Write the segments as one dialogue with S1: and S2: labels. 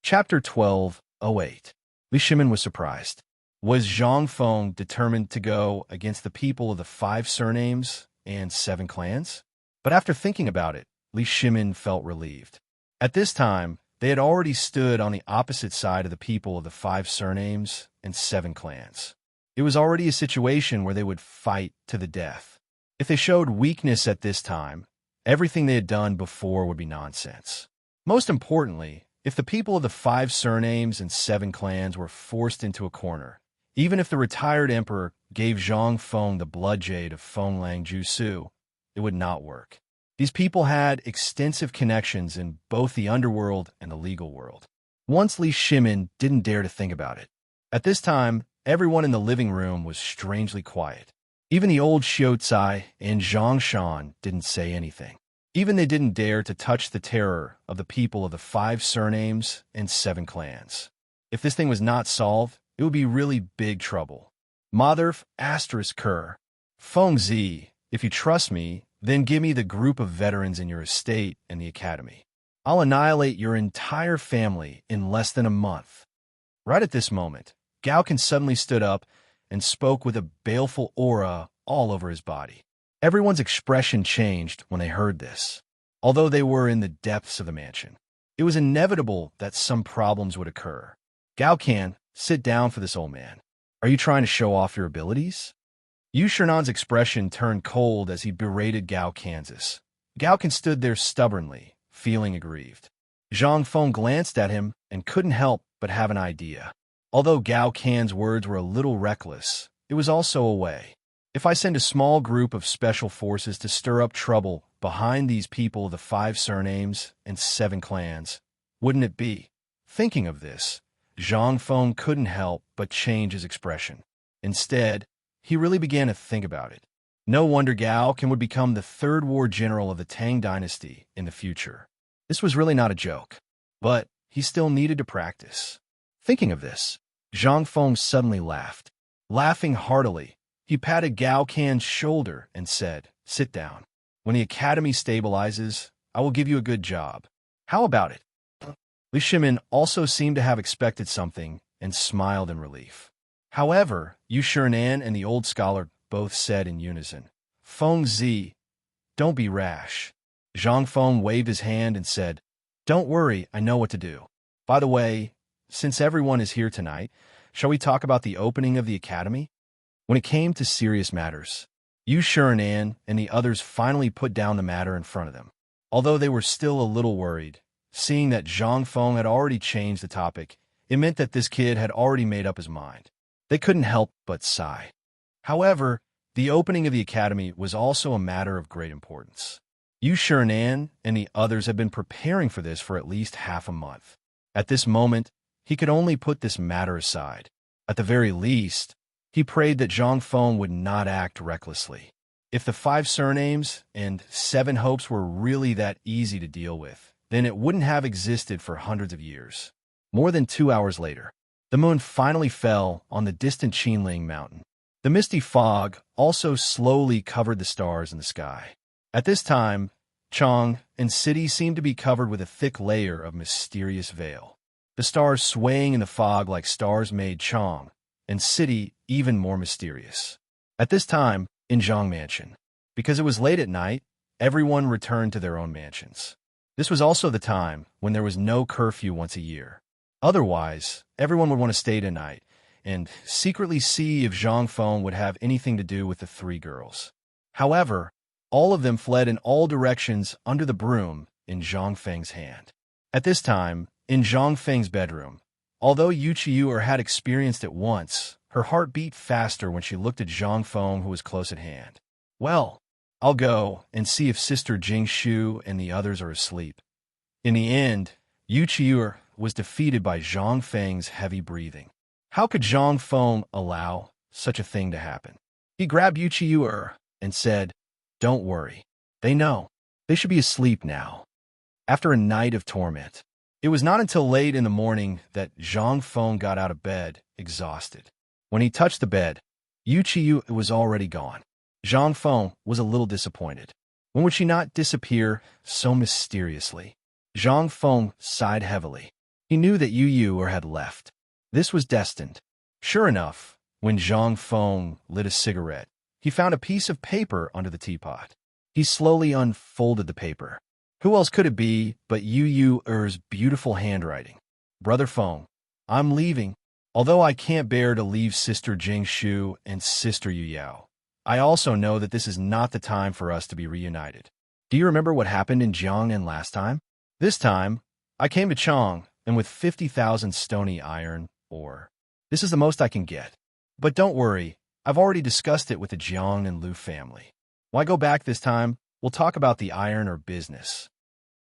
S1: Chapter 12:08. Li Shimin was surprised. Was Zhang Feng determined to go against the people of the 5 surnames and 7 clans? But after thinking about it, Li Shimin felt relieved. At this time, they had already stood on the opposite side of the people of the 5 surnames and 7 clans. It was already a situation where they would fight to the death. If they showed weakness at this time, everything they had done before would be nonsense. Most importantly, if the people of the 5 surnames and 7 clans were forced into a corner, even if the retired emperor gave Zhang Feng the blood jade of Fenglang Jusu, it would not work. These people had extensive connections in both the underworld and the legal world. Once Li Shimin didn't dare to think about it. At this time, everyone in the living room was strangely quiet. Even the old Xiaocai and Zhang Shan didn't say anything. Even they didn't dare to touch the terror of the people of the 5 surnames and 7 clans. If this thing was not solved, it would be really big trouble. Mother Ker. Feng Zi, if you trust me, then give me the group of veterans in your estate and the academy. I'll annihilate your entire family in less than a month. Right at this moment, Gaokan suddenly stood up and spoke with a baleful aura all over his body. Everyone's expression changed when they heard this. Although they were in the depths of the mansion, it was inevitable that some problems would occur. Gaokan, sit down for this old man. Are you trying to show off your abilities? Yu Shernan's expression turned cold as he berated Gao Kansas. Gaokan stood there stubbornly, feeling aggrieved. Zhang Feng glanced at him and couldn't help but have an idea. Although Gao Kan's words were a little reckless, it was also a way. If I send a small group of special forces to stir up trouble behind these people of the 5 surnames and 7 clans, wouldn't it be? Thinking of this, Zhang Feng couldn't help but change his expression. Instead, he really began to think about it. No wonder Gao Kan would become the 3rd war general of the Tang dynasty in the future. This was really not a joke, but he still needed to practice. Thinking of this, Zhang Feng suddenly laughed. Laughing heartily, he patted Gao Kan's shoulder and said, "Sit down. When the academy stabilizes, I will give you a good job. How about it?" Li Shimin also seemed to have expected something and smiled in relief. However, Yu Shernan and the old scholar both said in unison, "Feng Zi, don't be rash." Zhang Feng waved his hand and said, "Don't worry, I know what to do. By the way, since everyone is here tonight, shall we talk about the opening of the academy?" When it came to serious matters, Yu Shernan and the others finally put down the matter in front of them. Although they were still a little worried, seeing that Zhang Feng had already changed the topic, it meant that this kid had already made up his mind. They couldn't help but sigh. However, the opening of the academy was also a matter of great importance. Yu Shernan and the others had been preparing for this for at least half a month. At this moment, he could only put this matter aside. At the very least, he prayed that Zhang Feng would not act recklessly. If the 5 surnames and 7 hopes were really that easy to deal with, then it wouldn't have existed for hundreds of years. More than 2 hours later, the moon finally fell on the distant Qinling mountain. The misty fog also slowly covered the stars in the sky. At this time, Chang and city seemed to be covered with a thick layer of mysterious veil. The stars swaying in the fog like stars made Chang and city even more mysterious. At this time, in Zhang Mansion, because it was late at night, everyone returned to their own mansions. This was also the time when there was no curfew once a year. Otherwise, everyone would want to stay tonight and secretly see if Zhang Feng would have anything to do with the 3 girls. However, all of them fled in all directions under the broom in Zhang Feng's hand. At this time, in Zhang Feng's bedroom, although Yu Qiyu had experienced it once, her heart beat faster when she looked at Zhang Feng, who was close at hand. "Well, I'll go and see if Sister Jingshu and the others are asleep." In the end, Yu Qiyu was defeated by Zhang Feng's heavy breathing. How could Zhang Feng allow such a thing to happen? He grabbed Yu Qiyu and said, "Don't worry. They know. They should be asleep now." After a night of torment, it was not until late in the morning that Zhang Feng got out of bed, exhausted. When he touched the bed, Yu Qiyu was already gone. Zhang Feng was a little disappointed. When would she not disappear so mysteriously? Zhang Feng sighed heavily. He knew that Yu had left. This was destined. Sure enough, when Zhang Feng lit a cigarette, he found a piece of paper under the teapot. He slowly unfolded the paper. Who else could it be but Yu's beautiful handwriting? Brother Feng, I'm leaving. Although I can't bear to leave Sister Jingshu and Sister Yu Yao, I also know that this is not the time for us to be reunited. Do you remember what happened in Jiangnan last time? This time, I came to Chang, and with 50,000 stony iron ore. This is the most I can get. But don't worry, I've already discussed it with the Jiang and Lu family. Why go back this time? We'll talk about the iron or business.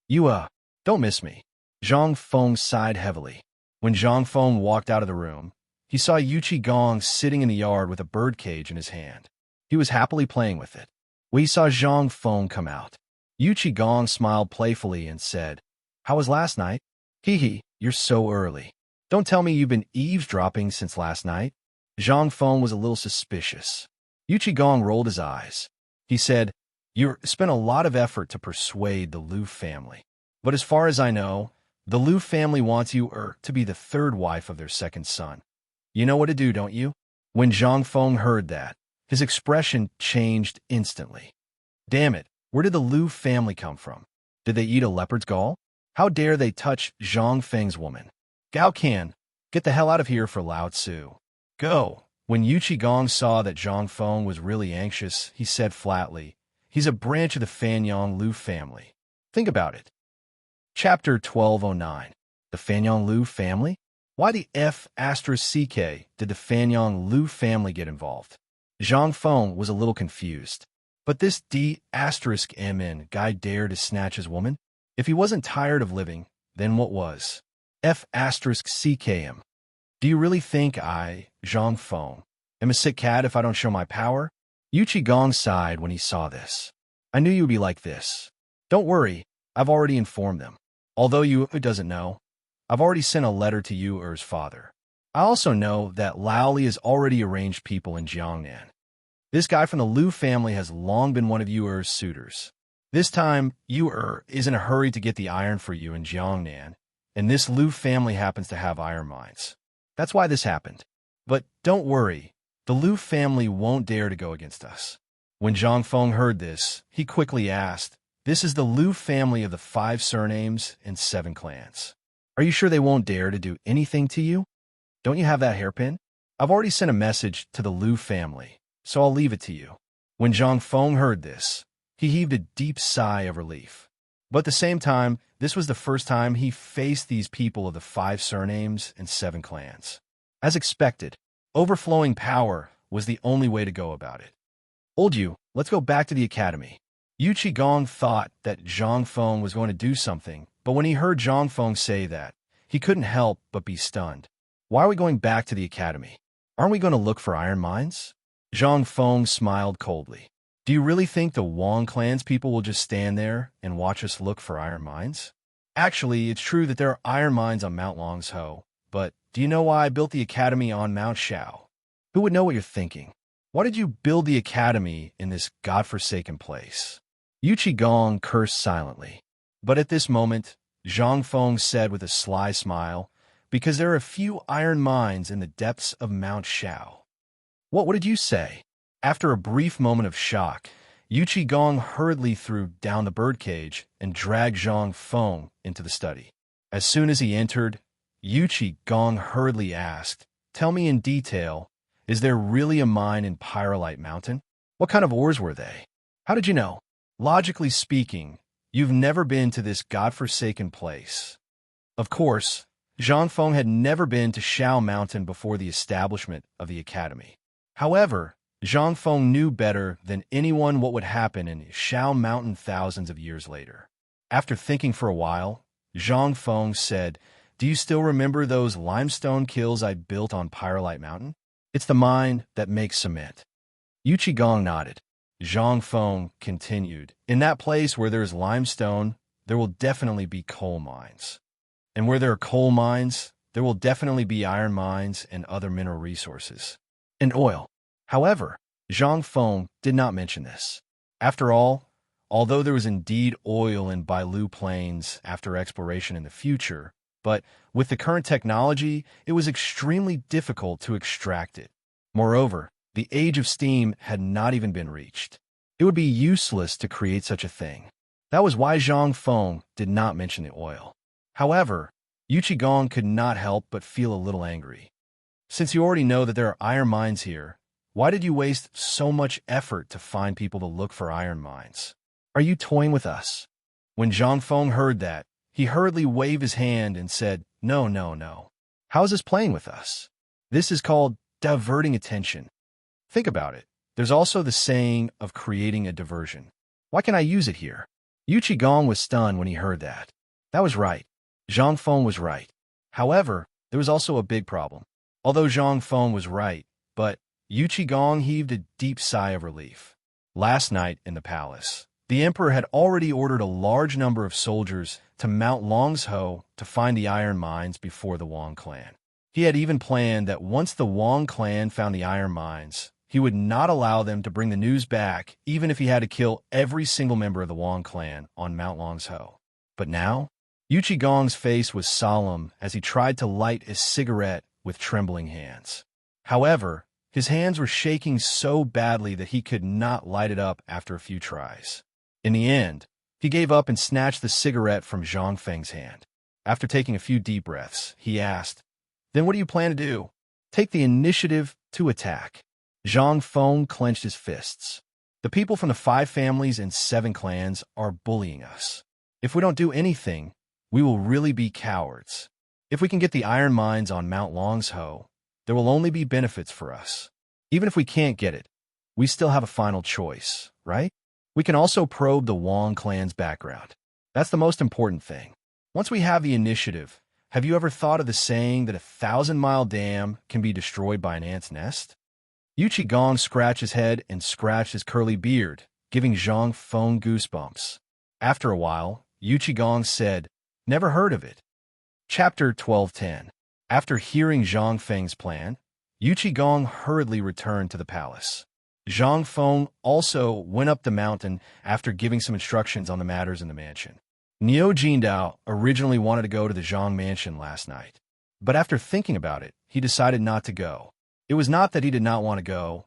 S1: You, don't miss me. Zhang Feng sighed heavily. When Zhang Feng walked out of the room, he saw Yu Qigong sitting in the yard with a birdcage in his hand. He was happily playing with it. When he saw Zhang Feng come out, Yu Qigong smiled playfully and said, "How was last night?" "Hee, you're so early. Don't tell me you've been eavesdropping since last night." Zhang Feng was a little suspicious. Yu Qigong rolled his eyes. He said, "You spent a lot of effort to persuade the Lu family. But as far as I know, the Lu family wants you to be the third wife of their second son. You know what to do, don't you?" When Zhang Feng heard that, his expression changed instantly. Damn it, where did the Lu family come from? Did they eat a leopard's gall? How dare they touch Zhang Feng's woman? Gao Can, get the hell out of here for Lao Tzu. Go. When Yu Qigong saw that Zhang Feng was really anxious, he said flatly, "He's a branch of the Fanyang Lu family. Think about it." Chapter 1209. The Fanyang Lu family? Why the F***ck did the Fanyang Lu family get involved? Zhang Feng was a little confused. But this D***MN guy dared to snatch his woman? If he wasn't tired of living, then what was? F***CKM. Do you really think I, Zhang Feng, am a sick cat if I don't show my power? Yu Qigong sighed when he saw this. I knew you would be like this. Don't worry, I've already informed them. Although Yu doesn't know, I've already sent a letter to Yu's father. I also know that Lao Li has already arranged people in Jiangnan. This guy from the Lu family has long been one of Yu's suitors. This time, Yu is in a hurry to get the iron for you in Jiangnan, and this Lu family happens to have iron mines. That's why this happened. But don't worry, the Lu family won't dare to go against us. When Zhang Feng heard this, he quickly asked, "This is the Lu family of the 5 surnames and 7 clans. Are you sure they won't dare to do anything to you? Don't you have that hairpin? I've already sent a message to the Lu family, so I'll leave it to you." When Zhang Feng heard this, he heaved a deep sigh of relief. But at the same time, this was the first time he faced these people of the 5 surnames and 7 clans. As expected, overflowing power was the only way to go about it. "Old Yu, let's go back to the academy." Yu Qigong thought that Zhang Feng was going to do something, but when he heard Zhang Feng say that, he couldn't help but be stunned. "Why are we going back to the academy? Aren't we going to look for iron mines?" Zhang Feng smiled coldly. "Do you really think the Wang clan's people will just stand there and watch us look for iron mines? Actually, it's true that there are iron mines on Mount Longsho, but do you know why I built the academy on Mount Shao? Who would know what you're thinking? Why did you build the academy in this godforsaken place?" Yu Qigong cursed silently. But at this moment, Zhang Feng said with a sly smile, "Because there are a few iron mines in the depths of Mount Shao." What did you say?" After a brief moment of shock, Yu Qigong hurriedly threw down the birdcage and dragged Zhang Feng into the study. As soon as he entered, Yu Qigong hurriedly asked, "Tell me in detail, is there really a mine in Pyrolite Mountain? What kind of ores were they? How did you know? Logically speaking, you've never been to this godforsaken place." Of course, Zhang Feng had never been to Shao Mountain before the establishment of the academy. However, Zhang Feng knew better than anyone what would happen in Shao Mountain thousands of years later. After thinking for a while, Zhang Feng said, "Do you still remember those limestone kilns I built on Pyrolite Mountain? It's the mine that makes cement." Yu Qigong nodded. Zhang Feng continued, "In that place where there is limestone, there will definitely be coal mines. And where there are coal mines, there will definitely be iron mines and other mineral resources. And oil." However, Zhang Feng did not mention this. After all, although there was indeed oil in Bailu Plains after exploration in the future, but with the current technology, it was extremely difficult to extract it. Moreover, the age of steam had not even been reached. It would be useless to create such a thing. That was why Zhang Feng did not mention the oil. However, Yu Qigong could not help but feel a little angry. Since you already know that there are iron mines here, why did you waste so much effort to find people to look for iron mines? Are you toying with us? When Zhang Feng heard that, he hurriedly waved his hand and said, No, no, no. How is this playing with us? This is called diverting attention. Think about it. There's also the saying of creating a diversion. Why can't I use it here? Yu Qigong was stunned when he heard that. That was right. Zhang Feng was right. However, there was also a big problem. Although Zhang Feng was right, but Yu Qigong heaved a deep sigh of relief. Last night in the palace, the emperor had already ordered a large number of soldiers to Mount Longsho to find the iron mines before the Wang clan. He had even planned that once the Wang clan found the iron mines, he would not allow them to bring the news back, even if he had to kill every single member of the Wang clan on Mount Longsho. But now, Yu Qigong's face was solemn as he tried to light his cigarette with trembling hands. However, his hands were shaking so badly that he could not light it up after a few tries. In the end, he gave up and snatched the cigarette from Zhang Feng's hand. After taking a few deep breaths, he asked, Then what do you plan to do? Take the initiative to attack. Zhang Feng clenched his fists. The people from the 5 families and 7 clans are bullying us. If we don't do anything, we will really be cowards. If we can get the iron mines on Mount Longsho, there will only be benefits for us. Even if we can't get it, we still have a final choice, right? We can also probe the Wang clan's background. That's the most important thing. Once we have the initiative, have you ever thought of the saying that a 1,000-mile dam can be destroyed by an ant's nest? Yu Qigong scratched his head and scratched his curly beard, giving Zhang Feng goosebumps. After a while, Yu Qigong said, Never heard of it. Chapter 12:10. After hearing Zhang Feng's plan, Yu Qigong hurriedly returned to the palace. Zhang Feng also went up the mountain after giving some instructions on the matters in the mansion. Niu Jindao originally wanted to go to the Zhang mansion last night, but after thinking about it, he decided not to go. It was not that he did not want to go,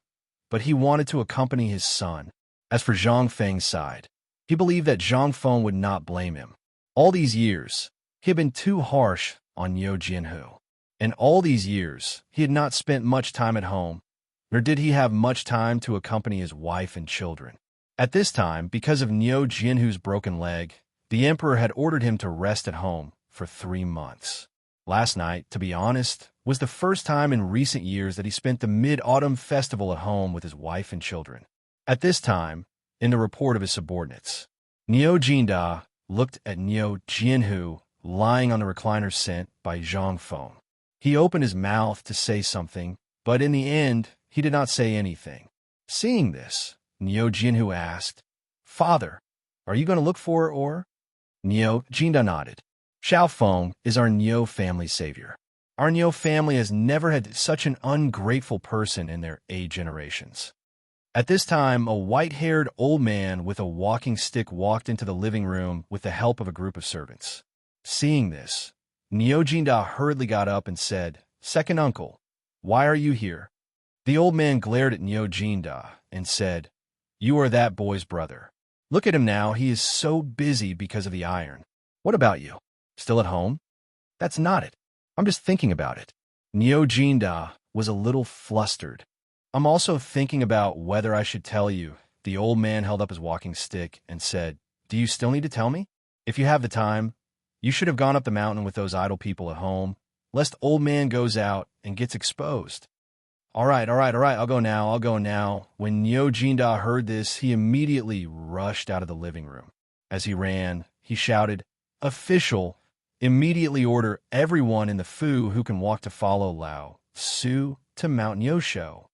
S1: but he wanted to accompany his son. As for Zhang Feng's side, he believed that Zhang Feng would not blame him. All these years, he had been too harsh on Niu Jianhu. In all these years, he had not spent much time at home, nor did he have much time to accompany his wife and children. At this time, because of Niu Jianhu's broken leg, the emperor had ordered him to rest at home for 3 months. Last night, to be honest, was the first time in recent years that he spent the Mid-Autumn Festival at home with his wife and children. At this time, in the report of his subordinates, Niu Jinda looked at Niu Jianhu lying on the recliner sent by Zhang Feng. He opened his mouth to say something, but in the end, he did not say anything. Seeing this, Niu Jianhu asked, Father, are you going to look for her or? Niu Jinda nodded. Xiao Feng is our Niu family savior. Our Niu family has never had such an ungrateful person in their 8 generations. At this time, a white-haired old man with a walking stick walked into the living room with the help of a group of servants. Seeing this, Niu Jinda hurriedly got up and said, Second uncle, why are you here? The old man glared at Niu Jinda and said, You are that boy's brother. Look at him now, he is so busy because of the iron. What about you? Still at home? That's not it. I'm just thinking about it. Niu Jinda was a little flustered. I'm also thinking about whether I should tell you. The old man held up his walking stick and said, Do you still need to tell me? If you have the time, you should have gone up the mountain with those idle people at home, lest old man goes out and gets exposed. All right, I'll go now. When Niu Jinda heard this, he immediately rushed out of the living room. As he ran, he shouted, Official, immediately order everyone in the Fu who can walk to follow Lao Su to Mount Nyosho.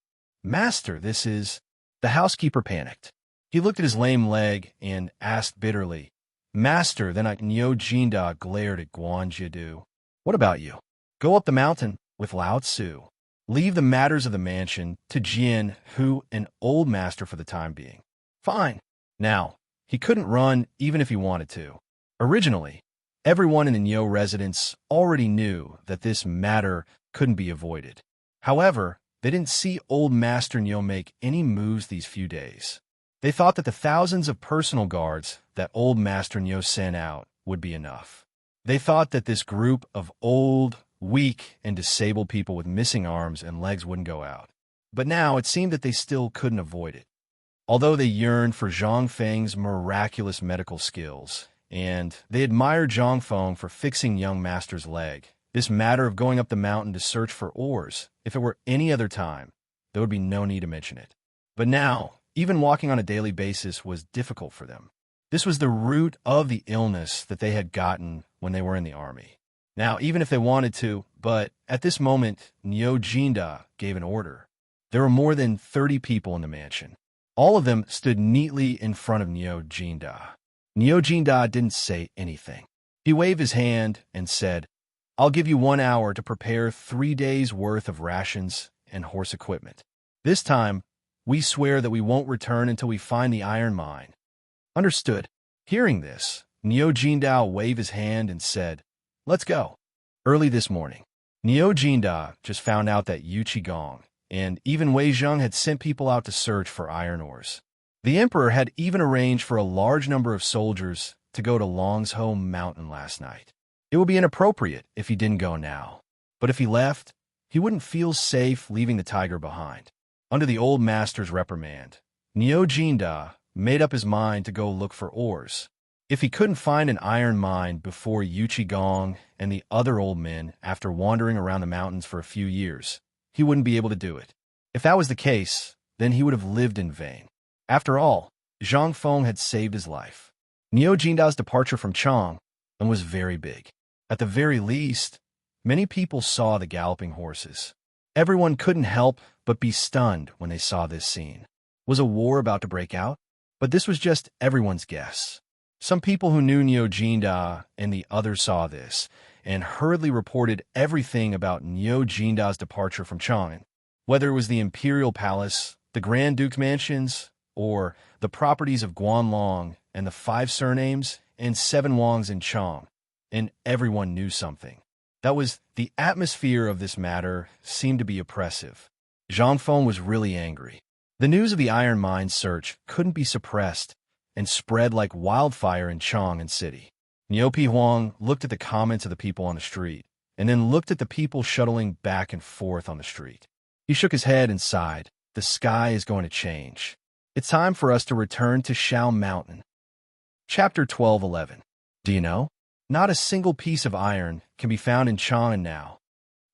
S1: Master, this is... The housekeeper panicked. He looked at his lame leg and asked bitterly, Master, then Niu Jinda glared at Guan Jidu. What about you? Go up the mountain with Lao Tzu. Leave the matters of the mansion to Jian Hu, an old master for the time being. Fine. Now, he couldn't run even if he wanted to. Originally, Everyone in the Nyo residence already knew that this matter couldn't be avoided. However, they didn't see Old Master Nyo make any moves these few days. They thought that the thousands of personal guards that Old Master Nyo sent out would be enough. They thought that this group of old, weak, and disabled people with missing arms and legs wouldn't go out. But now it seemed that they still couldn't avoid it. Although they yearned for Zhang Feng's miraculous medical skills, and they admired Zhang Feng for fixing young master's leg, this matter of going up the mountain to search for ores, if it were any other time, there would be no need to mention it. But now, even walking on a daily basis was difficult for them. This was the root of the illness that they had gotten when they were in the army. Now, even if they wanted to, but at this moment, Nyo Jinda gave an order. There were more than 30 people in the mansion. All of them stood neatly in front of Nyo Jinda. Nyo Jinda didn't say anything. He waved his hand and said, "I'll give you 1 hour to prepare 3 days' worth of rations and horse equipment. This time, we swear that we won't return until we find the iron mine." Understood. Hearing this, Nyo Jinda waved his hand and said, "Let's go." Early this morning, Nyo Jinda just found out that Yu Qigong and even Wei Zheng had sent people out to search for iron ores. The emperor had even arranged for a large number of soldiers to go to Longsho Mountain last night. It would be inappropriate if he didn't go now, but if he left, he wouldn't feel safe leaving the tiger behind. Under the old master's reprimand, Nyo Jinda made up his mind to go look for ores. If he couldn't find an iron mine before Yu Qigong and the other old men after wandering around the mountains for a few years, he wouldn't be able to do it. If that was the case, then he would have lived in vain. After all, Zhang Feng had saved his life. Nyo Jinda's departure from Chang was very big. At the very least, many people saw the galloping horses. Everyone couldn't help but be stunned when they saw this scene. Was a war about to break out? But this was just everyone's guess. Some people who knew Nyo Jinda and the others saw this and hurriedly reported everything about Nyo Jinda's departure from Chang'an, whether it was the Imperial Palace, the Grand Duke's mansions, or the properties of Guanlong and the 5 surnames and 7 Wangs in Chang, and everyone knew something. That was the atmosphere of this matter seemed to be oppressive. Zhang Feng was really angry. The news of the iron mine search couldn't be suppressed and spread like wildfire in Chang'an City. Niu Huang looked at the comments of the people on the street, and then looked at the people shuttling back and forth on the street. He shook his head and sighed. The sky is going to change. It's time for us to return to Shao Mountain. Chapter 12:11. Do you know? Not a single piece of iron can be found in Chang'an now.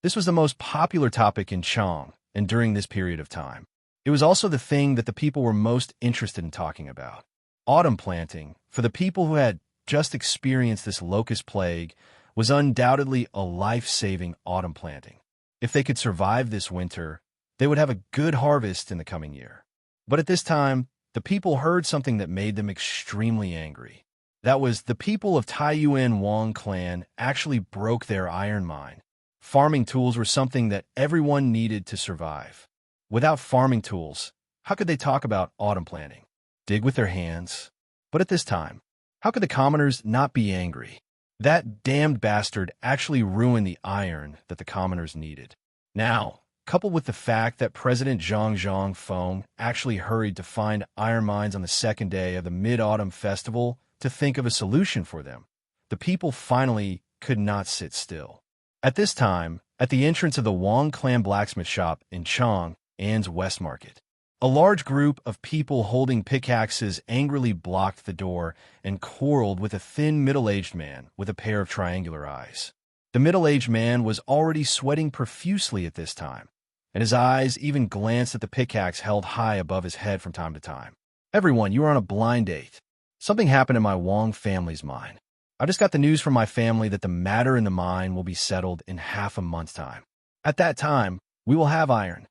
S1: This was the most popular topic in Chang, and during this period of time. It was also the thing that the people were most interested in talking about. Autumn planting, for the people who had just experienced this locust plague, was undoubtedly a life-saving autumn planting. If they could survive this winter, they would have a good harvest in the coming year. But at this time, the people heard something that made them extremely angry. That was, the people of Taiyuan Wang clan actually broke their iron mine. Farming tools were something that everyone needed to survive. Without farming tools, how could they talk about autumn planting? Dig with their hands. But at this time, how could the commoners not be angry? That damned bastard actually ruined the iron that the commoners needed. Now, coupled with the fact that President Zhang Feng actually hurried to find iron mines on the second day of the Mid-Autumn Festival to think of a solution for them, the people finally could not sit still. At this time, at the entrance of the Wang clan blacksmith shop in Chang'an's West Market, a large group of people holding pickaxes angrily blocked the door and quarreled with a thin middle-aged man with a pair of triangular eyes. The middle-aged man was already sweating profusely at this time, and his eyes even glanced at the pickaxe held high above his head from time to time. "Everyone, you are on a blind date. Something happened in my Wang family's mine. I just got the news from my family that the matter in the mine will be settled in half a month's time. At that time, we will have iron."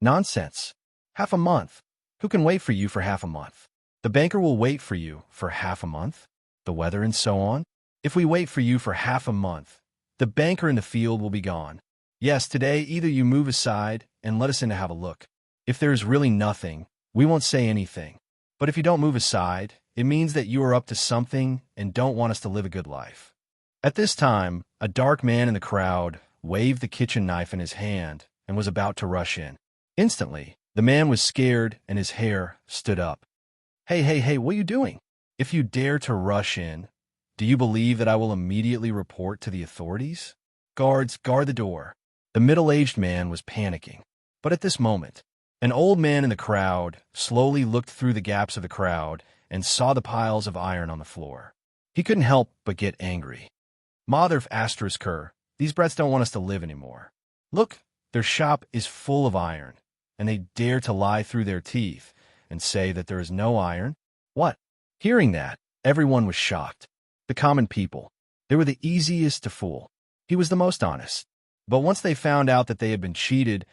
S1: "Nonsense. Half a month. Who can wait for you for half a month? The banker will wait for you for half a month? The weather and so on? If we wait for you for half a month, the banker in the field will be gone. Yes, today either you move aside and let us in to have a look. If there is really nothing, we won't say anything. But if you don't move aside, it means that you are up to something and don't want us to live a good life. At this time, a dark man in the crowd waved the kitchen knife in his hand and was about to rush in. Instantly, the man was scared and his hair stood up. Hey, what are you doing? If you dare to rush in, do you believe that I will immediately report to the authorities? Guards, guard the door. The middle-aged man was panicking. But at this moment, an old man in the crowd slowly looked through the gaps of the crowd and saw the piles of iron on the floor. He couldn't help but get angry. Mother of Asterisker, these brats don't want us to live anymore. Look, their shop is full of iron, and they dare to lie through their teeth and say that there is no iron? What? Hearing that, everyone was shocked. The common people, they were the easiest to fool. He was the most honest. But once they found out that they had been cheated,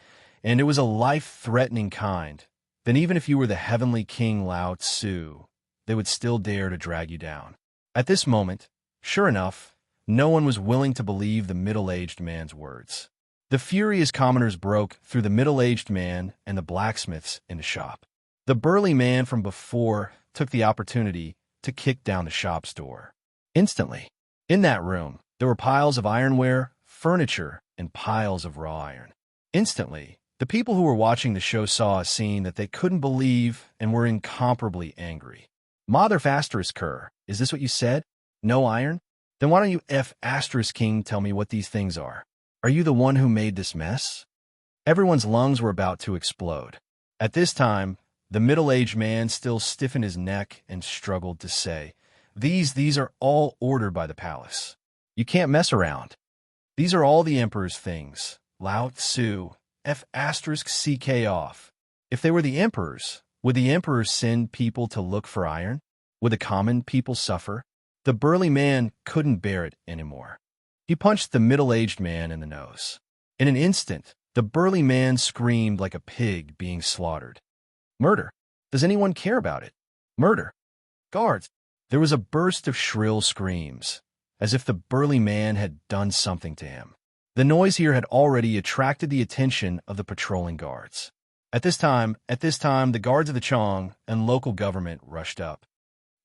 S1: and it was a life-threatening kind, then even if you were the heavenly king Lao Tzu, they would still dare to drag you down. At this moment, sure enough, no one was willing to believe the middle-aged man's words. The furious commoners broke through the middle-aged man and the blacksmiths in the shop. The burly man from before took the opportunity to kick down the shop's door. Instantly, in that room, there were piles of ironware, furniture, and piles of raw iron. Instantly, the people who were watching the show saw a scene that they couldn't believe and were incomparably angry. Mother of Asterisker, is this what you said? No iron? Then why don't you King tell me what these things are? Are you the one who made this mess? Everyone's lungs were about to explode. At this time, the middle-aged man still stiffened his neck and struggled to say, These are all ordered by the palace. You can't mess around. These are all the emperor's things. Lao Tzu, CK off. If they were the emperor's, would the emperor send people to look for iron? Would the common people suffer? The burly man couldn't bear it anymore. He punched the middle-aged man in the nose. In an instant, the burly man screamed like a pig being slaughtered. Murder. Does anyone care about it? Murder. Guards. There was a burst of shrill screams, as if the burly man had done something to him. The noise here had already attracted the attention of the patrolling guards. At this time, the guards of the Chong and local government rushed up.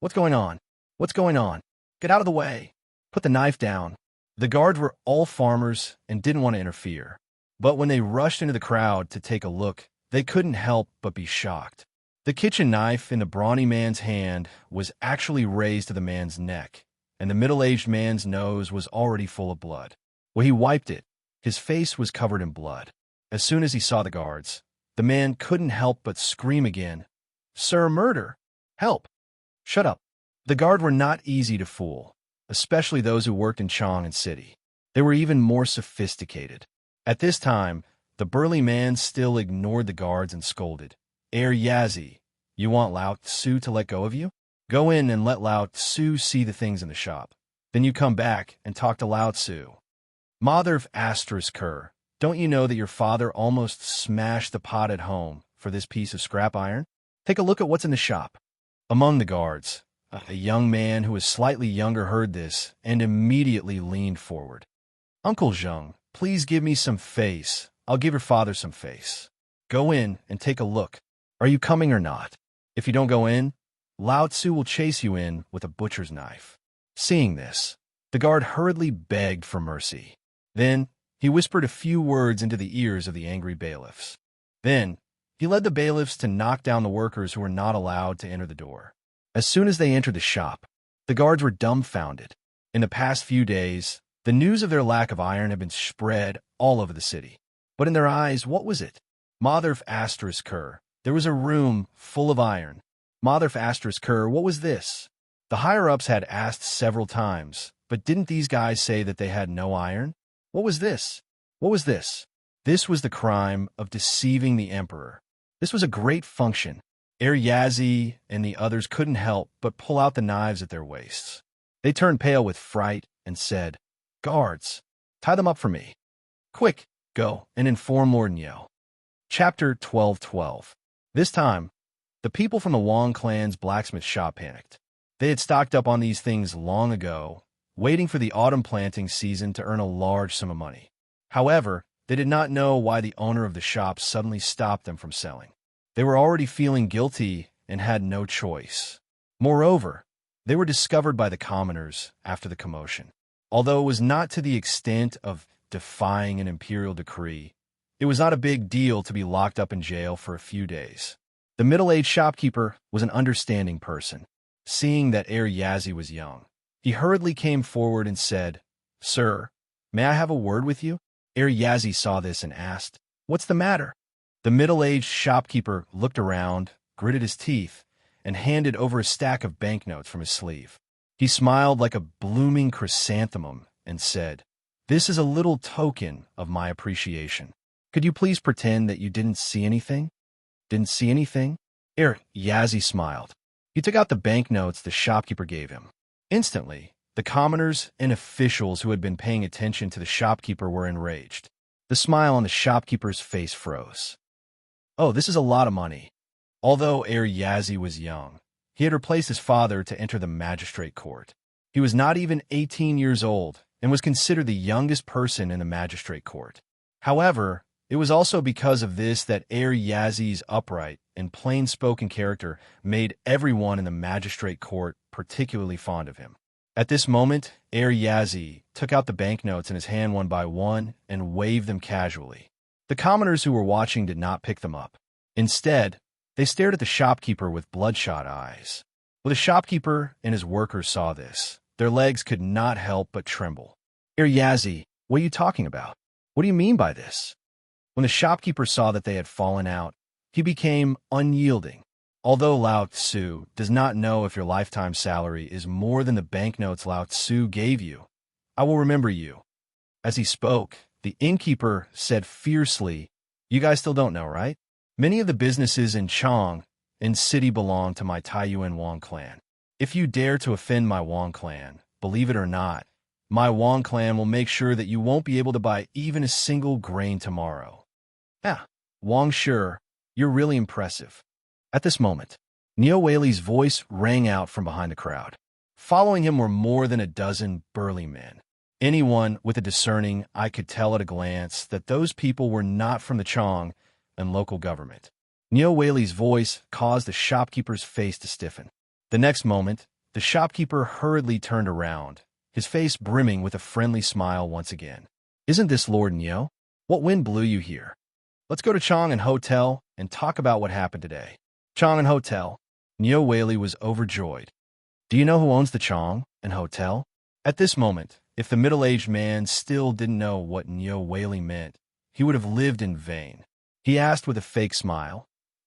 S1: What's going on? What's going on? Get out of the way. Put the knife down. The guards were all farmers and didn't want to interfere. But when they rushed into the crowd to take a look, they couldn't help but be shocked. The kitchen knife in the brawny man's hand was actually raised to the man's neck, and the middle-aged man's nose was already full of blood. When he wiped it, his face was covered in blood. As soon as he saw the guards, the man couldn't help but scream again, Sir, murder! Help! Shut up! The guard were not easy to fool, especially those who worked in Chong City. They were even more sophisticated. At this time, the burly man still ignored the guards and scolded, Yazi, you want Lao Tzu to let go of you? Go in and let Lao Tzu see the things in the shop. Then you come back and talk to Lao Tzu. Mother of Asterisker, don't you know that your father almost smashed the pot at home for this piece of scrap iron? Take a look at what's in the shop. Among the guards, a young man who was slightly younger heard this and immediately leaned forward. Uncle Zheng, please give me some face. I'll give your father some face. Go in and take a look. Are you coming or not? If you don't go in, Lao Tzu will chase you in with a butcher's knife. Seeing this, the guard hurriedly begged for mercy. Then, he whispered a few words into the ears of the angry bailiffs. Then, he led the bailiffs to knock down the workers who were not allowed to enter the door. As soon as they entered the shop, the guards were dumbfounded. In the past few days, the news of their lack of iron had been spread all over the city. But in their eyes, what was it? Mother of Asterisker, there was a room full of iron. Mother of Asterisker, what was this? The higher-ups had asked several times, but didn't these guys say that they had no iron? What was this? What was this? This was the crime of deceiving the emperor. This was a great function. Yazi and the others couldn't help but pull out the knives at their waists. They turned pale with fright and said, Guards, tie them up for me. Quick, go and inform Lord Niu. Chapter 12:12. This time, the people from the Wong clan's blacksmith shop panicked. They had stocked up on these things long ago, waiting for the autumn planting season to earn a large sum of money. However, they did not know why the owner of the shop suddenly stopped them from selling. They were already feeling guilty and had no choice. Moreover, they were discovered by the commoners after the commotion. Although it was not to the extent of defying an imperial decree, it was not a big deal to be locked up in jail for a few days. The middle-aged shopkeeper was an understanding person. Seeing that Heir Yazi was young, he hurriedly came forward and said, "Sir, may I have a word with you?" Heir Yazi saw this and asked, "What's the matter?" The middle-aged shopkeeper looked around, gritted his teeth, and handed over a stack of banknotes from his sleeve. He smiled like a blooming chrysanthemum and said, "This is a little token of my appreciation. Could you please pretend that you didn't see anything?" "Didn't see anything?" Heir Yazi smiled. He took out the banknotes the shopkeeper gave him. Instantly, the commoners and officials who had been paying attention to the shopkeeper were enraged. The smile on the shopkeeper's face froze. "Oh, this is a lot of money." Although Heir Yazi was young, he had replaced his father to enter the magistrate court. He was not even 18 years old and was considered the youngest person in the magistrate court. However, it was also because of this that Heir Yazi's upright and plain-spoken character made everyone in the magistrate court particularly fond of him. At this moment, Heir Yazi took out the banknotes in his hand one by one and waved them casually. The commoners who were watching did not pick them up. Instead, they stared at the shopkeeper with bloodshot eyes. When the shopkeeper and his workers saw this, their legs could not help but tremble. "Heir Yazi, what are you talking about? What do you mean by this?" When the shopkeeper saw that they had fallen out, he became unyielding. Although Lao Tzu does not know if your lifetime salary is more than the banknotes Lao Tzu gave you, I will remember you. As he spoke, the innkeeper said fiercely, "You guys still don't know, right? Many of the businesses in Chang and city belong to my Taiyuan Wang clan. If you dare to offend my Wang clan, believe it or not, my Wang clan will make sure that you won't be able to buy even a single grain tomorrow." Wang Sure, you're really impressive. At this moment, Neo Weili's voice rang out from behind the crowd. Following him were more than a dozen burly men. Anyone with a discerning eye could tell at a glance that those people were not from the Chang and local government. Neo Weili's voice caused the shopkeeper's face to stiffen. The next moment, the shopkeeper hurriedly turned around, his face brimming with a friendly smile once again. "Isn't this Lord Neo? What wind blew you here? Let's go to Chang and Hotel and talk about what happened today." Chang and Hotel. Neo Weili was overjoyed. "Do you know who owns the Chang and Hotel?" At this moment, if the middle-aged man still didn't know what Neo Weili meant, he would have lived in vain. He asked with a fake smile,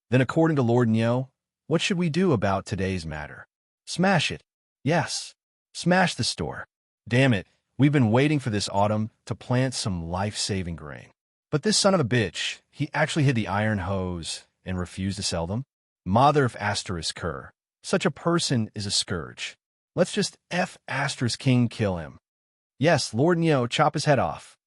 S1: "Then according to Lord Neo, what should we do about today's matter?" "Smash it." "Yes, smash the store. Damn it, we've been waiting for this autumn to plant some life-saving grain. But this son of a bitch, he actually hid the iron hose and refused to sell them. Mother of asterisk cur. Such a person is a scourge. Let's just King kill him. Yes, Lord Neo, chop his head off."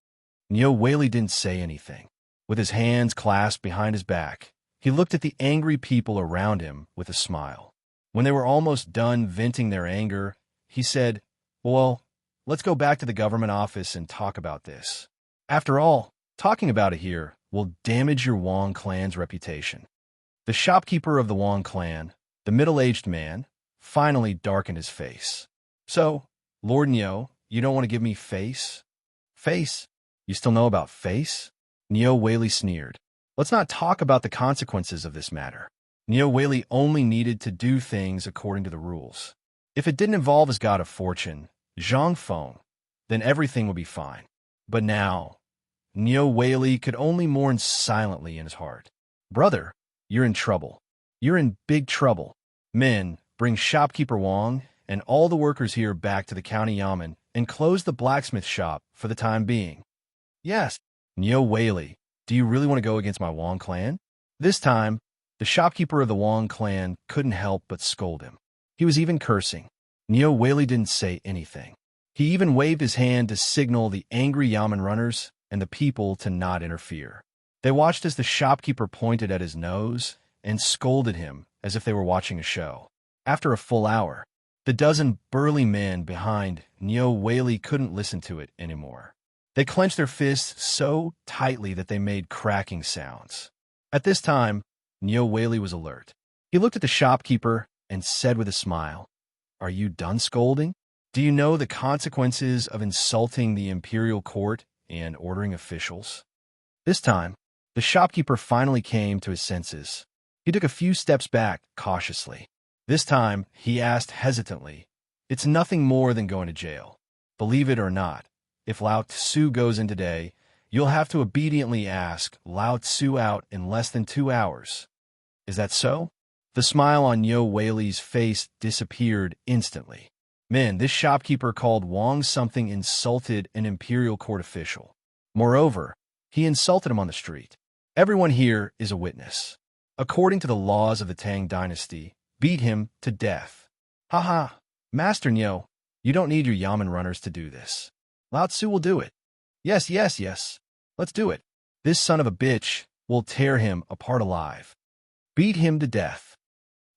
S1: Neo Weili didn't say anything. With his hands clasped behind his back, he looked at the angry people around him with a smile. When they were almost done venting their anger, he said, "Well, let's go back to the government office and talk about this. After all, talking about it here will damage your Wang clan's reputation." The shopkeeper of the Wang clan, the middle-aged man, finally darkened his face. "So, Lord Neo, you don't want to give me face?" "Face? You still know about face?" Neo Weili sneered. "Let's not talk about the consequences of this matter." Neo Weili only needed to do things according to the rules. If it didn't involve his god of fortune, Zhang Feng, then everything would be fine. But now, Neo Weili could only mourn silently in his heart. "Brother, you're in trouble. You're in big trouble. Men, bring shopkeeper Wang and all the workers here back to the county yamen and close the blacksmith shop for the time being." "Yes." "Neo Weili, do you really want to go against my Wang clan?" This time, the shopkeeper of the Wang clan couldn't help but scold him. He was even cursing. Neo Weili didn't say anything. He even waved his hand to signal the angry yamen runners and the people to not interfere. They watched as the shopkeeper pointed at his nose and scolded him as if they were watching a show. After a full hour, the dozen burly men behind Neo Weili couldn't listen to it anymore. They clenched their fists so tightly that they made cracking sounds. At this time, Neo Weili was alert. He looked at the shopkeeper and said with a smile, "Are you done scolding?" Do you know the consequences of insulting the imperial court and ordering officials? This time, the shopkeeper finally came to his senses. He took a few steps back, cautiously. This time, he asked hesitantly, "It's nothing more than going to jail. Believe it or not, if Lao Tzu goes in today, you'll have to obediently ask Lao Tzu out in less than 2 hours. Is that so?" The smile on Yo Whaley's face disappeared instantly. Man, this shopkeeper called Wang something insulted an imperial court official. Moreover, he insulted him on the street. Everyone here is a witness. According to the laws of the Tang dynasty, beat him to death. Haha, Master Nyo, you don't need your yamen runners to do this. Lao Tzu will do it. Yes, yes, yes. Let's do it. This son of a bitch will tear him apart alive. Beat him to death.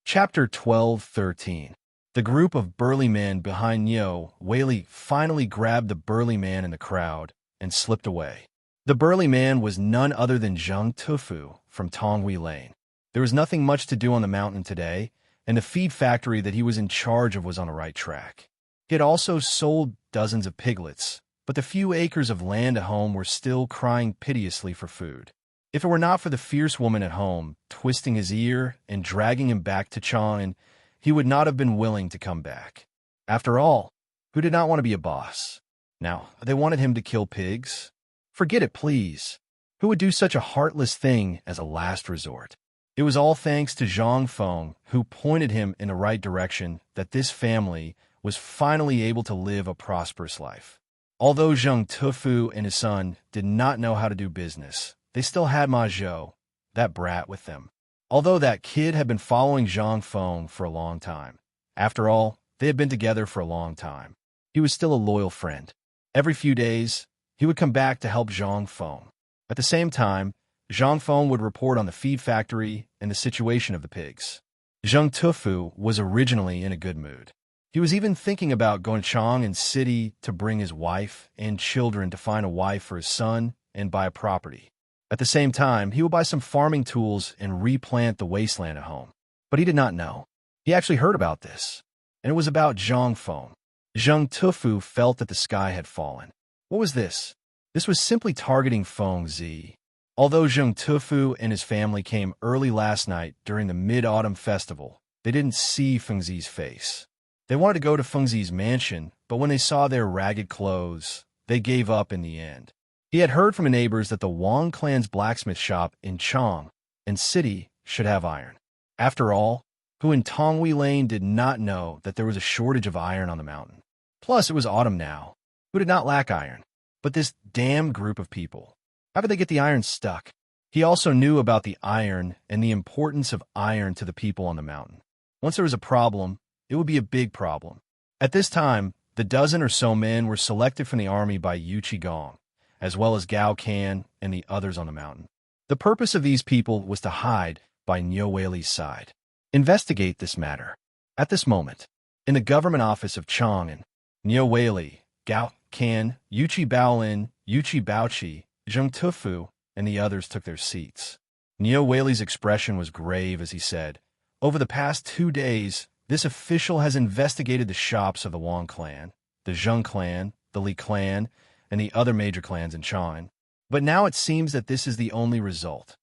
S1: Chapter 12:13. The group of burly men behind Nyo Whaley finally grabbed the burly man in the crowd and slipped away. The burly man was none other than Zhang Tufu from Tonghui Lane. There was nothing much to do on the mountain today, and the feed factory that he was in charge of was on the right track. He had also sold dozens of piglets, but the few acres of land at home were still crying piteously for food. If it were not for the fierce woman at home, twisting his ear and dragging him back to Chang'an, he would not have been willing to come back. After all, who did not want to be a boss? Now, they wanted him to kill pigs? Forget it, please. Who would do such a heartless thing as a last resort? It was all thanks to Zhang Feng, who pointed him in the right direction, that this family was finally able to live a prosperous life. Although Zhang Tufu and his son did not know how to do business, they still had Ma Zhou, that brat, with them. Although that kid had been following Zhang Feng for a long time. After all, they had been together for a long time. He was still a loyal friend. Every few days, he would come back to help Zhang Feng. At the same time, Zhang Feng would report on the feed factory and the situation of the pigs. Zhang Tufu was originally in a good mood. He was even thinking about going to Chang'an City to bring his wife and children to find a wife for his son and buy a property. At the same time, he would buy some farming tools and replant the wasteland at home. But he did not know. He actually heard about this, and it was about Zhang Feng. Zhang Tufu felt that the sky had fallen. What was this? This was simply targeting Feng Zi. Although Zhang Tufu and his family came early last night during the Mid-Autumn Festival, they didn't see Feng Zi's face. They wanted to go to Feng Zi's mansion, but when they saw their ragged clothes, they gave up in the end. He had heard from the neighbors that the Wang clan's blacksmith shop in Chang'an City should have iron. After all, who in Tonghui Lane did not know that there was a shortage of iron on the mountain? Plus, it was autumn now. Who did not lack iron? But this damn group of people. How could they get the iron stuck? He also knew about the iron and the importance of iron to the people on the mountain. Once there was a problem, it would be a big problem. At this time, the dozen or so men were selected from the army by Yu Qigong, as well as Gao Can and the others on the mountain. The purpose of these people was to hide by Nyo Whaley's side. Investigate this matter. At this moment, in the government office of Chang'an, Nyo Whaley, Gao Can, Yuchi Baolin, Yuchi Baochi, Zhang Tufu, and the others took their seats. Nyo Whaley's expression was grave as he said, "Over the past 2 days, this official has investigated the shops of the Wang clan, the Zheng clan, the Li clan, and the other major clans in Chang'an. But now it seems that this is the only result.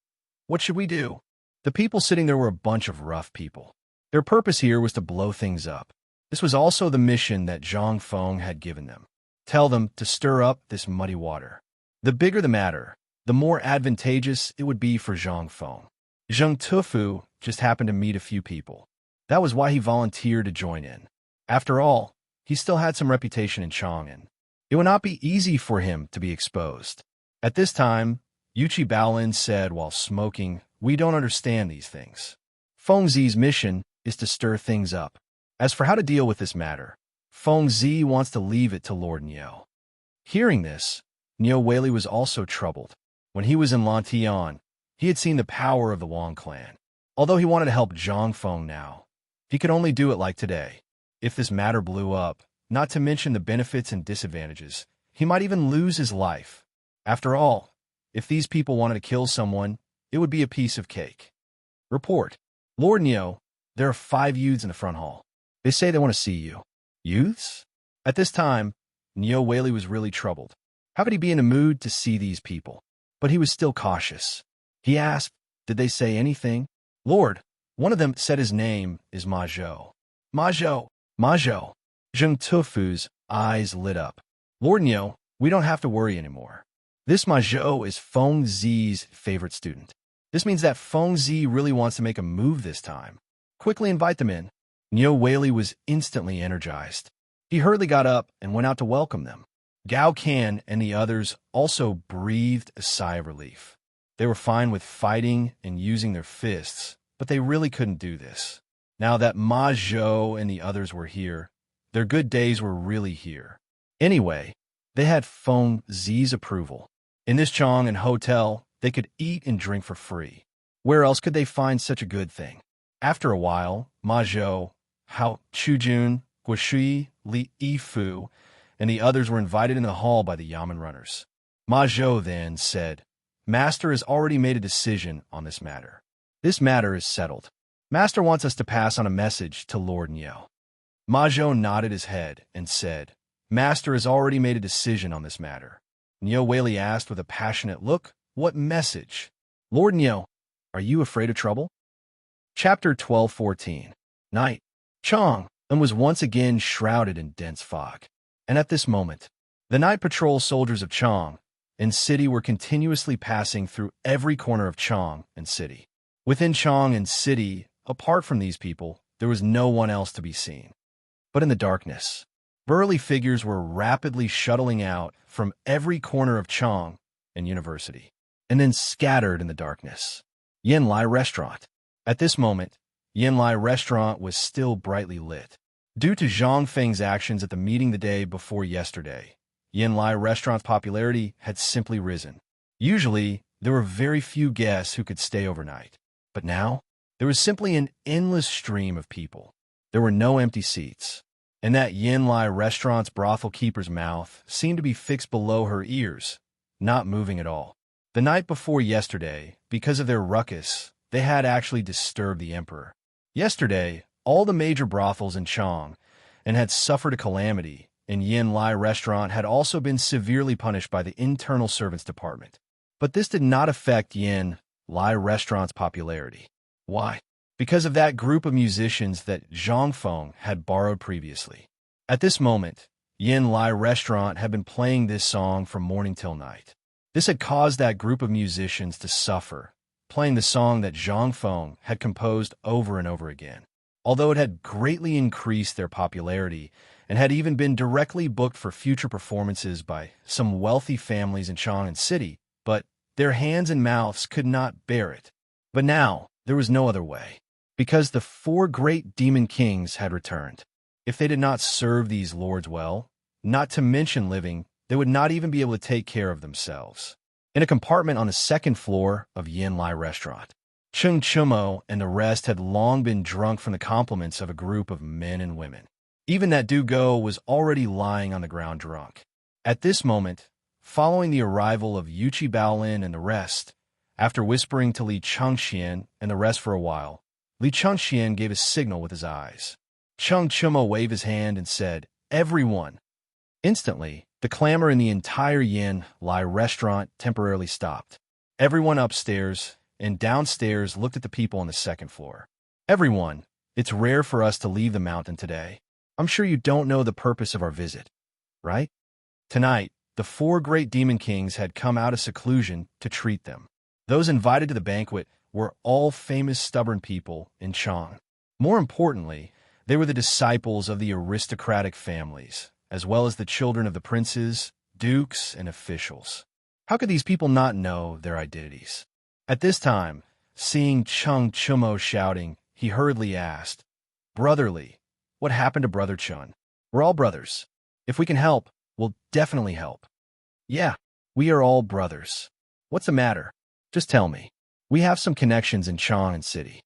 S1: What should we do?" The people sitting there were a bunch of rough people. Their purpose here was to blow things up. This was also the mission that Zhang Feng had given them. Tell them to stir up this muddy water. The bigger the matter, the more advantageous it would be for Zhang Feng. Zhang Tufu just happened to meet a few people. That was why he volunteered to join in. After all, he still had some reputation in Chang'an. It would not be easy for him to be exposed. At this time, Yuchi Baolin said while smoking, "We don't understand these things. Feng Zi's mission is to stir things up. As for how to deal with this matter, Feng Zi wants to leave it to Lord Nyo." Hearing this, Nyo Whaley was also troubled. When he was in Lantian, he had seen the power of the Wang clan. Although he wanted to help Zhang Feng now, he could only do it like today. If this matter blew up, not to mention the benefits and disadvantages, he might even lose his life. After all, if these people wanted to kill someone, it would be a piece of cake. Report. Lord Nyo, there are 5 youths in the front hall. They say they want to see you. Youths? At this time, Neo Whaley was really troubled. How could he be in a mood to see these people? But he was still cautious. He asked, "Did they say anything?" "Lord," one of them said, "his name is Ma Zhou." "Ma Zhou, Ma Zhou." Zheng Tufu's eyes lit up. "Lord Neo, we don't have to worry anymore. This Ma Zhou is Feng Zi's favorite student. This means that Feng Zi really wants to make a move this time. Quickly invite them in." Neo Whaley was instantly energized. He hurriedly got up and went out to welcome them. Gao Can and the others also breathed a sigh of relief. They were fine with fighting and using their fists, but they really couldn't do this. Now that Ma Zhou and the others were here, their good days were really here. Anyway, they had Feng Zi's approval. In this Chong and hotel, they could eat and drink for free. Where else could they find such a good thing? After a while, Ma Zhou, Hao Chujun, Guoshui, Li Yifu, and the others were invited in the hall by the Yamen runners. Ma Zhou then said, "Master has already made a decision on this matter. This matter is settled. Master wants us to pass on a message to Lord Niao." Ma Zhou nodded his head and said, "Master has already made a decision on this matter." Niao Whaley asked with a passionate look, "What message?" "Lord Niao, are you afraid of trouble?" Chapter 12:14. Night. Chong was once again shrouded in dense fog. And at this moment, the night patrol soldiers of Chong and City were continuously passing through every corner of Chong and City. Within Chong and City, apart from these people, there was no one else to be seen. But in the darkness, burly figures were rapidly shuttling out from every corner of Chong and University, and then scattered in the darkness. Yin Lai Restaurant. At this moment, Yin Lai Restaurant was still brightly lit. Due to Zhang Feng's actions at the meeting the day before yesterday, Yin Lai Restaurant's popularity had simply risen. Usually, there were very few guests who could stay overnight. But now, there was simply an endless stream of people. There were no empty seats. And that Yin Lai Restaurant's brothel keeper's mouth seemed to be fixed below her ears, not moving at all. The night before yesterday, because of their ruckus, they had actually disturbed the emperor. Yesterday, all the major brothels in Chong and had suffered a calamity, and Yin Lai Restaurant had also been severely punished by the internal servants department. But this did not affect Yin Lai Restaurant's popularity. Why? Because of that group of musicians that Zhang Feng had borrowed previously. At this moment, Yin Lai Restaurant had been playing this song from morning till night. This had caused that group of musicians to suffer, playing the song that Zhang Feng had composed over and over again. Although it had greatly increased their popularity and had even been directly booked for future performances by some wealthy families in Chang'an City, but their hands and mouths could not bear it. But now, there was no other way, because the 4 great demon kings had returned. If they did not serve these lords well, not to mention living, they would not even be able to take care of themselves. In a compartment on the 2nd floor of Yin Lai Restaurant, Chung Chumo and the rest had long been drunk from the compliments of a group of men and women. Even that Du Go was already lying on the ground drunk. At this moment, following the arrival of Yuchi Baolin and the rest, after whispering to Li Changxian and the rest for a while, Li Changxian gave a signal with his eyes. Chung Chumo waved his hand and said, "Everyone." Instantly, the clamor in the entire Yin Lai Restaurant temporarily stopped. Everyone upstairs and downstairs looked at the people on the 2nd floor. "Everyone, it's rare for us to leave the mountain today. I'm sure you don't know the purpose of our visit, right? Tonight, the 4 great demon kings had come out of seclusion to treat them. Those invited to the banquet were all famous stubborn people in Chang. More importantly, they were the disciples of the aristocratic families, as well as the children of the princes, dukes, and officials. How could these people not know their identities? At this time, seeing Chung Chumo shouting, he hurriedly asked, "Brotherly, what happened to Brother Chun? We're all brothers. If we can help, we'll definitely help." "Yeah, we are all brothers. What's the matter? Just tell me. We have some connections in Chang'an City."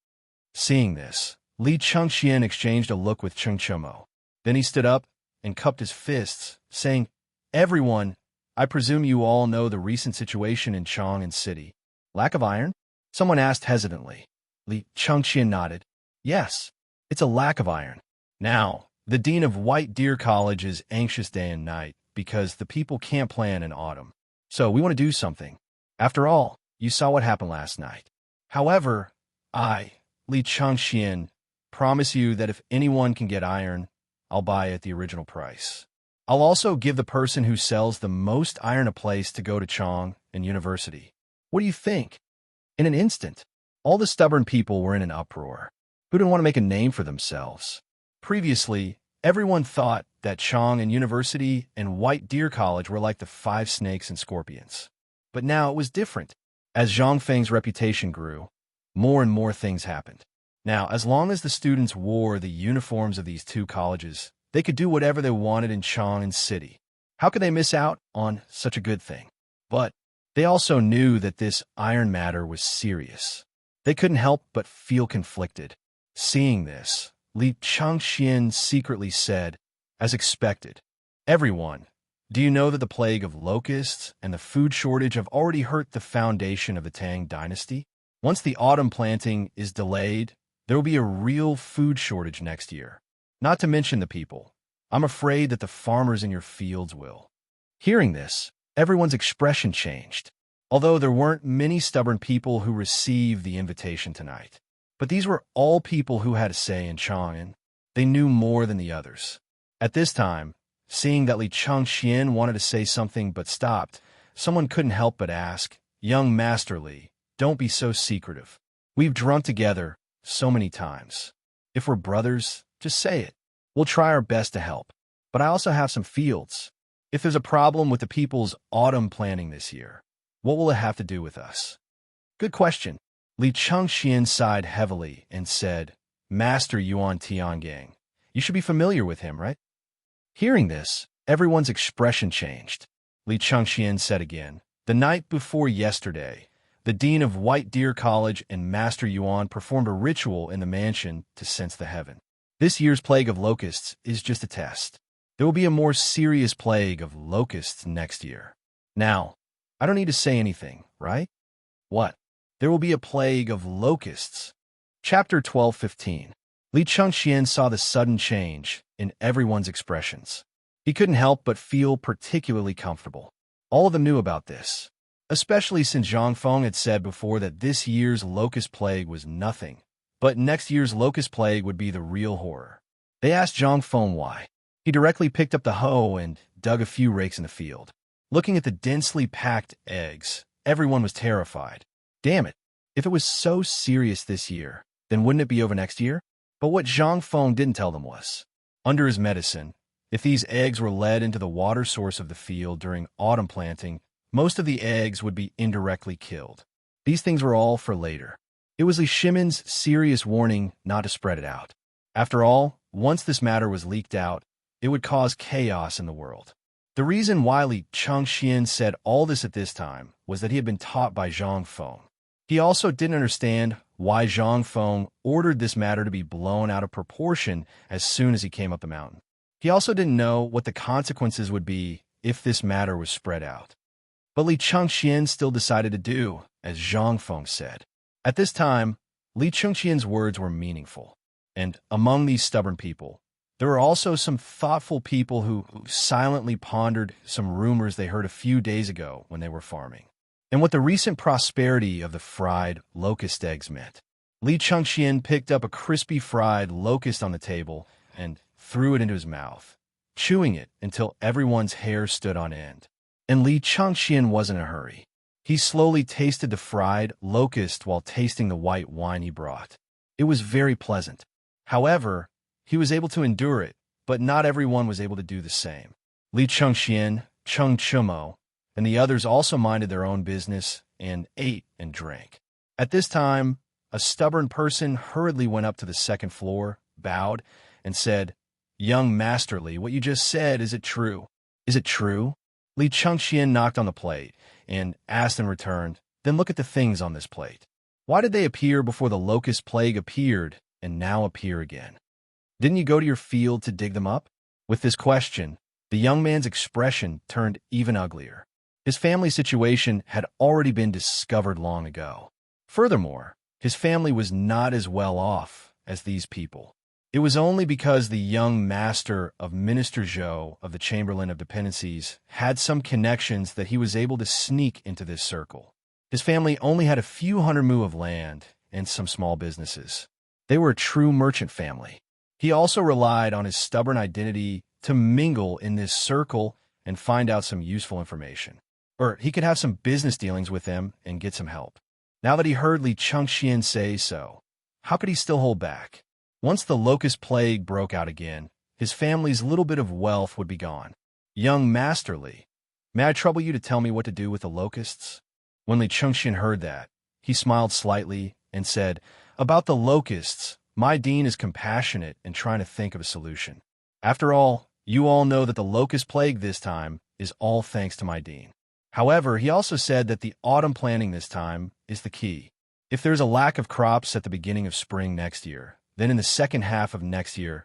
S1: Seeing this, Li Changxian exchanged a look with Chung Chumo. Then he stood up and cupped his fists, saying, "Everyone, I presume you all know the recent situation in Chang'an City. Lack of iron?" Someone asked hesitantly. Li Changxian nodded. "Yes, it's a lack of iron. Now, The dean of White Deer College is anxious day and night because the people can't plan in autumn. So we want to do something. After all, you saw what happened last night. However, I, Li Changxian, promise you that if anyone can get iron, I'll buy at the original price. I'll also give the person who sells the most iron a place to go to Chong and university. What do you think? In an instant, all the stubborn people were in an uproar. Who didn't want to make a name for themselves? Previously, everyone thought that Chong and university and White Deer College were like the five snakes and scorpions. But now it was different. As Zhang Feng's reputation grew, more and more things happened. Now, as long as the students wore the uniforms of these two colleges, they could do whatever they wanted in Chang'an City. How could they miss out on such a good thing? But they also knew that this iron matter was serious. They couldn't help but feel conflicted. Seeing this, Li Changxian secretly said, as expected, "Everyone, do you know that the plague of locusts and the food shortage have already hurt the foundation of the Tang dynasty? Once the autumn planting is delayed, there will be a real food shortage next year. Not to mention the people. I'm afraid that the farmers in your fields will." Hearing this, everyone's expression changed. Although there weren't many stubborn people who received the invitation tonight. But these were all people who had a say in Chang'an. They knew more than the others. At this time, seeing that Li Changxian wanted to say something but stopped, someone couldn't help but ask, "Young Master Li, don't be so secretive. We've drunk together so many times. If we're brothers, just say it. We'll try our best to help. But I also have some fields. If there's a problem with the people's autumn planting this year, what will it have to do with us?" Good question. Li Changxian sighed heavily and said, "Master Yuan Tiangang. You should be familiar with him, right?" Hearing this, everyone's expression changed. Li Changxian said again, "The night before yesterday, the dean of White Deer College and Master Yuan performed a ritual in the mansion to sense the heaven. This year's plague of locusts is just a test. There will be a more serious plague of locusts next year. Now, I don't need to say anything, right? What? There will be a plague of locusts." Chapter 12:15. Li Changxian saw the sudden change in everyone's expressions. He couldn't help but feel particularly comfortable. All of them knew about this, especially since Zhang Feng had said before that this year's locust plague was nothing, but next year's locust plague would be the real horror. They asked Zhang Feng why. He directly picked up the hoe and dug a few rakes in the field. Looking at the densely packed eggs, everyone was terrified. Damn it, if it was so serious this year, then wouldn't it be over next year? But what Zhang Feng didn't tell them was, under his medicine, if these eggs were led into the water source of the field during autumn planting, most of the eggs would be indirectly killed. These things were all for later. It was Li Shimon's serious warning not to spread it out. After all, once this matter was leaked out, it would cause chaos in the world. The reason why Li Changxian said all this at this time was that he had been taught by Zhang Feng. He also didn't understand why Zhang Feng ordered this matter to be blown out of proportion as soon as he came up the mountain. He also didn't know what the consequences would be if this matter was spread out. But Li Changxian still decided to do as Zhang Feng said. At this time, Li Changxian's words were meaningful. And among these stubborn people, there were also some thoughtful people who silently pondered some rumors they heard a few days ago when they were farming, and what the recent prosperity of the fried locust eggs meant. Li Changxian picked up a crispy fried locust on the table and threw it into his mouth, chewing it until everyone's hair stood on end. And Li Changxian wasn't in a hurry. He slowly tasted the fried locust while tasting the white wine he brought. It was very pleasant. However, he was able to endure it, but not everyone was able to do the same. Li Changxian, Cheng Chumo, and the others also minded their own business and ate and drank. At this time, a stubborn person hurriedly went up to the second floor, bowed, and said, "Young Master Li, what you just said, is it true?" "Is it true?" Li Changxian knocked on the plate and asked in return, "Then look at the things on this plate. Why did they appear before the locust plague appeared and now appear again? Didn't you go to your field to dig them up?" With this question, the young man's expression turned even uglier. His family situation had already been discovered long ago. Furthermore, his family was not as well off as these people. It was only because the young master of Minister Zhou of the Chamberlain of Dependencies had some connections that he was able to sneak into this circle. His family only had a few hundred mu of land and some small businesses. They were a true merchant family. He also relied on his stubborn identity to mingle in this circle and find out some useful information. Or he could have some business dealings with them and get some help. Now that he heard Li Chengxian say so, how could he still hold back? Once the locust plague broke out again, his family's little bit of wealth would be gone. Young Master Li, may I trouble you to tell me what to do with the locusts? When Li Chengxian heard that, he smiled slightly and said, about the locusts, my dean is compassionate and trying to think of a solution. After all, you all know that the locust plague this time is all thanks to my dean. However, he also said that the autumn planting this time is the key. If there's a lack of crops at the beginning of spring next year, then in the second half of next year,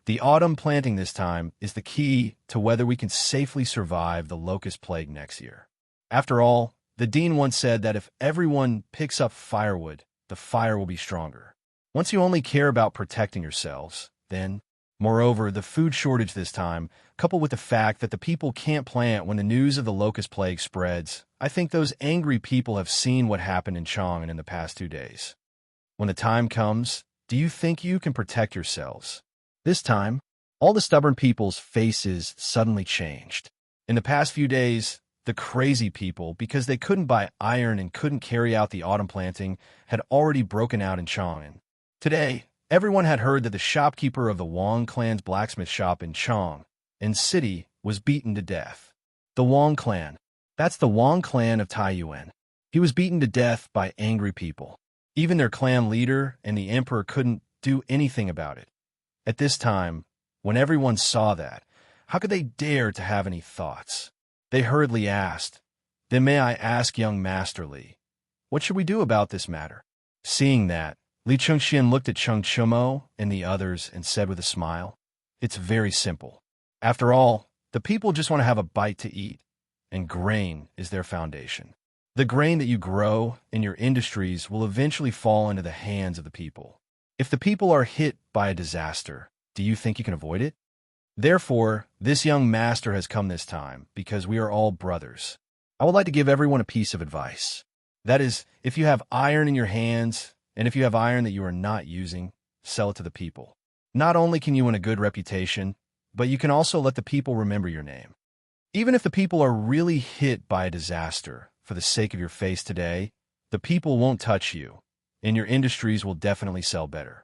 S1: the autumn planting this time is the key to whether we can safely survive the locust plague next year. After all, the dean once said that if everyone picks up firewood, the fire will be stronger. Once you only care about protecting yourselves, then, moreover, the food shortage this time, coupled with the fact that the people can't plant when the news of the locust plague spreads, I think those angry people have seen what happened in Chang'an in the past 2 days. When the time comes, do you think you can protect yourselves? This time, all the stubborn people's faces suddenly changed. In the past few days, the crazy people, because they couldn't buy iron and couldn't carry out the autumn planting, had already broken out in Chang'an. Today, everyone had heard that the shopkeeper of the Wang clan's blacksmith shop in Chang'an City was beaten to death. The Wang clan. That's the Wang clan of Taiyuan. He was beaten to death by angry people. Even their clan leader and the emperor couldn't do anything about it. At this time, when everyone saw that, how could they dare to have any thoughts? They hurriedly asked, then may I ask young Master Li, what should we do about this matter? Seeing that, Li Chengxian looked at Cheng Chumo and the others and said with a smile, it's very simple. After all, the people just want to have a bite to eat, and grain is their foundation. The grain that you grow in your industries will eventually fall into the hands of the people. If the people are hit by a disaster, do you think you can avoid it? Therefore, this young master has come this time, because we are all brothers. I would like to give everyone a piece of advice. That is, if you have iron in your hands, and if you have iron that you are not using, sell it to the people. Not only can you win a good reputation, but you can also let the people remember your name. Even if the people are really hit by a disaster, for the sake of your face today, the people won't touch you, and your industries will definitely sell better.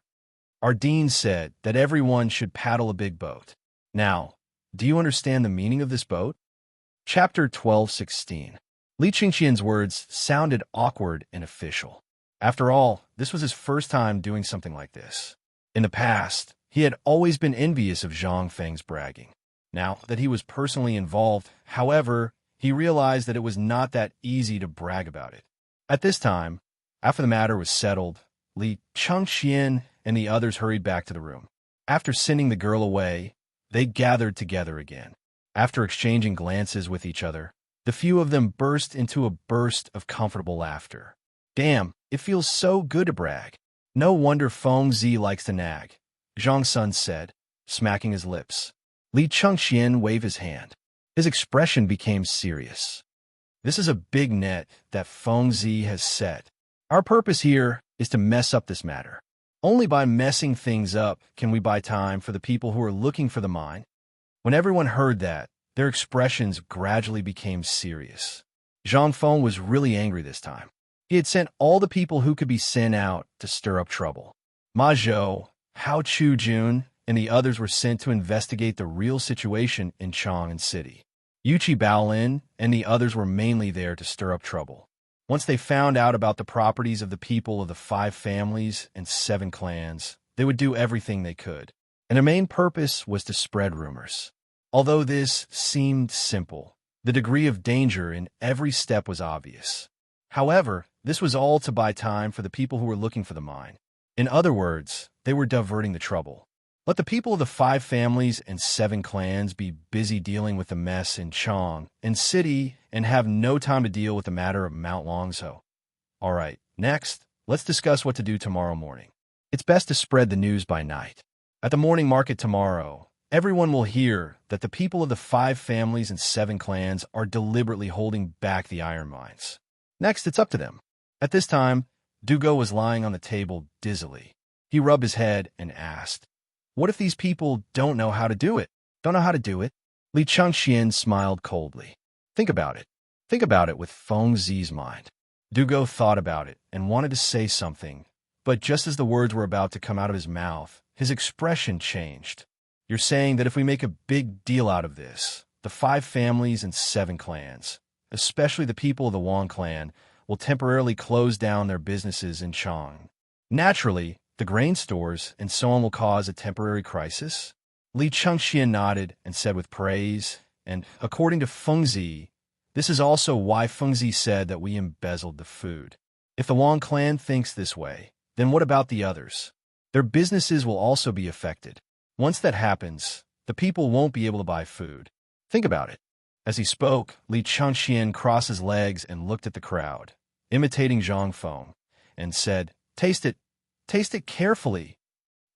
S1: Our dean said that everyone should paddle a big boat. Now, do you understand the meaning of this boat? Chapter 12:16. Li Chengxian's words sounded awkward and official. After all, this was his first time doing something like this. In the past, he had always been envious of Zhang Feng's bragging. Now that he was personally involved, however, he realized that it was not that easy to brag about it. At this time, after the matter was settled, Li Chengxian and the others hurried back to the room. After sending the girl away, they gathered together again. After exchanging glances with each other, the few of them burst into a burst of comfortable laughter. Damn, it feels so good to brag. No wonder Feng Zi likes to nag, Zhang Sun said, smacking his lips. Li Chengxian waved his hand. His expression became serious. This is a big net that Feng Zi has set. Our purpose here is to mess up this matter. Only by messing things up can we buy time for the people who are looking for the mine. When everyone heard that, their expressions gradually became serious. Zhang Feng was really angry this time. He had sent all the people who could be sent out to stir up trouble. Ma Zhou, Hao Chu-jun, and the others were sent to investigate the real situation in Chang'an City. Yuqi Baolin and the others were mainly there to stir up trouble. Once they found out about the properties of the people of the 5 families and 7 clans, they would do everything they could. And their main purpose was to spread rumors. Although this seemed simple, the degree of danger in every step was obvious. However, this was all to buy time for the people who were looking for the mine. In other words, they were diverting the trouble. Let the people of the 5 families and 7 clans be busy dealing with the mess in Chang'an City and have no time to deal with the matter of Mount Longzhou. All right, next, let's discuss what to do tomorrow morning. It's best to spread the news by night. At the morning market tomorrow, everyone will hear that the people of the 5 families and 7 clans are deliberately holding back the iron mines. Next, it's up to them. At this time, Dugo was lying on the table dizzily. He rubbed his head and asked, "What if these people don't know how to do it?" "Don't know how to do it?" Li Chengxian smiled coldly. Think about it. Think about it with Feng Zi's mind. Dugo thought about it and wanted to say something, but just as the words were about to come out of his mouth, his expression changed. "You're saying that if we make a big deal out of this, the 5 families and 7 clans, especially the people of the Wang clan, will temporarily close down their businesses in Chang. Naturally, the grain stores and so on will cause a temporary crisis?" Li Chengxian nodded and said with praise, "And according to Feng Zi, this is also why Feng Zi said that we embezzled the food. If the Wang clan thinks this way, then what about the others? Their businesses will also be affected. Once that happens, the people won't be able to buy food. Think about it." As he spoke, Li Chengxian crossed his legs and looked at the crowd, imitating Zhang Feng, and said, Taste it carefully."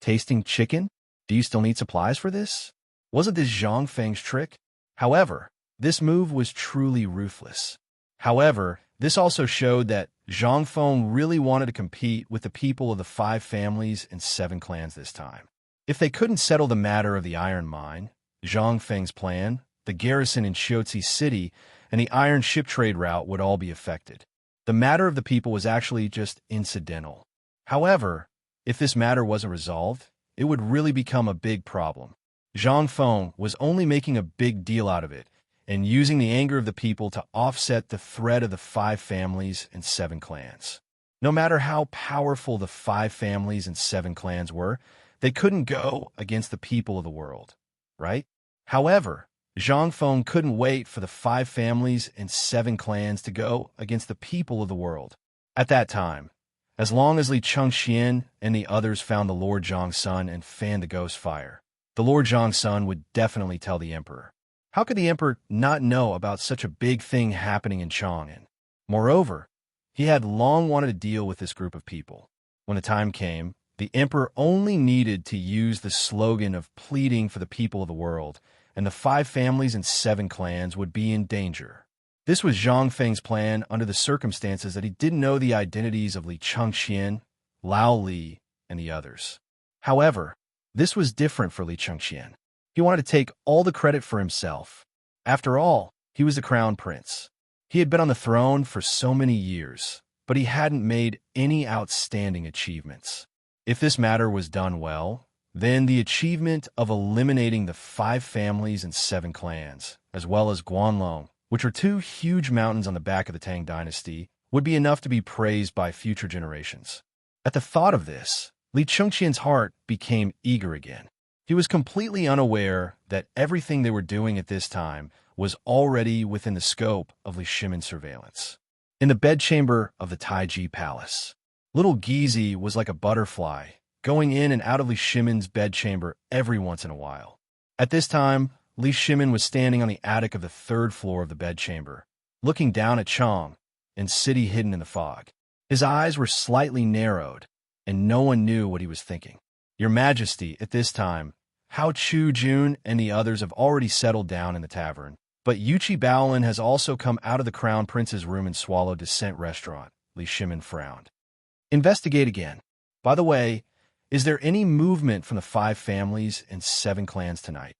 S1: "Tasting chicken? Do you still need supplies for this?" Wasn't this Zhang Feng's trick? However, this move was truly ruthless. However, this also showed that Zhang Feng really wanted to compete with the people of the 5 families and 7 clans this time. If they couldn't settle the matter of the iron mine, Zhang Feng's plan, the garrison in Xiaozi City, and the iron ship trade route would all be affected. The matter of the people was actually just incidental. However, if this matter wasn't resolved, it would really become a big problem. Zhang Feng was only making a big deal out of it and using the anger of the people to offset the threat of the 5 families and 7 clans. No matter how powerful the 5 families and 7 clans were, they couldn't go against the people of the world, right? However, Zhang Feng couldn't wait for the 5 families and 7 clans to go against the people of the world. At that time, as long as Li Chengxian and the others found the Lord Zhang's son and fanned the ghost fire, the Lord Zhang's son would definitely tell the emperor. How could the emperor not know about such a big thing happening in Chang'an? Moreover, he had long wanted to deal with this group of people. When the time came, the emperor only needed to use the slogan of pleading for the people of the world, and the 5 families and 7 clans would be in danger. This was Zhang Feng's plan under the circumstances that he didn't know the identities of Li Chengxian, Lao Li, and the others. However, this was different for Li Chengxian. He wanted to take all the credit for himself. After all, he was the crown prince. He had been on the throne for so many years, but he hadn't made any outstanding achievements. If this matter was done well, then the achievement of eliminating the 5 families and 7 clans, as well as Guanlong, which are 2 huge mountains on the back of the Tang dynasty, would be enough to be praised by future generations. At the thought of this, Li Chengxian's heart became eager again. He was completely unaware that everything they were doing at this time was already within the scope of Li Shimin's surveillance. In the bedchamber of the Taiji Palace, little Gizi was like a butterfly, going in and out of Li Shimin's bedchamber every once in a while. At this time, Li Shimin was standing on the attic of the 3rd floor of the bedchamber, looking down at Chang and city hidden in the fog. His eyes were slightly narrowed, and no one knew what he was thinking. "Your Majesty, at this time, Hao Chu Jun and the others have already settled down in the tavern, but Yuchi Baolin has also come out of the Crown Prince's room and swallowed a scent restaurant." Li Shimin frowned. "Investigate again. By the way, is there any movement from the 5 families and 7 clans tonight?"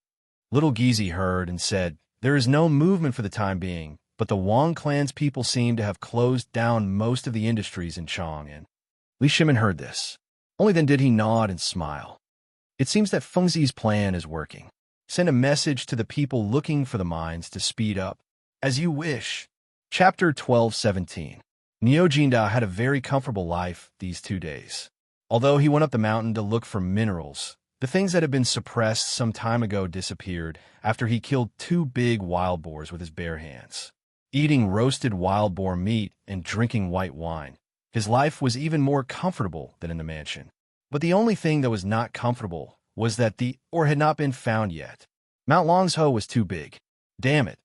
S1: Little Gizi heard and said, "There is no movement for the time being, but the Wang clan's people seem to have closed down most of the industries in Chang'an." Li Shimin heard this. Only then did he nod and smile. It seems that Feng Zi's plan is working. Send a message to the people looking for the mines to speed up. As you wish. Chapter 12:17. Niu Jinda had a very comfortable life these 2 days. Although he went up the mountain to look for minerals, the things that had been suppressed some time ago disappeared after he killed 2 big wild boars with his bare hands. Eating roasted wild boar meat and drinking white wine, his life was even more comfortable than in the mansion. But the only thing that was not comfortable was that the ore had not been found yet. Mount Longsho was too big. Damn it.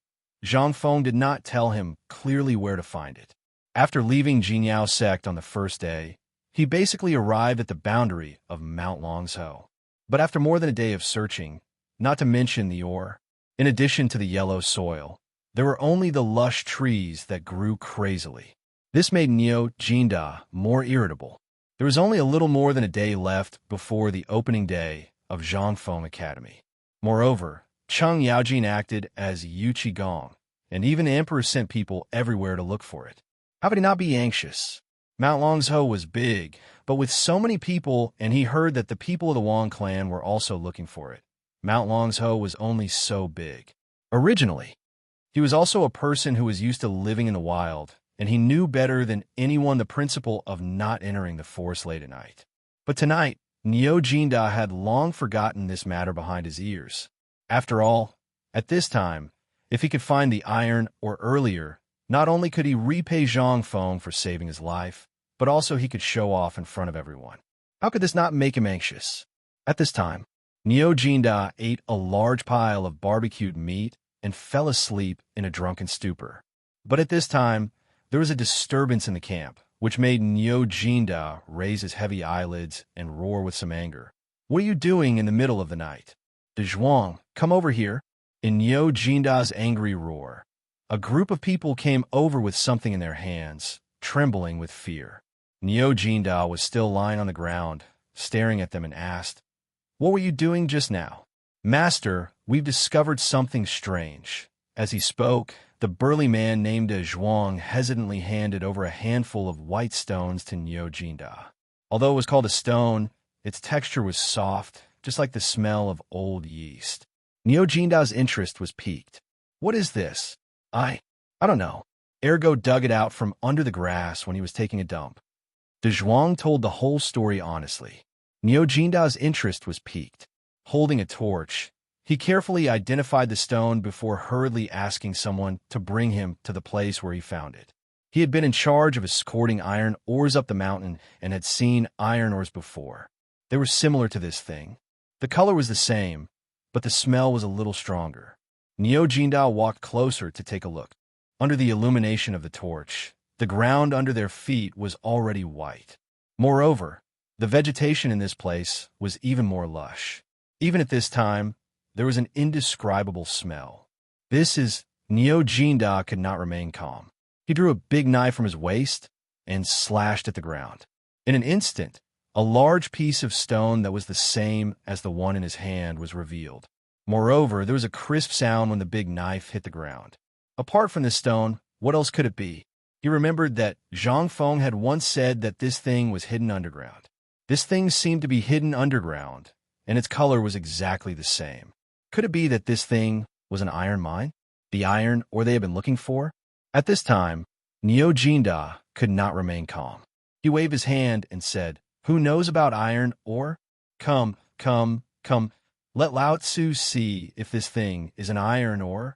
S1: Zhang Feng did not tell him clearly where to find it. After leaving Jinyao sect on the first day, he basically arrived at the boundary of Mount Longsho. But after more than a day of searching, not to mention the ore, in addition to the yellow soil, there were only the lush trees that grew crazily. This made Neo Jinda more irritable. There was only a little more than a day left before the opening day of Zhangfeng Academy. Moreover, Cheng Yaojin acted as Yu Qigong, and even the emperor sent people everywhere to look for it. How could he not be anxious? Mount Longzhou was big, but with so many people, and he heard that the people of the Wang clan were also looking for it. Mount Longzhou was only so big. Originally, he was also a person who was used to living in the wild, and he knew better than anyone the principle of not entering the forest late at night. But tonight, Neo Jinda had long forgotten this matter behind his ears. After all, at this time, if he could find the iron or earlier, not only could he repay Zhang Feng for saving his life, but also he could show off in front of everyone. How could this not make him anxious? At this time, Neo Jinda ate a large pile of barbecued meat and fell asleep in a drunken stupor. But at this time, there was a disturbance in the camp, which made Neo Jinda raise his heavy eyelids and roar with some anger. "What are you doing in the middle of the night? De Zhuang, come over here." In Neo Jinda's angry roar, a group of people came over with something in their hands, trembling with fear. Neo Jinda was still lying on the ground, staring at them, and asked, "What were you doing just now?" "Master, we've discovered something strange." As he spoke, the burly man named De Zhuang hesitantly handed over a handful of white stones to Neo Jinda. Although it was called a stone, its texture was soft, just like the smell of old yeast. Neo Jinda's interest was piqued. "What is this?" I don't know." Ergo dug it out from under the grass when he was taking a dump. De Zhuang told the whole story honestly. Neo Jinda's interest was piqued. Holding a torch, he carefully identified the stone before hurriedly asking someone to bring him to the place where he found it. He had been in charge of escorting iron ores up the mountain and had seen iron ores before. They were similar to this thing. The color was the same, but the smell was a little stronger. Neo Jinda walked closer to take a look. Under the illumination of the torch, the ground under their feet was already white. Moreover, the vegetation in this place was even more lush. Even at this time, there was an indescribable smell. Neo Jinda could not remain calm. He drew a big knife from his waist and slashed at the ground. In an instant, a large piece of stone that was the same as the one in his hand was revealed. Moreover, there was a crisp sound when the big knife hit the ground. Apart from this stone, what else could it be? He remembered that Zhang Feng had once said that this thing was hidden underground. This thing seemed to be hidden underground, and its color was exactly the same. Could it be that this thing was an iron mine? The iron ore they had been looking for? At this time, Neo Jinda could not remain calm. He waved his hand and said, "Who knows about iron ore? Come, let Lao Tzu see if this thing is an iron ore."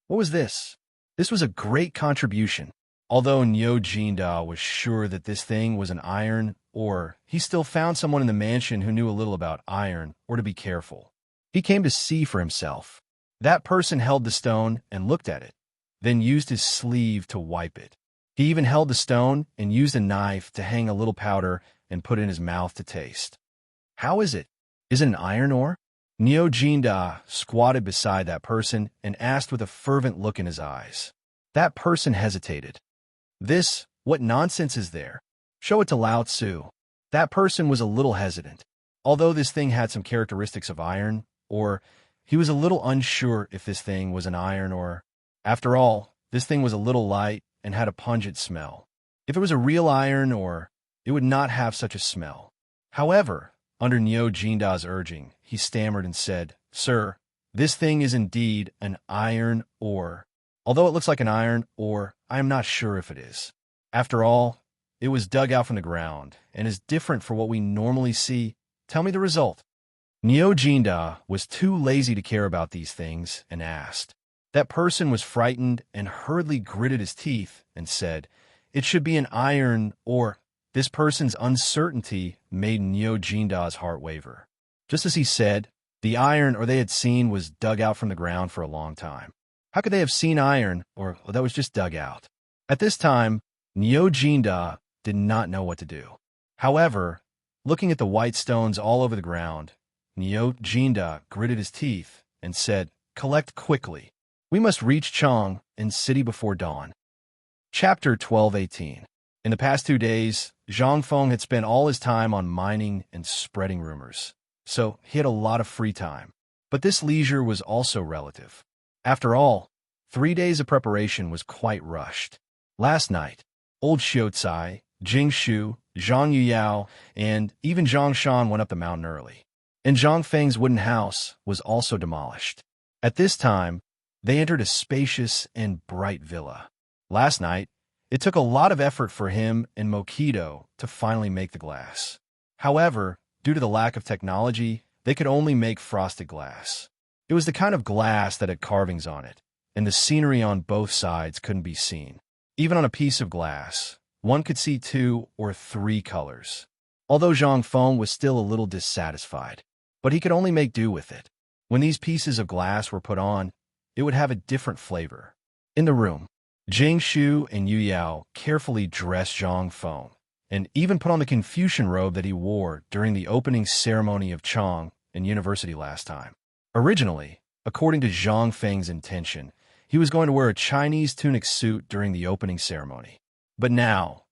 S1: What was this? This was a great contribution. Although Neo Jinda was sure that this thing was an iron ore, he still found someone in the mansion who knew a little about iron ore to be careful. He came to see for himself. That person held the stone and looked at it, then used his sleeve to wipe it. He even held the stone and used a knife to hang a little powder and put it in his mouth to taste. How is it? Is it an iron ore? Neo Jinda squatted beside that person and asked with a fervent look in his eyes. That person hesitated. What nonsense is there? Show it to Lao Tzu." That person was a little hesitant. Although this thing had some characteristics of iron ore, he was a little unsure if this thing was an iron ore. After all, this thing was a little light and had a pungent smell. If it was a real iron ore, it would not have such a smell. However, under Neo Jinda's urging, he stammered and said, "Sir, this thing is indeed an iron ore. Although it looks like an iron ore, I am not sure if it is. After all, it was dug out from the ground and is different from what we normally see. Tell me the result." Neo Jinda was too lazy to care about these things and asked. That person was frightened and hurriedly gritted his teeth and said, "It should be an iron ore." This person's uncertainty made Neo Jinda's heart waver. Just as he said, the iron ore they had seen was dug out from the ground for a long time. How could they have seen iron ore that was just dug out? At this time, Neo Jinda did not know what to do. However, looking at the white stones all over the ground, Niot Jinda gritted his teeth and said, "Collect quickly. We must reach Chang in city before dawn." Chapter 12:18. In the past 2 days, Zhang Feng had spent all his time on mining and spreading rumors, so he had a lot of free time. But this leisure was also relative. After all, 3 days of preparation was quite rushed. Last night, old Xiaocai, Jing Shu, Zhang Yuyao, and even Zhang Shan went up the mountain early. And Zhang Feng's wooden house was also demolished. At this time, they entered a spacious and bright villa. Last night, it took a lot of effort for him and Mokido to finally make the glass. However, due to the lack of technology, they could only make frosted glass. It was the kind of glass that had carvings on it, and the scenery on both sides couldn't be seen. Even on a piece of glass, one could see 2 or 3 colors. Although Zhang Feng was still a little dissatisfied, but he could only make do with it. When these pieces of glass were put on, it would have a different flavor. In the room, Jing Shu and Yu Yao carefully dressed Zhang Feng, and even put on the Confucian robe that he wore during the opening ceremony of Chang in university last time. Originally, according to Zhang Feng's intention, he was going to wear a Chinese tunic suit during the opening ceremony. But now,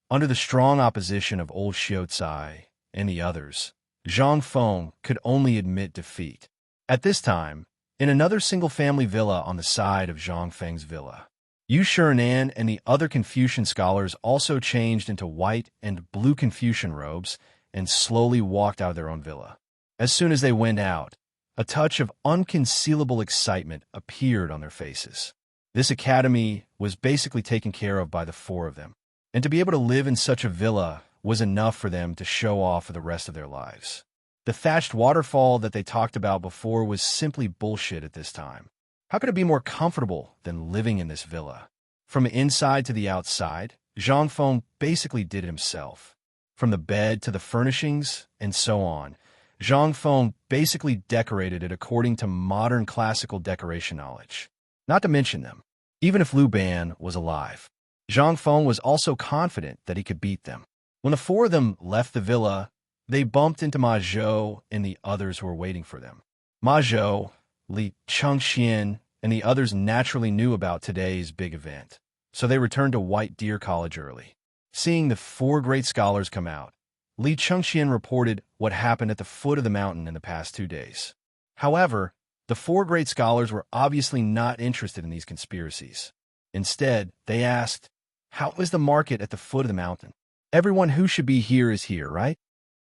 S1: under the strong opposition of old Xiaocai and the others, Zhang Feng could only admit defeat. At this time, in another single-family villa on the side of Zhang Feng's villa, Yu Shirenan and the other Confucian scholars also changed into white and blue Confucian robes and slowly walked out of their own villa. As soon as they went out, a touch of unconcealable excitement appeared on their faces. This academy was basically taken care of by the 4 of them, and to be able to live in such a villa was enough for them to show off for the rest of their lives. The thatched waterfall that they talked about before was simply bullshit at this time. How could it be more comfortable than living in this villa? From the inside to the outside, Zhang Feng basically did it himself. From the bed to the furnishings, and so on, Zhang Feng basically decorated it according to modern classical decoration knowledge. Not to mention them, even if Liu Ban was alive, Zhang Feng was also confident that he could beat them. When the 4 of them left the villa, they bumped into Ma Zhou and the others who were waiting for them. Ma Zhou, Li Chengxian, and the others naturally knew about today's big event, so they returned to White Deer College early. Seeing the 4 great scholars come out, Li Chengxian reported what happened at the foot of the mountain in the past 2 days. However, the 4 great scholars were obviously not interested in these conspiracies. Instead, they asked, "How is the market at the foot of the mountain? Everyone who should be here is here, right?"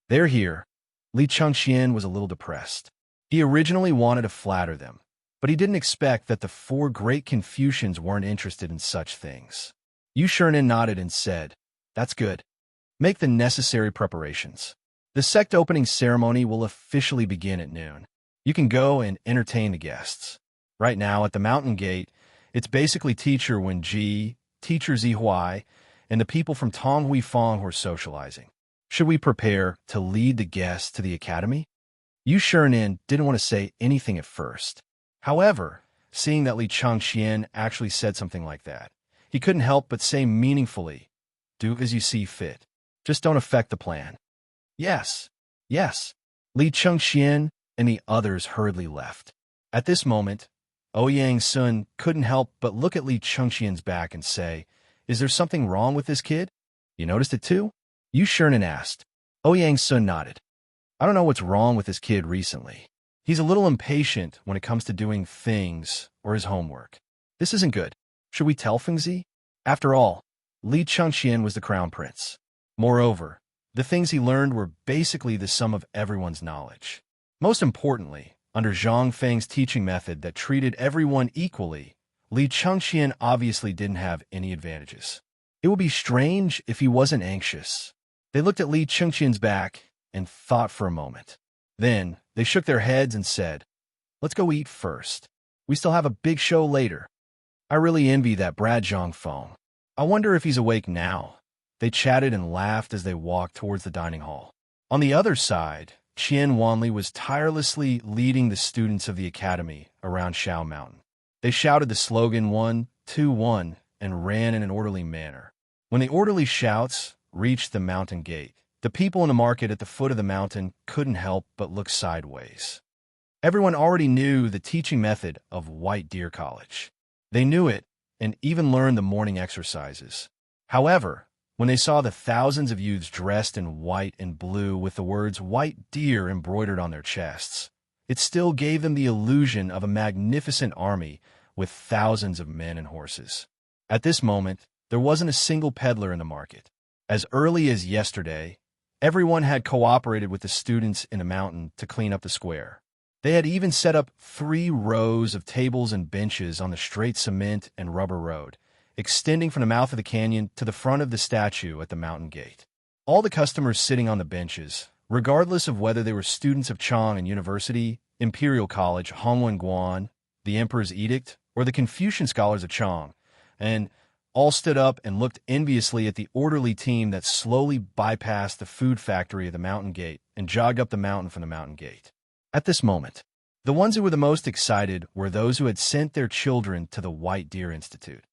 S1: "They're here." Li Chengxian was a little depressed. He originally wanted to flatter them, but he didn't expect that the 4 great Confucians weren't interested in such things. Yu Shirenan nodded and said, "That's good. Make the necessary preparations. The sect opening ceremony will officially begin at noon. You can go and entertain the guests. Right now, at the mountain gate, it's basically Teacher Wenji, Teacher Zihuai, and the people from Tonghui Fong who are socializing. Should we prepare to lead the guests to the academy?" Yu Shirenan didn't want to say anything at first. However, seeing that Li Chengxian actually said something like that, he couldn't help but say meaningfully, "Do as you see fit. Just don't affect the plan." "Yes, yes." Li Chengxian and the others hurriedly left. At this moment, Ouyang Sun couldn't help but look at Li Chengxian's back and say, "Is there something wrong with this kid? You noticed it too?" Yu Shirenan asked. Ouyang Sun nodded. "I don't know what's wrong with this kid recently. He's a little impatient when it comes to doing things or his homework. This isn't good. Should we tell Fengzi?" After all, Li Chengxian was the crown prince. Moreover, the things he learned were basically the sum of everyone's knowledge. Most importantly, under Zhang Feng's teaching method that treated everyone equally, Li Chengxian obviously didn't have any advantages. It would be strange if he wasn't anxious. They looked at Li Chengxian's back and thought for a moment. Then, they shook their heads and said, "Let's go eat first. We still have a big show later. I really envy that Brad Zhang Feng. I wonder if he's awake now." They chatted and laughed as they walked towards the dining hall. On the other side, Qian Wanli was tirelessly leading the students of the academy around Shao Mountain. They shouted the slogan 1, 2, 1 and ran in an orderly manner. When the orderly shouts reached the mountain gate, The people in the market at the foot of the mountain couldn't help but look sideways. Everyone already knew the teaching method of White Deer College. They knew it and even learned the morning exercises. However, when they saw the thousands of youths dressed in white and blue with the words White Deer embroidered on their chests, it still gave them the illusion of a magnificent army with thousands of men and horses. At this moment, there wasn't a single peddler in the market. As early as yesterday, everyone had cooperated with the students in the mountain to clean up the square. They had even set up 3 rows of tables and benches on the straight cement and rubber road, extending from the mouth of the canyon to the front of the statue at the mountain gate. All the customers sitting on the benches, regardless of whether they were students of Chang University, Imperial College, Hongwen Guan, the Emperor's Edict, or the Confucian scholars of Chang, and all stood up and looked enviously at the orderly team that slowly bypassed the food factory of the mountain gate and jogged up the mountain from the mountain gate. At this moment, the ones who were the most excited were those who had sent their children to the White Deer Institute.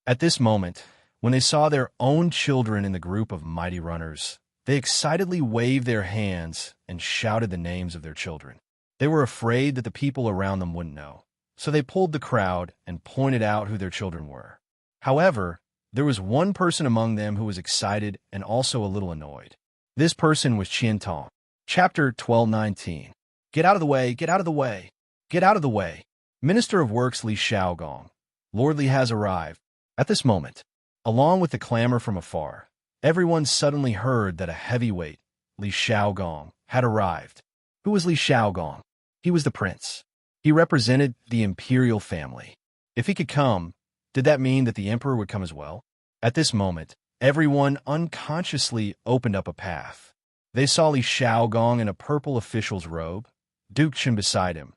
S1: At this moment, when they saw their own children in the group of mighty runners, they excitedly waved their hands and shouted the names of their children. They were afraid that the people around them wouldn't know, so they pulled the crowd and pointed out who their children were. However, there was one person among them who was excited and also a little annoyed. This person was Qian Tong. Chapter 1219. Get out of the way, get out of the way, get out of the way. Minister of Works Li Shaogong. Lord Li has arrived. At this moment, along with the clamor from afar, everyone suddenly heard that a heavyweight, Li Shaogong, had arrived. Who was Li Shaogong? He was the prince. He represented the imperial family. If he could come, did that mean that the emperor would come as well? At this moment, everyone unconsciously opened up a path. They saw Li Shaogong in a purple official's robe, Duke Chen beside him,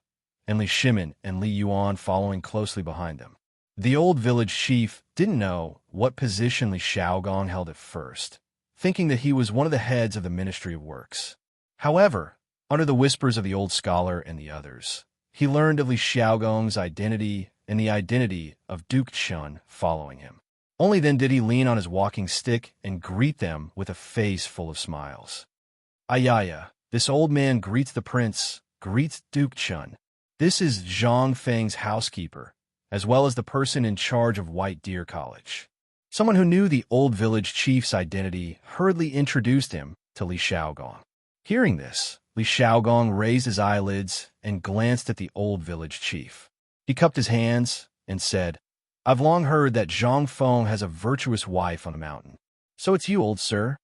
S1: and Li Shimin and Li Yuan following closely behind them. The old village chief didn't know what position Li Shaogong held at first, thinking that he was one of the heads of the Ministry of Works. However, under the whispers of the old scholar and the others, he learned of Li Shaogong's identity and the identity of Duke Chen following him. Only then did he lean on his walking stick and greet them with a face full of smiles. Ayaya, this old man greets the prince, greets Duke Chen. This is Zhang Feng's housekeeper, as well as the person in charge of White Deer College. Someone who knew the old village chief's identity hurriedly introduced him to Li Shaogong. Hearing this, Li Shaogong raised his eyelids and glanced at the old village chief. He cupped his hands and said, I've long heard that Zhang Feng has a virtuous wife on the mountain. So it's you, old sir.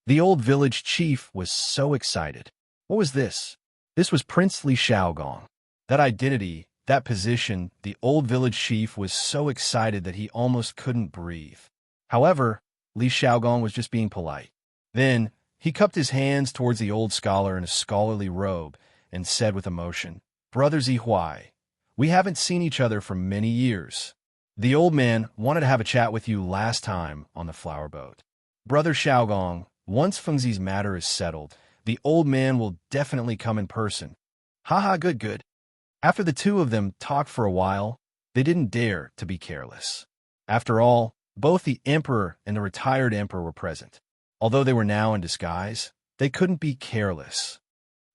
S1: The old village chief was so excited. What was this? This was Prince Li Shaogong. That identity, that position, the old village chief was so excited that he almost couldn't breathe. However, Li Shaogong was just being polite. Then, he cupped his hands towards the old scholar in a scholarly robe and said with emotion, Brother Zihuai, we haven't seen each other for many years. The old man wanted to have a chat with you last time on the flower boat. Brother Shaogong, once Fengzi's matter is settled, the old man will definitely come in person. Haha, good, good. After the two of them talked for a while, they didn't dare to be careless. After all, both the emperor and the retired emperor were present. Although they were now in disguise, they couldn't be careless.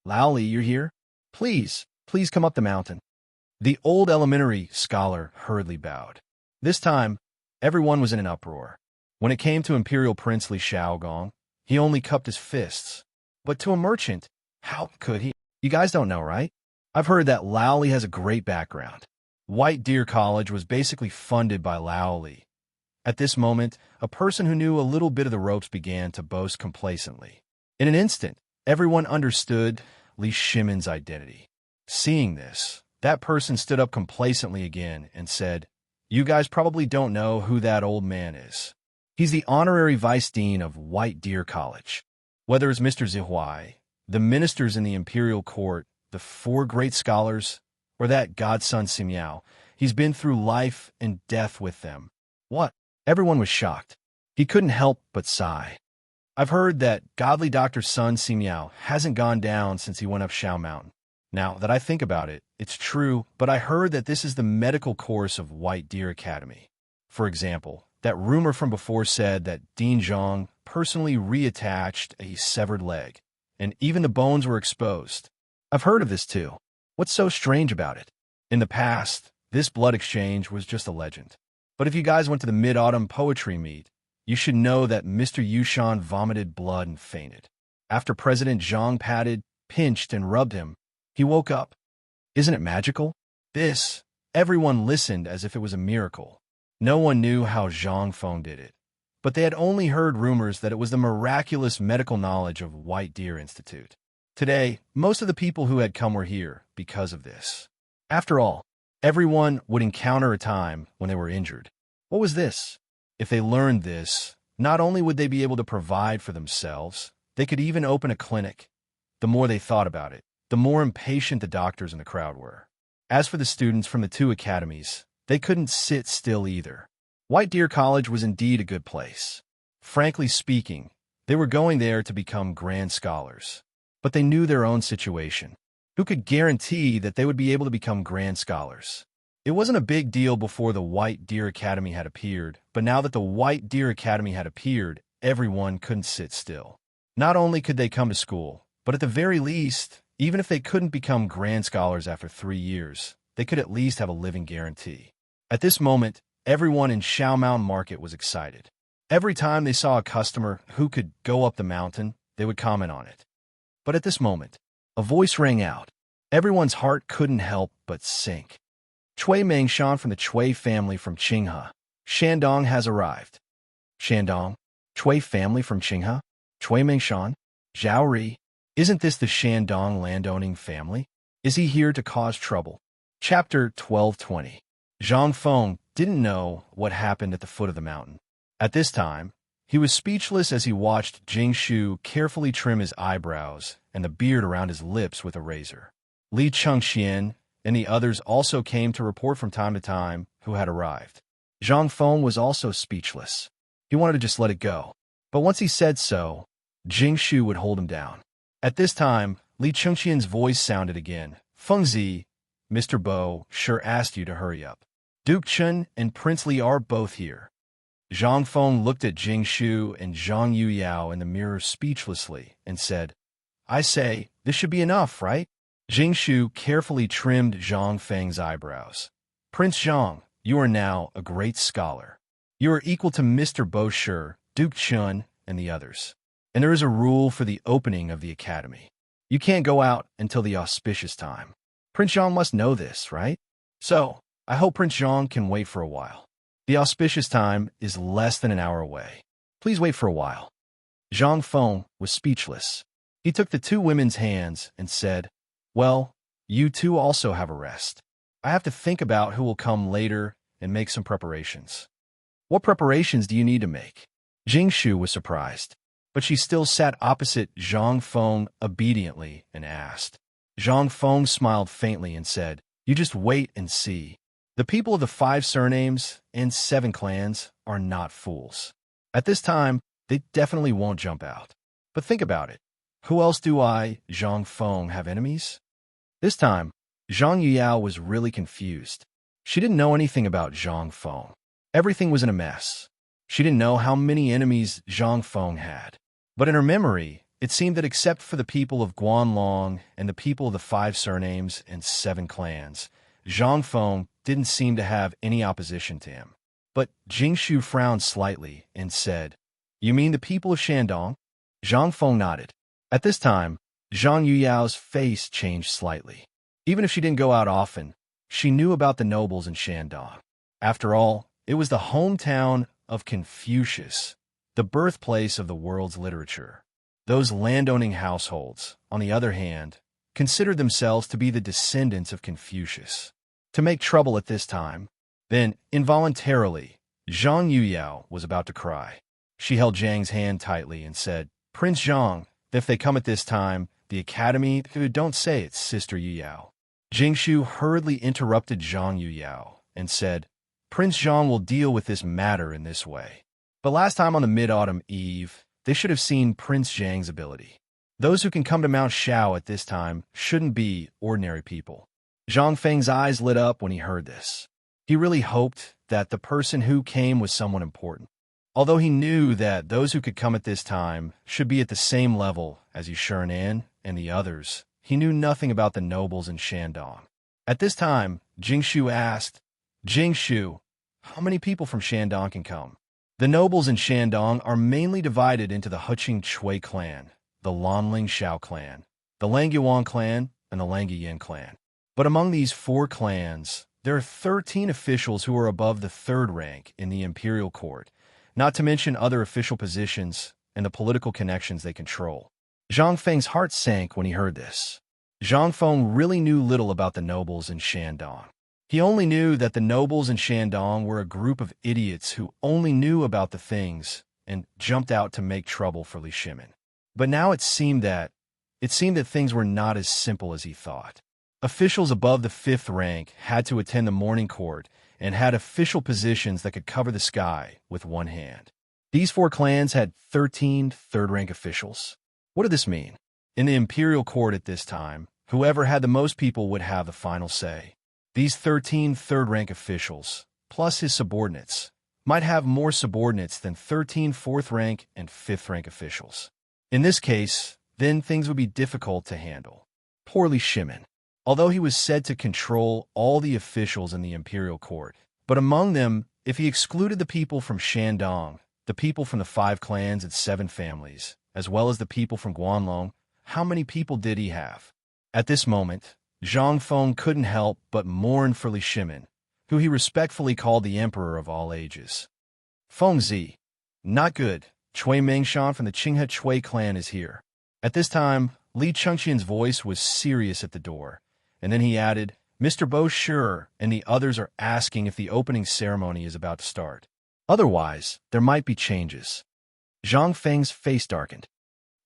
S1: Lao Li, you're here? Please come up the mountain. The old elementary scholar hurriedly bowed. This time, everyone was in an uproar. When it came to Imperial Prince Li Shaogong, he only cupped his fists. But to a merchant, how could he? You guys don't know, right? I've heard that Lao Li has a great background. White Deer College was basically funded by Lao Li. At this moment, a person who knew a little bit of the ropes began to boast complacently. In an instant, everyone understood Li Shimin's identity. Seeing this, that person stood up complacently again and said, You guys probably don't know who that old man is. He's the honorary vice dean of White Deer College. Whether it's Mr. Zihuai, the ministers in the imperial court, the 4 great scholars, or that godson Simiao, he's been through life and death with them. What? Everyone was shocked. He couldn't help but sigh. I've heard that godly Dr. Sun Simiao hasn't gone down since he went up Shao Mountain. Now that I think about it, it's true, but I heard that this is the medical course of White Deer Academy. For example, that rumor from before said that Dean Zhang, personally reattached a severed leg, and even the bones were exposed. I've heard of this too. What's so strange about it? In the past, this blood exchange was just a legend. But if you guys went to the Mid-Autumn Poetry Meet, you should know that Mr. Yushan vomited blood and fainted. After President Zhang patted, pinched, and rubbed him, he woke up. Isn't it magical? Everyone listened as if it was a miracle. No one knew how Zhang Feng did it, but they had only heard rumors that it was the miraculous medical knowledge of White Deer Institute. Today, most of the people who had come were here because of this. After all, everyone would encounter a time when they were injured. What was this? If they learned this, not only would they be able to provide for themselves, they could even open a clinic. The more they thought about it, the more impatient the doctors in the crowd were. As for the students from the two academies, they couldn't sit still either. White Deer College was indeed a good place. Frankly speaking, they were going there to become grand scholars. But they knew their own situation. Who could guarantee that they would be able to become grand scholars? It wasn't a big deal before the White Deer Academy had appeared, but now that the White Deer Academy had appeared, everyone couldn't sit still. Not only could they come to school, but at the very least, even if they couldn't become grand scholars after 3 years, they could at least have a living guarantee. At this moment, everyone in Xiaomao Market was excited. Every time they saw a customer who could go up the mountain, they would comment on it. But at this moment, a voice rang out. Everyone's heart couldn't help but sink. Cui Mengshan from the Cui family from Qinghe. Shandong has arrived. Shandong? Cui family from Qinghe? Cui Mengshan? Zhao Ri? Isn't this the Shandong landowning family? Is he here to cause trouble? Chapter 1220. Zhang Feng didn't know what happened at the foot of the mountain. At this time, he was speechless as he watched Jing Shu carefully trim his eyebrows and the beard around his lips with a razor. Li Chengxian and the others also came to report from time to time who had arrived. Zhang Feng was also speechless. He wanted to just let it go. But once he said so, Jing Shu would hold him down. At this time, Li Chengxian's voice sounded again. Fengzi, Mr. Bo sure asked you to hurry up. Duke Chen and Prince Li are both here. Zhang Feng looked at Jing Shu and Zhang Yuyao in the mirror speechlessly and said, I say, this should be enough, right? Jing Shu carefully trimmed Zhang Feng's eyebrows. Prince Zhang, you are now a great scholar. You are equal to Mr. Bo Shi, Duke Chen, and the others. And there is a rule for the opening of the academy. You can't go out until the auspicious time. Prince Zhang must know this, right? So, I hope Prince Zhang can wait for a while. The auspicious time is less than an hour away. Please wait for a while. Zhang Feng was speechless. He took the two women's hands and said, Well, you two also have a rest. I have to think about who will come later and make some preparations. What preparations do you need to make? Jing Shu was surprised, but she still sat opposite Zhang Feng obediently and asked. Zhang Feng smiled faintly and said, You just wait and see. The people of the 5 surnames and 7 clans are not fools. At this time, they definitely won't jump out. But think about it. Who else do I, Zhang Feng, have enemies? This time, Zhang Yuyao was really confused. She didn't know anything about Zhang Feng. Everything was in a mess. She didn't know how many enemies Zhang Feng had. But in her memory, it seemed that except for the people of Guanlong and the people of the 5 surnames and 7 clans, Zhang Feng didn't seem to have any opposition to him. But Jing Shu frowned slightly and said, You mean the people of Shandong? Zhang Feng nodded. At this time, Zhang Yuyao's face changed slightly. Even if she didn't go out often, she knew about the nobles in Shandong. After all, it was the hometown of Confucius, the birthplace of the world's literature. Those landowning households, on the other hand, considered themselves to be the descendants of Confucius. To make trouble at this time, then, involuntarily, Zhang Yuyao was about to cry. She held Zhang's hand tightly and said, Prince Zhang, if they come at this time, the academy, don't say it's Sister Yuyao. Jing Shu hurriedly interrupted Zhang Yuyao and said, Prince Zhang will deal with this matter in this way. But last time on the Mid-Autumn Eve, they should have seen Prince Zhang's ability. Those who can come to Mount Shao at this time shouldn't be ordinary people. Zhang Feng's eyes lit up when he heard this. He really hoped that the person who came was someone important. Although he knew that those who could come at this time should be at the same level as Yushurian and the others, he knew nothing about the nobles in Shandong. At this time, Jingshu asked, Jingshu, how many people from Shandong can come? The nobles in Shandong are mainly divided into the Huqing Chui clan, the Lanling Shao clan, the Langyuan clan, and the Langyan clan. But among these 4 clans, there are 13 officials who are above the 3rd rank in the imperial court, not to mention other official positions and the political connections they control. Zhang Feng's heart sank when he heard this. Zhang Feng really knew little about the nobles in Shandong. He only knew that the nobles in Shandong were a group of idiots who only knew about the things and jumped out to make trouble for Li Shimin. But now it seemed that things were not as simple as he thought. Officials above the 5th rank had to attend the morning court and had official positions that could cover the sky with one hand. These 4 clans had 13 3rd-rank officials. What did this mean? In the imperial court at this time, whoever had the most people would have the final say. These 13 3rd-rank officials, plus his subordinates, might have more subordinates than 13 4th-rank and 5th-rank officials. In this case, then things would be difficult to handle. Poor Li Shimin. Although he was said to control all the officials in the imperial court, but among them, if he excluded the people from Shandong, the people from the 5 clans and 7 families, as well as the people from Guanlong, how many people did he have? At this moment, Zhang Feng couldn't help but mourn for Li Shimin, who he respectfully called the Emperor of all ages. Feng Zi. Not good. Chui Mengshan from the Qinghe Chui clan is here. At this time, Li Chengqian's voice was serious at the door, and then he added, Mr. Bo Sure and the others are asking if the opening ceremony is about to start. Otherwise, there might be changes. Zhang Feng's face darkened.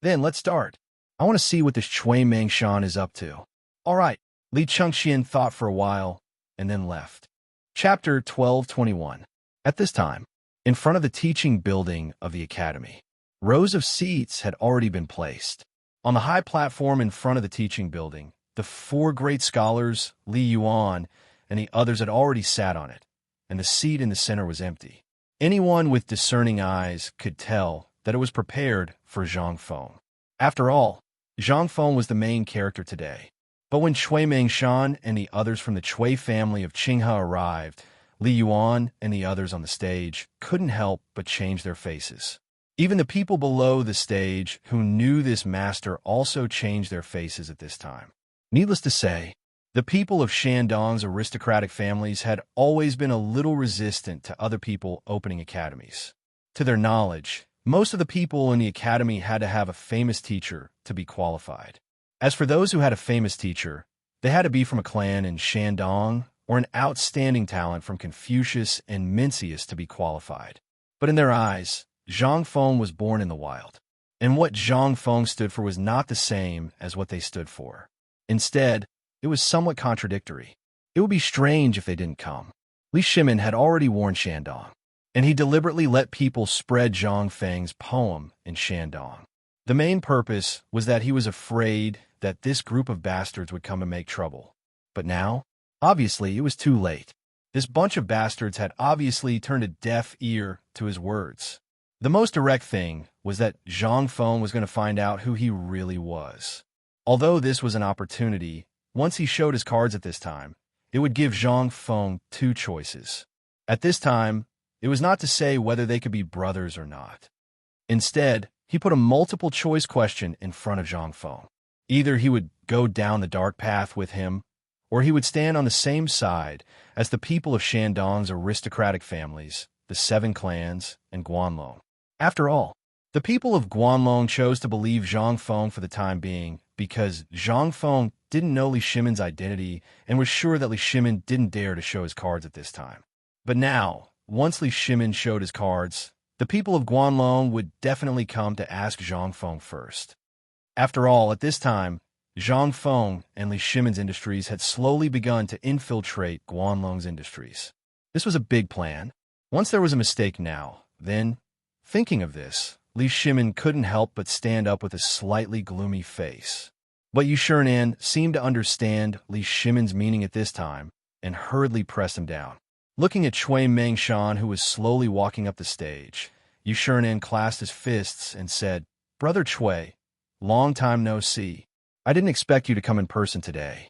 S1: Then let's start. I want to see what this Chui Mengshan is up to. All right. Li Chengqian thought for a while, and then left. Chapter 1221. At this time, in front of the teaching building of the academy, rows of seats had already been placed. On the high platform in front of the teaching building, the 4 great scholars, Li Yuan, and the others had already sat on it, and the seat in the center was empty. Anyone with discerning eyes could tell that it was prepared for Zhang Feng. After all, Zhang Feng was the main character today. But when Chui Mengshan and the others from the Chui family of Qinghe arrived, Li Yuan and the others on the stage couldn't help but change their faces. Even the people below the stage who knew this master also changed their faces at this time. Needless to say, the people of Shandong's aristocratic families had always been a little resistant to other people opening academies. To their knowledge, most of the people in the academy had to have a famous teacher to be qualified. As for those who had a famous teacher, they had to be from a clan in Shandong or an outstanding talent from Confucius and Mencius to be qualified. But in their eyes, Zhang Feng was born in the wild, and what Zhang Feng stood for was not the same as what they stood for. Instead, it was somewhat contradictory. It would be strange if they didn't come. Li Shimin had already warned Shandong, and he deliberately let people spread Zhang Feng's poem in Shandong. The main purpose was that he was afraid that this group of bastards would come and make trouble. But now, obviously, it was too late. This bunch of bastards had obviously turned a deaf ear to his words. The most direct thing was that Zhang Feng was going to find out who he really was. Although this was an opportunity, once he showed his cards at this time, it would give Zhang Feng 2 choices. At this time, it was not to say whether they could be brothers or not. Instead, he put a multiple-choice question in front of Zhang Feng. Either he would go down the dark path with him, or he would stand on the same side as the people of Shandong's aristocratic families, the 7 clans, and Guanlong. After all, the people of Guanlong chose to believe Zhang Feng for the time being because Zhang Feng didn't know Li Shimin's identity and was sure that Li Shimin didn't dare to show his cards at this time. But now, once Li Shimin showed his cards, the people of Guanlong would definitely come to ask Zhang Feng first. After all, at this time, Zhang Feng and Li Shimin's industries had slowly begun to infiltrate Guanlong's industries. This was a big plan. Once there was a mistake now, then, thinking of this, Li Shimin couldn't help but stand up with a slightly gloomy face. But Yushurian seemed to understand Li Shimin's meaning at this time and hurriedly pressed him down. Looking at Chui Mengshan, who was slowly walking up the stage, Yushurnan clasped his fists and said, "Brother Chui, long time no see. I didn't expect you to come in person today."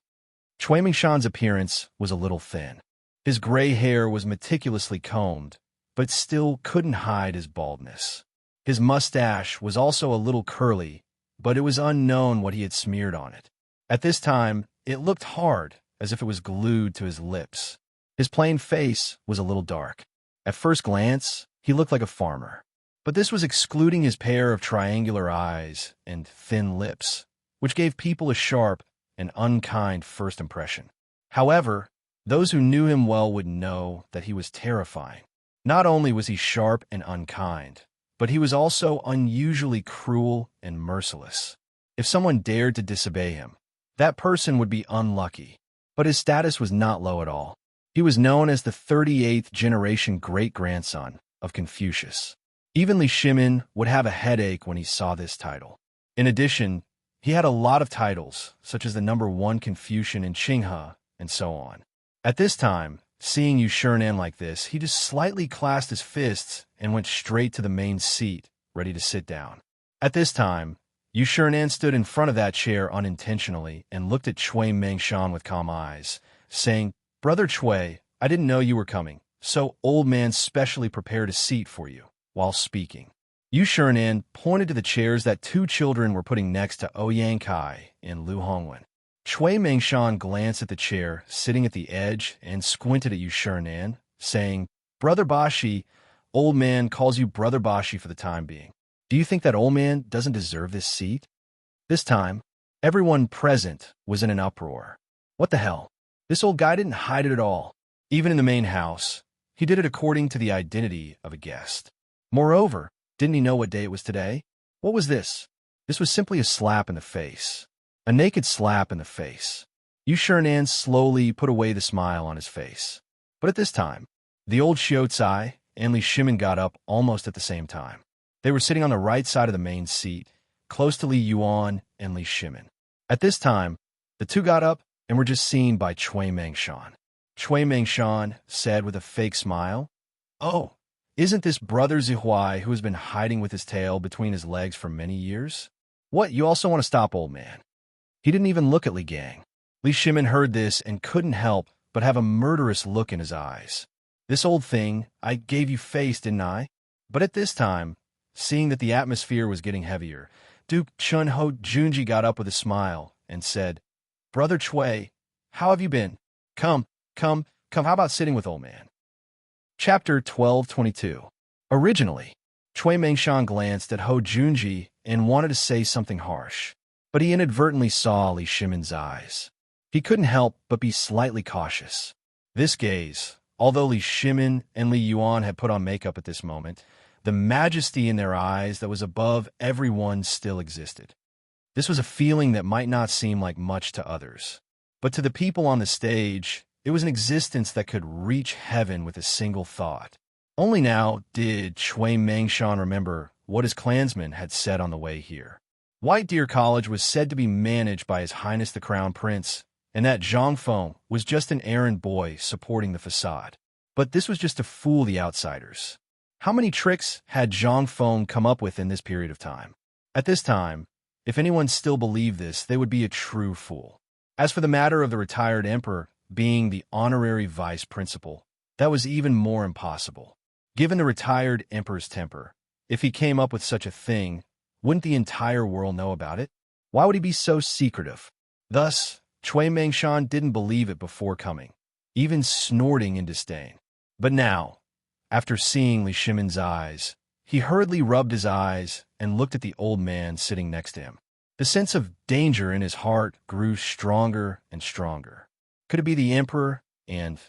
S1: Chui Mingshan's appearance was a little thin. His gray hair was meticulously combed, but still couldn't hide his baldness. His mustache was also a little curly, but it was unknown what he had smeared on it. At this time, it looked hard, as if it was glued to his lips. His plain face was a little dark. At first glance, he looked like a farmer. But this was excluding his pair of triangular eyes and thin lips, which gave people a sharp and unkind first impression. However, those who knew him well would know that he was terrifying. Not only was he sharp and unkind, but he was also unusually cruel and merciless. If someone dared to disobey him, that person would be unlucky. But his status was not low at all. He was known as the 38th generation great-grandson of Confucius. Even Li Shimin would have a headache when he saw this title. In addition, he had a lot of titles, such as the #1 Confucian in Qinghe, and so on. At this time, seeing Yushurnan like this, he just slightly clasped his fists and went straight to the main seat, ready to sit down. At this time, Yushurnan stood in front of that chair unintentionally and looked at Chui Mingshan with calm eyes, saying, "Brother Chui, I didn't know you were coming, so old man specially prepared a seat for you." While speaking, Yushurnan pointed to the chairs that two children were putting next to Ouyang Kai and Lu Hongwen. Chui Mingshan glanced at the chair sitting at the edge and squinted at Yushurnan, saying, "Brother Bashi, old man calls you Brother Bashi for the time being. Do you think that old man doesn't deserve this seat?" This time, everyone present was in an uproar. What the hell? This old guy didn't hide it at all. Even in the main house, he did it according to the identity of a guest. Moreover, didn't he know what day it was today? What was this? This was simply a slap in the face. A naked slap in the face. Yushurnan slowly put away the smile on his face. But at this time, the old Xiaocai and Li Shimin got up almost at the same time. They were sitting on the right side of the main seat, close to Li Yuan and Li Shimin. At this time, the two got up and were just seen by Chui Mingshan. Chui Mingshan said with a fake smile, "Oh, isn't this Brother Zihuai who has been hiding with his tail between his legs for many years? What, you also want to stop, old man?" He didn't even look at Li Gang. Li Shimin heard this and couldn't help but have a murderous look in his eyes. "This old thing, I gave you face, didn't I?" But at this time, seeing that the atmosphere was getting heavier, Duke Chun Ho Junji got up with a smile and said, "Brother Chui, how have you been? Come, how about sitting with old man?" Chapter 1222. Originally, Chui Mingshan glanced at Ho Junji and wanted to say something harsh, but he inadvertently saw Li Shimin's eyes. He couldn't help but be slightly cautious. This gaze, although Li Shimin and Li Yuan had put on makeup at this moment, the majesty in their eyes that was above everyone still existed. This was a feeling that might not seem like much to others, but to the people on the stage, it was an existence that could reach heaven with a single thought. Only now did Chui Mingshan remember what his clansmen had said on the way here. White Deer College was said to be managed by His Highness the Crown Prince, and that Zhang Feng was just an errand boy supporting the facade. But this was just to fool the outsiders. How many tricks had Zhang Feng come up with in this period of time? At this time, if anyone still believed this, they would be a true fool. As for the matter of the retired emperor being the honorary vice principal, that was even more impossible. Given the retired emperor's temper, if he came up with such a thing, wouldn't the entire world know about it? Why would he be so secretive? Thus, Chui Mingshan didn't believe it before coming, even snorting in disdain. But now, after seeing Li Shimin's eyes, he hurriedly rubbed his eyes and looked at the old man sitting next to him. The sense of danger in his heart grew stronger and stronger. Could it be the emperor and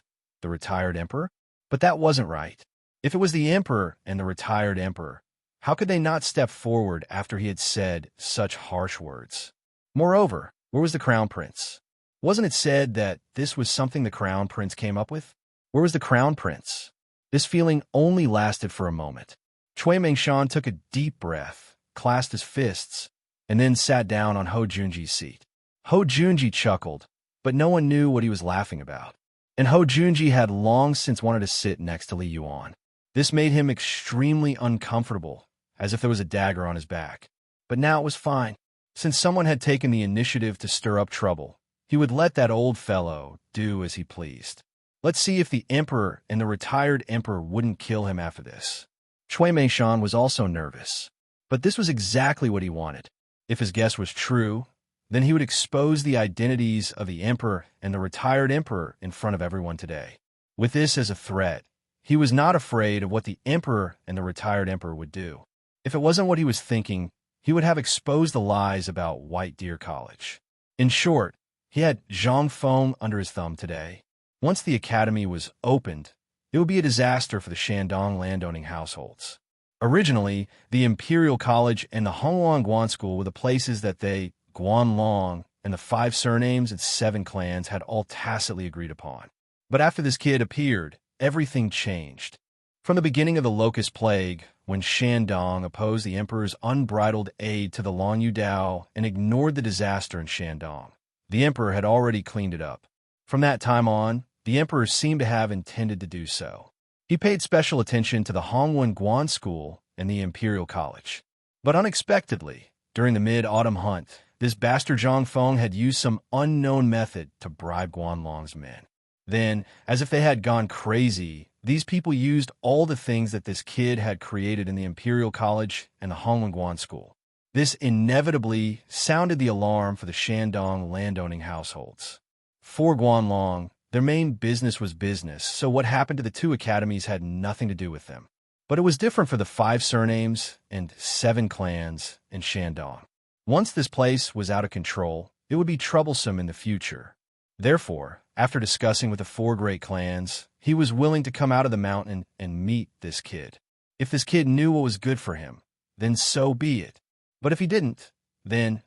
S1: the retired emperor? But that wasn't right. If it was the emperor and the retired emperor, how could they not step forward after he had said such harsh words? Moreover, where was the crown prince? Wasn't it said that this was something the crown prince came up with? Where was the crown prince? This feeling only lasted for a moment. Chui Mingshan took a deep breath, clasped his fists, and then sat down on Ho Junji's seat. Ho Junji chuckled, but no one knew what he was laughing about. And Ho Junji had long since wanted to sit next to Li Yuan. This made him extremely uncomfortable, as if there was a dagger on his back. But now it was fine. Since someone had taken the initiative to stir up trouble, he would let that old fellow do as he pleased. Let's see if the emperor and the retired emperor wouldn't kill him after this. Cui Meishan was also nervous, but this was exactly what he wanted. If his guess was true, then he would expose the identities of the emperor and the retired emperor in front of everyone today. With this as a threat, he was not afraid of what the emperor and the retired emperor would do. If it wasn't what he was thinking, he would have exposed the lies about White Deer College. In short, he had Zhang Feng under his thumb today. Once the academy was opened, it would be a disaster for the Shandong landowning households. Originally, the Imperial College and the Hongluang Guan School were the places that they, Guanlong, and the 5 surnames and 7 clans had all tacitly agreed upon. But after this kid appeared, everything changed. From the beginning of the Locust Plague, when Shandong opposed the emperor's unbridled aid to the Long Yu Dao and ignored the disaster in Shandong, the emperor had already cleaned it up. From that time on, the emperor seemed to have intended to do so. He paid special attention to the Hongwen Guan School and the Imperial College. But unexpectedly, during the mid-autumn hunt, this bastard Zhang Feng had used some unknown method to bribe Guanlong's men. Then, as if they had gone crazy, these people used all the things that this kid had created in the Imperial College and the Hongwen Guan School. This inevitably sounded the alarm for the Shandong landowning households. For Guanlong, their main business was business, so what happened to the 2 academies had nothing to do with them. But it was different for the 5 surnames and 7 clans in Shandong. Once this place was out of control, it would be troublesome in the future. Therefore, after discussing with the 4 great clans, he was willing to come out of the mountain and meet this kid. If this kid knew what was good for him, then so be it. But if he didn't, then,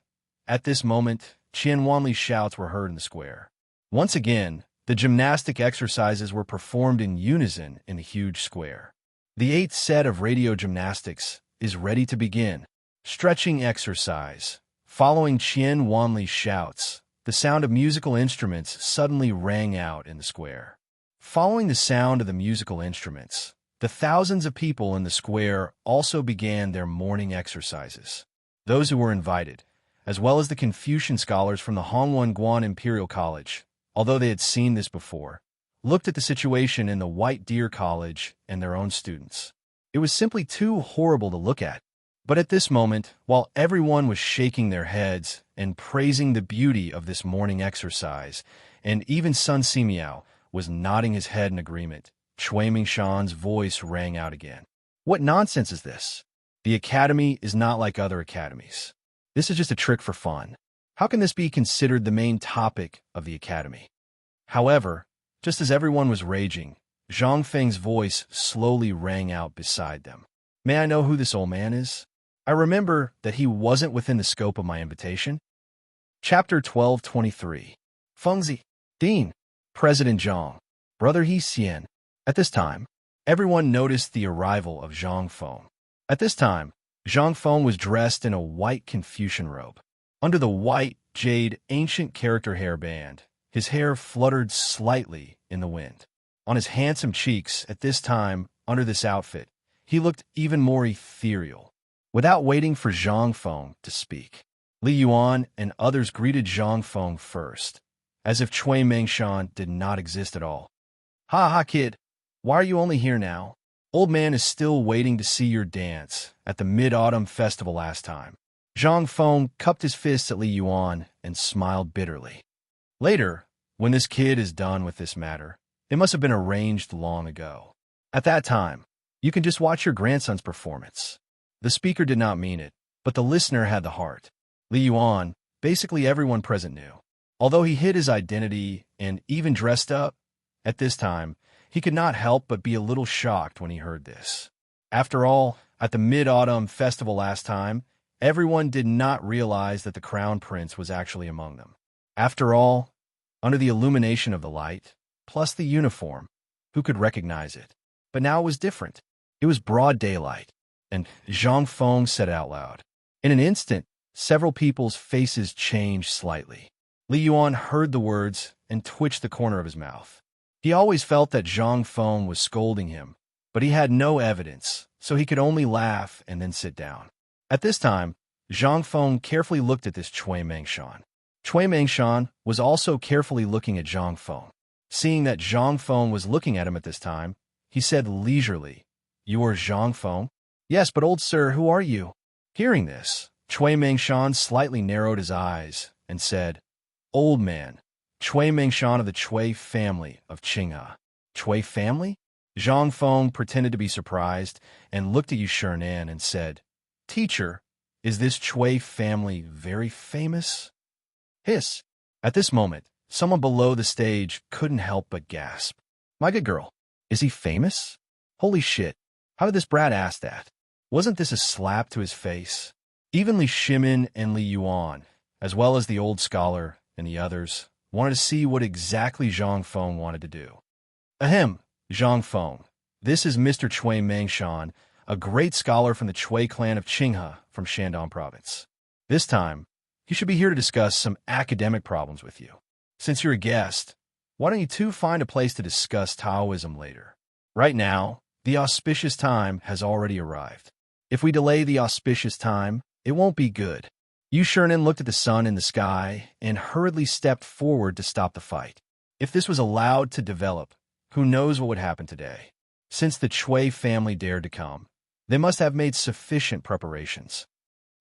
S1: at this moment, Qian Wanli's shouts were heard in the square. Once again, the gymnastic exercises were performed in unison in the huge square. The 8th set of radio gymnastics is ready to begin. Stretching exercise. Following Qian Wanli's shouts, the sound of musical instruments suddenly rang out in the square. Following the sound of the musical instruments, the thousands of people in the square also began their morning exercises. Those who were invited, as well as the Confucian scholars from the Hongwen Guan Imperial College, although they had seen this before, looked at the situation in the White Deer College and their own students. It was simply too horrible to look at. But at this moment, while everyone was shaking their heads and praising the beauty of this morning exercise, and even Sun Simiao was nodding his head in agreement, Cui Meishan's voice rang out again. What nonsense is this? The academy is not like other academies. This is just a trick for fun. How can this be considered the main topic of the academy? However, just as everyone was raging, Zhang Feng's voice slowly rang out beside them. May I know who this old man is? I remember that he wasn't within the scope of my invitation. Chapter 12:23. Fengzi, Dean, President Zhang, Brother He Xian. At this time, everyone noticed the arrival of Zhang Feng. At this time, Zhang Feng was dressed in a white Confucian robe. Under the white, jade, ancient character hairband, his hair fluttered slightly in the wind. On his handsome cheeks, at this time, under this outfit, he looked even more ethereal. Without waiting for Zhang Feng to speak, Li Yuan and others greeted Zhang Feng first, as if Cui Meishan did not exist at all. "Ha ha, kid! Why are you only here now? Old man is still waiting to see your dance at the Mid-Autumn Festival last time." Zhang Feng cupped his fists at Li Yuan and smiled bitterly. Later, when this kid is done with this matter, it must have been arranged long ago. At that time, you can just watch your grandson's performance. The speaker did not mean it, but the listener had the heart. Li Yuan, basically everyone present knew. Although he hid his identity and even dressed up, at this time, he could not help but be a little shocked when he heard this. After all, at the Mid-Autumn Festival last time, everyone did not realize that the Crown Prince was actually among them. After all, under the illumination of the light, plus the uniform, who could recognize it? But now it was different. It was broad daylight, and Zhang Feng said it out loud. In an instant, several people's faces changed slightly. Li Yuan heard the words and twitched the corner of his mouth. He always felt that Zhang Feng was scolding him, but he had no evidence, so he could only laugh and then sit down. At this time, Zhang Feng carefully looked at this Cui Mengshan. Cui Mengshan was also carefully looking at Zhang Feng. Seeing that Zhang Feng was looking at him at this time, he said leisurely, "You are Zhang Feng?" "Yes, but old sir, who are you?" Hearing this, Cui Mengshan slightly narrowed his eyes and said, "Old man, Cui Mengshan of the Cui family of Qinghe." "Cui family?" Zhang Feng pretended to be surprised and looked at Yu Shinan and said, "Teacher, is this Cui family very famous?" Hiss. At this moment, someone below the stage couldn't help but gasp. "My good girl, is he famous? Holy shit, how did this brat ask that? Wasn't this a slap to his face?" Even Li Shimin and Li Yuan, as well as the old scholar and the others, wanted to see what exactly Zhang Feng wanted to do. "Ahem, Zhang Feng, this is Mr. Cui Mengshan, a great scholar from the Cui clan of Qinghe from Shandong province. This time, he should be here to discuss some academic problems with you. Since you're a guest, why don't you two find a place to discuss Taoism later? Right now, the auspicious time has already arrived. If we delay the auspicious time, it won't be good." Yu Shinan looked at the sun in the sky and hurriedly stepped forward to stop the fight. If this was allowed to develop, who knows what would happen today? Since the Cui family dared to come, they must have made sufficient preparations.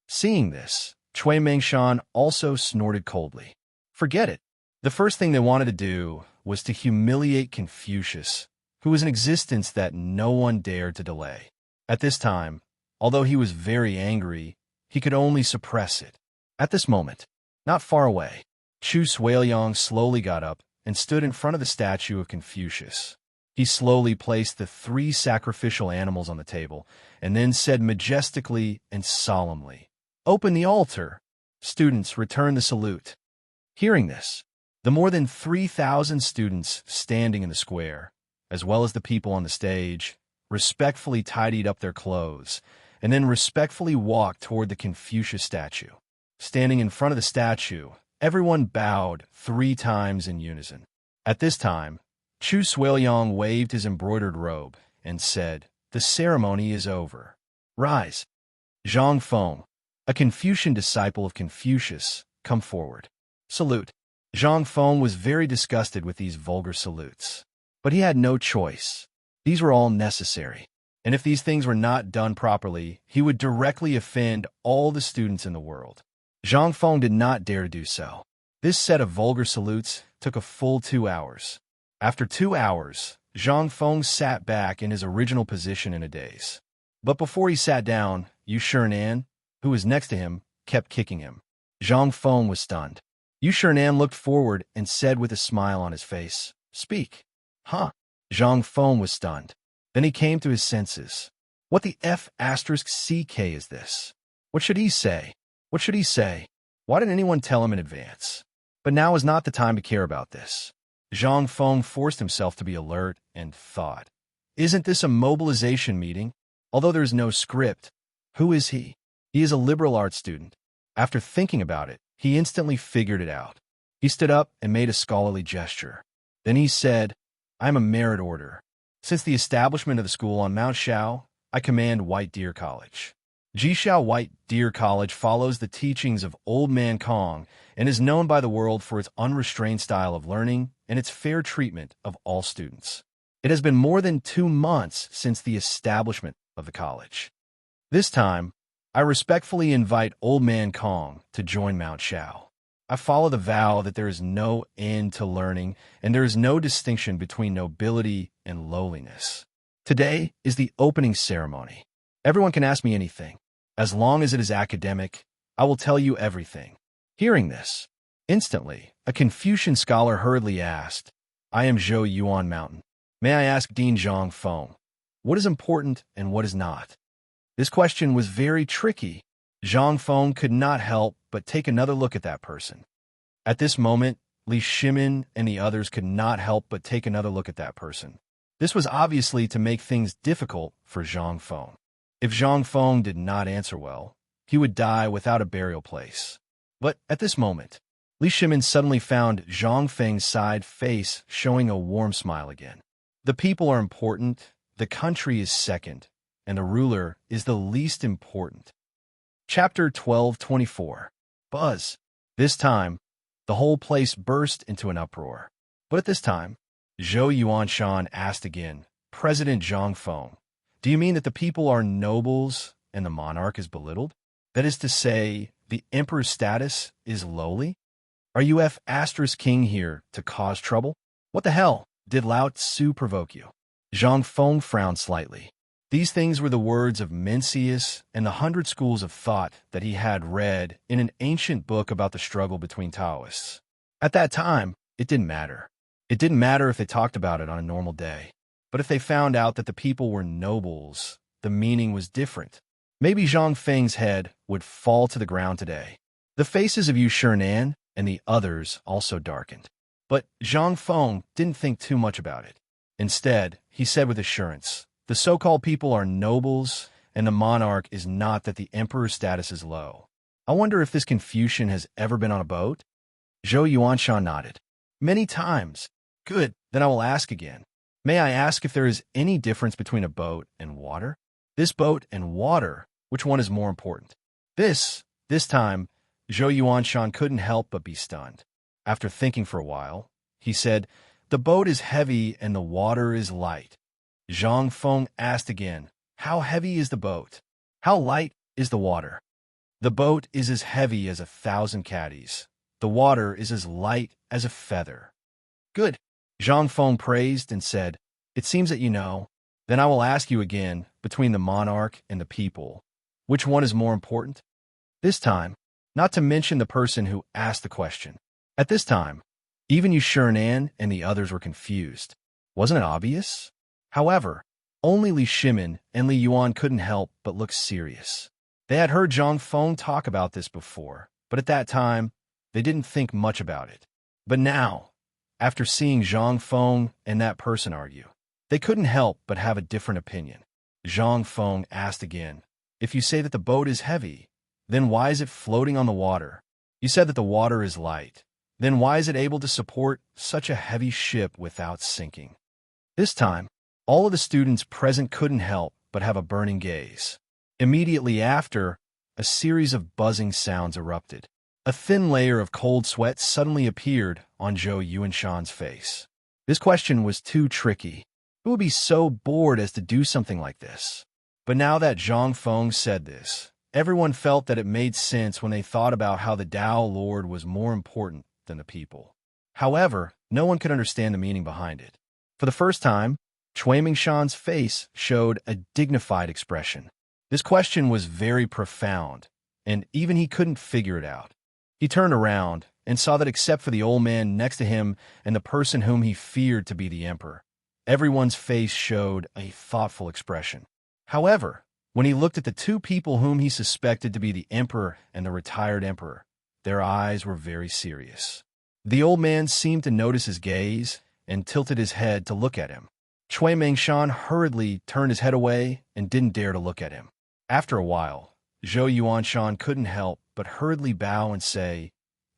S1: Seeing this, Cui Mengshan also snorted coldly. Forget it. The first thing they wanted to do was to humiliate Confucius, who was in existence that no one dared to delay. At this time, although he was very angry, he could only suppress it. At this moment, not far away, Chu Suiliang slowly got up and stood in front of the statue of Confucius. He slowly placed the 3 sacrificial animals on the table and then said majestically and solemnly, "Open the altar. Students, return the salute." Hearing this, the more than 3,000 students standing in the square, as well as the people on the stage, respectfully tidied up their clothes and then respectfully walked toward the Confucius statue. Standing in front of the statue, everyone bowed 3 times in unison. At this time, Chu Suiliang waved his embroidered robe and said, "The ceremony is over. Rise. Zhang Feng, a Confucian disciple of Confucius, come forward. Salute." Zhang Feng was very disgusted with these vulgar salutes. But he had no choice. These were all necessary. And if these things were not done properly, he would directly offend all the students in the world. Zhang Feng did not dare to do so. This set of vulgar salutes took a full 2 hours. After 2 hours, Zhang Feng sat back in his original position in a daze. But before he sat down, Yu Shinan, who was next to him, kept kicking him. Zhang Feng was stunned. Yu Shinan looked forward and said with a smile on his face, "Speak." "Huh?" Zhang Feng was stunned. Then he came to his senses. What the F***CK is this? What should he say? What should he say? Why didn't anyone tell him in advance? But now is not the time to care about this. Zhang Feng forced himself to be alert and thought, "Isn't this a mobilization meeting? Although there is no script, who is he? He is a liberal arts student." After thinking about it, he instantly figured it out. He stood up and made a scholarly gesture. Then he said, "I am a merit order. Since the establishment of the school on Mount Shao, I command White Deer College." Jishao White Deer College follows the teachings of Old Man Kong and is known by the world for its unrestrained style of learning and its fair treatment of all students. It has been more than 2 months since the establishment of the college. This time, I respectfully invite Old Man Kong to join Mount Shao. I follow the vow that there is no end to learning and there is no distinction between nobility and lowliness. Today is the opening ceremony. Everyone can ask me anything. As long as it is academic, I will tell you everything. Hearing this, instantly, a Confucian scholar hurriedly asked, "I am Zhou Yuan Mountain. May I ask Dean Zhang Feng, what is important and what is not?" This question was very tricky. Zhang Feng could not help but take another look at that person. At this moment, Li Shimin and the others could not help but take another look at that person. This was obviously to make things difficult for Zhang Feng. If Zhang Feng did not answer well, he would die without a burial place. But at this moment, Li Shimin suddenly found Zhang Feng's side face showing a warm smile again. The people are important, the country is second, and the ruler is the least important. Chapter 12:24. Buzz. This time, the whole place burst into an uproar. But at this time, Zhou Yuanshan asked again, President Zhang Feng, do you mean that the people are nobles and the monarch is belittled? That is to say, the emperor's status is lowly? Are you king here to cause trouble? What the hell? Did Lao Tzu provoke you? Zhang Feng frowned slightly. These things were the words of Mencius and the 100 schools of thought that he had read in an ancient book about the struggle between Taoists. At that time, it didn't matter. It didn't matter if they talked about it on a normal day. But if they found out that the people were nobles, the meaning was different. Maybe Zhang Feng's head would fall to the ground today. The faces of Yu Shinan and the others also darkened. But Zhang Feng didn't think too much about it. Instead, he said with assurance, the so-called people are nobles, and the monarch is not that the emperor's status is low. I wonder if this Confucian has ever been on a boat? Zhou Yuanshan nodded. Many times. Good, then I will ask again. May I ask if there is any difference between a boat and water? This boat and water, which one is more important? This time, Zhou Yuanshan couldn't help but be stunned. After thinking for a while, he said, the boat is heavy and the water is light. Zhang Feng asked again, how heavy is the boat? How light is the water? The boat is as heavy as 1,000 caddies. The water is as light as a feather. Good. Zhang Feng praised and said, it seems that you know. Then I will ask you again, between the monarch and the people, which one is more important? This time, not to mention the person who asked the question. At this time, even Yu Shinan and the others were confused. Wasn't it obvious? However, only Li Shimin and Li Yuan couldn't help but look serious. They had heard Zhang Feng talk about this before, but at that time, they didn't think much about it. But now, after seeing Zhang Feng and that person argue, they couldn't help but have a different opinion. Zhang Feng asked again, if you say that the boat is heavy, then why is it floating on the water? You said that the water is light. Then why is it able to support such a heavy ship without sinking? This time, all of the students present couldn't help but have a burning gaze. Immediately after, a series of buzzing sounds erupted. A thin layer of cold sweat suddenly appeared on Zhou Yuanshan's face. This question was too tricky. Who would be so bored as to do something like this? But now that Zhang Feng said this, everyone felt that it made sense when they thought about how the Tao Lord was more important than the people. However, no one could understand the meaning behind it. For the first time, Cui Mingshan's face showed a dignified expression. This question was very profound, and even he couldn't figure it out. He turned around and saw that except for the old man next to him and the person whom he feared to be the emperor, everyone's face showed a thoughtful expression. However, when he looked at the two people whom he suspected to be the emperor and the retired emperor, their eyes were very serious. The old man seemed to notice his gaze and tilted his head to look at him. Cui Mingshan hurriedly turned his head away and didn't dare to look at him. After a while, Zhou Yuanshan couldn't help but hurriedly bow and say,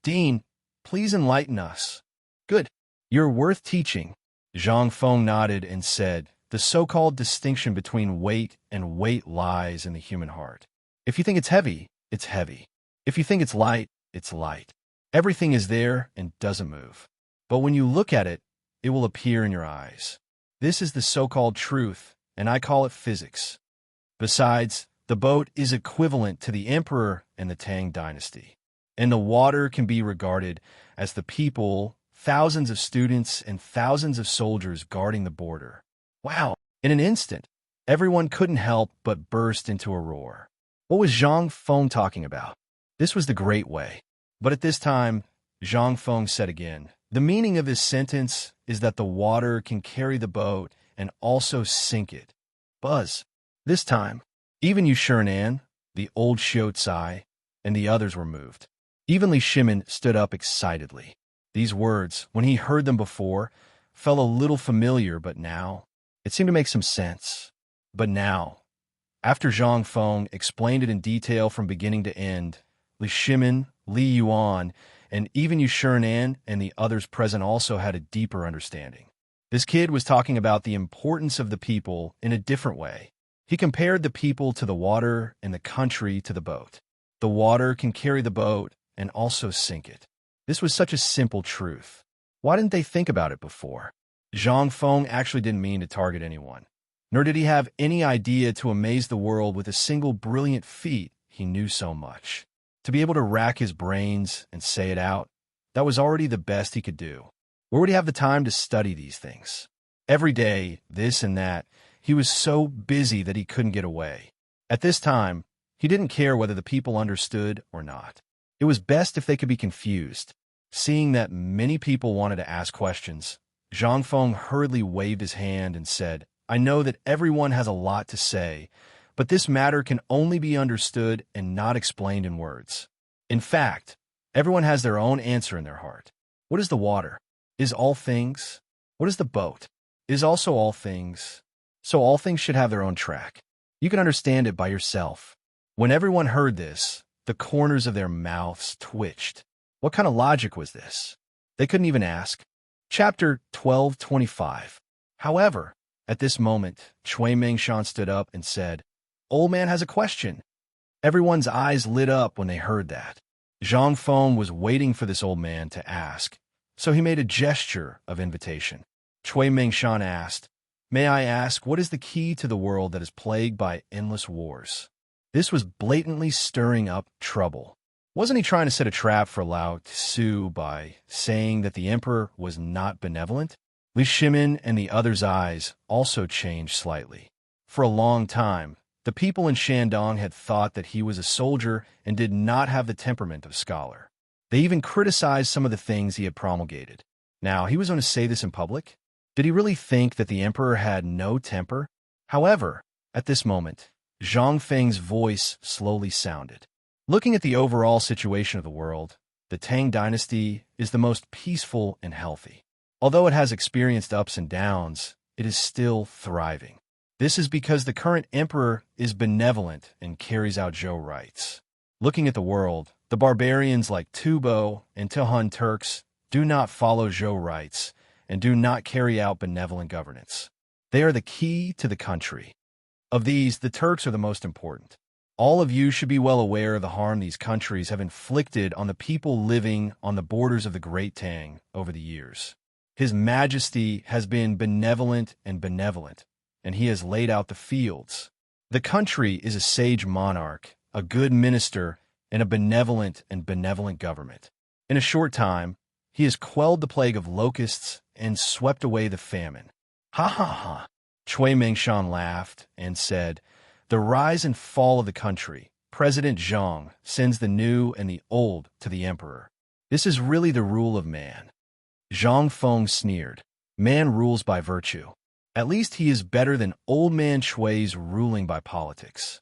S1: Dean, please enlighten us. Good. You're worth teaching. Zhang Feng nodded and said, the so-called distinction between weight and weight lies in the human heart. If you think it's heavy, it's heavy. If you think it's light, it's light. Everything is there and doesn't move. But when you look at it, it will appear in your eyes. This is the so-called truth, and I call it physics. Besides, the boat is equivalent to the emperor and the Tang dynasty, and the water can be regarded as the people, thousands of students and thousands of soldiers guarding the border. Wow! In an instant, everyone couldn't help but burst into a roar. What was Zhang Feng talking about? This was the Great Way. But at this time, Zhang Feng said again, the meaning of this sentence is that the water can carry the boat and also sink it. Buzz. This time, even Yu Shinan, the old Xiao and the others were moved. Even Li Shimin stood up excitedly. These words, when he heard them before, felt a little familiar, but now, it seemed to make some sense. But now, after Zhang Feng explained it in detail from beginning to end, Li Shimin, Li Yuan, and even Yu Shinan and the others present also had a deeper understanding. This kid was talking about the importance of the people in a different way. He compared the people to the water and the country to the boat. The water can carry the boat and also sink it. This was such a simple truth. Why didn't they think about it before? Zhang Feng actually didn't mean to target anyone, nor did he have any idea to amaze the world with a single brilliant feat he knew so much. To be able to rack his brains and say it out, that was already the best he could do. Where would he have the time to study these things? Every day, this and that, he was so busy that he couldn't get away. At this time, he didn't care whether the people understood or not. It was best if they could be confused. Seeing that many people wanted to ask questions, Zhang Feng hurriedly waved his hand and said, "I know that everyone has a lot to say, but this matter can only be understood and not explained in words. In fact, everyone has their own answer in their heart. What is the water? Is all things? What is the boat? Is also all things? So all things should have their own track. You can understand it by yourself." When everyone heard this, the corners of their mouths twitched. What kind of logic was this? They couldn't even ask. Chapter 12:25. However, at this moment, Cui Mengshan stood up and said, "Old man has a question." Everyone's eyes lit up when they heard that. Zhang Feng was waiting for this old man to ask, so he made a gesture of invitation. Cui Mengshan asked, "May I ask, what is the key to the world that is plagued by endless wars?" This was blatantly stirring up trouble. Wasn't he trying to set a trap for Lao Tzu by saying that the emperor was not benevolent? Li Shimin and the others' eyes also changed slightly. For a long time, the people in Shandong had thought that he was a soldier and did not have the temperament of a scholar. They even criticized some of the things he had promulgated. Now, he was going to say this in public? Did he really think that the emperor had no temper? However, at this moment, Zhang Feng's voice slowly sounded. Looking at the overall situation of the world, the Tang dynasty is the most peaceful and healthy. Although it has experienced ups and downs, it is still thriving. This is because the current emperor is benevolent and carries out Zhou rights. Looking at the world, the barbarians like Tubo and Tihan Turks do not follow Zhou rights and do not carry out benevolent governance. They are the key to the country. Of these, the Turks are the most important. All of you should be well aware of the harm these countries have inflicted on the people living on the borders of the Great Tang over the years. His Majesty has been benevolent, and he has laid out the fields. The country is a sage monarch, a good minister, and a benevolent government. In a short time, he has quelled the plague of locusts and swept away the famine. Ha ha ha! Cui Mengshan laughed and said, "The rise and fall of the country. President Zhang sends the new and the old to the emperor. This is really the rule of man." Zhang Feng sneered. Man rules by virtue. At least he is better than old man Cui's ruling by politics.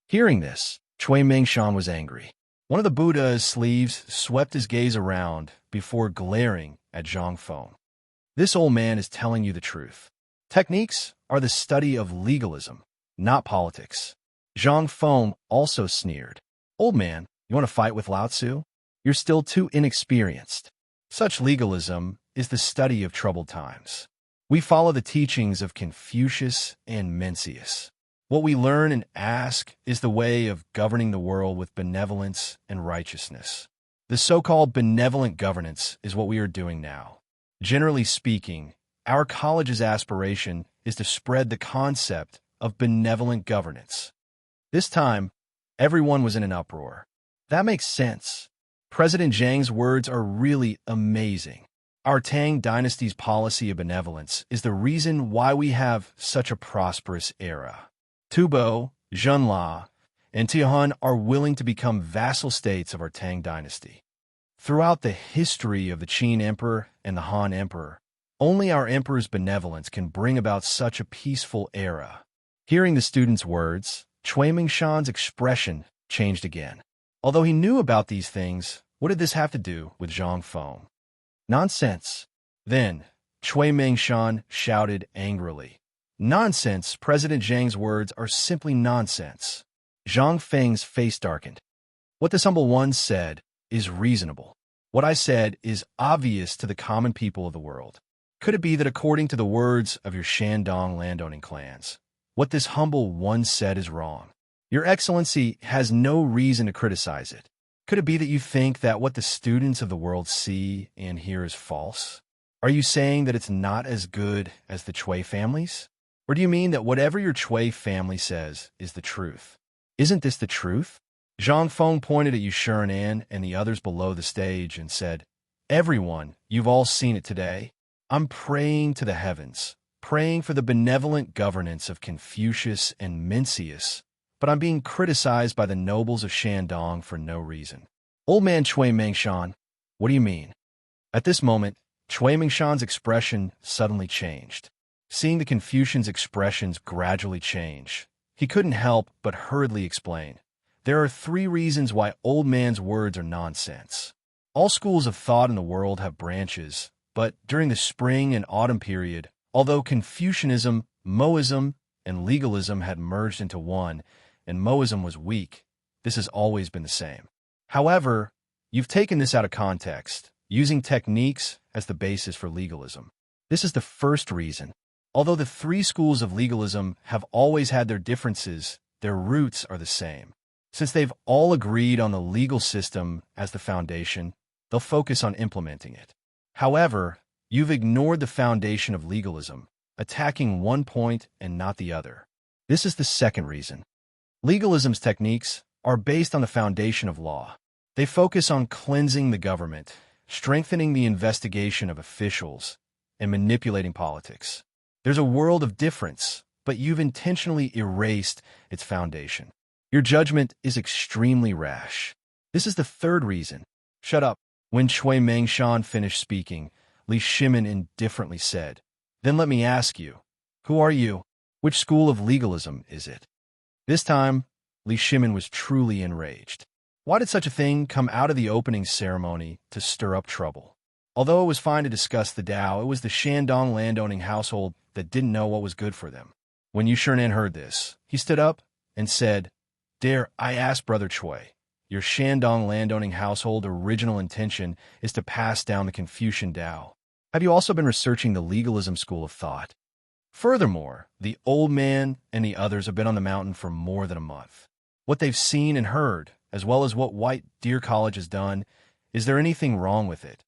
S1: Hearing this, Cui Mengshan was angry. One of the Buddha's sleeves swept his gaze around before glaring at Zhang Feng. This old man is telling you the truth. Techniques are the study of legalism, not politics. Zhang Feng also sneered. Old man, you want to fight with Lao Tzu? You're still too inexperienced. Such legalism is the study of troubled times. We follow the teachings of Confucius and Mencius. What we learn and ask is the way of governing the world with benevolence and righteousness. The so-called benevolent governance is what we are doing now. Generally speaking, our college's aspiration is to spread the concept of benevolent governance. This time, everyone was in an uproar. That makes sense. President Zhang's words are really amazing. Our Tang dynasty's policy of benevolence is the reason why we have such a prosperous era. Tubo, Zhenla, and Tihan are willing to become vassal states of our Tang dynasty. Throughout the history of the Qin Emperor and the Han Emperor, only our emperor's benevolence can bring about such a peaceful era. Hearing the student's words, Cui Mengshan's expression changed again. Although he knew about these things, what did this have to do with Zhang Feng? Nonsense. Then, Cui Mengshan shouted angrily. Nonsense! President Zhang's words are simply nonsense. Zhang Feng's face darkened. What this humble one said is reasonable. What I said is obvious to the common people of the world. Could it be that according to the words of your Shandong landowning clans, what this humble one said is wrong? Your Excellency has no reason to criticize it. Could it be that you think that what the students of the world see and hear is false? Are you saying that it's not as good as the Chui families? Or do you mean that whatever your Chui family says is the truth? Isn't this the truth? Zhang Feng pointed at Yu Shiren and the others below the stage and said, "Everyone, you've all seen it today. I'm praying to the heavens, praying for the benevolent governance of Confucius and Mencius, but I'm being criticized by the nobles of Shandong for no reason." Old man Chui Mengshan, what do you mean? At this moment, Chui Mengshan's expression suddenly changed. Seeing the Confucian's expressions gradually change, he couldn't help but hurriedly explain. There are 3 reasons why old man's words are nonsense. All schools of thought in the world have branches, but during the spring and autumn period, although Confucianism, Moism, and legalism had merged into one, and Moism was weak, this has always been the same. However, you've taken this out of context, using techniques as the basis for legalism. This is the first reason. Although the 3 schools of legalism have always had their differences, their roots are the same. Since they've all agreed on the legal system as the foundation, they'll focus on implementing it. However, you've ignored the foundation of legalism, attacking one point and not the other. This is the second reason. Legalism's techniques are based on the foundation of law. They focus on cleansing the government, strengthening the investigation of officials, and manipulating politics. There's a world of difference, but you've intentionally erased its foundation. Your judgment is extremely rash. This is the third reason. Shut up. When Chui Mengshan finished speaking, Li Shimin indifferently said, "Then let me ask you, who are you? Which school of legalism is it?" This time, Li Shimin was truly enraged. Why did such a thing come out of the opening ceremony to stir up trouble? Although it was fine to discuss the Tao, it was the Shandong landowning household that didn't know what was good for them. When Yu Shiren heard this, he stood up and said, "Dare I ask, Brother Chui, your Shandong landowning household original intention is to pass down the Confucian Tao. Have you also been researching the legalism school of thought? Furthermore, the old man and the others have been on the mountain for more than a month. What they've seen and heard, as well as what White Deer College has done, is there anything wrong with it?"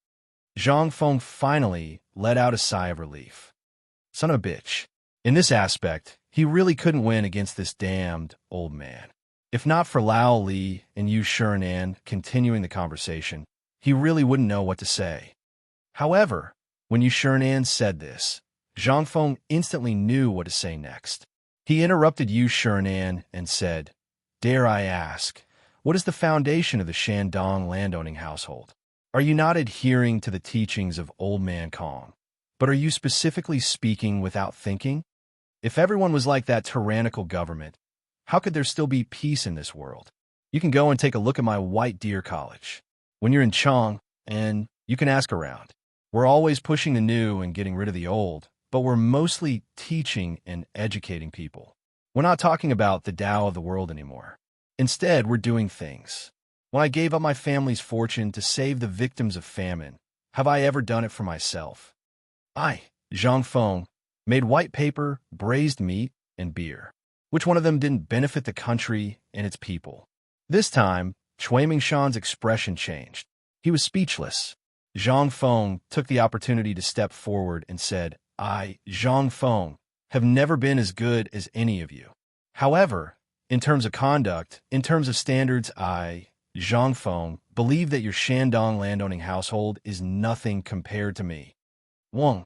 S1: Zhang Feng finally let out a sigh of relief. Son of a bitch. In this aspect, he really couldn't win against this damned old man. If not for Lao Li and Yu Shiren continuing the conversation, he really wouldn't know what to say. However, when Yu Shiren said this, Zhang Feng instantly knew what to say next. He interrupted Yu Shiren and said, "Dare I ask, what is the foundation of the Shandong landowning household? Are you not adhering to the teachings of Old Man Kong, but are you specifically speaking without thinking? If everyone was like that tyrannical government, how could there still be peace in this world? You can go and take a look at my White Deer College. When you're in Chong, and you can ask around. We're always pushing the new and getting rid of the old, but we're mostly teaching and educating people. We're not talking about the Tao of the world anymore. Instead, we're doing things. When I gave up my family's fortune to save the victims of famine, have I ever done it for myself? I, Zhang Feng, made white paper, braised meat, and beer. Which one of them didn't benefit the country and its people?" This time, Chui Mengshan's expression changed. He was speechless. Zhang Feng took the opportunity to step forward and said, "I, Zhang Feng, have never been as good as any of you. However, in terms of conduct, in terms of standards, I, Zhang Feng, believe that your Shandong landowning household is nothing compared to me." Wang.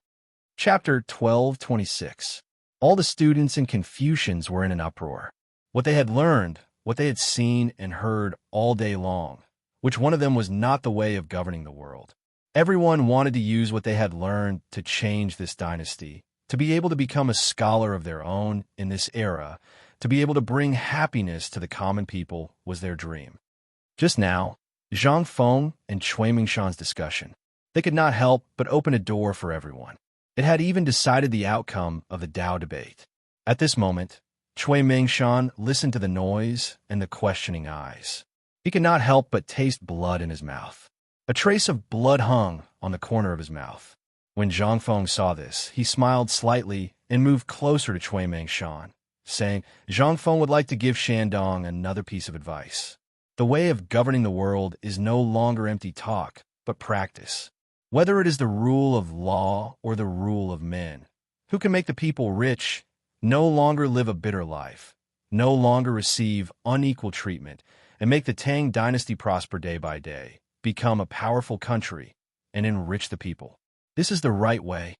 S1: Chapter 12:26. All the students and Confucians were in an uproar. What they had learned, what they had seen and heard all day long, which one of them was not the way of governing the world. Everyone wanted to use what they had learned to change this dynasty, to be able to become a scholar of their own in this era, to be able to bring happiness to the common people was their dream. Just now, Zhang Feng and Chui Mengshan's discussion, they could not help but open a door for everyone. It had even decided the outcome of the Tao debate. At this moment, Chui Mengshan listened to the noise and the questioning eyes. He could not help but taste blood in his mouth. A trace of blood hung on the corner of his mouth. When Zhang Feng saw this, he smiled slightly and moved closer to Cui Mengshan, saying, Zhang Feng would like to give Shandong another piece of advice. The way of governing the world is no longer empty talk, but practice. Whether it is the rule of law or the rule of men, who can make the people rich, no longer live a bitter life, no longer receive unequal treatment, and make the Tang dynasty prosper day by day, become a powerful country, and enrich the people. This is the right way.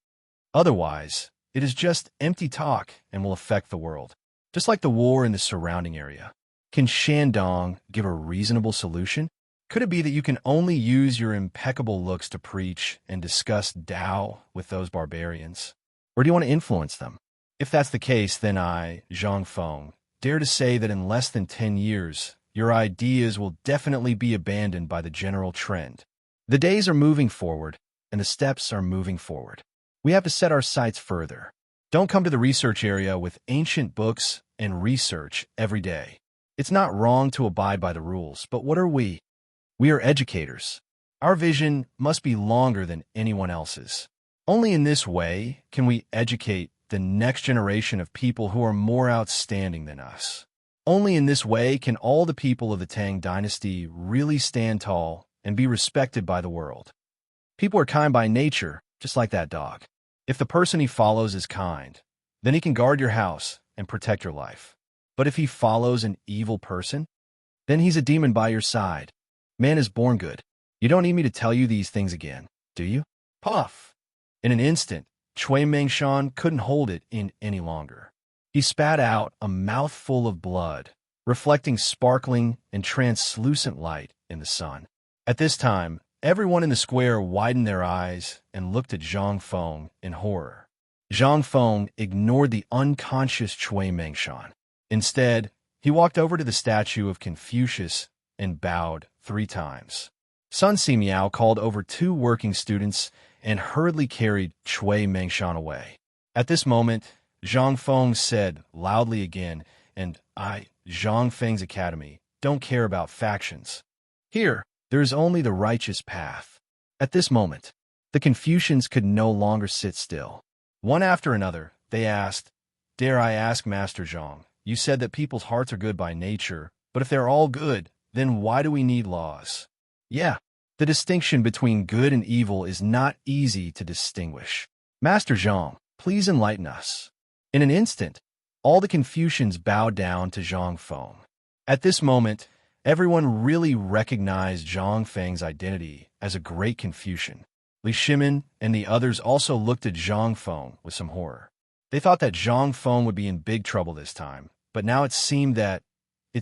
S1: Otherwise, it is just empty talk and will affect the world, just like the war in the surrounding area. Can Shandong give a reasonable solution? Could it be that you can only use your impeccable looks to preach and discuss Tao with those barbarians? Or do you want to influence them? If that's the case, then I, Zhang Feng, dare to say that in less than 10 years, your ideas will definitely be abandoned by the general trend. The days are moving forward, and the steps are moving forward. We have to set our sights further. Don't come to the research area with ancient books and research every day. It's not wrong to abide by the rules, but what are we? We are educators. Our vision must be longer than anyone else's. Only in this way can we educate the next generation of people who are more outstanding than us. Only in this way can all the people of the Tang dynasty really stand tall and be respected by the world. People are kind by nature, just like that dog. If the person he follows is kind, then he can guard your house and protect your life. But if he follows an evil person, then he's a demon by your side. Man is born good. You don't need me to tell you these things again, do you? Puff! In an instant, Cui Mengshan couldn't hold it in any longer. He spat out a mouthful of blood, reflecting sparkling and translucent light in the sun. At this time, everyone in the square widened their eyes and looked at Zhang Feng in horror. Zhang Feng ignored the unconscious Cui Mengshan. Instead, he walked over to the statue of Confucius and bowed 3 times. Sun Simiao called over 2 working students and hurriedly carried Cui Mengshan away. At this moment, Zhang Feng said loudly again, and I, Zhang Feng's academy, don't care about factions. Here, there is only the righteous path. At this moment, the Confucians could no longer sit still. One after another, they asked, Dare I ask, Master Zhang, you said that people's hearts are good by nature, but if they're all good, then why do we need laws? Yeah, the distinction between good and evil is not easy to distinguish. Master Zhang, please enlighten us. In an instant, all the Confucians bowed down to Zhang Feng. At this moment, everyone really recognized Zhang Feng's identity as a great Confucian. Li Shimin and the others also looked at Zhang Feng with some horror. They thought that Zhang Feng would be in big trouble this time, but now it seemed that he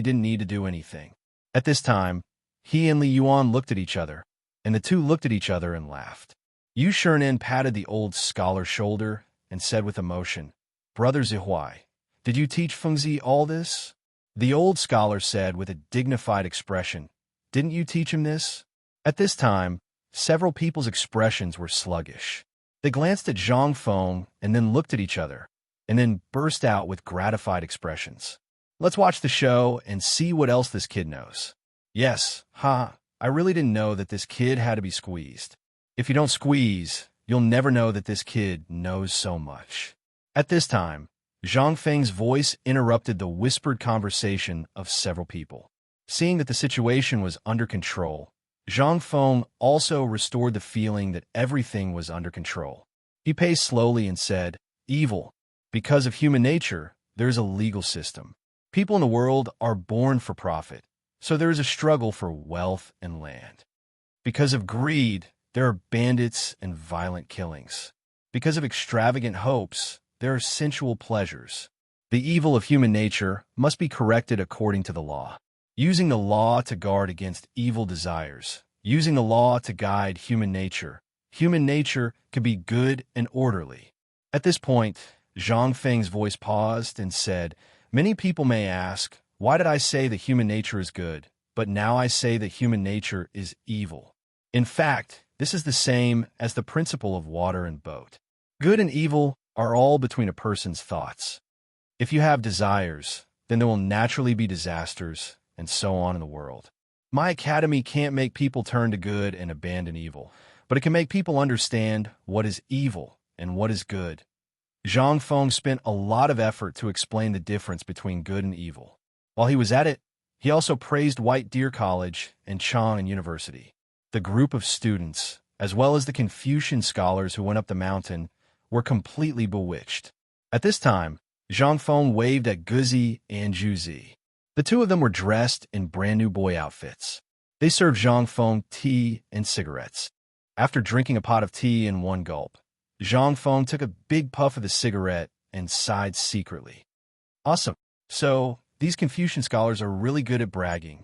S1: didn't need to do anything. At this time, he and Li Yuan looked at each other, and the two looked at each other and laughed. Yu Shernan patted the old scholar's shoulder and said with emotion, Brother Zihuai, did you teach Fengzi all this? The old scholar said with a dignified expression, Didn't you teach him this? At this time, several people's expressions were sluggish. They glanced at Zhang Feng and then looked at each other, and then burst out with gratified expressions. Let's watch the show and see what else this kid knows. Yes, I really didn't know that this kid had to be squeezed. If you don't squeeze, you'll never know that this kid knows so much. At this time, Zhang Feng's voice interrupted the whispered conversation of several people. Seeing that the situation was under control, Zhang Feng also restored the feeling that everything was under control. He paced slowly and said, Evil. Because of human nature, there is a legal system. People in the world are born for profit, so there is a struggle for wealth and land. Because of greed, there are bandits and violent killings. Because of extravagant hopes, there are sensual pleasures. The evil of human nature must be corrected according to the law. Using the law to guard against evil desires, using the law to guide human nature can be good and orderly. At this point, Zhang Feng's voice paused and said, Many people may ask, why did I say that human nature is good, but now I say that human nature is evil? In fact, this is the same as the principle of water and boat. Good and evil are all between a person's thoughts. If you have desires, then there will naturally be disasters, and so on in the world. My academy can't make people turn to good and abandon evil, but it can make people understand what is evil and what is good. Zhang Feng spent a lot of effort to explain the difference between good and evil. While he was at it, he also praised White Deer College and Chang'an University. The group of students, as well as the Confucian scholars who went up the mountain, were completely bewitched. At this time, Zhang Feng waved at Guzi and Juzi. The two of them were dressed in brand-new boy outfits. They served Zhang Feng tea and cigarettes. After drinking a pot of tea in one gulp, Zhang Feng took a big puff of the cigarette and sighed secretly. Awesome. So, these Confucian scholars are really good at bragging.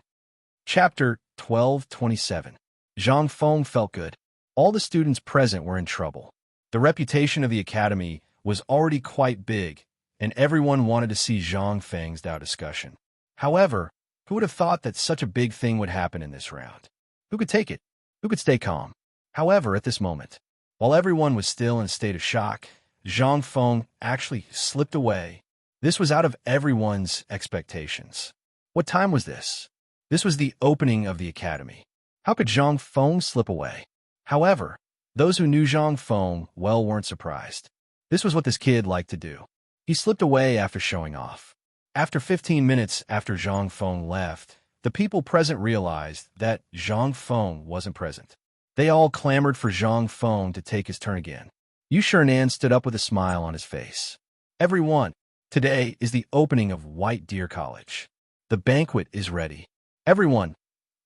S1: Chapter 12:27. Zhang Feng felt good. All the students present were in trouble. The reputation of the academy was already quite big, and everyone wanted to see Zhang Feng's Dao discussion. However, who would have thought that such a big thing would happen in this round? Who could take it? Who could stay calm? However, at this moment, while everyone was still in a state of shock, Zhang Feng actually slipped away. This was out of everyone's expectations. What time was this? This was the opening of the academy. How could Zhang Feng slip away? However, those who knew Zhang Feng well weren't surprised. This was what this kid liked to do. He slipped away after showing off. After 15 minutes after Zhang Feng left, the people present realized that Zhang Feng wasn't present. They all clamored for Zhang Feng to take his turn again. Yu Shernan stood up with a smile on his face. Everyone, today is the opening of White Deer College. The banquet is ready. Everyone,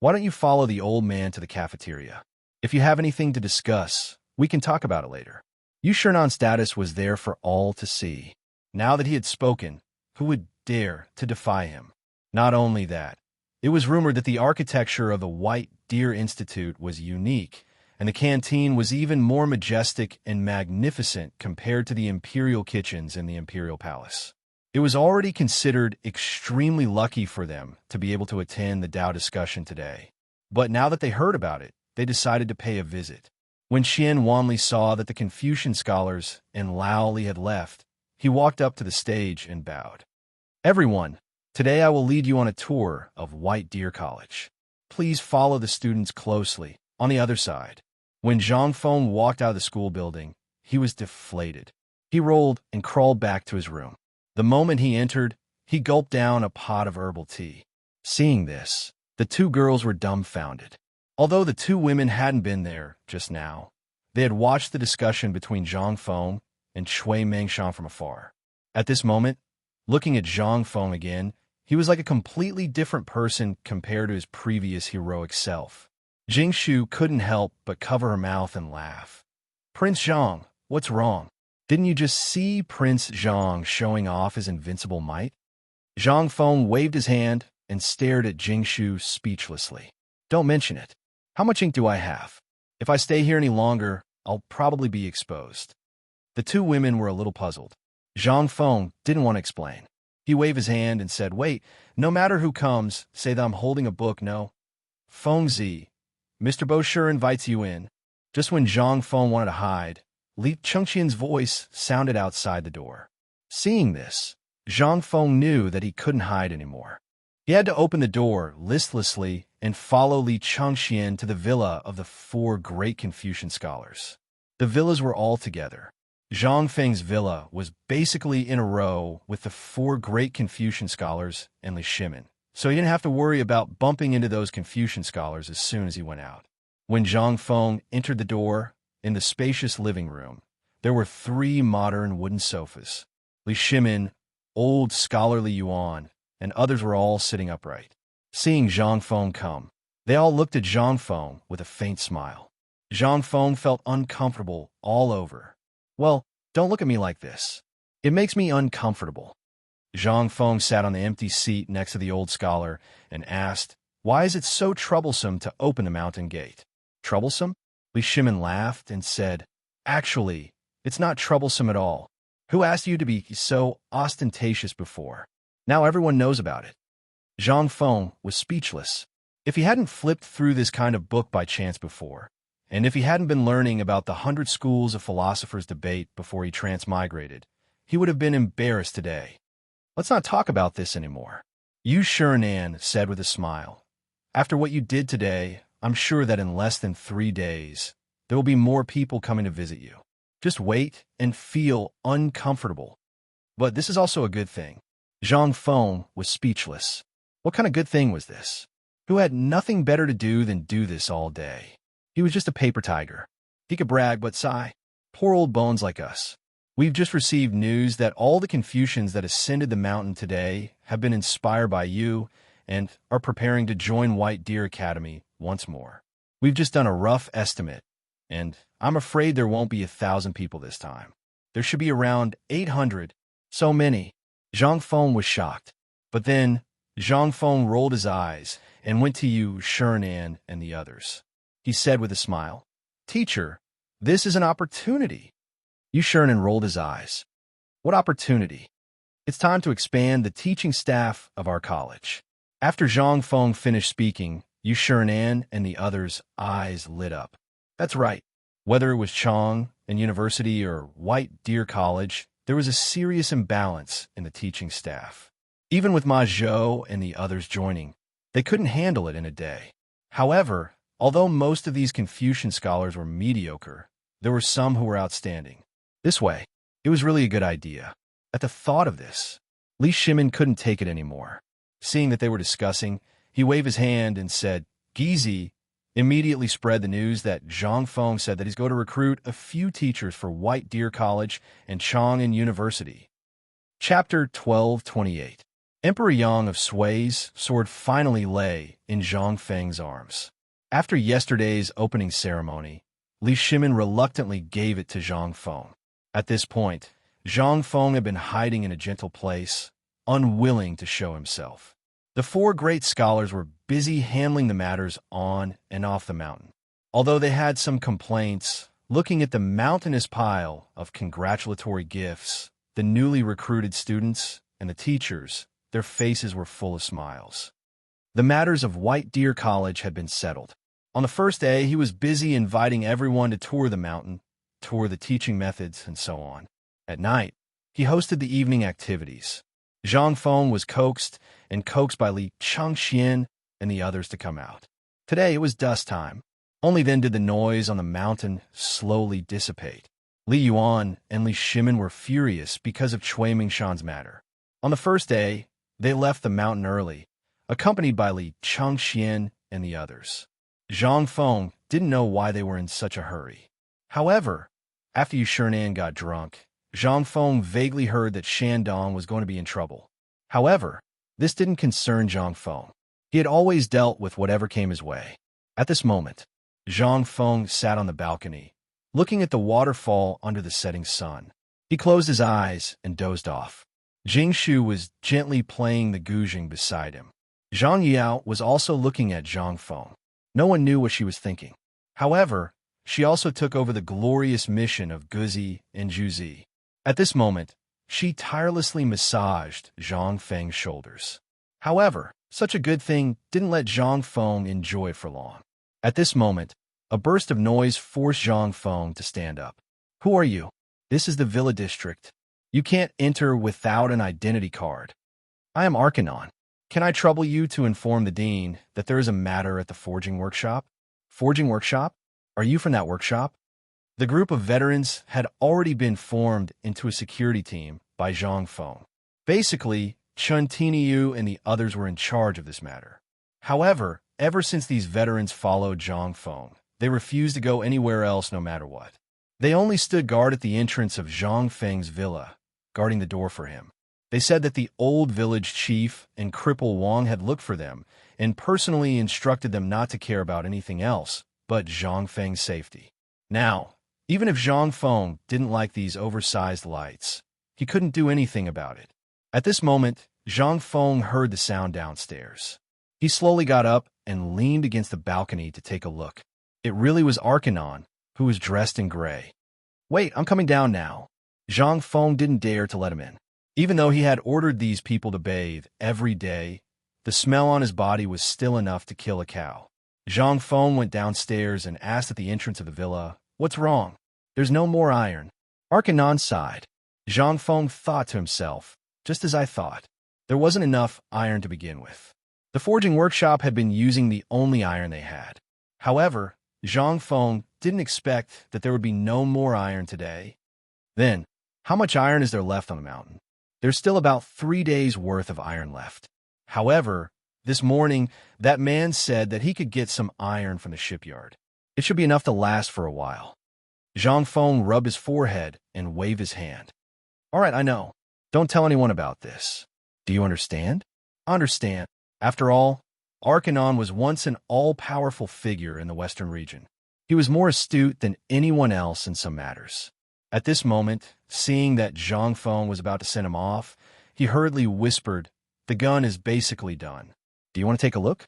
S1: why don't you follow the old man to the cafeteria? If you have anything to discuss, we can talk about it later. Yu Shernan's status was there for all to see. Now that he had spoken, who would dare to defy him? Not only that, it was rumored that the architecture of the White Deer Institute was unique, and the canteen was even more majestic and magnificent compared to the imperial kitchens in the imperial palace. It was already considered extremely lucky for them to be able to attend the Dao discussion today. But now that they heard about it, they decided to pay a visit. When Xian Wanli saw that the Confucian scholars and Lao Li had left, he walked up to the stage and bowed. Everyone, today I will lead you on a tour of White Deer College. Please follow the students closely, on the other side. When Zhang Feng walked out of the school building, he was deflated. He rolled and crawled back to his room. The moment he entered, he gulped down a pot of herbal tea. Seeing this, the two girls were dumbfounded. Although the two women hadn't been there just now, they had watched the discussion between Zhang Feng and Cui Mengshan from afar. At this moment, looking at Zhang Feng again, he was like a completely different person compared to his previous heroic self. Jingshu couldn't help but cover her mouth and laugh. Prince Zhang, what's wrong? Didn't you just see Prince Zhang showing off his invincible might? Zhang Feng waved his hand and stared at Jingshu speechlessly. Don't mention it. How much ink do I have? If I stay here any longer, I'll probably be exposed. The two women were a little puzzled. Zhang Feng didn't want to explain. He waved his hand and said, Wait, no matter who comes, say that I'm holding a book, no? Feng Zi, Mr. Bosher invites you in. Just when Zhang Feng wanted to hide, Li Chengqian's voice sounded outside the door. Seeing this, Zhang Feng knew that he couldn't hide anymore. He had to open the door listlessly and follow Li Chengqian to the villa of the four great Confucian scholars. The villas were all together. Zhang Feng's villa was basically in a row with the four great Confucian scholars and Li Shimin, so he didn't have to worry about bumping into those Confucian scholars as soon as he went out. When Zhang Feng entered the door, in the spacious living room, there were 3 modern wooden sofas. Li Shimin, old scholarly Yuan, and others were all sitting upright. Seeing Zhang Feng come, they all looked at Zhang Feng with a faint smile. Zhang Feng felt uncomfortable all over. Well, don't look at me like this. It makes me uncomfortable. Zhang Feng sat on the empty seat next to the old scholar and asked, Why is it so troublesome to open the mountain gate? Troublesome? Li Shimin laughed and said, Actually, it's not troublesome at all. Who asked you to be so ostentatious before? Now everyone knows about it. Zhang Feng was speechless. If he hadn't flipped through this kind of book by chance before, and if he hadn't been learning about the 100 schools of philosophers' debate before he transmigrated, he would have been embarrassed today. Let's not talk about this anymore, Yu Shernan said with a smile. After what you did today, I'm sure that in less than 3 days, there will be more people coming to visit you. Just wait and feel uncomfortable. But this is also a good thing. Zhang Feng was speechless. What kind of good thing was this? Who had nothing better to do than do this all day? He was just a paper tiger. He could brag but sigh. Poor old bones like us. We've just received news that all the Confucians that ascended the mountain today have been inspired by you and are preparing to join White Deer Academy once more. We've just done a rough estimate, and I'm afraid there won't be 1,000 people this time. There should be around 800. So many. Zhang Feng was shocked. But then, Zhang Feng rolled his eyes and went to you, Shernan, and the others. He said with a smile, "Teacher, this is an opportunity." Yu Shernan rolled his eyes. What opportunity? It's time to expand the teaching staff of our college. After Zhang Feng finished speaking, Yu Shernan and the others' eyes lit up. That's right. Whether it was Chong and University or White Deer College, there was a serious imbalance in the teaching staff. Even with Ma Zhou and the others joining, they couldn't handle it in a day. However, although most of these Confucian scholars were mediocre, there were some who were outstanding. This way, it was really a good idea. At the thought of this, Li Shimin couldn't take it anymore. Seeing that they were discussing, he waved his hand and said, "Gizi," immediately spread the news that Zhang Feng said that he's going to recruit a few teachers for White Deer College and Chang'an University. Chapter 1228. Emperor Yang of Sui's sword finally lay in Zhang Feng's arms. After yesterday's opening ceremony, Li Shimin reluctantly gave it to Zhang Feng. At this point, Zhang Feng had been hiding in a gentle place, unwilling to show himself. The 4 great scholars were busy handling the matters on and off the mountain. Although they had some complaints, looking at the mountainous pile of congratulatory gifts, the newly recruited students, and the teachers, their faces were full of smiles. The matters of White Deer College had been settled. On the first day, he was busy inviting everyone to tour the mountain, tour the teaching methods, and so on. At night, he hosted the evening activities. Zhang Feng was coaxed by Li Changxian and the others to come out. Today it was dusk time. Only then did the noise on the mountain slowly dissipate. Li Yuan and Li Shimin were furious because of Cui Mingshan's matter. On the first day, they left the mountain early, accompanied by Li Changxian and the others. Zhang Feng didn't know why they were in such a hurry. However, after Yu Shernan got drunk, Zhang Feng vaguely heard that Shandong was going to be in trouble. However, this didn't concern Zhang Feng. He had always dealt with whatever came his way. At this moment, Zhang Feng sat on the balcony, looking at the waterfall under the setting sun. He closed his eyes and dozed off. Jingshu was gently playing the guzheng beside him. Zhang Yao was also looking at Zhang Feng. No one knew what she was thinking. However, she also took over the glorious mission of Guzi and Juzi. At this moment, she tirelessly massaged Zhang Feng's shoulders. However, such a good thing didn't let Zhang Feng enjoy for long. At this moment, a burst of noise forced Zhang Feng to stand up. "Who are you?" "This is the Villa District. You can't enter without an identity card." "I am Arcanon. Can I trouble you to inform the dean that there is a matter at the forging workshop?" "Forging workshop? Are you from that workshop?" The group of veterans had already been formed into a security team by Zhang Feng. Basically, Chun Tiniu and the others were in charge of this matter. However, ever since these veterans followed Zhang Feng, they refused to go anywhere else no matter what. They only stood guard at the entrance of Zhang Feng's villa, guarding the door for him. They said that the old village chief and cripple Wang had looked for them and personally instructed them not to care about anything else but Zhang Feng's safety. Now, even if Zhang Feng didn't like these oversized lights, he couldn't do anything about it. At this moment, Zhang Feng heard the sound downstairs. He slowly got up and leaned against the balcony to take a look. It really was Arcanon, who was dressed in gray. "Wait, I'm coming down now." Zhang Feng didn't dare to let him in. Even though he had ordered these people to bathe every day, the smell on his body was still enough to kill a cow. Zhang Feng went downstairs and asked at the entrance of the villa, "What's wrong?" "There's no more iron." Arcanon sighed. Zhang Feng thought to himself, "Just as I thought. There wasn't enough iron to begin with." The forging workshop had been using the only iron they had. However, Zhang Feng didn't expect that there would be no more iron today. Then, how much iron is there left on the mountain? There's still about 3 days' worth of iron left. However, this morning, that man said that he could get some iron from the shipyard. It should be enough to last for a while. Zhang Feng rubbed his forehead and waved his hand. All right, I know. Don't tell anyone about this. Do you understand? Understand. After all, Arcanon was once an all-powerful figure in the Western region. He was more astute than anyone else in some matters. At this moment, seeing that Zhang Feng was about to send him off, he hurriedly whispered, "The gun is basically done. Do you want to take a look?"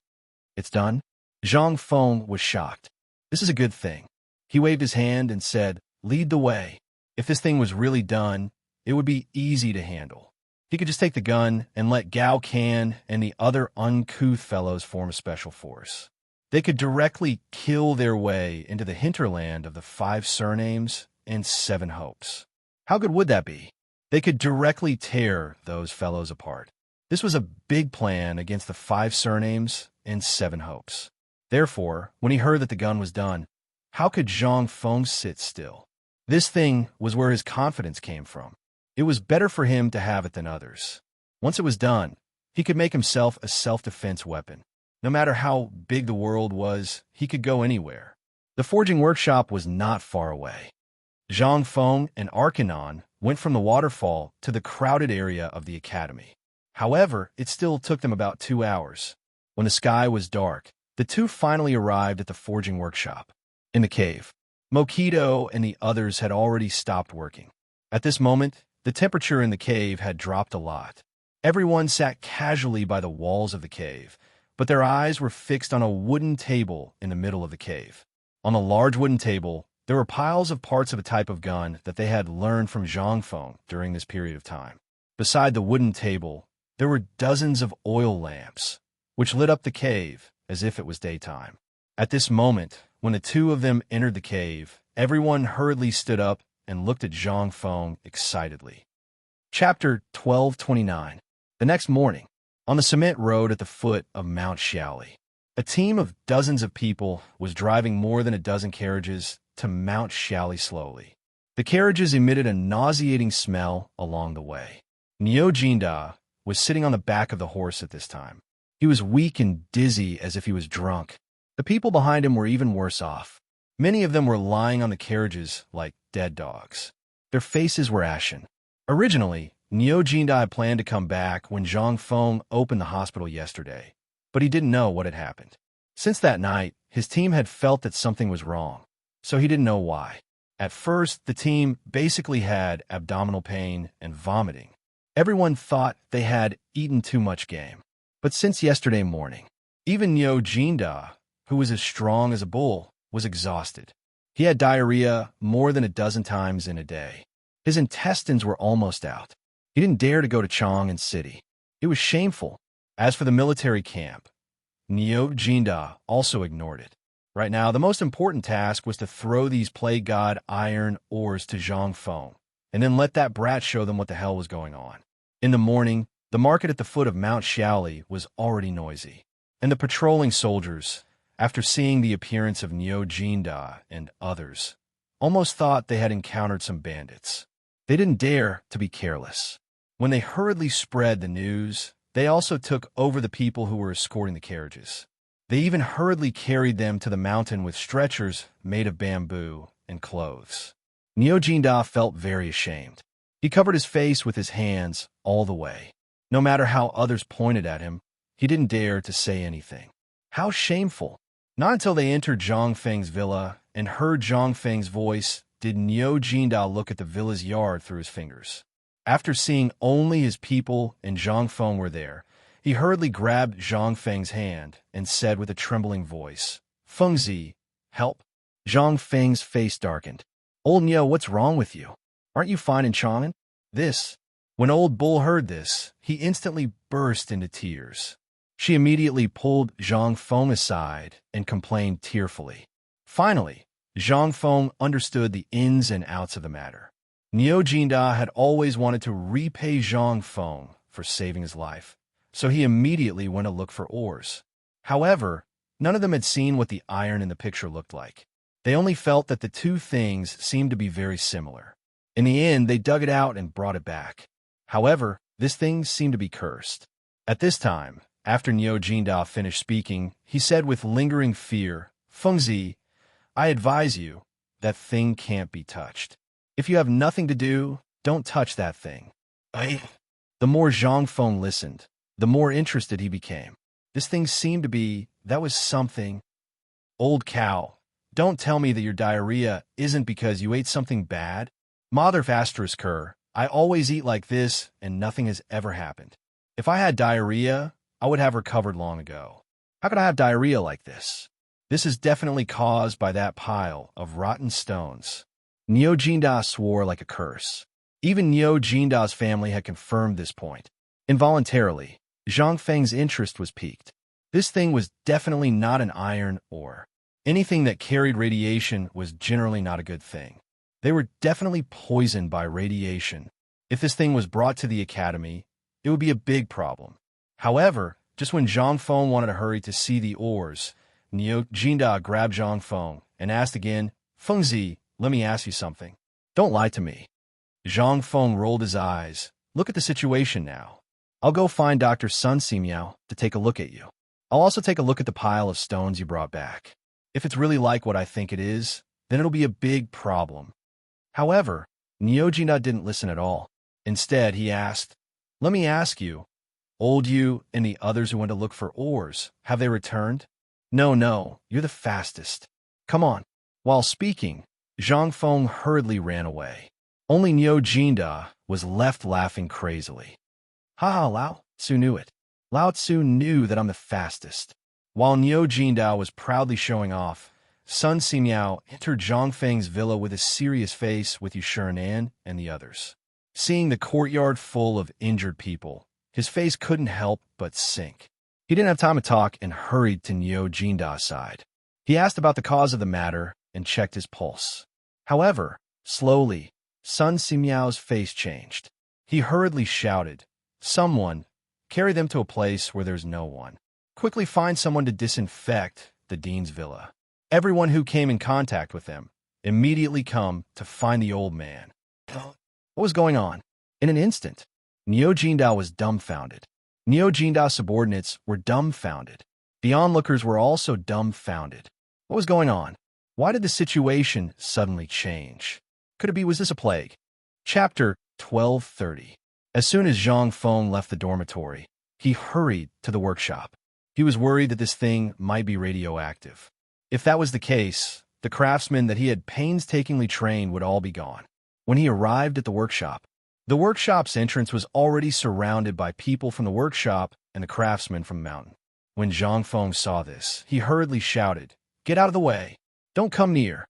S1: "It's done?" Zhang Feng was shocked. This is a good thing. He waved his hand and said, "Lead the way." If this thing was really done, it would be easy to handle. He could just take the gun and let Gao Can and the other uncouth fellows form a special force. They could directly kill their way into the hinterland of the 5 surnames and 7 hopes. How good would that be? They could directly tear those fellows apart. This was a big plan against the 5 surnames and 7 hopes. Therefore, when he heard that the gun was done, how could Zhang Feng sit still? This thing was where his confidence came from. It was better for him to have it than others. Once it was done, he could make himself a self-defense weapon. No matter how big the world was, he could go anywhere. The forging workshop was not far away. Zhang Feng and Arcanon went from the waterfall to the crowded area of the academy. However, it still took them about 2 hours. When the sky was dark, the two finally arrived at the forging workshop. In the cave, Mokido and the others had already stopped working. At this moment, the temperature in the cave had dropped a lot. Everyone sat casually by the walls of the cave, but their eyes were fixed on a wooden table in the middle of the cave. On the large wooden table, there were piles of parts of a type of gun that they had learned from Zhang Feng during this period of time. Beside the wooden table, there were dozens of oil lamps, which lit up the cave as if it was daytime. At this moment, when the two of them entered the cave, everyone hurriedly stood up and looked at Zhang Feng excitedly. Chapter 1229. The next morning, on the cement road at the foot of Mount Xiaoli, a team of dozens of people was driving more than a dozen carriages to Mount Xiaoli slowly. The carriages emitted a nauseating smell along the way. Niu Jinda was sitting on the back of the horse at this time. He was weak and dizzy as if he was drunk. The people behind him were even worse off. Many of them were lying on the carriages like dead dogs. Their faces were ashen. Originally, Niu Jinda planned to come back when Zhang Feng opened the hospital yesterday, but he didn't know what had happened. Since that night, his team had felt that something was wrong, so he didn't know why. At first, the team basically had abdominal pain and vomiting. Everyone thought they had eaten too much game. But since yesterday morning, even Niu Jinda, who was as strong as a bull, was exhausted. He had diarrhea more than a dozen times in a day. His intestines were almost out. He didn't dare to go to Chang'an City. It was shameful. As for the military camp, Niu Jinda also ignored it. Right now, the most important task was to throw these plague god iron ores to Zhang Feng, and then let that brat show them what the hell was going on. In the morning, the market at the foot of Mount Xiaoli was already noisy, and the patrolling soldiers, after seeing the appearance of Niu Jinda and others, almost thought they had encountered some bandits. They didn't dare to be careless. When they hurriedly spread the news, they also took over the people who were escorting the carriages. They even hurriedly carried them to the mountain with stretchers made of bamboo and clothes. Niu Jinda felt very ashamed. He covered his face with his hands all the way. No matter how others pointed at him, he didn't dare to say anything. How shameful! Not until they entered Zhang Feng's villa and heard Zhang Feng's voice did Niu Jinda look at the villa's yard through his fingers. After seeing only his people and Zhang Feng were there, he hurriedly grabbed Zhang Feng's hand and said with a trembling voice, "Fengzi, help." Zhang Feng's face darkened. "Old Niu, what's wrong with you? Aren't you fine in Chang'an?" When Old Bull heard this, he instantly burst into tears. She immediately pulled Zhang Feng aside and complained tearfully. Finally, Zhang Feng understood the ins and outs of the matter. Niu Jinda had always wanted to repay Zhang Feng for saving his life, so he immediately went to look for oars. However, none of them had seen what the iron in the picture looked like. They only felt that the two things seemed to be very similar. In the end, they dug it out and brought it back. However, this thing seemed to be cursed. At this time, after Niu Jinda finished speaking, he said with lingering fear, "Fengzi, I advise you, that thing can't be touched. If you have nothing to do, don't touch that thing." The more Zhang Feng listened, the more interested he became. This thing seemed to be, that was something. "Old cow, don't tell me that your diarrhea isn't because you ate something bad. Mother of Asterisker, I always eat like this and nothing has ever happened. If I had diarrhea, I would have recovered long ago. How could I have diarrhea like this? This is definitely caused by that pile of rotten stones." Niu Jinda swore like a curse. Even Niu Jinda's family had confirmed this point. Involuntarily, Zhang Feng's interest was piqued. This thing was definitely not an iron ore. Anything that carried radiation was generally not a good thing. They were definitely poisoned by radiation. If this thing was brought to the academy, it would be a big problem. However, just when Zhang Feng wanted to hurry to see the ores, Niu Jinda grabbed Zhang Feng and asked again, "Fengzi, let me ask you something. Don't lie to me." Zhang Feng rolled his eyes. "Look at the situation now. I'll go find Dr. Sun Simiao to take a look at you. I'll also take a look at the pile of stones you brought back. If it's really like what I think it is, then it'll be a big problem." However, Niu Jinda didn't listen at all. Instead, he asked, "Let me ask you, old you and the others who went to look for ores, have they returned?" No, you're the fastest. Come on." While speaking, Zhang Feng hurriedly ran away. Only Niu Jinda was left laughing crazily. "Ha, Lao Tzu knew it. Lao Tzu knew that I'm the fastest." While Niu Jinda was proudly showing off, Sun Simiao entered Zhang Feng's villa with a serious face with Yushuran and the others. Seeing the courtyard full of injured people, his face couldn't help but sink. He didn't have time to talk and hurried to Niu Jinda's side. He asked about the cause of the matter and checked his pulse. However, slowly, Sun Simiao's face changed. He hurriedly shouted, "Someone, carry them to a place where there's no one. Quickly find someone to disinfect the dean's villa. Everyone who came in contact with them, immediately come to find the old man." What was going on? In an instant, Niu Jinda was dumbfounded. Niu Jinda's subordinates were dumbfounded. The onlookers were also dumbfounded. What was going on? Why did the situation suddenly change? Was this a plague? Chapter 1230. As soon as Zhang Feng left the dormitory, he hurried to the workshop. He was worried that this thing might be radioactive. If that was the case, the craftsmen that he had painstakingly trained would all be gone. When he arrived at the workshop's entrance was already surrounded by people from the workshop and the craftsmen from the mountain. When Zhang Feng saw this, he hurriedly shouted, "Get out of the way! Don't come near!"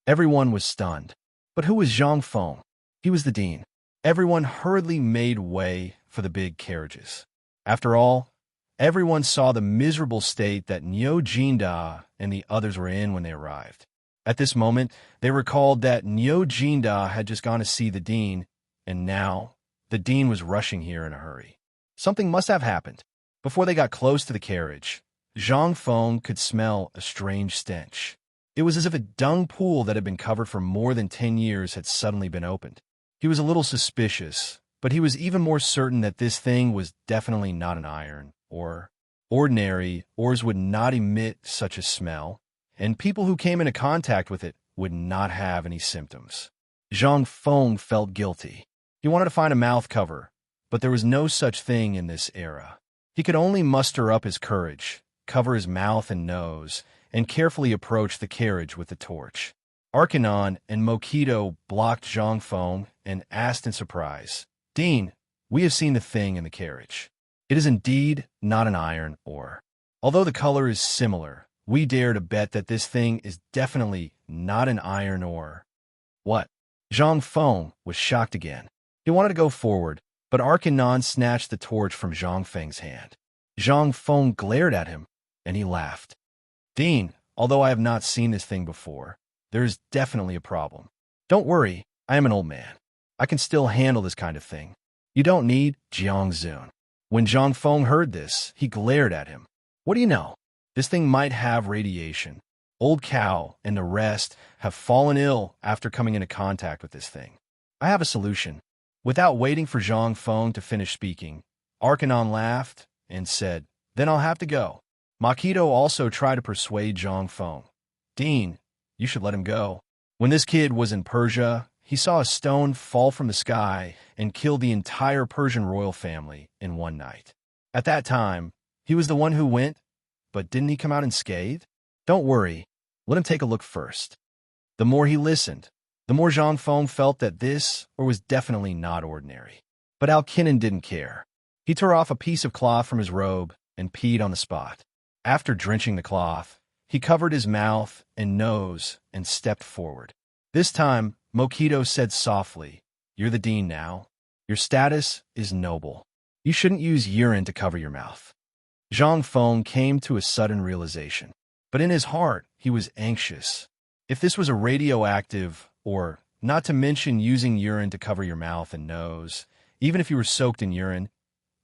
S1: Everyone was stunned. But who was Zhang Feng? He was the dean. Everyone hurriedly made way for the big carriages. After all, everyone saw the miserable state that Niu Jinda and the others were in when they arrived. At this moment, they recalled that Niu Jinda had just gone to see the dean, and now the dean was rushing here in a hurry. Something must have happened. Before they got close to the carriage, Zhang Feng could smell a strange stench. It was as if a dung pool that had been covered for more than 10 years had suddenly been opened. He was a little suspicious, but he was even more certain that this thing was definitely not an iron ore. Ordinary ores would not emit such a smell, and people who came into contact with it would not have any symptoms. Zhang Feng felt guilty. He wanted to find a mouth cover, but there was no such thing in this era. He could only muster up his courage, cover his mouth and nose, and carefully approach the carriage with the torch. Arcanon and Mokito blocked Zhang Feng and asked in surprise, "Dean, we have seen the thing in the carriage. It is indeed not an iron ore. Although the color is similar, we dare to bet that this thing is definitely not an iron ore." What? Zhang Feng was shocked again. He wanted to go forward, but Arcanon snatched the torch from Zhang Feng's hand. Zhang Feng glared at him, and he laughed. "Dean, although I have not seen this thing before, there is definitely a problem. Don't worry, I am an old man. I can still handle this kind of thing. You don't need Jiangzun." When Zhang Feng heard this, he glared at him. What do you know? This thing might have radiation. Old Cow and the rest have fallen ill after coming into contact with this thing. I have a solution. Without waiting for Zhang Feng to finish speaking, Arcanon laughed and said, then I'll have to go. Makito also tried to persuade Zhang Feng. Dean, you should let him go. When this kid was in Persia, he saw a stone fall from the sky and kill the entire Persian royal family in one night. At that time, he was the one who went, but didn't he come out unscathed? Don't worry, let him take a look first. The more he listened, the more Zhang Feng felt that this was definitely not ordinary. But Alkinen didn't care. He tore off a piece of cloth from his robe and peed on the spot. After drenching the cloth, he covered his mouth and nose and stepped forward. This time, Mokito said softly, you're the dean now. Your status is noble. You shouldn't use urine to cover your mouth. Zhang Feng came to a sudden realization. But in his heart, he was anxious. If this was a radioactive, or not to mention using urine to cover your mouth and nose, even if you were soaked in urine,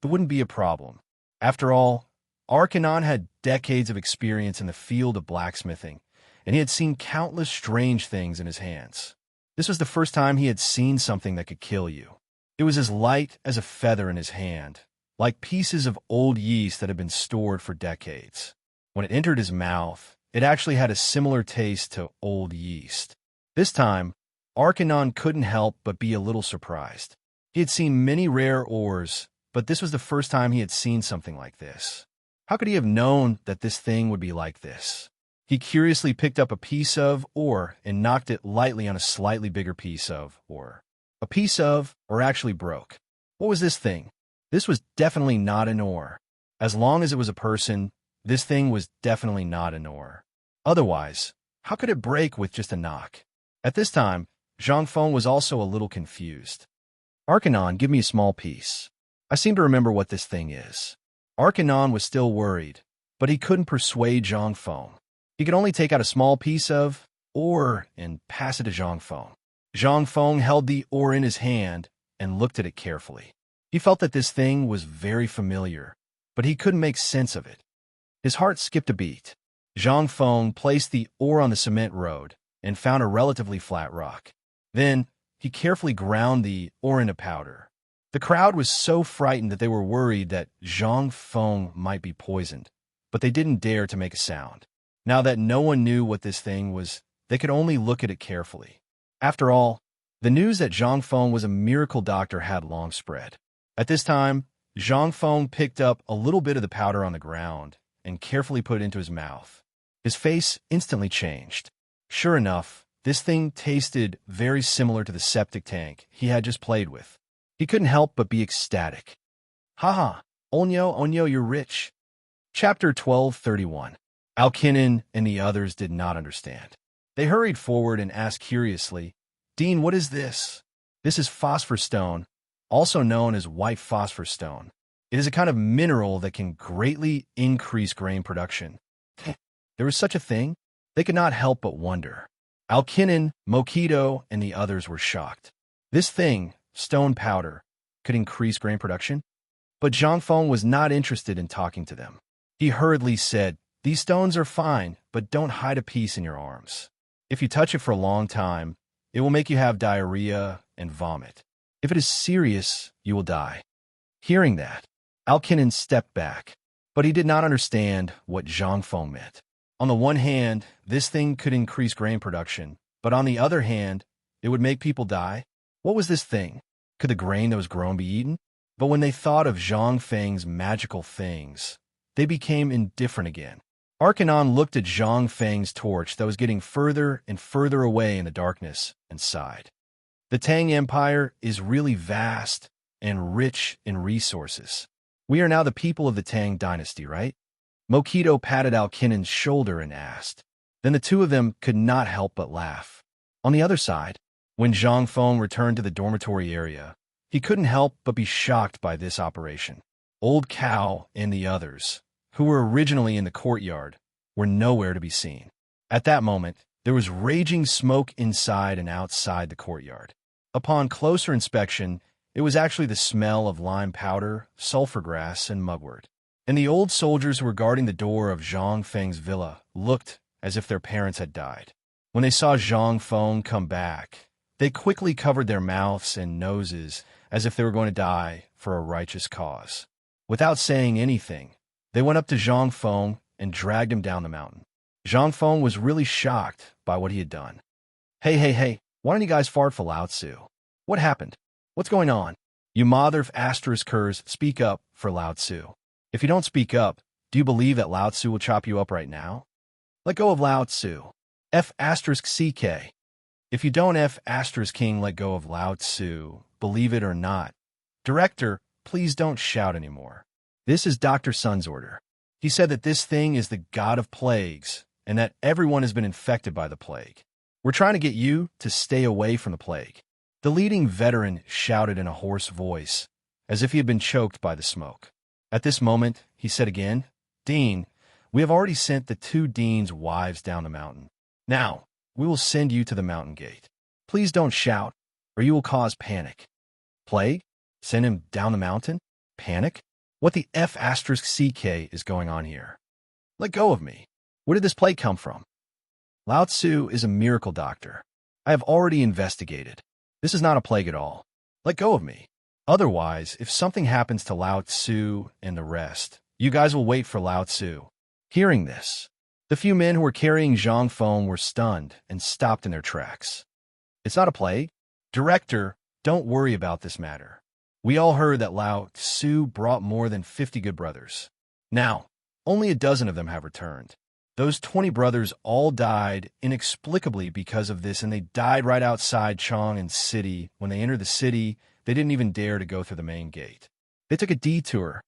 S1: it wouldn't be a problem. After all, Arcanon had decades of experience in the field of blacksmithing, and he had seen countless strange things in his hands. This was the first time he had seen something that could kill you. It was as light as a feather in his hand, like pieces of old yeast that had been stored for decades. When it entered his mouth, it actually had a similar taste to old yeast. This time, Arcanon couldn't help but be a little surprised. He had seen many rare ores, but this was the first time he had seen something like this. How could he have known that this thing would be like this? He curiously picked up a piece of ore and knocked it lightly on a slightly bigger piece of ore. A piece of ore actually broke. What was this thing? This was definitely not an ore. As long as it was a person, this thing was definitely not an ore. Otherwise, how could it break with just a knock? At this time, Zhang Feng was also a little confused. Arcanon, give me a small piece. I seem to remember what this thing is. Arcanon was still worried, but he couldn't persuade Zhang Feng. He could only take out a small piece of ore and pass it to Zhang Feng. Zhang Feng held the ore in his hand and looked at it carefully. He felt that this thing was very familiar, but he couldn't make sense of it. His heart skipped a beat. Zhang Feng placed the ore on the cement road and found a relatively flat rock. Then, he carefully ground the ore into powder. The crowd was so frightened that they were worried that Zhang Feng might be poisoned, but they didn't dare to make a sound. Now that no one knew what this thing was, they could only look at it carefully. After all, the news that Zhang Feng was a miracle doctor had long spread. At this time, Zhang Feng picked up a little bit of the powder on the ground and carefully put it into his mouth. His face instantly changed. Sure enough, this thing tasted very similar to the septic tank he had just played with. He couldn't help but be ecstatic. Haha, Onyo, you're rich. Chapter 1231. Alkinen and the others did not understand. They hurried forward and asked curiously, Dean, what is this? This is phosphor stone, also known as white phosphor stone. It is a kind of mineral that can greatly increase grain production. There was such a thing? They could not help but wonder. Alkinen, Mokito, and the others were shocked. This thing, stone powder, could increase grain production? But Zhang Feng was not interested in talking to them. He hurriedly said, these stones are fine, but don't hide a piece in your arms. If you touch it for a long time, it will make you have diarrhea and vomit. If it is serious, you will die. Hearing that, Alkinen stepped back, but he did not understand what Zhang Feng meant. On the one hand, this thing could increase grain production, but on the other hand, it would make people die. What was this thing? Could the grain that was grown be eaten? But when they thought of Zhang Feng's magical things, they became indifferent again. Arcanon looked at Zhang Feng's torch that was getting further and further away in the darkness and sighed. The Tang Empire is really vast and rich in resources. We are now the people of the Tang dynasty, right? Mokito patted Alkinen's shoulder and asked. Then the two of them could not help but laugh. On the other side, when Zhang Feng returned to the dormitory area, he couldn't help but be shocked by this operation. Old Cow and the others, who were originally in the courtyard, were nowhere to be seen. At that moment, there was raging smoke inside and outside the courtyard. Upon closer inspection, It was actually the smell of lime powder, sulfur grass, and mugwort. And the old soldiers who were guarding the door of Zhang Feng's villa looked as if their parents had died. When they saw Zhang Feng come back, they quickly covered their mouths and noses as if they were going to die for a righteous cause. Without saying anything, they went up to Zhang Feng and dragged him down the mountain. Zhang Feng was really shocked by what he had done. Hey, why don't you guys fart for Lao Tzu? What happened? What's going on? You mother of ***, speak up for Lao Tzu. If you don't speak up, do you believe that Lao Tzu will chop you up right now? Let go of Lao Tzu. F***ck. If you don't F***king let go of Lao Tzu, believe it or not. Director, please don't shout anymore. This is Dr. Sun's order. He said that this thing is the god of plagues, and that everyone has been infected by the plague. We're trying to get you to stay away from the plague. The leading veteran shouted in a hoarse voice, as if he had been choked by the smoke. At this moment, he said again, Dean, we have already sent the 2 deans' wives down the mountain. Now, we will send you to the mountain gate. Please don't shout, or you will cause panic. Plague? Send him down the mountain? Panic? What the F***ck is going on here? Let go of me. Where did this plague come from? Lao Tzu is a miracle doctor. I have already investigated. This is not a plague at all. Let go of me. Otherwise, if something happens to Lao Tzu and the rest, you guys will wait for Lao Tzu. Hearing this, the few men who were carrying Zhang Feng were stunned and stopped in their tracks. It's not a plague? Director, don't worry about this matter. We all heard that Lao Tzu brought more than 50 good brothers. Now, only a dozen of them have returned. Those 20 brothers all died inexplicably because of this, and they died right outside Chang'an City. When they entered the city, they didn't even dare to go through the main gate. They took a detour.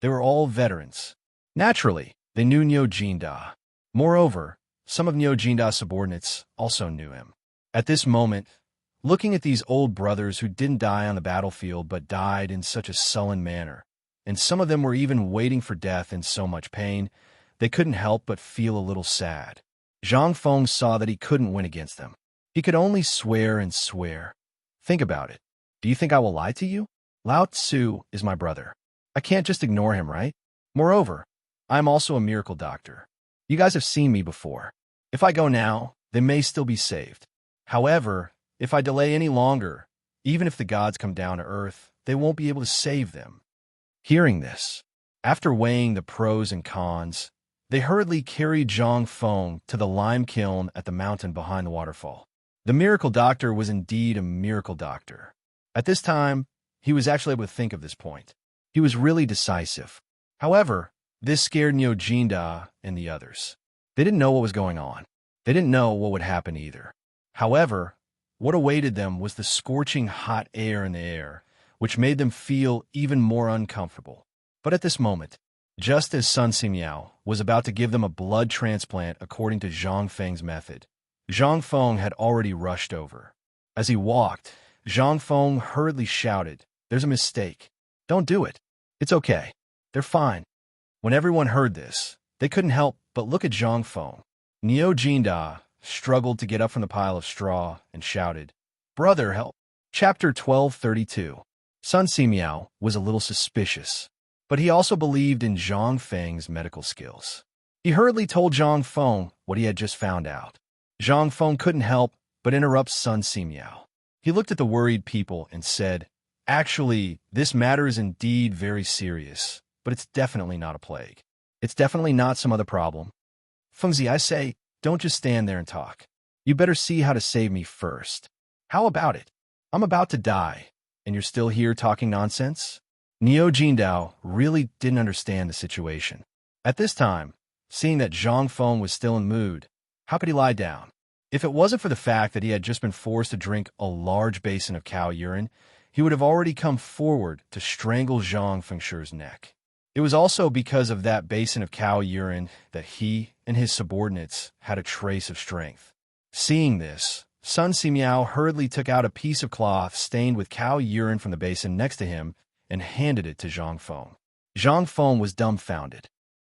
S1: They were all veterans. Naturally, they knew Niu Jinda. Moreover, some of Niu Jinda's subordinates also knew him. At this moment, looking at these old brothers who didn't die on the battlefield but died in such a sullen manner, and some of them were even waiting for death in so much pain, they couldn't help but feel a little sad. Zhang Feng saw that he couldn't win against them. He could only swear and swear. Think about it. Do you think I will lie to you? Lao Tzu is my brother. I can't just ignore him, right? Moreover, I am also a miracle doctor. You guys have seen me before. If I go now, they may still be saved. However, if I delay any longer, even if the gods come down to earth, they won't be able to save them. Hearing this, after weighing the pros and cons, they hurriedly carried Zhang Feng to the lime kiln at the mountain behind the waterfall. The miracle doctor was indeed a miracle doctor. At this time, he was actually able to think of this point. He was really decisive. However, this scared Niu Jinda and the others. They didn't know what was going on. They didn't know what would happen either. However, what awaited them was the scorching hot air in the air, which made them feel even more uncomfortable. But at this moment, just as Sun Simiao was about to give them a blood transplant according to Zhang Feng's method, Zhang Feng had already rushed over. As he walked, Zhang Feng hurriedly shouted, "There's a mistake. Don't do it. It's okay. They're fine." When everyone heard this, they couldn't help but look at Zhang Feng. Niu Jinda struggled to get up from the pile of straw and shouted, "Brother, help." Chapter 1232. Sun Simiao was a little suspicious, but he also believed in Zhang Feng's medical skills. He hurriedly told Zhang Feng what he had just found out. Zhang Feng couldn't help but interrupt Sun Simiao. He looked at the worried people and said, "Actually, this matter is indeed very serious, but it's definitely not a plague. It's definitely not some other problem. Fengzi, I say, don't just stand there and talk. You better see how to save me first. How about it? I'm about to die, and you're still here talking nonsense?" Niu Jindao really didn't understand the situation. At this time, seeing that Zhang Feng was still in the mood, how could he lie down? If it wasn't for the fact that he had just been forced to drink a large basin of cow urine, he would have already come forward to strangle Zhang Fengshi's neck. It was also because of that basin of cow urine that he and his subordinates had a trace of strength. Seeing this, Sun Simiao hurriedly took out a piece of cloth stained with cow urine from the basin next to him and handed it to Zhang Feng. Zhang Feng was dumbfounded.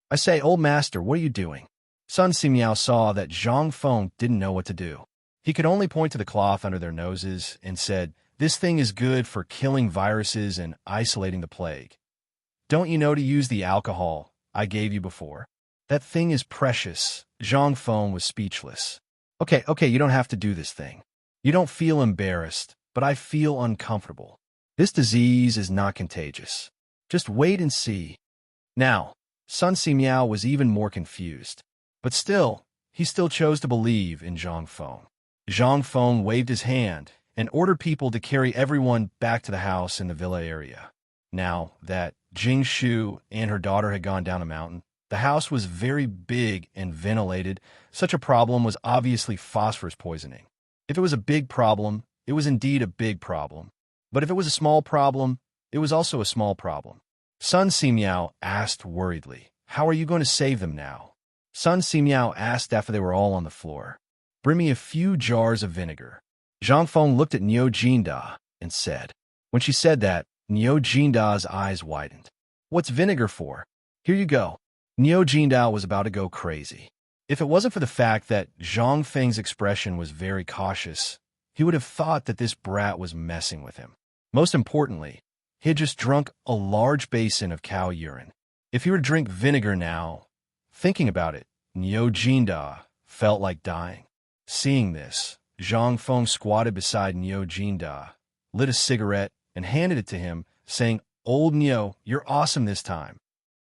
S1: "I say, old master, what are you doing?" Sun Simiao saw that Zhang Feng didn't know what to do. He could only point to the cloth under their noses and said, This thing is good for killing viruses and isolating the plague. Don't you know to use the alcohol I gave you before? That thing is precious. Zhang Feng was speechless. Okay, you don't have to do this thing. You don't feel embarrassed, but I feel uncomfortable. This disease is not contagious. Just wait and see. Now, Sun Simiao was even more confused. But still, he still chose to believe in Zhang Feng. Zhang Feng waved his hand and ordered people to carry everyone back to the house in the villa area. Now that Jing Shu and her daughter had gone down a mountain, the house was very big and ventilated. Such a problem was obviously phosphorus poisoning. If it was a big problem, it was indeed a big problem. But if it was a small problem, it was also a small problem. Sun Simiao asked worriedly, "How are you going to save them now?" Sun Simiao asked after they were all on the floor. "Bring me a few jars of vinegar." Zhang Feng looked at Niu Jinda and said. When she said that, Niu Jinda's eyes widened. "What's vinegar for?" "Here you go." Niu Jinda was about to go crazy. If it wasn't for the fact that Zhang Feng's expression was very cautious, he would have thought that this brat was messing with him. Most importantly, he had just drunk a large basin of cow urine. If he were to drink vinegar now, thinking about it, Niu Jinda felt like dying. Seeing this, Zhang Feng squatted beside Niu Jinda, lit a cigarette, and handed it to him, saying, "Old Niu, you're awesome this time."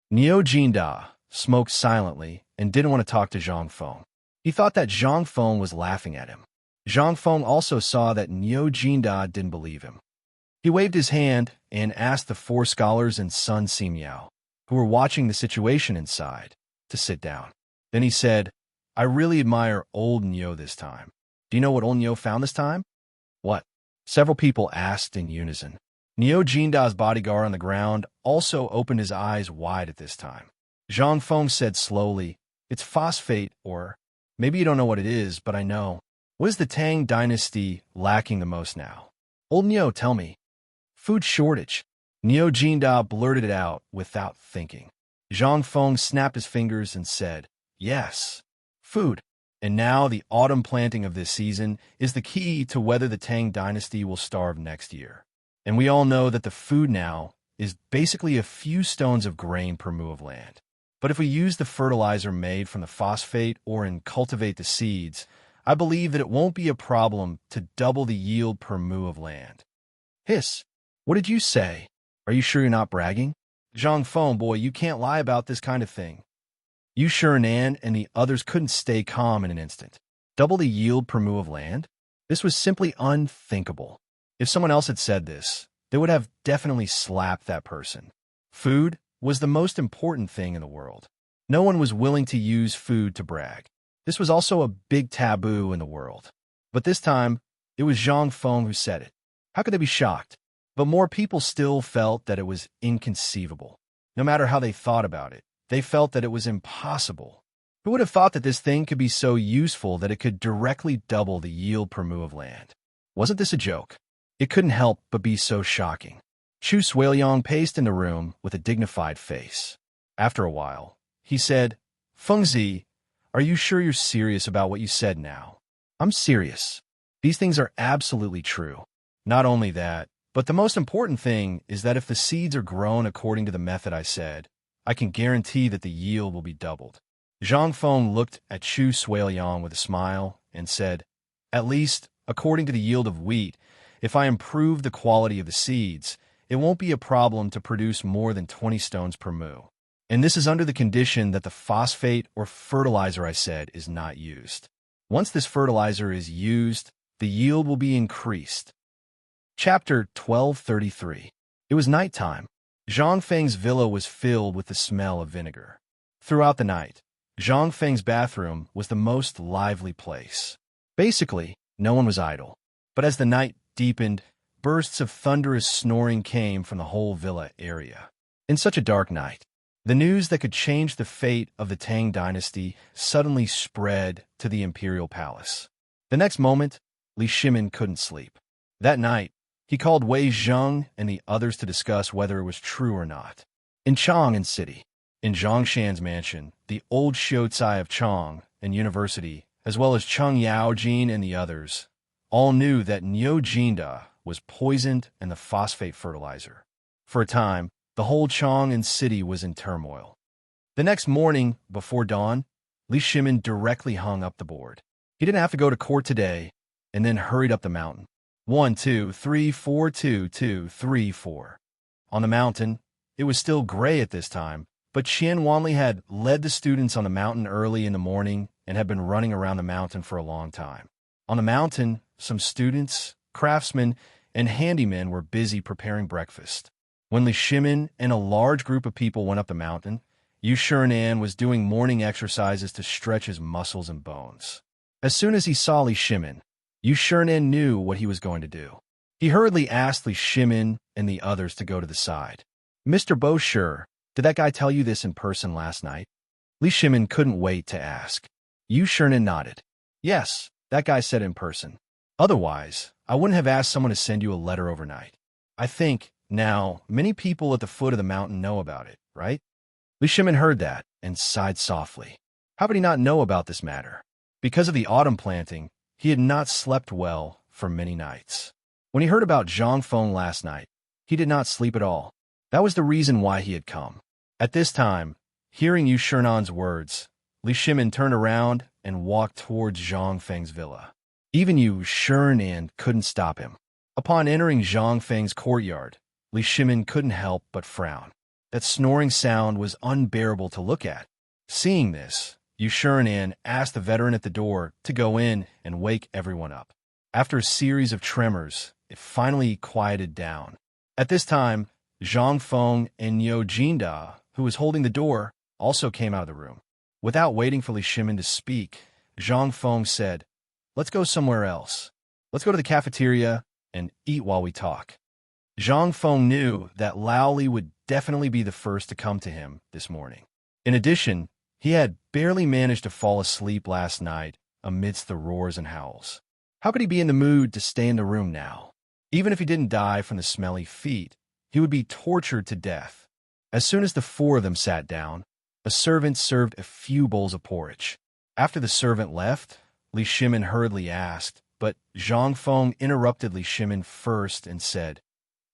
S1: Niu Jinda smoked silently and didn't want to talk to Zhang Feng. He thought that Zhang Feng was laughing at him. Zhang Feng also saw that Niu Jinda didn't believe him. He waved his hand and asked the 4 scholars and Sun Simiao, who were watching the situation inside, to sit down. Then he said, "I really admire old Niu this time. Do you know what old Niu found this time?" "What?" Several people asked in unison. Niu Jinda's bodyguard on the ground also opened his eyes wide at this time. Zhang Feng said slowly, "It's phosphate, or maybe you don't know what it is, but I know. What is the Tang dynasty lacking the most now?" "Old Niu, tell me." "Food shortage." Niu Jinda blurted it out without thinking. Zhang Feng snapped his fingers and said, "Yes, food. And now the autumn planting of this season is the key to whether the Tang dynasty will starve next year. And we all know that the food now is basically a few stones of grain per mu of land. But if we use the fertilizer made from the phosphate or cultivate the seeds, I believe that it won't be a problem to double the yield per mu of land." "Hiss, what did you say? Are you sure you're not bragging?" "Zhang Feng, boy, you can't lie about this kind of thing." Yu Shurinan and the others couldn't stay calm in an instant. Double the yield per mu of land? This was simply unthinkable. If someone else had said this, they would have definitely slapped that person. Food was the most important thing in the world. No one was willing to use food to brag. This was also a big taboo in the world. But this time, it was Zhang Feng who said it. How could they be shocked? But more people still felt that it was inconceivable. No matter how they thought about it, they felt that it was impossible. Who would have thought that this thing could be so useful that it could directly double the yield per mu of land? Wasn't this a joke? It couldn't help but be so shocking. Chu Suiliang paced in the room with a dignified face. After a while, he said, "Fengzi, are you sure you're serious about what you said now?" "I'm serious. These things are absolutely true. Not only that, but the most important thing is that if the seeds are grown according to the method I said, I can guarantee that the yield will be doubled." Zhang Feng looked at Chu Suiliang with a smile and said, "At least, according to the yield of wheat, if I improve the quality of the seeds, it won't be a problem to produce more than 20 stones per mu. And this is under the condition that the phosphate or fertilizer I said is not used. Once this fertilizer is used, the yield will be increased." Chapter 1233. It was nighttime. Zhang Feng's villa was filled with the smell of vinegar. Throughout the night, Zhang Feng's bathroom was the most lively place. Basically, no one was idle. But as the night deepened, bursts of thunderous snoring came from the whole villa area. In such a dark night, the news that could change the fate of the Tang dynasty suddenly spread to the imperial palace. The next moment, Li Shimin couldn't sleep. That night, he called Wei Zheng and the others to discuss whether it was true or not. In Chang'an City, in Zhongshan's mansion, the old Xiucai of Chang and University, as well as Cheng Yaojin and the others, all knew that Niu Jinda was poisoned in the phosphate fertilizer. For a time, the whole Chang'an city was in turmoil. The next morning, before dawn, Li Shimin directly hung up the board. He didn't have to go to court today, and then hurried up the mountain. 1, 2, 3, 4, 2, 2, 3, 4. On the mountain, it was still gray at this time, but Qian Wanli had led the students on the mountain early in the morning and had been running around the mountain for a long time. On the mountain, some students, craftsmen, and handymen were busy preparing breakfast. When Li Shimin and a large group of people went up the mountain, Yu Shinan was doing morning exercises to stretch his muscles and bones. As soon as he saw Li Shimin, Yu Shinan knew what he was going to do. He hurriedly asked Li Shimin and the others to go to the side. "Mr. Boshi, did that guy tell you this in person last night?" Li Shimin couldn't wait to ask. Yu Shinan nodded. "Yes, that guy said in person. Otherwise, I wouldn't have asked someone to send you a letter overnight. I think, now, many people at the foot of the mountain know about it, right?" Li Shimin heard that and sighed softly. How would he not know about this matter? Because of the autumn planting, he had not slept well for many nights. When he heard about Zhang Feng last night, he did not sleep at all. That was the reason why he had come. At this time, hearing Yu Shinan's words, Li Shimin turned around and walked towards Zhang Feng's villa. Even Yu Shinan couldn't stop him. Upon entering Zhang Feng's courtyard, Li Shimin couldn't help but frown. That snoring sound was unbearable to look at. Seeing this, Yu Shinan asked the veteran at the door to go in and wake everyone up. After a series of tremors, it finally quieted down. At this time, Zhang Feng and Niu Jinda, who was holding the door, also came out of the room. Without waiting for Li Shimin to speak, Zhang Feng said, "Let's go somewhere else. Let's go to the cafeteria and eat while we talk." Zhang Feng knew that Lao Li would definitely be the first to come to him this morning. In addition, he had barely managed to fall asleep last night amidst the roars and howls. How could he be in the mood to stay in the room now? Even if he didn't die from the smelly feet, he would be tortured to death. As soon as the four of them sat down, a servant served a few bowls of porridge. After the servant left, Li Shimin hurriedly asked, but Zhang Feng interrupted Li Shimin first and said,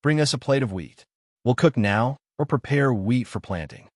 S1: "Bring us a plate of wheat. We'll cook now or prepare wheat for planting."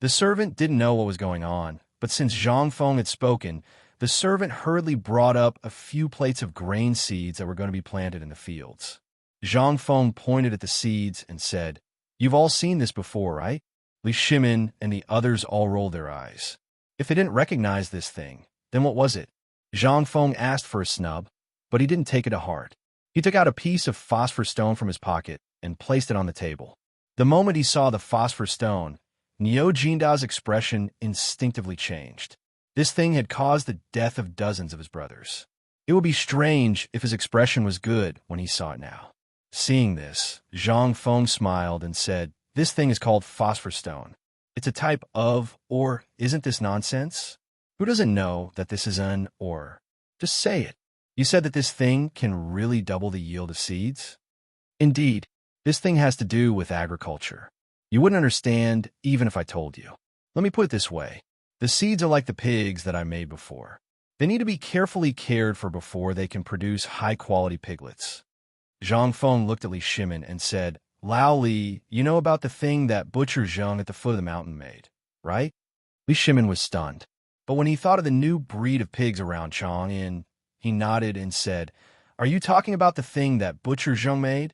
S1: The servant didn't know what was going on, but since Zhang Feng had spoken, the servant hurriedly brought up a few plates of grain seeds that were going to be planted in the fields. Zhang Feng pointed at the seeds and said, "You've all seen this before, right?" Li Shimin and the others all rolled their eyes. If they didn't recognize this thing, then what was it? Zhang Feng asked for a snub, but he didn't take it to heart. He took out a piece of phosphor stone from his pocket and placed it on the table. The moment he saw the phosphor stone, Niu Jinda's expression instinctively changed. This thing had caused the death of dozens of his brothers. It would be strange if his expression was good when he saw it now. Seeing this, Zhang Feng smiled and said, "This thing is called phosphor stone. It's a type of, or isn't this nonsense? Who doesn't know that this is an or? Just say it. You said that this thing can really double the yield of seeds?" "Indeed, this thing has to do with agriculture. You wouldn't understand even if I told you. Let me put it this way. The seeds are like the pigs that I made before. They need to be carefully cared for before they can produce high-quality piglets." Zhang Feng looked at Li Shimin and said, "Lao Li, you know about the thing that Butcher Zheng at the foot of the mountain made, right?" Li Shimin was stunned. But when he thought of the new breed of pigs around Chang'an, he nodded and said, "Are you talking about the thing that Butcher Zheng made?"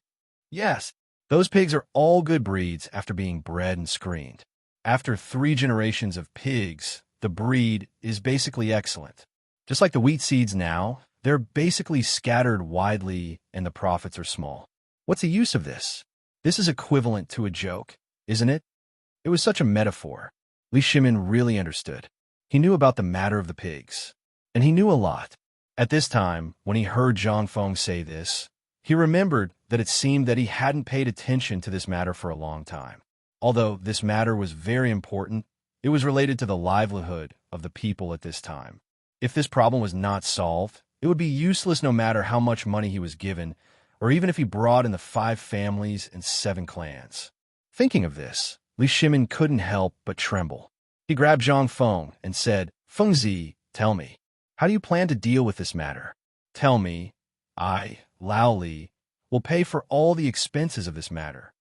S1: "Yes. Those pigs are all good breeds after being bred and screened. After 3 generations of pigs, the breed is basically excellent. Just like the wheat seeds now, they're basically scattered widely and the profits are small. What's the use of this? This is equivalent to a joke, isn't it?" It was such a metaphor. Li Shimin really understood. He knew about the matter of the pigs, and he knew a lot. At this time, when he heard Zhang Feng say this, he remembered that it seemed that he hadn't paid attention to this matter for a long time. Although this matter was very important, it was related to the livelihood of the people at this time. If this problem was not solved, it would be useless no matter how much money he was given, or even if he brought in the 5 families and 7 clans. Thinking of this, Li Shimin couldn't help but tremble. He grabbed Zhang Feng and said, "Fengzi, tell me, how do you plan to deal with this matter? Tell me, I, Lao Li, will pay for all the expenses of this matter.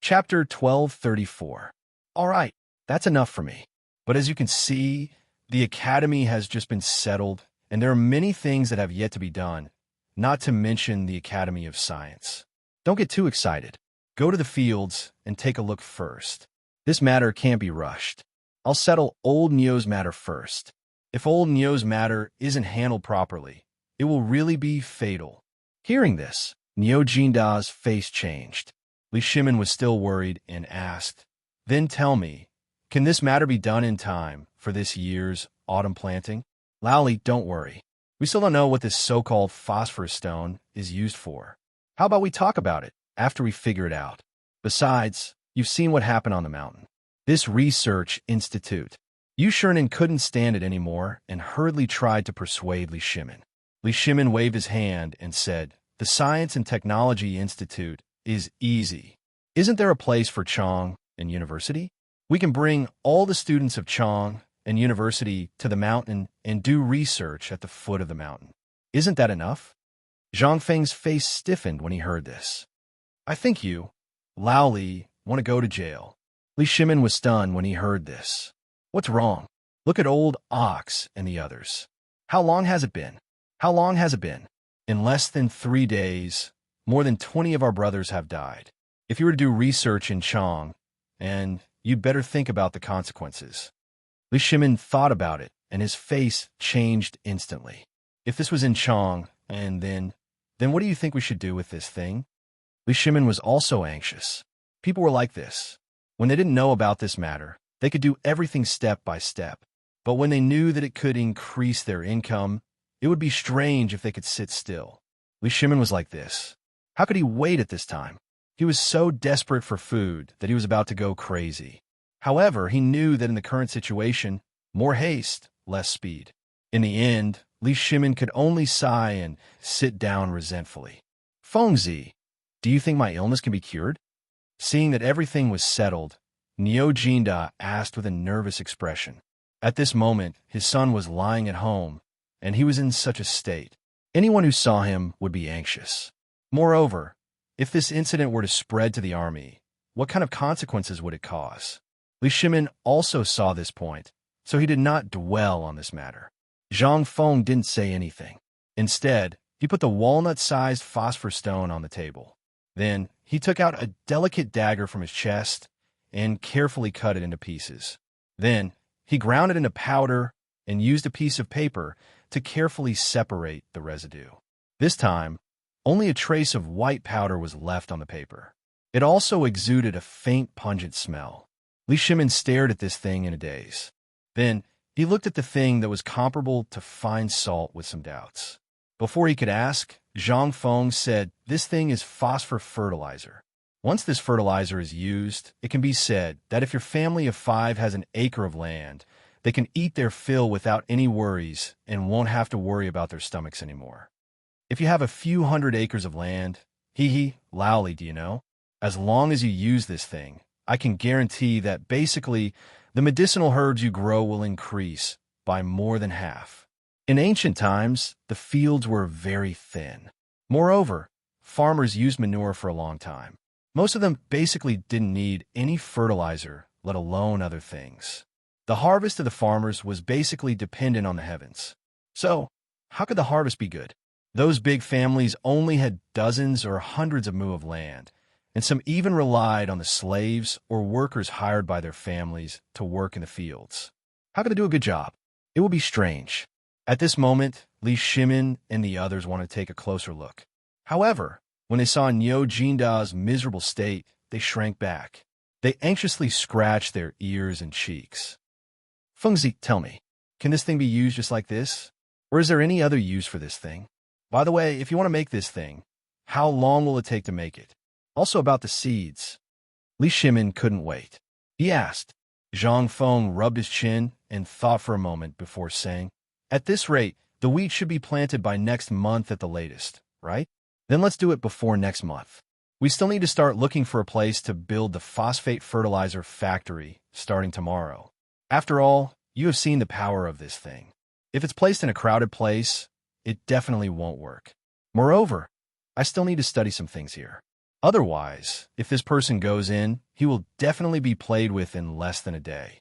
S1: Chapter 1234. All right, that's enough for me. But as you can see, the academy has just been settled, and there are many things that have yet to be done, not to mention the Academy of Science. Don't get too excited. Go to the fields and take a look first. This matter can't be rushed. I'll settle old Neo's matter first. If old Neo's matter isn't handled properly, it will really be fatal. Hearing this, Neo Jinda's face changed. Li Shimin was still worried and asked, "Then tell me, can this matter be done in time for this year's autumn planting?" "Laoli, don't worry. We still don't know what this so-called phosphorus stone is used for. How about we talk about it after we figure it out? Besides, you've seen what happened on the mountain. This research institute." Yu Shurnin couldn't stand it anymore and hurriedly tried to persuade Li Shimin. Li Shimin waved his hand and said, "The Science and Technology Institute is easy. Isn't there a place for Chong and University? We can bring all the students of Chong and University to the mountain and do research at the foot of the mountain. Isn't that enough?" Zhang Feng's face stiffened when he heard this. "I think you, Lao Li, want to go to jail." Li Shimin was stunned when he heard this. "What's wrong? Look at old Ox and the others. How long has it been? How long has it been? In less than 3 days, more than 20 of our brothers have died. If you were to do research in Chong, and you'd better think about the consequences." Li Shimin thought about it, and his face changed instantly. "If this was in Chong, and then what do you think we should do with this thing?" Li Shimin was also anxious. People were like this. When they didn't know about this matter, they could do everything step by step. But when they knew that it could increase their income, it would be strange if they could sit still. Li Shimin was like this. How could he wait at this time? He was so desperate for food that he was about to go crazy. However, he knew that in the current situation, more haste, less speed. In the end, Li Shimin could only sigh and sit down resentfully. "Fengzi, do you think my illness can be cured?" Seeing that everything was settled, Neo Jinda asked with a nervous expression. At this moment, his son was lying at home, and he was in such a state. Anyone who saw him would be anxious. Moreover, if this incident were to spread to the army, what kind of consequences would it cause? Li Shimin also saw this point, so he did not dwell on this matter. Zhang Feng didn't say anything. Instead, he put the walnut-sized phosphor stone on the table. Then, he took out a delicate dagger from his chest and carefully cut it into pieces. Then, he ground it into powder and used a piece of paper to carefully separate the residue. This time, only a trace of white powder was left on the paper. It also exuded a faint, pungent smell. Li Shimin stared at this thing in a daze. Then, he looked at the thing that was comparable to fine salt with some doubts. Before he could ask, Zhang Feng said, "This thing is phosphor fertilizer. Once this fertilizer is used, it can be said that if your family of 5 has an acre of land, they can eat their fill without any worries and won't have to worry about their stomachs anymore. If you have a few hundred acres of land, Laoli, do you know? As long as you use this thing, I can guarantee that basically the medicinal herbs you grow will increase by more than half." In ancient times, the fields were very thin. Moreover, farmers used manure for a long time. Most of them basically didn't need any fertilizer, let alone other things. The harvest of the farmers was basically dependent on the heavens. So, how could the harvest be good? Those big families only had dozens or hundreds of mu of land, and some even relied on the slaves or workers hired by their families to work in the fields. How could they do a good job? It would be strange. At this moment, Li Shimin and the others wanted to take a closer look. However, when they saw Neo Jinda's miserable state, they shrank back. They anxiously scratched their ears and cheeks. "Fengzi, tell me, can this thing be used just like this? Or is there any other use for this thing? By the way, if you want to make this thing, how long will it take to make it? Also about the seeds." Li Shimin couldn't wait. He asked. Zhang Feng rubbed his chin and thought for a moment before saying, "At this rate, the wheat should be planted by next month at the latest, right? Then let's do it before next month. We still need to start looking for a place to build the phosphate fertilizer factory starting tomorrow. After all, you have seen the power of this thing. If it's placed in a crowded place, it definitely won't work. Moreover, I still need to study some things here. Otherwise, if this person goes in, he will definitely be played with in less than a day.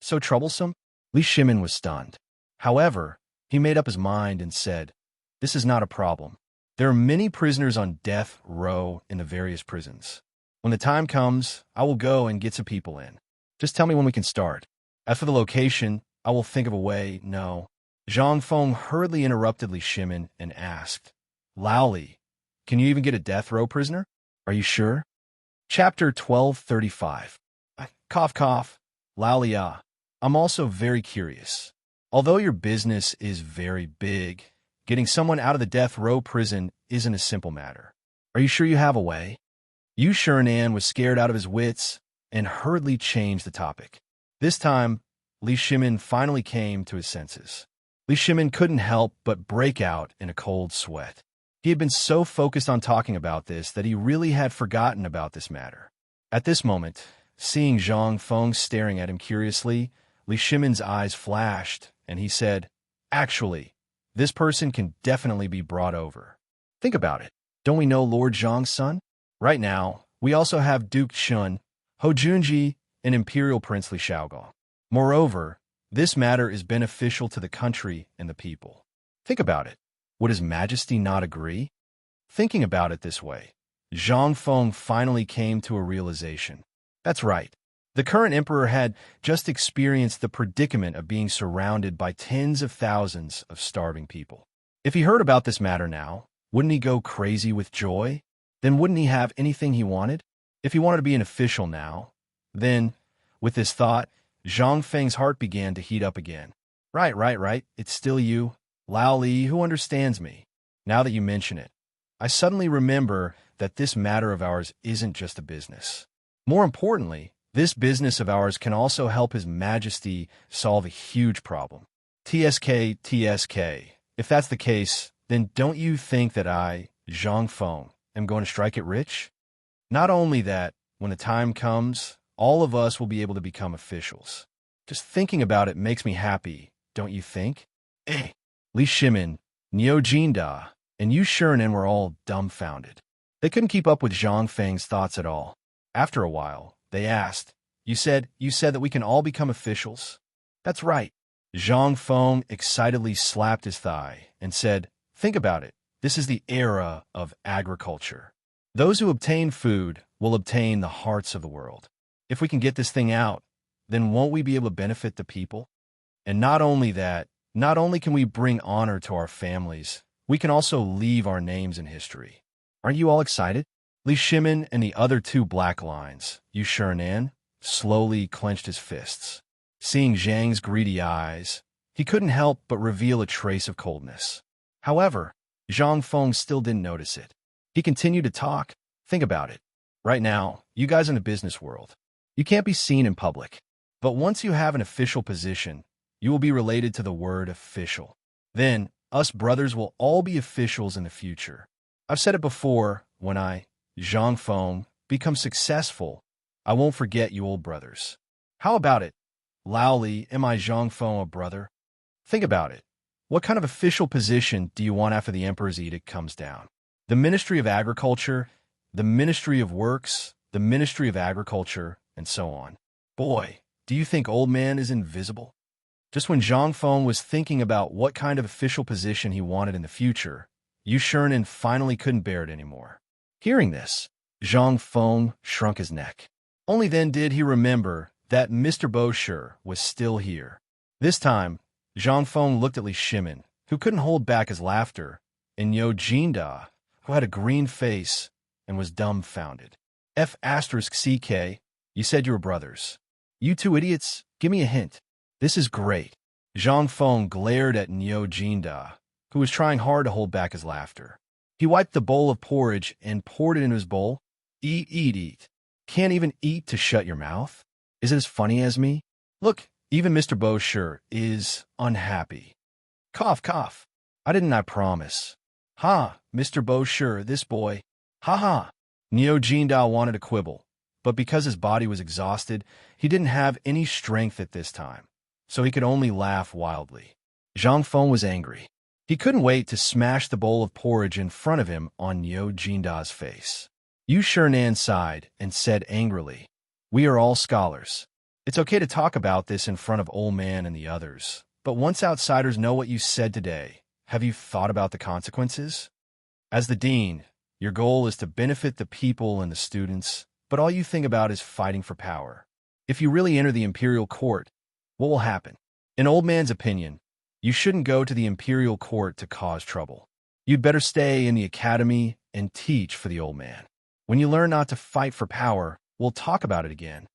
S1: So troublesome? Li Shimin was stunned. However, he made up his mind and said, "This is not a problem. There are many prisoners on death row in the various prisons. When the time comes, I will go and get some people in. Just tell me when we can start. As for the location, I will think of a way." No. Zhang Feng hurriedly interrupted Li Shimin and asked, "Lao Li, can you even get a death row prisoner? Are you sure?" Chapter 1235. Cough, cough. Lao Li, I'm also very curious. Although your business is very big, getting someone out of the death row prison isn't a simple matter. Are you sure you have a way? Yu Shurinan was scared out of his wits and hurriedly changed the topic. This time, Li Shimin finally came to his senses. Li Shimin couldn't help but break out in a cold sweat. He had been so focused on talking about this that he really had forgotten about this matter. At this moment, seeing Zhang Feng staring at him curiously, Li Shimin's eyes flashed, and he said, "Actually, this person can definitely be brought over. Think about it. Don't we know Lord Zhang's son? Right now, we also have Duke Shun, Ho Junji, and Imperial Prince Li Shaogong. Moreover, this matter is beneficial to the country and the people. Think about it. Would His Majesty not agree?" Thinking about it this way, Zhang Feng finally came to a realization. That's right. The current emperor had just experienced the predicament of being surrounded by tens of thousands of starving people. If he heard about this matter now, wouldn't he go crazy with joy? Then wouldn't he have anything he wanted? If he wanted to be an official now, then, with this thought, Zhang Feng's heart began to heat up again. Right. It's still you, Lao Li, who understands me. Now that you mention it, I suddenly remember that this matter of ours isn't just a business. More importantly, this business of ours can also help His Majesty solve a huge problem. TSK. If that's the case, then don't you think that I, Zhang Feng, am going to strike it rich? Not only that, when the time comes, all of us will be able to become officials. Just thinking about it makes me happy, don't you think? Li Shimin, Niu Jinda, and Yu Shurinan were all dumbfounded. They couldn't keep up with Zhang Feng's thoughts at all. After a while, they asked, You said that we can all become officials?" "That's right." Zhang Feng excitedly slapped his thigh and said, "Think about it. This is the era of agriculture. Those who obtain food will obtain the hearts of the world. If we can get this thing out, then won't we be able to benefit the people? And not only that, not only can we bring honor to our families, we can also leave our names in history. Aren't you all excited?" Li Shimin and the other two black lines, Yu Shurinan, slowly clenched his fists. Seeing Zhang's greedy eyes, he couldn't help but reveal a trace of coldness. However, Zhang Feng still didn't notice it. He continued to talk. "Think about it. Right now, you guys in the business world, you can't be seen in public. But once you have an official position, you will be related to the word official. Then, us brothers will all be officials in the future. I've said it before, when I, Zhang Feng, become successful, I won't forget you old brothers. How about it? Lao Li, am I Zhang Feng a brother? Think about it. What kind of official position do you want after the Emperor's edict comes down? The Ministry of Agriculture, the Ministry of Works, the Ministry of Agriculture, and so on. Boy, do you think old man is invisible?" Just when Zhang Feng was thinking about what kind of official position he wanted in the future, Yu Shurinan finally couldn't bear it anymore. Hearing this, Zhang Feng shrunk his neck. Only then did he remember that Mr. Bosher was still here. This time, Zhang Feng looked at Li Shimin, who couldn't hold back his laughter, and Niu Jinda, who had a green face and was dumbfounded. F***CK, you said you were brothers. You two idiots, give me a hint. This is great. Zhang Feng glared at Niu Jinda, who was trying hard to hold back his laughter. He wiped the bowl of porridge and poured it into his bowl. Eat. Can't even eat to shut your mouth? Is it as funny as me? Look, even Mr. Bosher is unhappy. Cough. I promise. Ha, Mr. Bosher, this boy. Ha. Niu Jinda wanted to quibble, but because his body was exhausted, he didn't have any strength at this time, so he could only laugh wildly. Zhang Feng was angry. He couldn't wait to smash the bowl of porridge in front of him on Nyo Jinda's face. Yu Shernan sighed and said angrily, "We are all scholars. It's okay to talk about this in front of old man and the others, but once outsiders know what you said today, have you thought about the consequences? As the dean, your goal is to benefit the people and the students, but all you think about is fighting for power. If you really enter the imperial court, what will happen? In old man's opinion, you shouldn't go to the imperial court to cause trouble. You'd better stay in the academy and teach for the old man. When you learn not to fight for power, we'll talk about it again."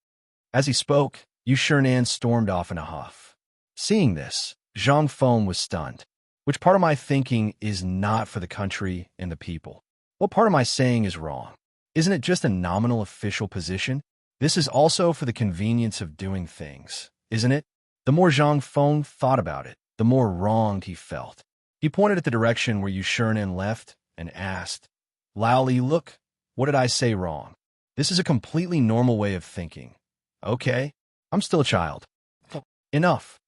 S1: As he spoke, Yu Shernan stormed off in a huff. Seeing this, Zhang Feng was stunned. Which part of my thinking is not for the country and the people? What part of my saying is wrong? Isn't it just a nominal official position? This is also for the convenience of doing things, isn't it? The more Zhang Feng thought about it, the more wronged he felt. He pointed at the direction where Yu Shernan left and asked, "Lao Li, look, what did I say wrong? This is a completely normal way of thinking. Okay, I'm still a child. Enough."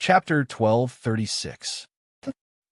S1: Chapter 1236.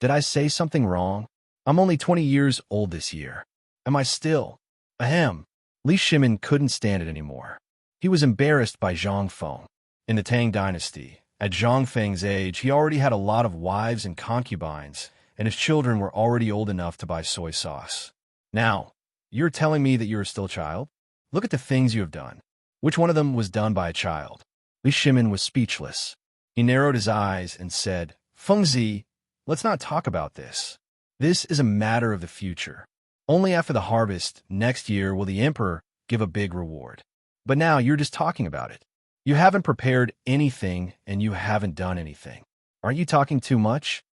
S1: Did I say something wrong? I'm only 20 years old this year. Am I still? Ahem. Li Shimin couldn't stand it anymore. He was embarrassed by Zhang Feng. In the Tang dynasty, at Zhang Feng's age, he already had a lot of wives and concubines, and his children were already old enough to buy soy sauce. Now, you're telling me that you're still a child? Look at the things you have done. Which one of them was done by a child? Li Shimin was speechless. He narrowed his eyes and said, "Fengzi, let's not talk about this. This is a matter of the future. Only after the harvest, next year, will the emperor give a big reward. But now you're just talking about it. You haven't prepared anything, and you haven't done anything. Aren't you talking too much?"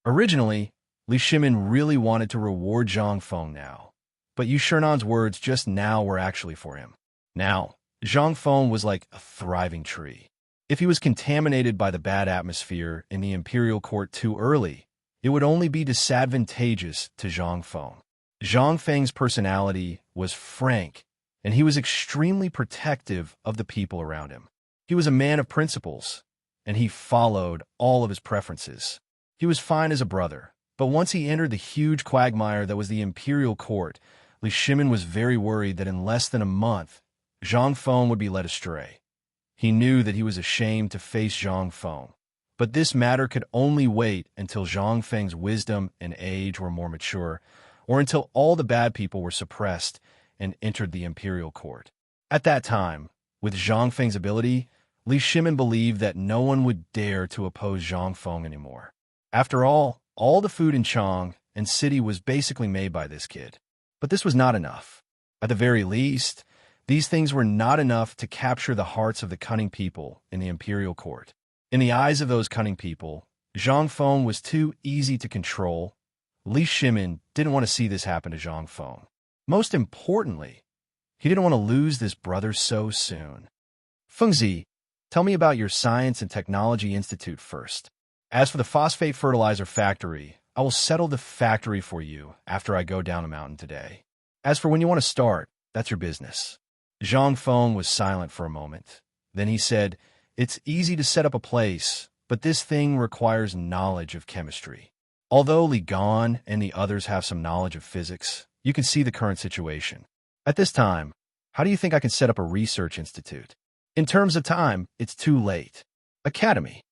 S1: Originally, Li Shimin really wanted to reward Zhang Feng now, but Yu Shernan's words just now were actually for him. Now, Zhang Feng was like a thriving tree. If he was contaminated by the bad atmosphere in the imperial court too early, it would only be disadvantageous to Zhang Feng. Zhang Feng's personality was frank, and he was extremely protective of the people around him. He was a man of principles, and he followed all of his preferences. He was fine as a brother, but once he entered the huge quagmire that was the imperial court, Li Shimin was very worried that in less than a month, Zhang Feng would be led astray. He knew that he was ashamed to face Zhang Feng, but this matter could only wait until Zhang Feng's wisdom and age were more mature, or until all the bad people were suppressed and entered the imperial court. At that time, with Zhang Feng's ability, Li Shimin believed that no one would dare to oppose Zhang Feng anymore. After all the food in Chang and city was basically made by this kid. But this was not enough. At the very least, these things were not enough to capture the hearts of the cunning people in the imperial court. In the eyes of those cunning people, Zhang Feng was too easy to control. Li Shimin didn't want to see this happen to Zhang Feng. Most importantly, he didn't want to lose this brother so soon. "Fengzi, tell me about your Science and Technology Institute first. As for the phosphate fertilizer factory, I will settle the factory for you after I go down a mountain today. As for when you want to start, that's your business." Zhang Feng was silent for a moment. Then he said, "It's easy to set up a place, but this thing requires knowledge of chemistry. Although Li Gan and the others have some knowledge of physics, you can see the current situation. At this time, how do you think I can set up a research institute? In terms of time, it's too late. Academy,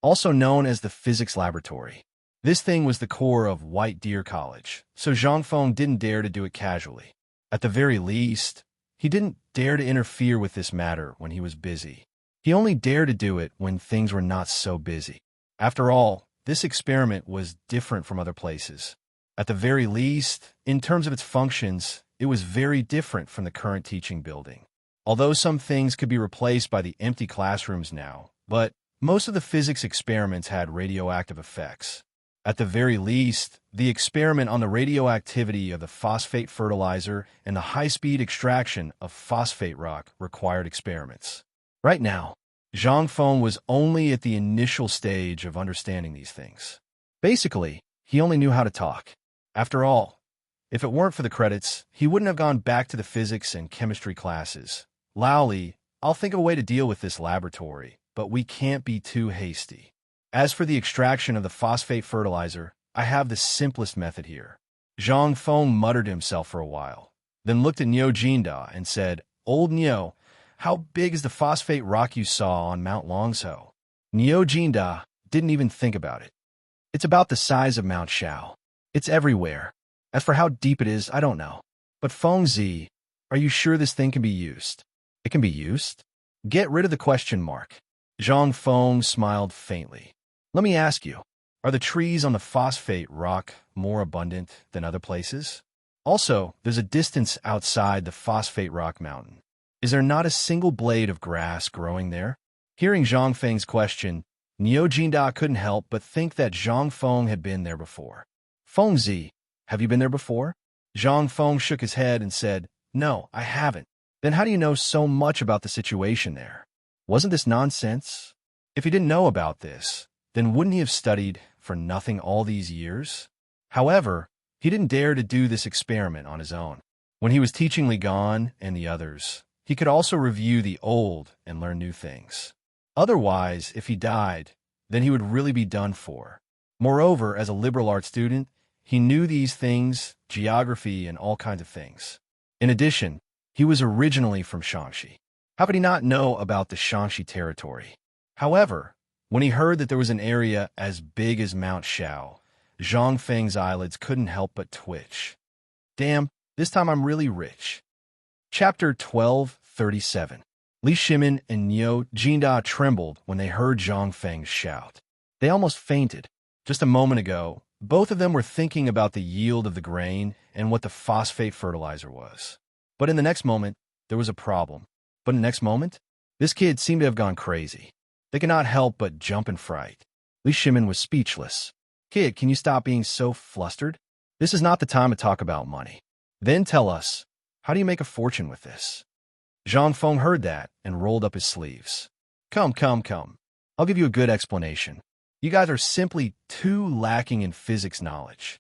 S1: also known as the physics laboratory. This thing was the core of White Deer College, so Zhang Feng didn't dare to do it casually. At the very least, he didn't dare to interfere with this matter when he was busy. He only dared to do it when things were not so busy. After all, this experiment was different from other places. At the very least, in terms of its functions, it was very different from the current teaching building. Although some things could be replaced by the empty classrooms now, but most of the physics experiments had radioactive effects. At the very least, the experiment on the radioactivity of the phosphate fertilizer and the high-speed extraction of phosphate rock required experiments. Right now, Zhang Feng was only at the initial stage of understanding these things. Basically, he only knew how to talk. After all, if it weren't for the credits, he wouldn't have gone back to the physics and chemistry classes. "Lao Li, I'll think of a way to deal with this laboratory, but we can't be too hasty. As for the extraction of the phosphate fertilizer, I have the simplest method here. Zhang Feng muttered to himself for a while, then looked at Niu Jinda and said, Old Niu, how big is the phosphate rock you saw on Mount Longzhou? Niu Jinda didn't even think about it. It's about the size of Mount Shao. It's everywhere. As for how deep it is, I don't know. But Fengzi, are you sure this thing can be used? It can be used? Get rid of the question mark. Zhang Feng smiled faintly. Let me ask you, are the trees on the phosphate rock more abundant than other places? Also, there's a distance outside the phosphate rock mountain. Is there not a single blade of grass growing there? Hearing Zhang Feng's question, Niu Jinda couldn't help but think that Zhang Feng had been there before. Fengzi, have you been there before? Zhang Feng shook his head and said, No, I haven't. Then how do you know so much about the situation there? Wasn't this nonsense? If he didn't know about this, then wouldn't he have studied for nothing all these years? However, he didn't dare to do this experiment on his own. When he was teaching Li Gan and the others, he could also review the old and learn new things. Otherwise, if he died, then he would really be done for. Moreover, as a liberal arts student, he knew these things, geography, and all kinds of things. In addition, he was originally from Shaanxi. How could he not know about the Shaanxi territory? However, when he heard that there was an area as big as Mount Shao, Zhang Feng's eyelids couldn't help but twitch. Damn, this time I'm really rich. Chapter 12:37. Li Shimin and Niu Jinda trembled when they heard Zhang Feng shout. They almost fainted. Just a moment ago, both of them were thinking about the yield of the grain and what the phosphate fertilizer was. But in the next moment, there was a problem. But in the next moment, this kid seemed to have gone crazy. They could not help but jump in fright. Li Shimin was speechless. Kid, can you stop being so flustered? This is not the time to talk about money. Then tell us, how do you make a fortune with this? Zhang Feng heard that and rolled up his sleeves. Come. I'll give you a good explanation. You guys are simply too lacking in physics knowledge.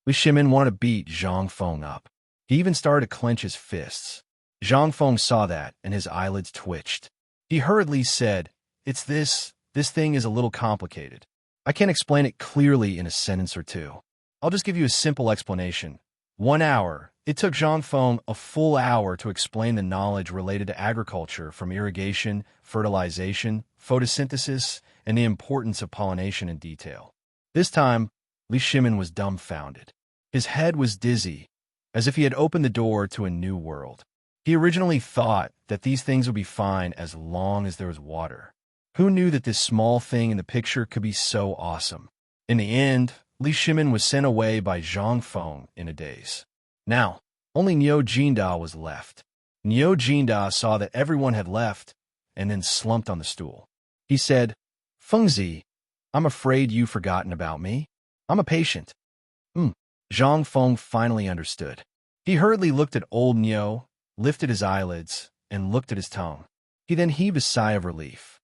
S1: Li Shimin wanted to beat Zhang Feng up. He even started to clench his fists. Zhang Feng saw that, and his eyelids twitched. He hurriedly said, It's this thing is a little complicated. I can't explain it clearly in a sentence or two. I'll just give you a simple explanation. 1 hour. It took Zhang Feng a full hour to explain the knowledge related to agriculture, from irrigation, fertilization, photosynthesis, and the importance of pollination in detail. This time, Li Shimin was dumbfounded. His head was dizzy, as if he had opened the door to a new world. He originally thought that these things would be fine as long as there was water. Who knew that this small thing in the picture could be so awesome? In the end, Li Shimin was sent away by Zhang Feng in a daze. Now, only Niu Jinda was left. Niu Jinda saw that everyone had left and then slumped on the stool. He said, Fengzi, I'm afraid you've forgotten about me. I'm a patient. Zhang Feng finally understood. He hurriedly looked at old Niu, lifted his eyelids, and looked at his tongue. He then heaved a sigh of relief.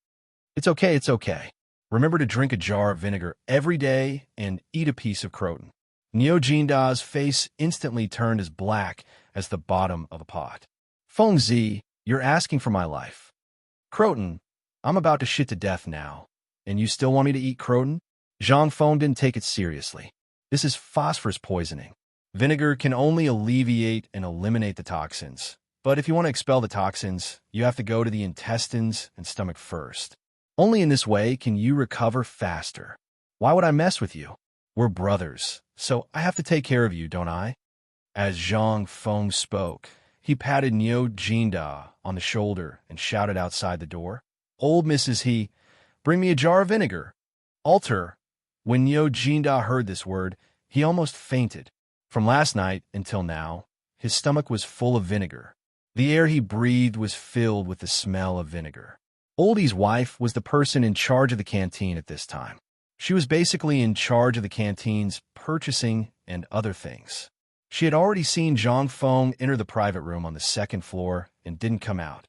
S1: It's okay. Remember to drink a jar of vinegar every day and eat a piece of croton. Niu Jinda's face instantly turned as black as the bottom of a pot. Fengzi, you're asking for my life. Croton, I'm about to shit to death now, and you still want me to eat croton? Zhang Feng didn't take it seriously. This is phosphorus poisoning. Vinegar can only alleviate and eliminate the toxins. But if you want to expel the toxins, you have to go to the intestines and stomach first. Only in this way can you recover faster. Why would I mess with you? We're brothers, so I have to take care of you, don't I? As Zhang Feng spoke, he patted Niu Jinda on the shoulder and shouted outside the door, Old Mrs. He, bring me a jar of vinegar. Alter. When Niu Jinda heard this word, he almost fainted. From last night until now, his stomach was full of vinegar. The air he breathed was filled with the smell of vinegar. Oldie's wife was the person in charge of the canteen at this time. She was basically in charge of the canteen's purchasing and other things. She had already seen Zhang Feng enter the private room on the second floor and didn't come out.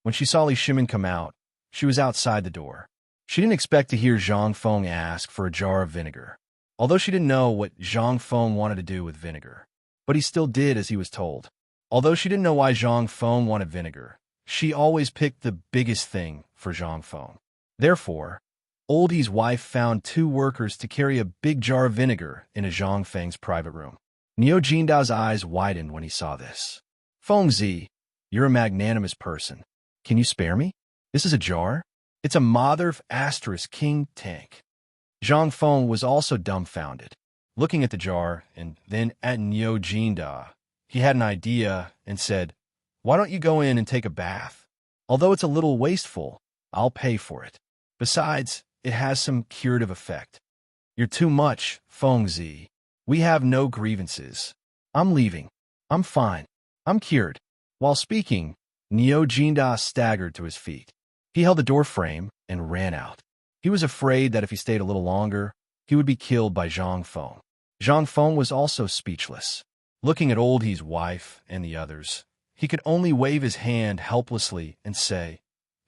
S1: When she saw Li Shimin come out, she was outside the door. She didn't expect to hear Zhang Feng ask for a jar of vinegar, although she didn't know what Zhang Feng wanted to do with vinegar. But he still did as he was told. Although she didn't know why Zhang Feng wanted vinegar, she always picked the biggest thing for Zhang Feng. Therefore, Old He's wife found 2 workers to carry a big jar of vinegar in a Zhang Feng's private room. Niu Jinda's eyes widened when he saw this. Feng Zi, you're a magnanimous person. Can you spare me? This is a jar? It's a mother of asterisk king tank. Zhang Feng was also dumbfounded, looking at the jar and then at Niu Jinda. He had an idea and said, why don't you go in and take a bath? Although it's a little wasteful, I'll pay for it. Besides, it has some curative effect. You're too much, Feng Zi. We have no grievances. I'm leaving. I'm fine. I'm cured. While speaking, Niu Jinda staggered to his feet. He held the door frame and ran out. He was afraid that if he stayed a little longer, he would be killed by Zhang Feng. Zhang Feng was also speechless. Looking at Old He's wife and the others, he could only wave his hand helplessly and say,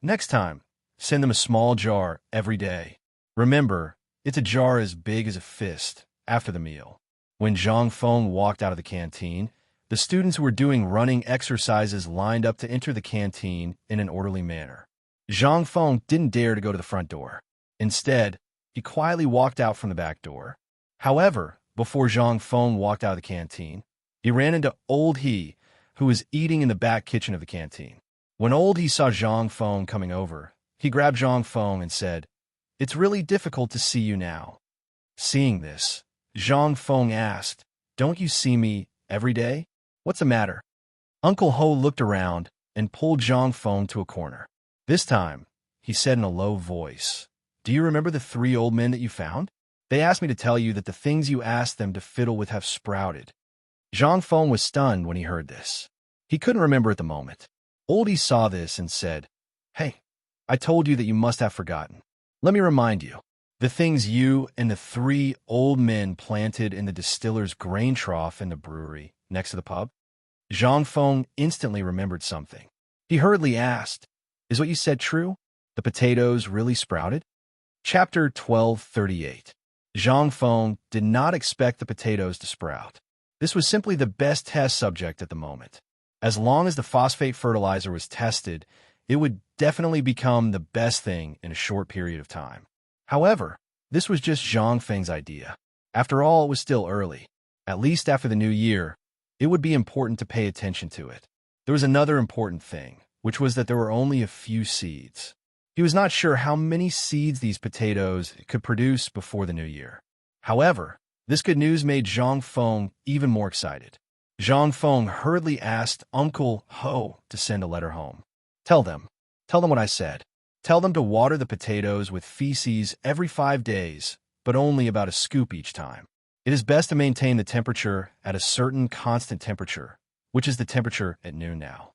S1: next time, send them a small jar every day. Remember, it's a jar as big as a fist after the meal. When Zhang Feng walked out of the canteen, the students who were doing running exercises lined up to enter the canteen in an orderly manner. Zhang Feng didn't dare to go to the front door. Instead, he quietly walked out from the back door. However, before Zhang Feng walked out of the canteen, he ran into Old He, who was eating in the back kitchen of the canteen. When Old He saw Zhang Feng coming over, he grabbed Zhang Feng and said, it's really difficult to see you now. Seeing this, Zhang Feng asked, don't you see me every day? What's the matter? Uncle Ho looked around and pulled Zhang Feng to a corner. This time, he said in a low voice, do you remember the 3 old men that you found? They asked me to tell you that the things you asked them to fiddle with have sprouted. Zhang Feng was stunned when he heard this. He couldn't remember at the moment. Oldie saw this and said, hey, I told you that you must have forgotten. Let me remind you. The things you and the 3 old men planted in the distiller's grain trough in the brewery next to the pub? Zhang Feng instantly remembered something. He hurriedly asked, is what you said true? The potatoes really sprouted? Chapter 1238. Zhang Feng did not expect the potatoes to sprout. This was simply the best test subject at the moment. As long as the phosphate fertilizer was tested, it would definitely become the best thing in a short period of time. However, this was just Zhang Feng's idea. After all, it was still early. At least after the new year, it would be important to pay attention to it. There was another important thing, which was that there were only a few seeds. He was not sure how many seeds these potatoes could produce before the new year. However, this good news made Zhang Feng even more excited. Zhang Feng hurriedly asked Uncle Ho to send a letter home. Tell them what I said. Tell them to water the potatoes with feces every 5 days, but only about a scoop each time. It is best to maintain the temperature at a certain constant temperature, which is the temperature at noon now.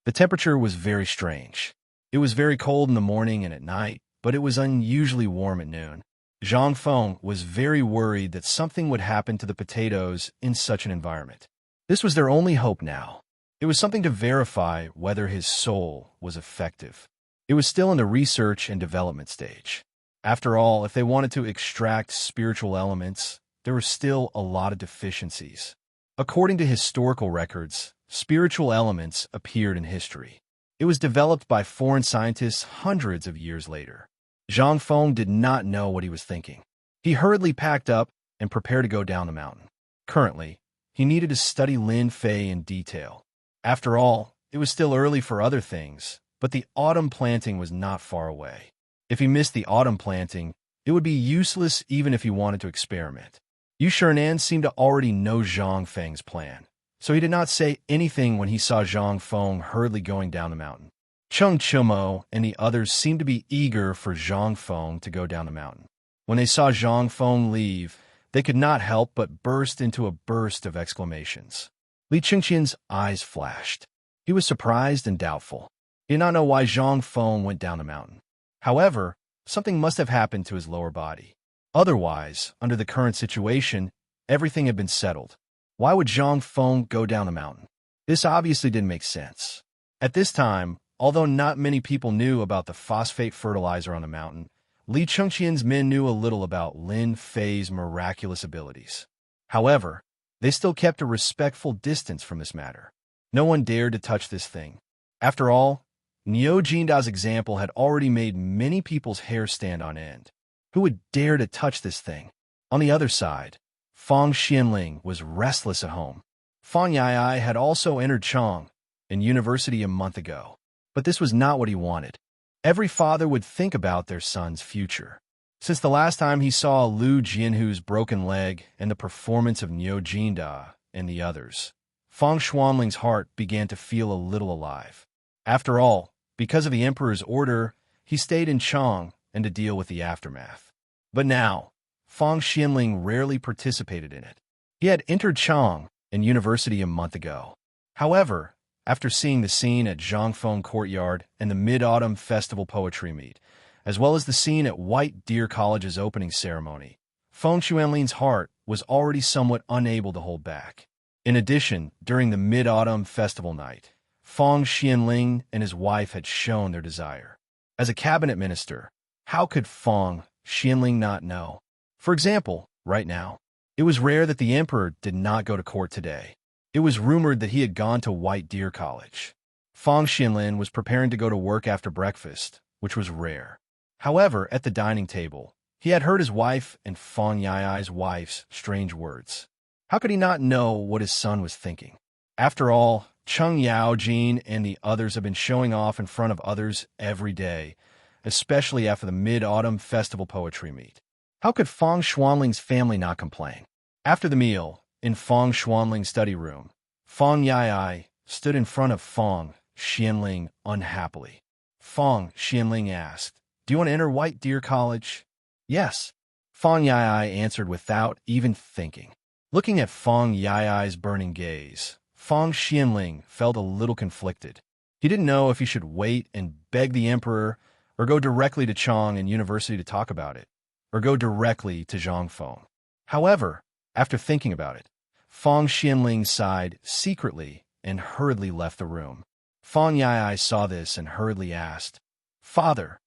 S1: The temperature was very strange. It was very cold in the morning and at night, but it was unusually warm at noon. Zhang Feng was very worried that something would happen to the potatoes in such an environment. This was their only hope now. It was something to verify whether his soul was effective. It was still in the research and development stage. After all, if they wanted to extract spiritual elements, there were still a lot of deficiencies. According to historical records, spiritual elements appeared in history. It was developed by foreign scientists hundreds of years later. Zhang Feng did not know what he was thinking. He hurriedly packed up and prepared to go down the mountain. Currently, he needed to study Lin Fei in detail. After all, it was still early for other things, but the autumn planting was not far away. If he missed the autumn planting, it would be useless even if he wanted to experiment. Yu Shernan seemed to already know Zhang Feng's plan, so he did not say anything when he saw Zhang Feng hurriedly going down the mountain. Cheng Chimo and the others seemed to be eager for Zhang Feng to go down the mountain. When they saw Zhang Feng leave, they could not help but burst into a burst of exclamations. Li Qingqian's eyes flashed. He was surprised and doubtful. He did not know why Zhang Feng went down the mountain. However, something must have happened to his lower body. Otherwise, under the current situation, everything had been settled. Why would Zhang Feng go down the mountain? This obviously didn't make sense. At this time, although not many people knew about the phosphate fertilizer on the mountain, Li Chengqian's men knew a little about Lin Fei's miraculous abilities. However, they still kept a respectful distance from this matter. No one dared to touch this thing. After all, Niu Jinda's example had already made many people's hair stand on end. Who would dare to touch this thing? On the other side, Fang Xianling was restless at home. Fang Yai had also entered Chang in university a month ago, but this was not what he wanted. Every father would think about their son's future. Since the last time he saw Lu Jianhu's broken leg and the performance of Niu Jinda and the others, Fang Xuanling's heart began to feel a little alive. After all, because of the emperor's order, he stayed in Chang and to deal with the aftermath. But now, Fang Xianling rarely participated in it. He had entered Chang in university a month ago. However, after seeing the scene at Zhangfeng Courtyard and the Mid-Autumn Festival Poetry Meet, as well as the scene at White Deer College's opening ceremony, Feng Xuanling's heart was already somewhat unable to hold back. In addition, during the Mid-Autumn Festival night, Feng Xianling and his wife had shown their desire. As a cabinet minister, how could Feng Xianling not know? For example, right now, it was rare that the emperor did not go to court today. It was rumored that he had gone to White Deer College. Feng Xianling was preparing to go to work after breakfast, which was rare. However, at the dining table, he had heard his wife and Feng Yai's wife's strange words. How could he not know what his son was thinking? After all, Cheng Yaojin and the others have been showing off in front of others every day, especially after the Mid-Autumn Festival Poetry Meet. How could Feng Xuanling's family not complain? After the meal, in Feng Xuanling's study room, Feng Yai stood in front of Feng Xianling unhappily. Feng Xianling asked, "Do you want to enter White Deer College?" "Yes," Feng Yai answered without even thinking. Looking at Feng Yai's burning gaze, Feng Xianling felt a little conflicted. He didn't know if he should wait and beg the emperor, or go directly to Chang and university to talk about it, or go directly to Zhangfeng. However, after thinking about it, Feng Xianling sighed secretly and hurriedly left the room. Feng Yai saw this and hurriedly asked, "Father,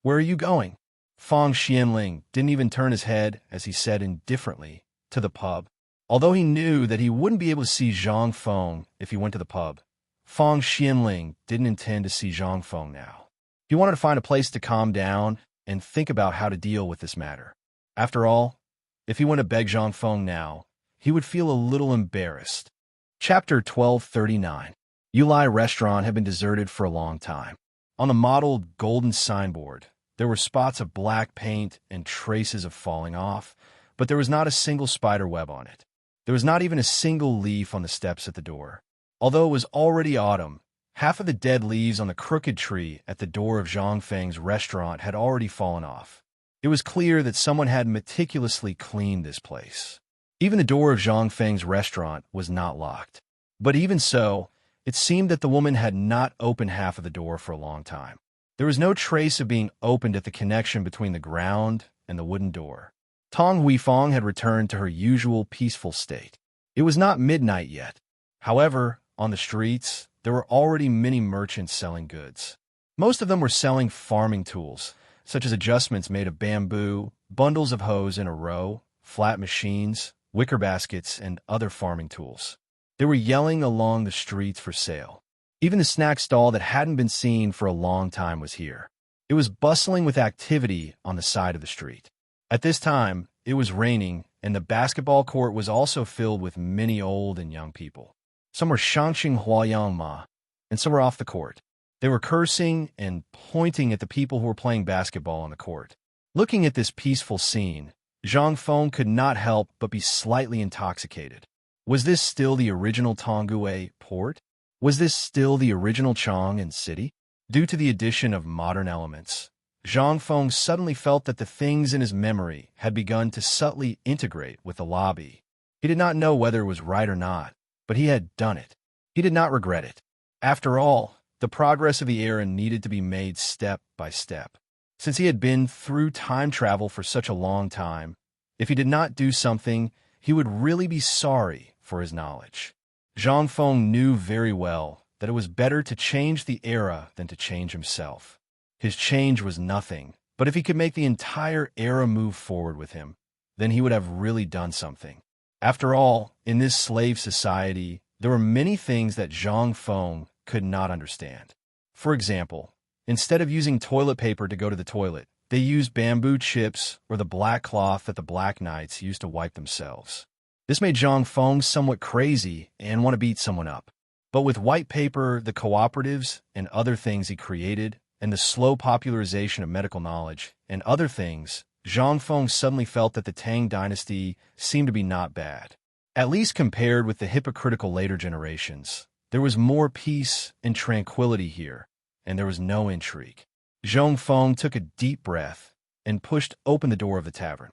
S1: where are you going?" Feng Xianling didn't even turn his head as he said indifferently, "To the pub." Although he knew that he wouldn't be able to see Zhangfeng if he went to the pub, Feng Xianling didn't intend to see Zhangfeng now. He wanted to find a place to calm down and think about how to deal with this matter. After all, if he went to beg Zhangfeng now, he would feel a little embarrassed. Chapter 1239. Yulai Restaurant had been deserted for a long time. On the mottled golden signboard, there were spots of black paint and traces of falling off, but there was not a single spider web on it. There was not even a single leaf on the steps at the door. Although it was already autumn, half of the dead leaves on the crooked tree at the door of Zhang Feng's restaurant had already fallen off. It was clear that someone had meticulously cleaned this place. Even the door of Zhang Feng's restaurant was not locked. But even so, it seemed that the woman had not opened half of the door for a long time. There was no trace of being opened at the connection between the ground and the wooden door. Tong Huifeng had returned to her usual peaceful state. It was not midnight yet. However, on the streets, there were already many merchants selling goods. Most of them were selling farming tools, such as adjustments made of bamboo, bundles of hose in a row, flat machines, wicker baskets, and other farming tools. They were yelling along the streets for sale. Even the snack stall that hadn't been seen for a long time was here. It was bustling with activity on the side of the street. At this time, it was raining, and the basketball court was also filled with many old and young people. Some were shangxing huayang ma, and some were off the court. They were cursing and pointing at the people who were playing basketball on the court. Looking at this peaceful scene, Zhang Feng could not help but be slightly intoxicated. Was this still the original Tongguei port? Was this still the original Chang and city? Due to the addition of modern elements, Zhang Feng suddenly felt that the things in his memory had begun to subtly integrate with the lobby. He did not know whether it was right or not, but he had done it. He did not regret it. After all, the progress of the era needed to be made step by step. Since he had been through time travel for such a long time, if he did not do something, he would really be sorry for his knowledge. Zhang Feng knew very well that it was better to change the era than to change himself. His change was nothing, but if he could make the entire era move forward with him, then he would have really done something. After all, in this slave society, there were many things that Zhang Feng could not understand. For example, instead of using toilet paper to go to the toilet, They used bamboo chips or the black cloth that the Black Knights used to wipe themselves. This made Zhang Feng somewhat crazy and want to beat someone up. But with white paper, the cooperatives, and other things he created, and the slow popularization of medical knowledge, and other things, Zhang Feng suddenly felt that the Tang dynasty seemed to be not bad. At least compared with the hypocritical later generations, there was more peace and tranquility here, and there was no intrigue. Zhang Feng took a deep breath and pushed open the door of the tavern.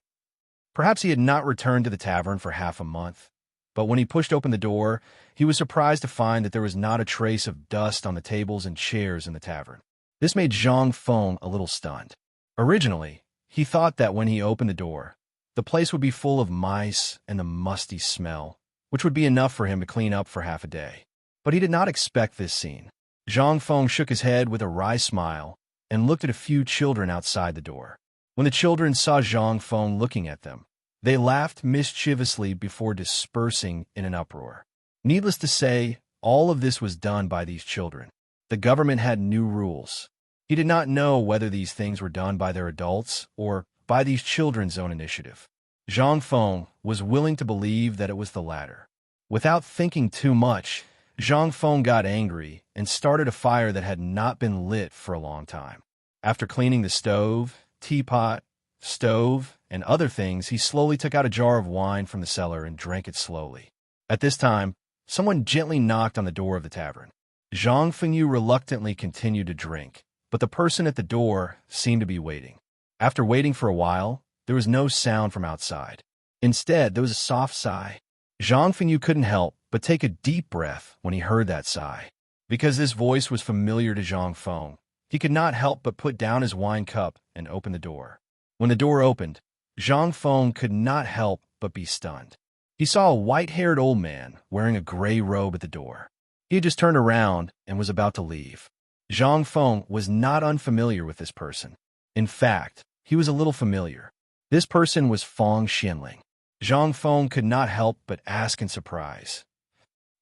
S1: Perhaps he had not returned to the tavern for half a month, but when he pushed open the door, he was surprised to find that there was not a trace of dust on the tables and chairs in the tavern. This made Zhang Feng a little stunned. Originally, he thought that when he opened the door, the place would be full of mice and the musty smell, which would be enough for him to clean up for half a day. But he did not expect this scene. Zhang Feng shook his head with a wry smile and looked at a few children outside the door. When the children saw Zhang Feng looking at them, they laughed mischievously before dispersing in an uproar. Needless to say, all of this was done by these children. The government had new rules. He did not know whether these things were done by their adults or by these children's own initiative. Zhang Feng was willing to believe that it was the latter. Without thinking too much, Zhang Feng got angry and started a fire that had not been lit for a long time. After cleaning the stove, teapot, stove, and other things, he slowly took out a jar of wine from the cellar and drank it slowly. At this time, someone gently knocked on the door of the tavern. Zhang Fengyu reluctantly continued to drink, but the person at the door seemed to be waiting. After waiting for a while, there was no sound from outside. Instead, there was a soft sigh. Zhang Fengyu couldn't help but take a deep breath when he heard that sigh. Because this voice was familiar to Zhang Feng, he could not help but put down his wine cup and open the door. When the door opened, Zhang Feng could not help but be stunned. He saw a white-haired old man wearing a gray robe at the door. He had just turned around and was about to leave. Zhang Feng was not unfamiliar with this person. In fact, he was a little familiar. This person was Feng Xianling. Zhang Feng could not help but ask in surprise,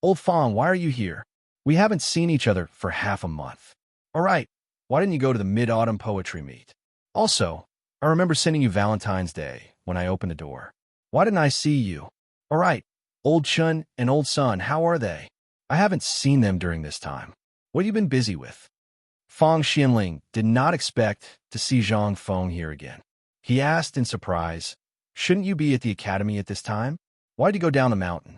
S1: "Old Feng, why are you here? We haven't seen each other for half a month. All right, why didn't you go to the Mid-Autumn Poetry Meet? Also, I remember sending you Valentine's Day when I opened the door. Why didn't I see you? All right, Old Chun and Old Sun, how are they? I haven't seen them during this time. What have you been busy with?" Feng Xianling did not expect to see Zhang Feng here again. He asked in surprise, "Shouldn't you be at the academy at this time? Why'd you go down the mountain?"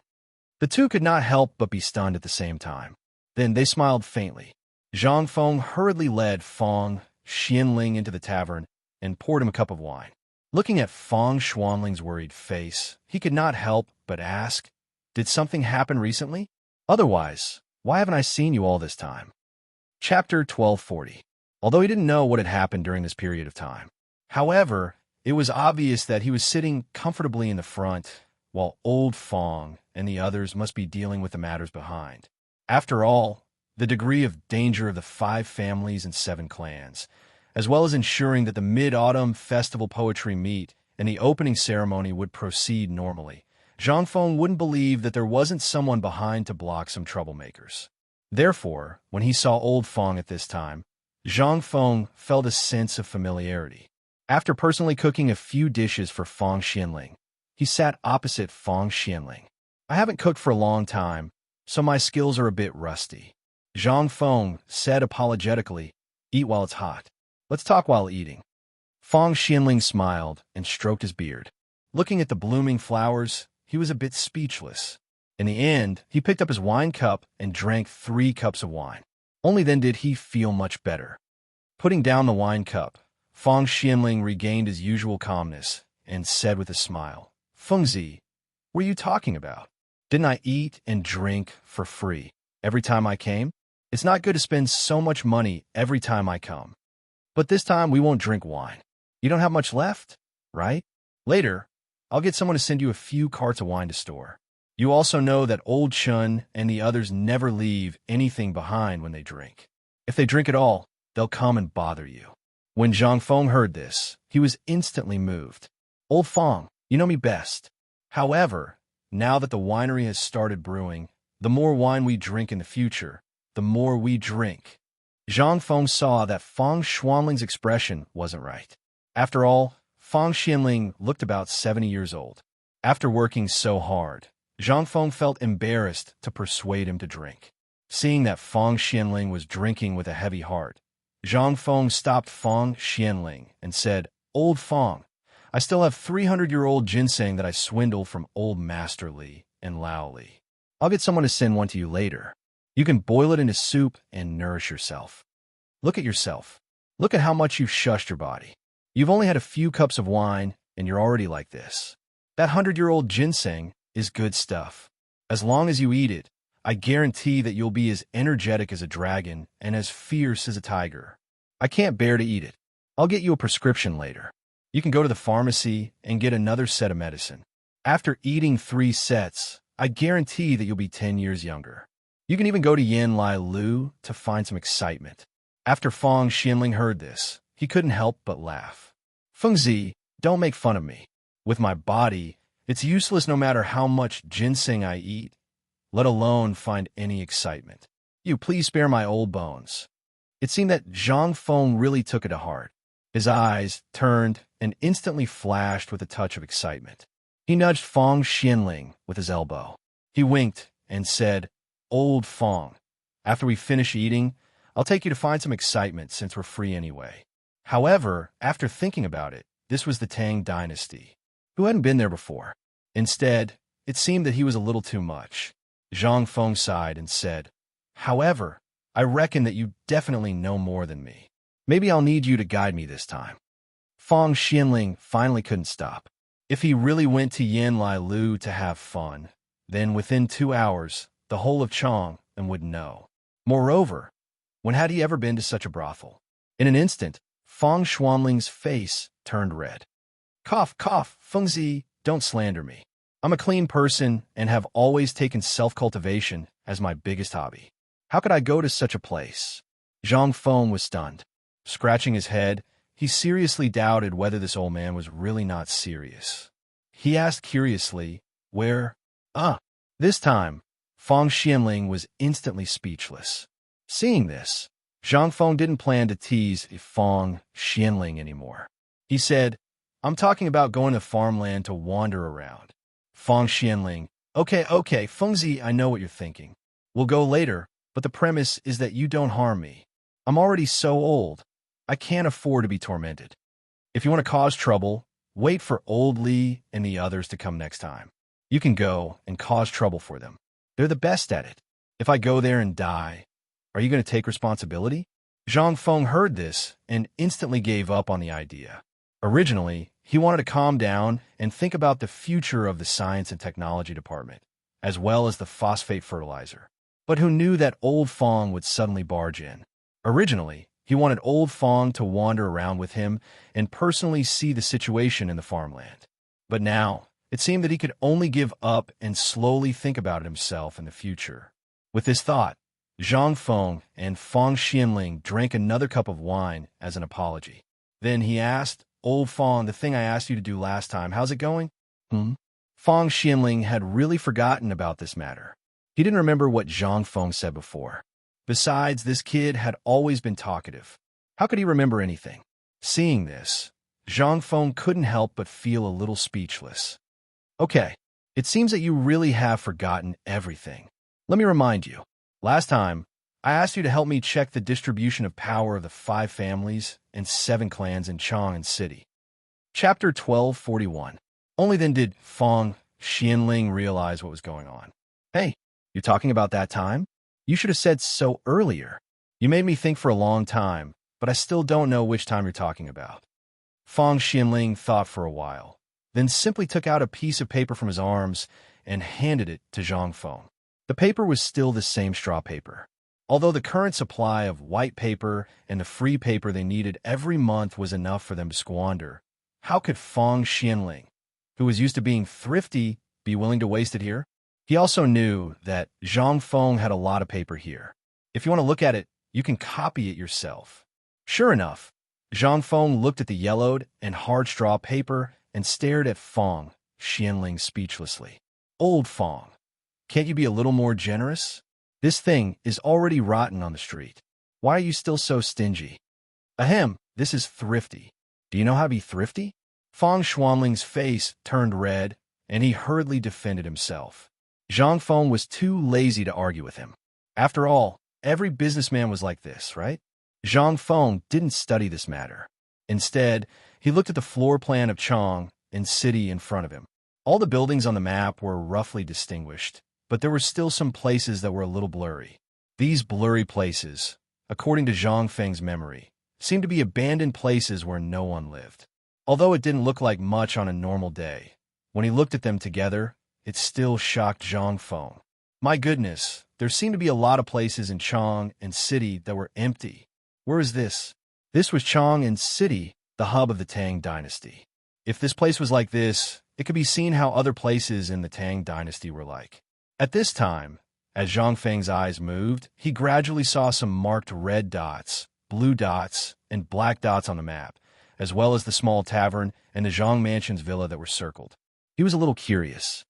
S1: The two could not help but be stunned at the same time. Then they smiled faintly. Zhang Feng hurriedly led Feng Xianling into the tavern and poured him a cup of wine. Looking at Feng Xianling's worried face, he could not help but ask, "Did something happen recently? Otherwise, why haven't I seen you all this time?" Chapter 1240. Although he didn't know what had happened during this period of time. However, it was obvious that he was sitting comfortably in the front, while old Feng and the others must be dealing with the matters behind. After all, the degree of danger of the 5 families and 7 clans, as well as ensuring that the Mid-Autumn Festival Poetry Meet and the opening ceremony would proceed normally, Zhang Feng wouldn't believe that there wasn't someone behind to block some troublemakers. Therefore, when he saw old Feng at this time, Zhang Feng felt a sense of familiarity. After personally cooking a few dishes for Feng Xianling, he sat opposite Feng Xianling. "I haven't cooked for a long time, so my skills are a bit rusty," Zhang Feng said apologetically. "Eat while it's hot. Let's talk while eating." Feng Xianling smiled and stroked his beard. Looking at the blooming flowers, he was a bit speechless. In the end, he picked up his wine cup and drank 3 cups of wine. Only then did he feel much better. Putting down the wine cup, Feng Xianling regained his usual calmness and said with a smile, "Fengzi, what are you talking about? Didn't I eat and drink for free every time I came? It's not good to spend so much money every time I come. But this time we won't drink wine. You don't have much left, right? Later, I'll get someone to send you a few carts of wine to store. You also know that Old Chun and the others never leave anything behind when they drink. If they drink at all, they'll come and bother you." When Zhang Feng heard this, he was instantly moved. "Old Feng, you know me best. However, now that the winery has started brewing, the more wine we drink in the future, the more we drink." Zhang Feng saw that Feng Xuanling's expression wasn't right. After all, Fang Xianling looked about 70 years old. After working so hard, Zhang Feng felt embarrassed to persuade him to drink. Seeing that Fang Xianling was drinking with a heavy heart, Zhang Feng stopped Fang Xianling and said, "Old Fang, I still have 300-year-old ginseng that I swindled from old Master Li and Lao Li. I'll get someone to send one to you later. You can boil it into soup and nourish yourself. Look at yourself. Look at how much you've shushed your body. You've only had a few cups of wine, and you're already like this. That 100-year-old ginseng is good stuff. As long as you eat it, I guarantee that you'll be as energetic as a dragon and as fierce as a tiger. I can't bear to eat it. I'll get you a prescription later. You can go to the pharmacy and get another set of medicine. After eating 3 sets, I guarantee that you'll be 10 years younger. You can even go to Yan Lai Lu to find some excitement." After Fang Xianling heard this, he couldn't help but laugh. "Fengzi, don't make fun of me. With my body, it's useless no matter how much ginseng I eat, let alone find any excitement. You please spare my old bones." It seemed that Zhang Feng really took it to heart. His eyes turned and instantly flashed with a touch of excitement. He nudged Fang Xianling with his elbow. He winked and said, "Old Fang, after we finish eating, I'll take you to find some excitement since we're free anyway." However, after thinking about it, this was the Tang dynasty, who hadn't been there before. Instead, it seemed that he was a little too much. Zhang Feng sighed and said, "However, I reckon that you definitely know more than me. Maybe I'll need you to guide me this time." Fang Xianling finally couldn't stop. If he really went to Yan Lai Lu to have fun, then within 2 hours, the whole of Chong and would know. Moreover, when had he ever been to such a brothel? In an instant, Fang Xuanling's face turned red. "Cough, cough, Fengzi, don't slander me. I'm a clean person and have always taken self-cultivation as my biggest hobby. How could I go to such a place?" Zhang Feng was stunned. Scratching his head, he seriously doubted whether this old man was really not serious. He asked curiously, "Where?" This time, Fang Xianling was instantly speechless. Seeing this, Zhang Feng didn't plan to tease Fang Xianling anymore. He said, "I'm talking about going to farmland to wander around." Fang Xianling, Okay, Fengzi, I know what you're thinking. We'll go later, but the premise is that you don't harm me. I'm already so old. I can't afford to be tormented. If you want to cause trouble, wait for old Li and the others to come next time. You can go and cause trouble for them. They're the best at it. If I go there and die, are you going to take responsibility?" Zhang Feng heard this and instantly gave up on the idea. Originally, he wanted to calm down and think about the future of the Science and Technology Department, as well as the phosphate fertilizer. But who knew that old Fang would suddenly barge in? Originally, he wanted old Fang to wander around with him and personally see the situation in the farmland. But now, it seemed that he could only give up and slowly think about it himself in the future. With this thought, Zhang Feng and Fang Xianling drank another cup of wine as an apology. Then he asked, "Old Fang, the thing I asked you to do last time, how's it going?" Fang Xianling had really forgotten about this matter. He didn't remember what Zhang Feng said before. Besides, this kid had always been talkative. How could he remember anything? Seeing this, Zhang Feng couldn't help but feel a little speechless. "Okay, it seems that you really have forgotten everything. Let me remind you. Last time, I asked you to help me check the distribution of power of the 5 families and 7 clans in Chang'an City." Chapter 1241. Only then did Fang Xianling realize what was going on. "Hey, you're talking about that time? You should have said so earlier. You made me think for a long time, but I still don't know which time you're talking about." Fang Xianling thought for a while, then simply took out a piece of paper from his arms and handed it to Zhang Feng. The paper was still the same straw paper. Although the current supply of white paper and the free paper they needed every month was enough for them to squander, how could Fang Xianling, who was used to being thrifty, be willing to waste it here? He also knew that Zhang Feng had a lot of paper here. If you want to look at it, you can copy it yourself. Sure enough, Zhang Feng looked at the yellowed and hard straw paper and stared at Fang Xianling speechlessly. "Old Fang, can't you be a little more generous? This thing is already rotten on the street. Why are you still so stingy?" "Ahem, this is thrifty. Do you know how to be thrifty? Fang Xuanling's face turned red, and he hurriedly defended himself. Zhang Feng was too lazy to argue with him. After all, every businessman was like this, right? Zhang Feng didn't study this matter. Instead, he looked at the floor plan of Chang and city in front of him. All the buildings on the map were roughly distinguished, but there were still some places that were a little blurry. These blurry places, according to Zhang Feng's memory, seemed to be abandoned places where no one lived. Although it didn't look like much on a normal day, when he looked at them together, it still shocked Zhang Feng. My goodness, there seemed to be a lot of places in Chang and city that were empty. Where is this? This was Chang and city, the hub of the Tang dynasty. If this place was like this, it could be seen how other places in the Tang dynasty were like. At this time, as Zhang Feng's eyes moved, he gradually saw some marked red dots, blue dots, and black dots on the map, as well as the small tavern and the Zhang Mansion's villa that were circled. He was a little curious.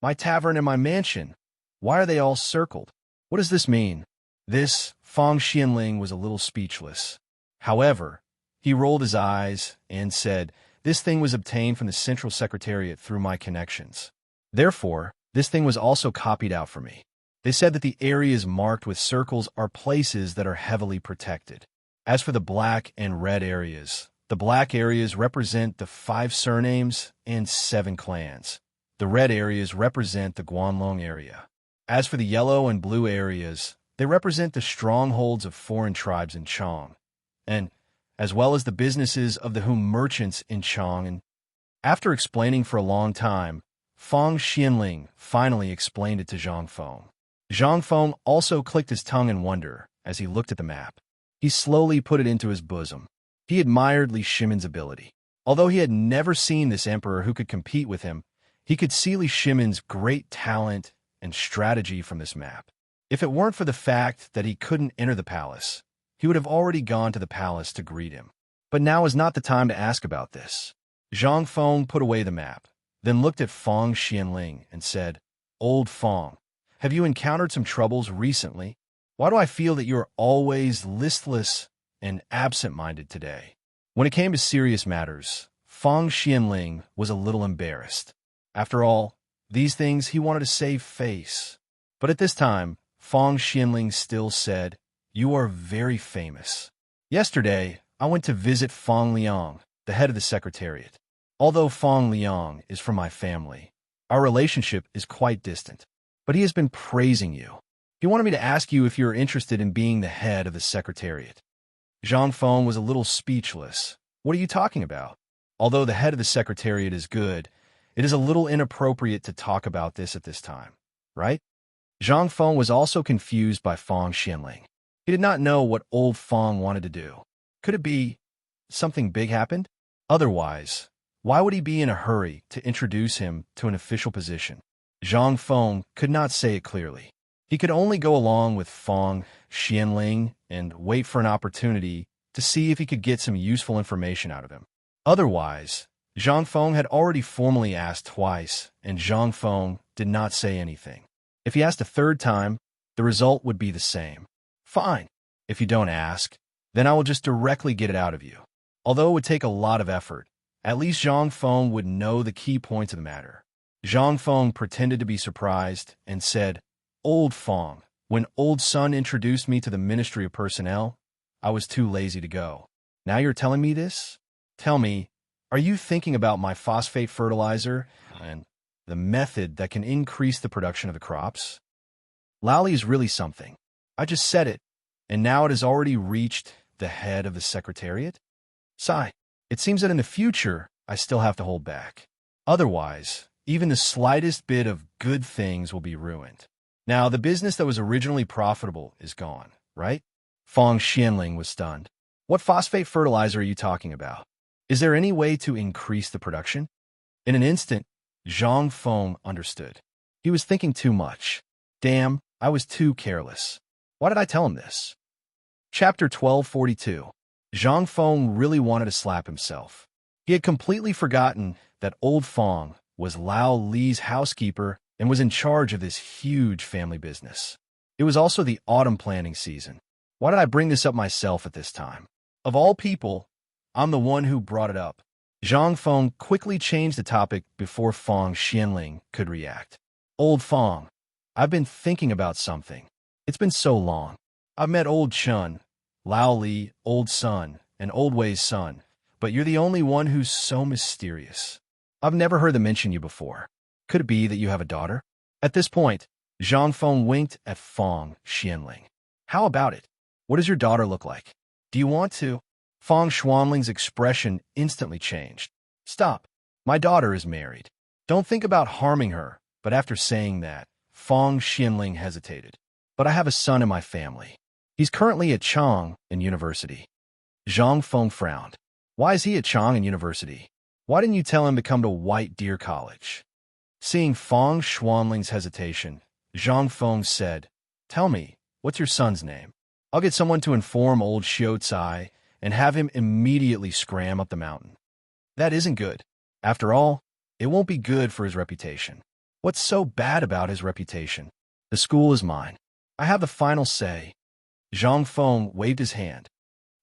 S1: My tavern and my mansion, why are they all circled? What does this mean? Fang Xianling was a little speechless. However, he rolled his eyes and said, this thing was obtained from the Central Secretariat through my connections. Therefore, this thing was also copied out for me. They said that the areas marked with circles are places that are heavily protected. As for the black and red areas, the black areas represent the 5 surnames and 7 clans. The red areas represent the Guanlong area. As for the yellow and blue areas, they represent the strongholds of foreign tribes in Chang, and as well as the businesses of the Hum merchants in Chang. And after explaining for a long time, Fang Xianling finally explained it to Zhang Feng. Zhang Feng also clicked his tongue in wonder as he looked at the map. He slowly put it into his bosom. He admired Li Shimon's ability. Although he had never seen this emperor who could compete with him, he could see Li Shimon's great talent and strategy from this map. If it weren't for the fact that he couldn't enter the palace, he would have already gone to the palace to greet him. But now is not the time to ask about this. Zhang Feng put away the map, then looked at Fang Xianling and said, Old Fang, have you encountered some troubles recently? Why do I feel that you're always listless and absent-minded today? When it came to serious matters, Fang Xianling was a little embarrassed. After all, these things he wanted to save face. But at this time, Fang Xianling still said, You are very famous. Yesterday, I went to visit Fang Liang, the head of the Secretariat. Although Fang Liang is from my family, our relationship is quite distant. But he has been praising you. He wanted me to ask you if you are interested in being the head of the Secretariat. Zhang Feng was a little speechless. What are you talking about? Although the head of the Secretariat is good, it is a little inappropriate to talk about this at this time, right? Zhang Feng was also confused by Fang Xianling. He did not know what old Fang wanted to do. Could it be something big happened? Otherwise, why would he be in a hurry to introduce him to an official position? Zhang Feng could not say it clearly. He could only go along with Fang Xianling and wait for an opportunity to see if he could get some useful information out of him. Otherwise, Zhang Feng had already formally asked twice, and Zhang Feng did not say anything. If he asked a third time, the result would be the same. Fine. If you don't ask, then I will just directly get it out of you. Although it would take a lot of effort, at least Zhang Feng would know the key points of the matter. Zhang Feng pretended to be surprised and said, Old Feng, when old son introduced me to the Ministry of Personnel, I was too lazy to go. Now you're telling me this? Tell me, are you thinking about my phosphate fertilizer and the method that can increase the production of the crops? Lally is really something. I just said it, and now it has already reached the head of the Secretariat? Sigh, it seems that in the future, I still have to hold back. Otherwise, even the slightest bit of good things will be ruined. Now, the business that was originally profitable is gone, right? Fang Xianling was stunned. What phosphate fertilizer are you talking about? Is there any way to increase the production? In an instant, Zhang Feng understood. He was thinking too much. Damn, I was too careless. Why did I tell him this? Chapter 1242. Zhang Feng really wanted to slap himself. He had completely forgotten that old Feng was Lao Li's housekeeper and was in charge of this huge family business. It was also the autumn planting season. Why did I bring this up myself at this time? Of all people, I'm the one who brought it up. Zhang Feng quickly changed the topic before Fang Xianling could react. Old Fang, I've been thinking about something. It's been so long. I've met Old Chun, Lao Li, Old Sun, and Old Wei's son, but you're the only one who's so mysterious. I've never heard them mention you before. Could it be that you have a daughter? At this point, Zhang Feng winked at Fang Xianling. How about it? What does your daughter look like? Do you want to? Fang Xuanling's expression instantly changed. Stop. My daughter is married. Don't think about harming her. But after saying that, Fang Xianling hesitated. But I have a son in my family. He's currently at Chang in university. Zhang Feng frowned. Why is he at Chang in university? Why didn't you tell him to come to White Deer College? Seeing Fang Xuanling's hesitation, Zhang Feng said, Tell me, what's your son's name? I'll get someone to inform old Xiao Cai and have him immediately scram up the mountain. That isn't good. After all, it won't be good for his reputation. What's so bad about his reputation? The school is mine. I have the final say. Zhang Feng waved his hand.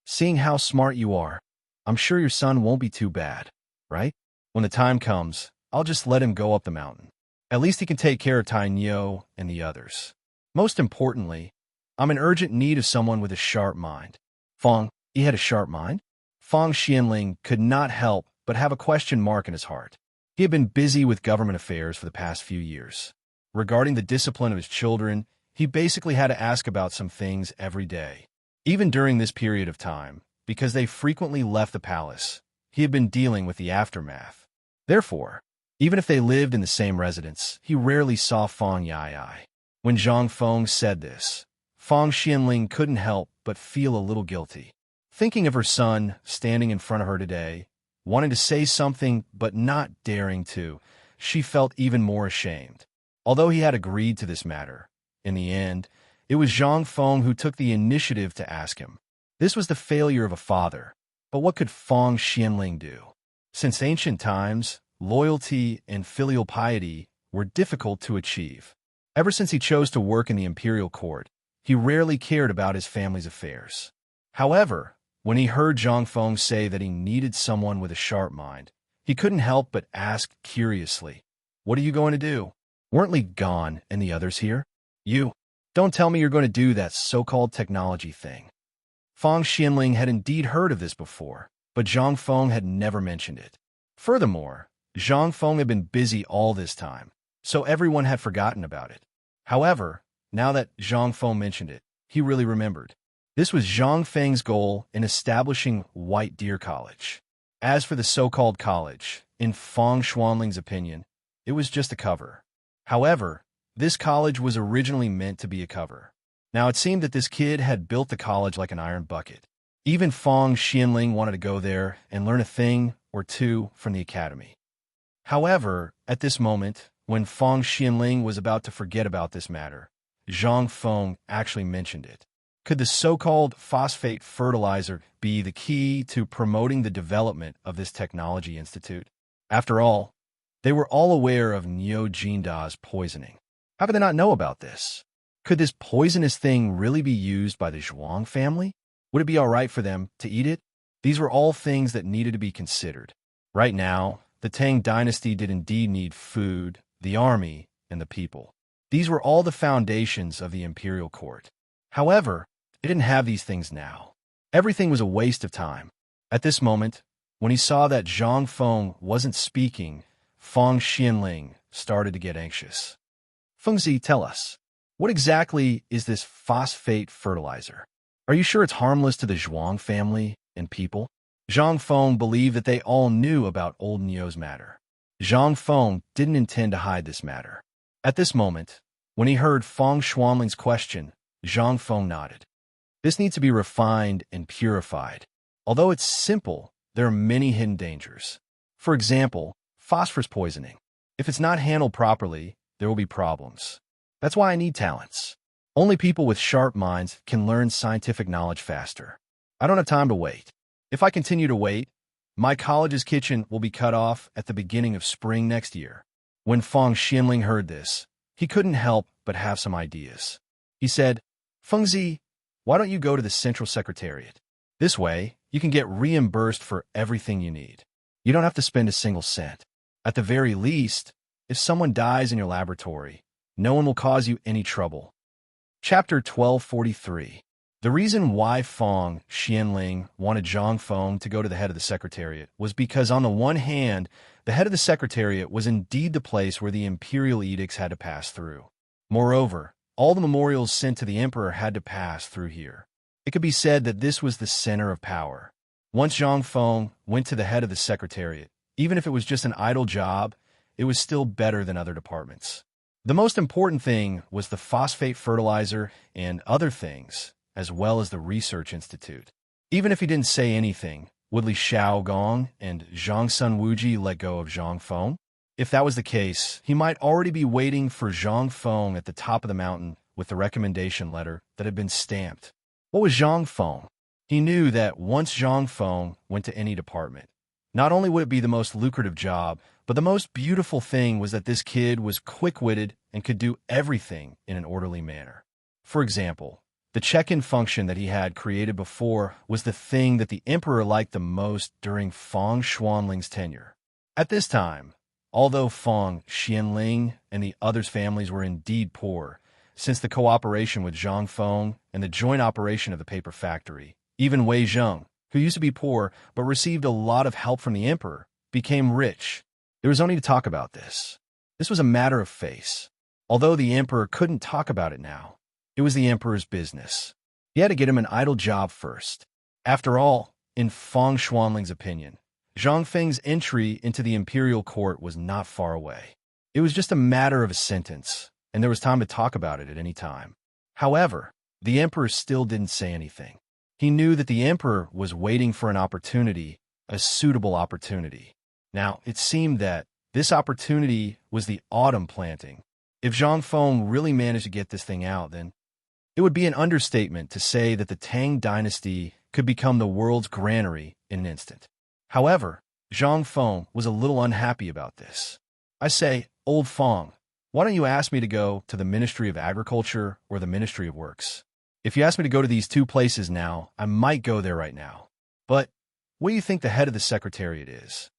S1: Seeing how smart you are, I'm sure your son won't be too bad, right? When the time comes, I'll just let him go up the mountain. At least he can take care of Tai Nio and the others. Most importantly, I'm in urgent need of someone with a sharp mind. Fang, he had a sharp mind? Fang Xianling could not help but have a question mark in his heart. He had been busy with government affairs for the past few years. Regarding the discipline of his children, he basically had to ask about some things every day. Even during this period of time, because they frequently left the palace, he had been dealing with the aftermath. Therefore, even if they lived in the same residence, he rarely saw Fang Yai. When Zhang Feng said this, Fang Xianling couldn't help but feel a little guilty. Thinking of her son standing in front of her today, wanting to say something but not daring to, she felt even more ashamed. Although he had agreed to this matter, in the end, it was Zhang Feng who took the initiative to ask him. This was the failure of a father, but what could Fang Xianling do? Since ancient times, loyalty and filial piety were difficult to achieve. Ever since he chose to work in the imperial court, he rarely cared about his family's affairs. However, when he heard Zhang Feng say that he needed someone with a sharp mind, he couldn't help but ask curiously, What are you going to do? Weren't Li Gan and the others here? You. Don't tell me you're going to do that so-called technology thing. Fang Xianling had indeed heard of this before, but Zhang Feng had never mentioned it. Furthermore, Zhang Feng had been busy all this time, so everyone had forgotten about it. However, now that Zhang Feng mentioned it, he really remembered. This was Zhang Feng's goal in establishing White Deer College. As for the so-called college, in Fang Xuanling's opinion, it was just a cover. However, this college was originally meant to be a cover. Now it seemed that this kid had built the college like an iron bucket. Even Fang Xianling wanted to go there and learn a thing or two from the academy. However, at this moment, when Fang Xianling was about to forget about this matter, Zhang Feng actually mentioned it. Could the so-called phosphate fertilizer be the key to promoting the development of this technology institute? After all, they were all aware of Niu Jinda's poisoning. How could they not know about this? Could this poisonous thing really be used by the Zhuang family? Would it be all right for them to eat it? These were all things that needed to be considered. Right now, the Tang dynasty did indeed need food, the army, and the people. These were all the foundations of the imperial court. However, it didn't have these things now. Everything was a waste of time. At this moment, when he saw that Zhang Feng wasn't speaking, Fang Xianling started to get anxious. Fengzi, tell us, what exactly is this phosphate fertilizer? Are you sure it's harmless to the Zhuang family and people? Zhang Feng believed that they all knew about old Niu's matter. Zhang Feng didn't intend to hide this matter. At this moment, when he heard Fang Xuanling's question, Zhang Feng nodded. This needs to be refined and purified. Although it's simple, there are many hidden dangers. For example, phosphorus poisoning. If it's not handled properly, there will be problems. That's why I need talents. Only people with sharp minds can learn scientific knowledge faster. I don't have time to wait. If I continue to wait, my college's kitchen will be cut off at the beginning of spring next year. When Fang Xianling heard this, he couldn't help but have some ideas. He said, Fengzi, why don't you go to the Central Secretariat? This way, you can get reimbursed for everything you need. You don't have to spend a single cent. At the very least, if someone dies in your laboratory, no one will cause you any trouble. Chapter 1243. The reason why Fong Xianling wanted Zhang Feng to go to the head of the Secretariat was because, on the one hand, the head of the Secretariat was indeed the place where the imperial edicts had to pass through. Moreover, all the memorials sent to the emperor had to pass through here. It could be said that this was the center of power. Once Zhang Feng went to the head of the Secretariat, even if it was just an idle job, it was still better than other departments. The most important thing was the phosphate fertilizer and other things, as well as the research institute. Even if he didn't say anything, would Li Xiaogong and Zhang Sun Wuji let go of Zhang Feng? If that was the case, he might already be waiting for Zhang Feng at the top of the mountain with the recommendation letter that had been stamped. What was Zhang Feng? He knew that once Zhang Feng went to any department, not only would it be the most lucrative job, but the most beautiful thing was that this kid was quick-witted and could do everything in an orderly manner. For example, the check-in function that he had created before was the thing that the emperor liked the most during Fong Xuanling's tenure. At this time, although Fong Xianling and the others' families were indeed poor, since the cooperation with Zhang Feng and the joint operation of the paper factory, even Wei Zheng, who used to be poor but received a lot of help from the emperor, became rich. There was no need to talk about this. This was a matter of face. Although the emperor couldn't talk about it now, it was the emperor's business. He had to get him an idle job first. After all, in Fong Xuanling's opinion, Zhang Feng's entry into the imperial court was not far away. It was just a matter of a sentence, and there was time to talk about it at any time. However, the emperor still didn't say anything. He knew that the emperor was waiting for an opportunity, a suitable opportunity. Now, it seemed that this opportunity was the autumn planting. If Zhang Feng really managed to get this thing out, then it would be an understatement to say that the Tang dynasty could become the world's granary in an instant. However, Zhang Feng was a little unhappy about this. I say, old Feng, why don't you ask me to go to the Ministry of Agriculture or the Ministry of Works? If you ask me to go to these two places now, I might go there right now. But what do you think the head of the Secretariat is?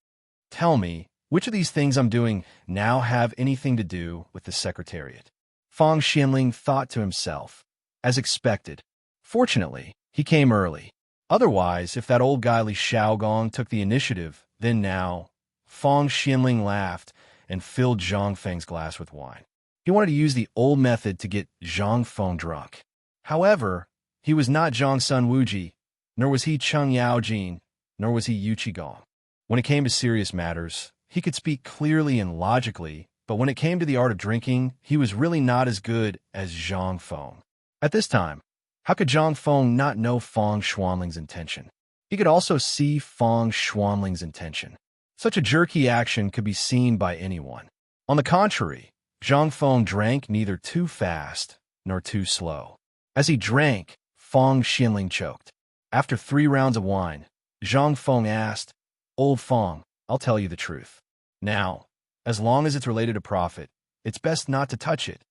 S1: Tell me, which of these things I'm doing now have anything to do with the Secretariat? Fong Xianling thought to himself. As expected. Fortunately, he came early. Otherwise, if that old guy Li Xiaogong took the initiative, then now, Fong Xianling laughed and filled Zhang Feng's glass with wine. He wanted to use the old method to get Zhang Feng drunk. However, he was not Zhang Sun Wuji, nor was he Cheng Yaojin, nor was he Yu Qigong. When it came to serious matters, he could speak clearly and logically, but when it came to the art of drinking, he was really not as good as Zhang Feng. At this time, how could Zhang Feng not know Fong Xuanling's intention? He could also see Fong Xuanling's intention. Such a jerky action could be seen by anyone. On the contrary, Zhang Feng drank neither too fast nor too slow. As he drank, Fong Xianling choked. After 3 rounds of wine, Zhang Feng asked, "Old Fong, I'll tell you the truth. Now, as long as it's related to profit, it's best not to touch it."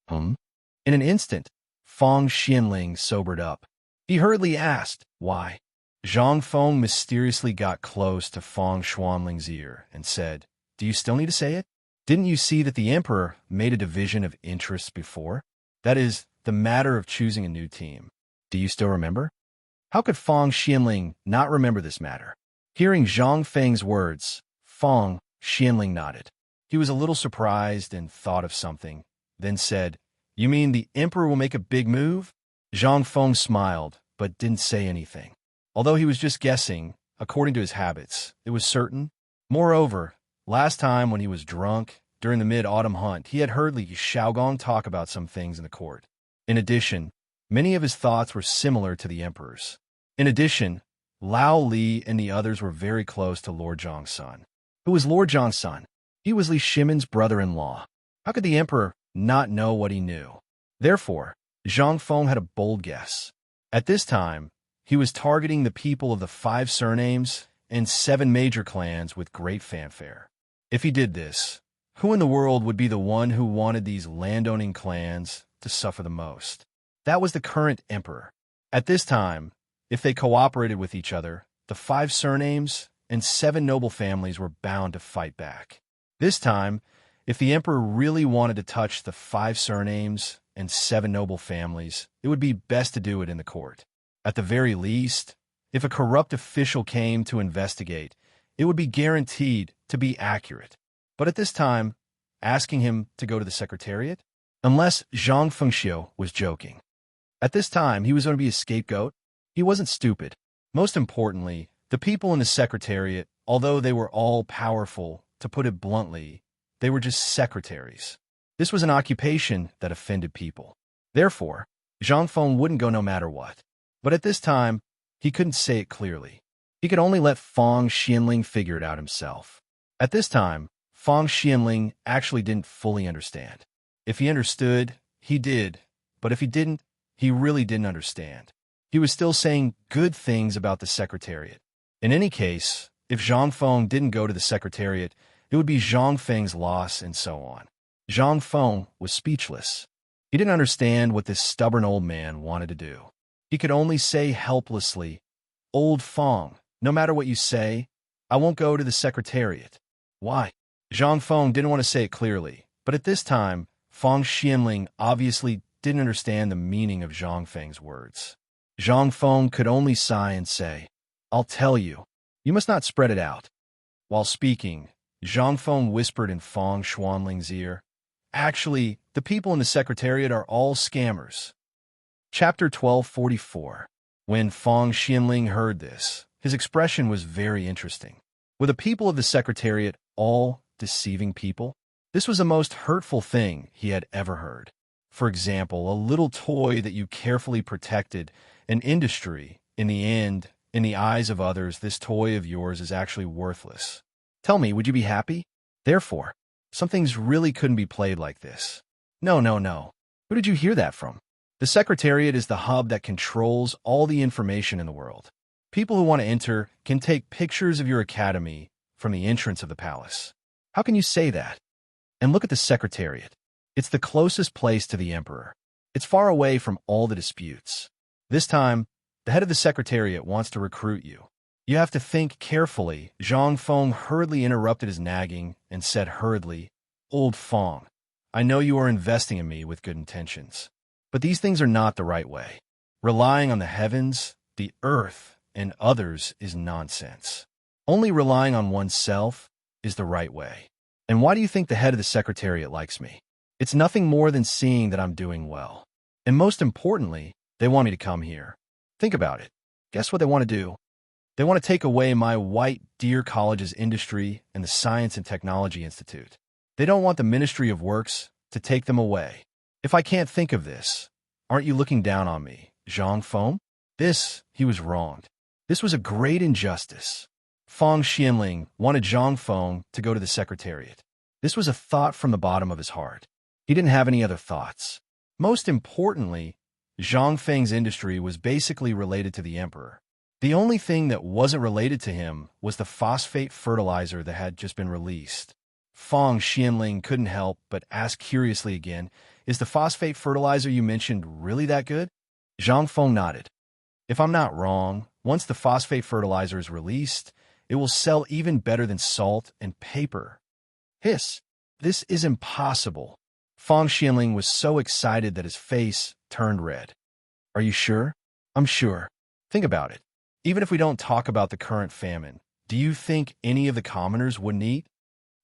S1: In an instant, Fong Xianling sobered up. He hurriedly asked, "Why?" Zhang Feng mysteriously got close to Fong Xuanling's ear and said, "Do you still need to say it? Didn't you see that the emperor made a division of interests before? That is, the matter of choosing a new team. Do you still remember?" How could Fong Xianling not remember this matter? Hearing Zhang Feng's words, Fong Xianling nodded. He was a little surprised and thought of something, then said, "You mean the emperor will make a big move?" Zhang Feng smiled, but didn't say anything. Although he was just guessing, according to his habits, it was certain. Moreover, last time when he was drunk, during the mid-autumn hunt, he had heard Li Xiaogong talk about some things in the court. In addition, many of his thoughts were similar to the emperor's. In addition, Lao Li and the others were very close to Lord Zhongsun. Who was Lord Zhongsun? He was Li Shimin's brother-in-law. How could the emperor not know what he knew? Therefore, Zhang Feng had a bold guess. At this time, he was targeting the people of the 5 surnames and 7 major clans with great fanfare. If he did this, who in the world would be the one who wanted these landowning clans to suffer the most? That was the current emperor. At this time, if they cooperated with each other, the 5 surnames and 7 noble families were bound to fight back. This time, if the emperor really wanted to touch the 5 surnames and 7 noble families, it would be best to do it in the court. At the very least, if a corrupt official came to investigate, it would be guaranteed to be accurate. But at this time, asking him to go to the secretariat? Unless Zhang Fengxiu was joking. At this time, he was going to be a scapegoat. He wasn't stupid. Most importantly, the people in the secretariat, although they were all powerful, to put it bluntly, they were just secretaries. This was an occupation that offended people. Therefore, Zhang Feng wouldn't go no matter what. But at this time, he couldn't say it clearly. He could only let Fang Xianling figure it out himself. At this time, Fang Xianling actually didn't fully understand. If he understood, he did. But if he didn't, he really didn't understand. He was still saying good things about the secretariat. In any case, if Zhang Feng didn't go to the secretariat, it would be Zhang Feng's loss and so on. Zhang Feng was speechless. He didn't understand what this stubborn old man wanted to do. He could only say helplessly, "Old Feng, no matter what you say, I won't go to the secretariat." Why? Zhang Feng didn't want to say it clearly, but at this time, Fang Xianling obviously didn't understand the meaning of Zhang Feng's words. Zhang Feng could only sigh and say, "I'll tell you. You must not spread it out." While speaking, Zhang Feng whispered in Fang Xuanling's ear, "Actually, the people in the secretariat are all scammers." Chapter 1244. When Fang Xianling heard this, his expression was very interesting. Were the people of the secretariat all deceiving people? This was the most hurtful thing he had ever heard. For example, a little toy that you carefully protected, an industry. In the end, in the eyes of others, this toy of yours is actually worthless. Tell me, would you be happy? Therefore, some things really couldn't be played like this. No, no, no. Who did you hear that from? The Secretariat is the hub that controls all the information in the world. People who want to enter can take pictures of your academy from the entrance of the palace. How can you say that? And look at the Secretariat. It's the closest place to the emperor. It's far away from all the disputes. This time, the head of the Secretariat wants to recruit you. You have to think carefully. Zhang Feng hurriedly interrupted his nagging and said hurriedly, "Old Feng, I know you are investing in me with good intentions. But these things are not the right way. Relying on the heavens, the earth, and others is nonsense. Only relying on oneself is the right way. And why do you think the head of the Secretariat likes me? It's nothing more than seeing that I'm doing well. And most importantly, they want me to come here. Think about it. Guess what they want to do? They want to take away my White Deer College's industry and the Science and Technology Institute. They don't want the Ministry of Works to take them away. If I can't think of this, aren't you looking down on me, Zhang Feng?" He was wronged. This was a great injustice. Fang Xianling wanted Zhang Feng to go to the Secretariat. This was a thought from the bottom of his heart. He didn't have any other thoughts. Most importantly, Zhang Feng's industry was basically related to the emperor. The only thing that wasn't related to him was the phosphate fertilizer that had just been released. Fang Xianling couldn't help but ask curiously again, "Is the phosphate fertilizer you mentioned really that good?" Zhang Feng nodded. "If I'm not wrong, once the phosphate fertilizer is released, it will sell even better than salt and paper." Hiss! This is impossible. Fang Xianling was so excited that his face turned red. "Are you sure?" "I'm sure. Think about it. Even if we don't talk about the current famine, do you think any of the commoners wouldn't eat?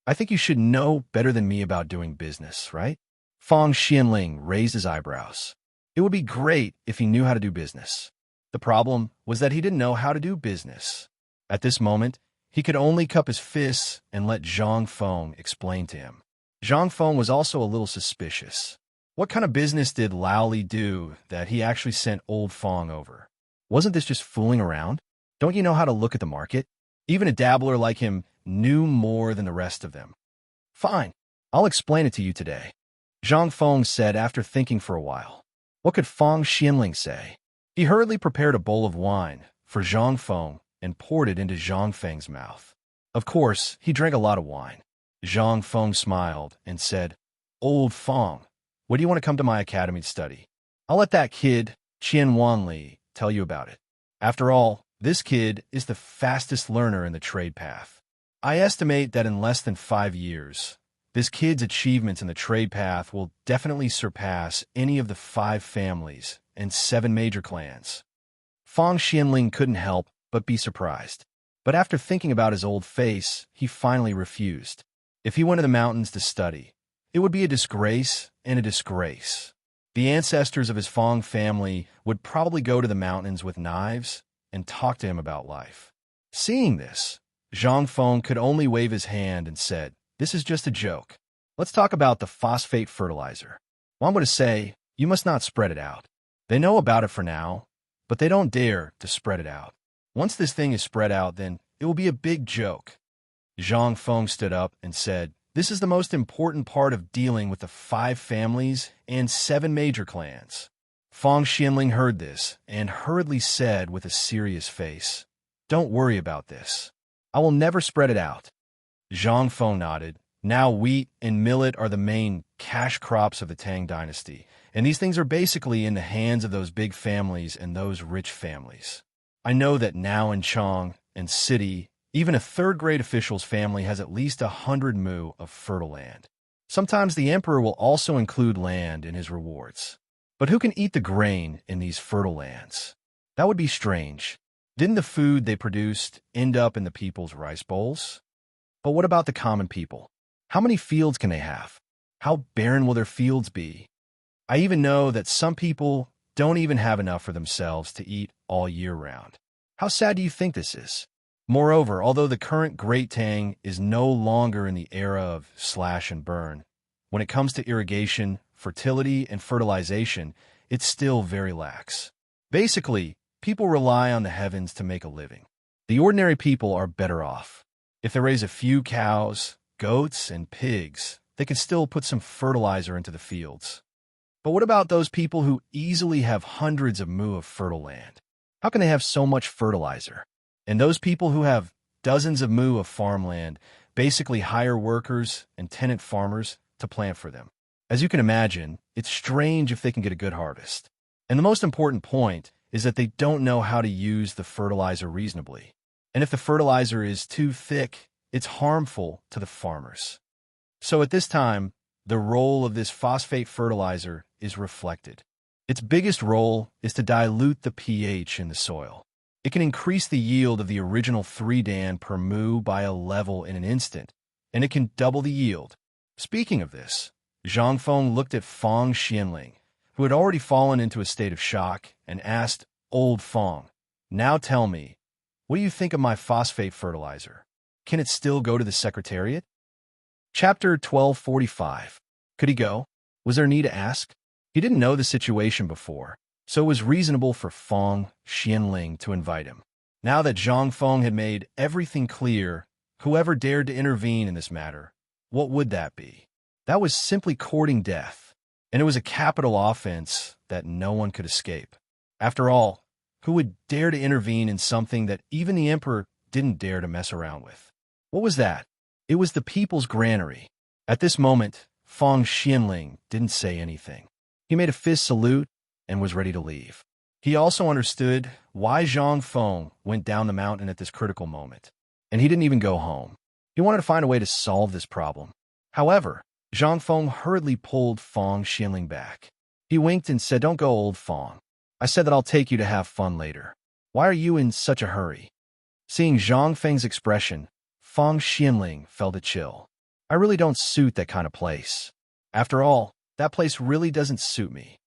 S1: I think you should know better than me about doing business, right?" Fang Xianling raised his eyebrows. It would be great if he knew how to do business. The problem was that he didn't know how to do business. At this moment, he could only cup his fists and let Zhang Feng explain to him. Zhang Feng was also a little suspicious. What kind of business did Lao Li do that he actually sent old Feng over? Wasn't this just fooling around? Don't you know how to look at the market? Even a dabbler like him knew more than the rest of them. "Fine, I'll explain it to you today," Zhang Feng said after thinking for a while. What could Fang Xianling say? He hurriedly prepared a bowl of wine for Zhang Feng and poured it into Zhang Feng's mouth. Of course, he drank a lot of wine. Zhang Feng smiled and said, "Old Feng, what do you want to come to my academy to study? I'll let that kid, Qian Wanli, tell you about it." After all, this kid is the fastest learner in the trade path. I estimate that in less than 5 years, this kid's achievements in the trade path will definitely surpass any of the 5 families and 7 major clans. Fong Xianling couldn't help but be surprised. But after thinking about his old face, he finally refused. If he went to the mountains to study, it would be a disgrace and a disgrace. The ancestors of his Fong family would probably go to the mountains with knives and talk to him about life. Seeing this, Zhang Feng could only wave his hand and said, "This is just a joke. Let's talk about the phosphate fertilizer. One would say, you must not spread it out. They know about it for now, but they don't dare to spread it out. Once this thing is spread out, then it will be a big joke." Zhang Feng stood up and said, "This is the most important part of dealing with the 5 families and 7 major clans." Fong Xianling heard this and hurriedly said with a serious face, "Don't worry about this. I will never spread it out." Zhang Feng nodded. Now wheat and millet are the main cash crops of the Tang dynasty, and these things are basically in the hands of those big families and those rich families. I know that now in Chang and City, even a third-grade official's family has at least 100 mu of fertile land. Sometimes the emperor will also include land in his rewards. But who can eat the grain in these fertile lands? That would be strange. Didn't the food they produced end up in the people's rice bowls? But what about the common people? How many fields can they have? How barren will their fields be? I even know that some people don't even have enough for themselves to eat all year round. How sad do you think this is? Moreover, although the current Great Tang is no longer in the era of slash and burn, when it comes to irrigation, fertility, and fertilization, it's still very lax. Basically, people rely on the heavens to make a living. The ordinary people are better off. If they raise a few cows, goats, and pigs, they can still put some fertilizer into the fields. But what about those people who easily have hundreds of mu of fertile land? How can they have so much fertilizer? And those people who have dozens of mu of farmland basically hire workers and tenant farmers to plant for them. As you can imagine, it's strange if they can get a good harvest. And the most important point is that they don't know how to use the fertilizer reasonably. And if the fertilizer is too thick, it's harmful to the farmers. So at this time, the role of this phosphate fertilizer is reflected. Its biggest role is to dilute the pH in the soil. It can increase the yield of the original 3 dan per mu by a level in an instant, and it can double the yield. Speaking of this, Zhang Feng looked at Fong Xianling, who had already fallen into a state of shock, and asked, "Old Fong, now tell me, what do you think of my phosphate fertilizer? Can it still go to the Secretariat?" Chapter 1245. Could he go? Was there need to ask? He didn't know the situation before, so it was reasonable for Fong Xianling to invite him. Now that Zhang Feng had made everything clear, whoever dared to intervene in this matter, what would that be? That was simply courting death, and it was a capital offense that no one could escape. After all, who would dare to intervene in something that even the emperor didn't dare to mess around with? What was that? It was the people's granary. At this moment, Fong Xianling didn't say anything. He made a fist salute and was ready to leave. He also understood why Zhang Feng went down the mountain at this critical moment, and he didn't even go home. He wanted to find a way to solve this problem. However, Zhang Feng hurriedly pulled Fong Xianling back. He winked and said, "Don't go, old Fong. I said that I'll take you to have fun later. Why are you in such a hurry?" Seeing Zhang Feng's expression, Fong Xianling felt a chill. "I really don't suit that kind of place. After all, that place really doesn't suit me."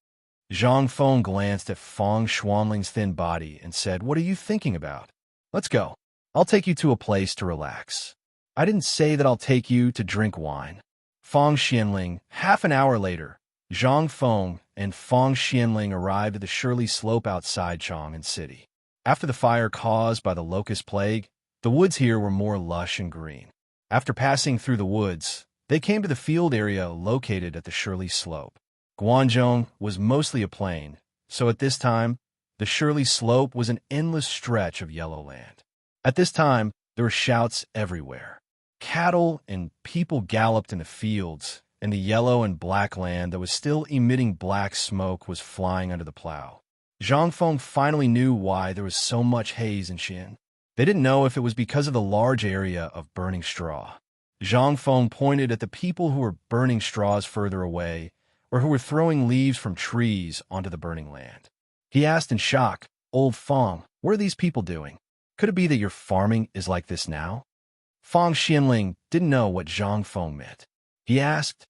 S1: Zhang Feng glanced at Fong Xianling's thin body and said, "What are you thinking about? Let's go. I'll take you to a place to relax. I didn't say that I'll take you to drink wine." Fong Xianling. Half an hour later, Zhang Feng and Fong Xianling arrived at the Shirley Slope outside Chang'an City. After the fire caused by the locust plague, the woods here were more lush and green. After passing through the woods, they came to the field area located at the Shirley Slope. Guangzhou was mostly a plain, so at this time, the Shirley Slope was an endless stretch of yellow land. At this time, there were shouts everywhere. Cattle and people galloped in the fields, and the yellow and black land that was still emitting black smoke was flying under the plow. Zhang Feng finally knew why there was so much haze in Xian. They didn't know if it was because of the large area of burning straw. Zhang Feng pointed at the people who were burning straws further away, or who were throwing leaves from trees onto the burning land. He asked in shock, "Old Feng, what are these people doing? Could it be that your farming is like this now?" Feng Xianling didn't know what Zhang Feng meant. He asked,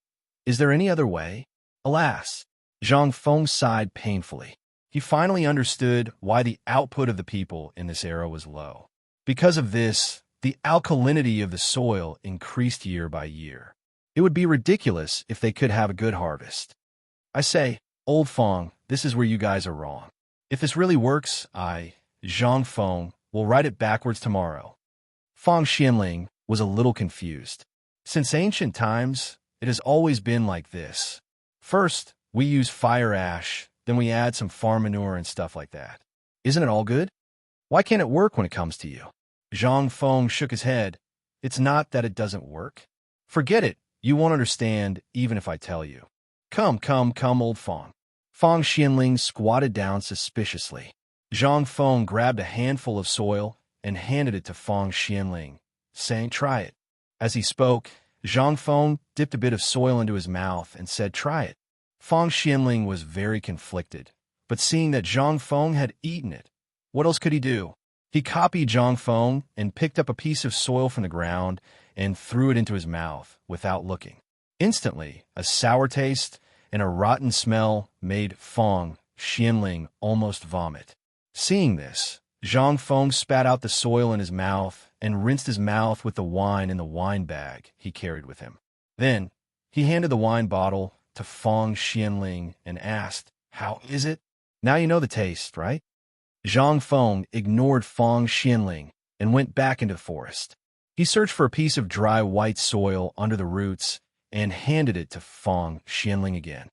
S1: "Is there any other way?" Alas, Zhang Feng sighed painfully. He finally understood why the output of the people in this era was low. Because of this, the alkalinity of the soil increased year by year. It would be ridiculous if they could have a good harvest. I say, "Old Feng, this is where you guys are wrong. If this really works, Zhang Feng, will write it backwards tomorrow." Feng Xianling was a little confused. Since ancient times, it has always been like this. First, we use fire ash, then we add some farm manure and stuff like that. Isn't it all good? Why can't it work when it comes to you? Zhang Feng shook his head. It's not that it doesn't work. Forget it. You won't understand even if I tell you. Come, old Feng. Feng Xianling squatted down suspiciously. Zhang Feng grabbed a handful of soil and handed it to Feng Xianling, saying, "Try it." As he spoke, Zhang Feng dipped a bit of soil into his mouth and said, "Try it." Feng Xianling was very conflicted, but seeing that Zhang Feng had eaten it, what else could he do? He copied Zhang Feng and picked up a piece of soil from the ground and threw it into his mouth without looking. Instantly, a sour taste and a rotten smell made Feng Xianling almost vomit. Seeing this, Zhang Feng spat out the soil in his mouth and rinsed his mouth with the wine in the wine bag he carried with him. Then, he handed the wine bottle to Feng Xianling and asked, "How is it? Now you know the taste, right?" Zhang Feng ignored Feng Xianling and went back into the forest. He searched for a piece of dry white soil under the roots and handed it to Feng Xianling again.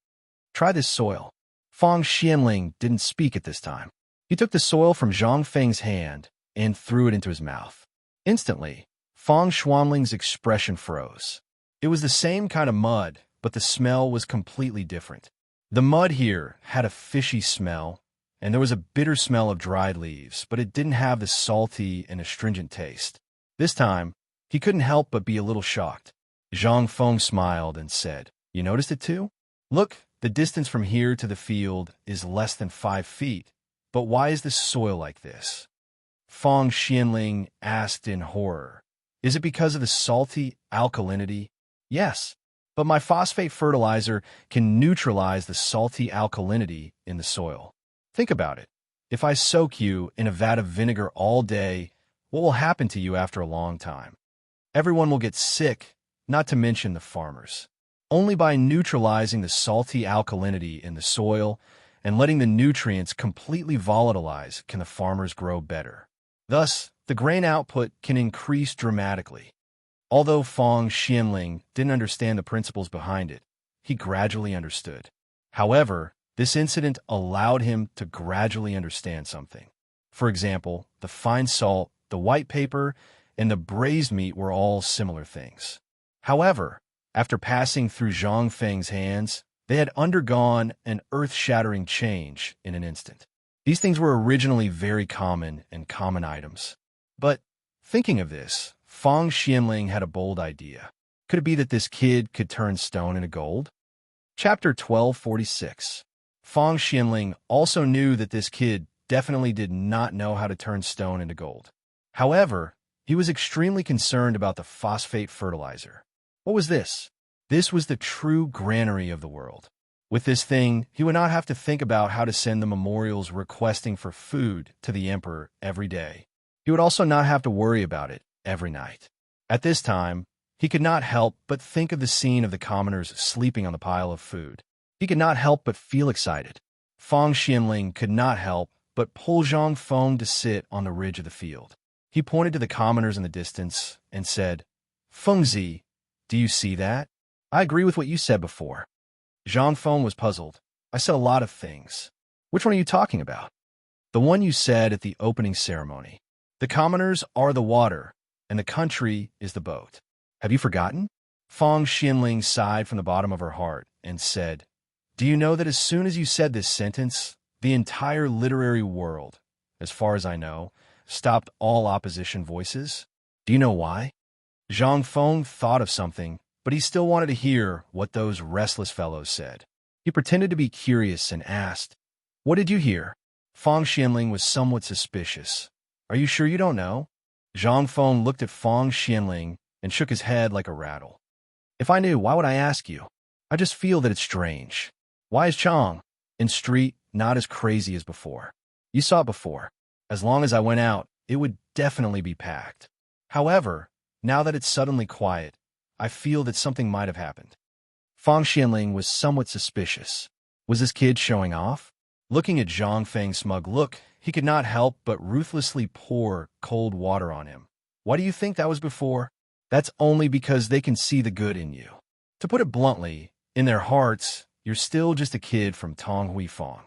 S1: "Try this soil." Feng Xianling didn't speak at this time. He took the soil from Zhang Feng's hand and threw it into his mouth. Instantly, Feng Xianling's expression froze. It was the same kind of mud, but the smell was completely different. The mud here had a fishy smell, and there was a bitter smell of dried leaves, but it didn't have the salty and astringent taste. This time, he couldn't help but be a little shocked. Zhang Feng smiled and said, "You noticed it too? Look, the distance from here to the field is less than 5 feet, but why is this soil like this?" Feng Xianling asked in horror, "Is it because of the salty alkalinity?" "Yes, but my phosphate fertilizer can neutralize the salty alkalinity in the soil. Think about it. If I soak you in a vat of vinegar all day, what will happen to you after a long time? Everyone will get sick, not to mention the farmers. Only by neutralizing the salty alkalinity in the soil and letting the nutrients completely volatilize can the farmers grow better. Thus, the grain output can increase dramatically." Although Feng Xianling didn't understand the principles behind it, he gradually understood. However, this incident allowed him to gradually understand something. For example, the fine salt, the white paper, and the braised meat were all similar things. However, after passing through Zhang Feng's hands, they had undergone an earth-shattering change in an instant. These things were originally very common and common items. But, thinking of this, Feng Xianling had a bold idea. Could it be that this kid could turn stone into gold? Chapter 1246. Feng Xianling also knew that this kid definitely did not know how to turn stone into gold. However, he was extremely concerned about the phosphate fertilizer. What was this? This was the true granary of the world. With this thing, he would not have to think about how to send the memorials requesting for food to the emperor every day. He would also not have to worry about it every night. At this time, he could not help but think of the scene of the commoners sleeping on the pile of food. He could not help but feel excited. Feng Xianling could not help but pull Zhang Feng to sit on the ridge of the field. He pointed to the commoners in the distance and said, "Fengzi, do you see that? I agree with what you said before." Zhang Feng was puzzled. "I said a lot of things. Which one are you talking about?" "The one you said at the opening ceremony. The commoners are the water, and the country is the boat. Have you forgotten?" Feng Xianling sighed from the bottom of her heart and said, "Do you know that as soon as you said this sentence, The entire literary world, as far as I know, stopped all opposition voices. Do you know why? Zhang Feng thought of something, but he still wanted to hear what those restless fellows said. He pretended to be curious and asked, "What did you hear?" Fang Xianling was somewhat suspicious. "Are you sure you don't know?" Zhang Feng looked at Fang Xianling and shook his head like a rattle. "If I knew, why would I ask you? I just feel that it's strange. Why is Chang in street not as crazy as before? You saw it before. As long as I went out, it would definitely be packed. However, now that it's suddenly quiet, I feel that something might have happened." Fang Xianling was somewhat suspicious. Was this kid showing off? Looking at Zhang Feng's smug look, he could not help but ruthlessly pour cold water on him. "Why do you think that was before?" "That's only because they can see the good in you. To put it bluntly, in their hearts, you're still just a kid from Tonghui Fong."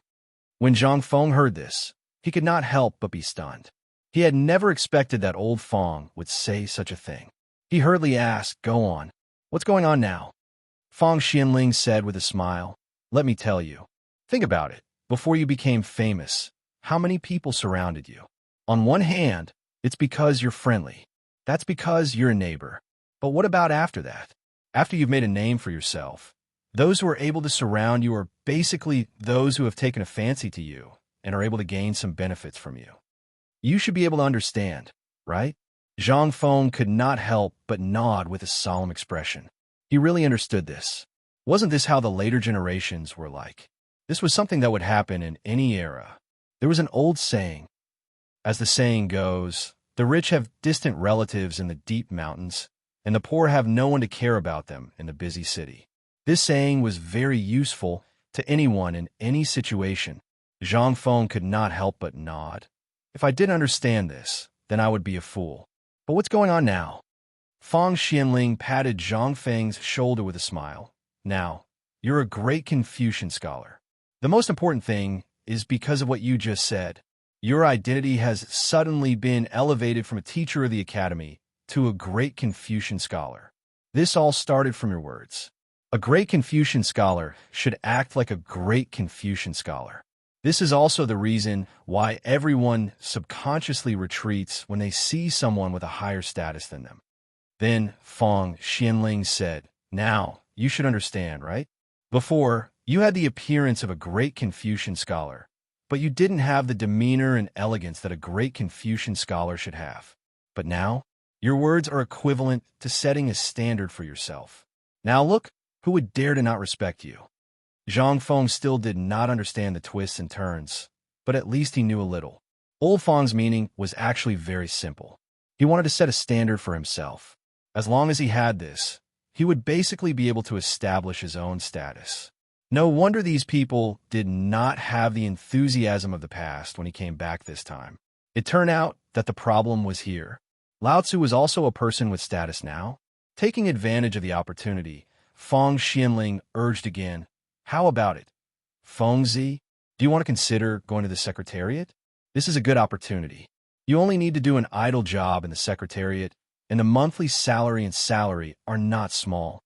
S1: When Zhang Feng heard this, he could not help but be stunned. He had never expected that old Fong would say such a thing. He hurriedly asked, "Go on. What's going on now?" Fang Xianling said with a smile, "Let me tell you. Think about it. Before you became famous, how many people surrounded you? On one hand, it's because you're friendly. That's because you're a neighbor. But what about after that? After you've made a name for yourself, those who are able to surround you are basically those who have taken a fancy to you and are able to gain some benefits from you. You should be able to understand, right?" Zhang Feng could not help but nod with a solemn expression. He really understood this. Wasn't this how the later generations were like? This was something that would happen in any era. There was an old saying. As the saying goes, the rich have distant relatives in the deep mountains, and the poor have no one to care about them in the busy city. This saying was very useful to anyone in any situation. Zhang Feng could not help but nod. If I didn't understand this, then I would be a fool. But what's going on now? Fang Xianling patted Zhang Feng's shoulder with a smile. "Now, you're a great Confucian scholar. The most important thing is because of what you just said. Your identity has suddenly been elevated from a teacher of the academy to a great Confucian scholar. This all started from your words. A great Confucian scholar should act like a great Confucian scholar. This is also the reason why everyone subconsciously retreats when they see someone with a higher status than them." Then Fang Xianling said, "Now, you should understand, right? Before, you had the appearance of a great Confucian scholar, but you didn't have the demeanor and elegance that a great Confucian scholar should have. But now, your words are equivalent to setting a standard for yourself. Now look, who would dare to not respect you?" Zhang Feng still did not understand the twists and turns, but at least he knew a little. Old Fang's meaning was actually very simple. He wanted to set a standard for himself. As long as he had this, he would basically be able to establish his own status. No wonder these people did not have the enthusiasm of the past when he came back this time. It turned out that the problem was here. Lao Tzu was also a person with status now. Taking advantage of the opportunity, Fang Xianling urged again, "How about it? Feng Zi, do you want to consider going to the Secretariat? This is a good opportunity. You only need to do an idle job in the Secretariat, and the monthly salary are not small.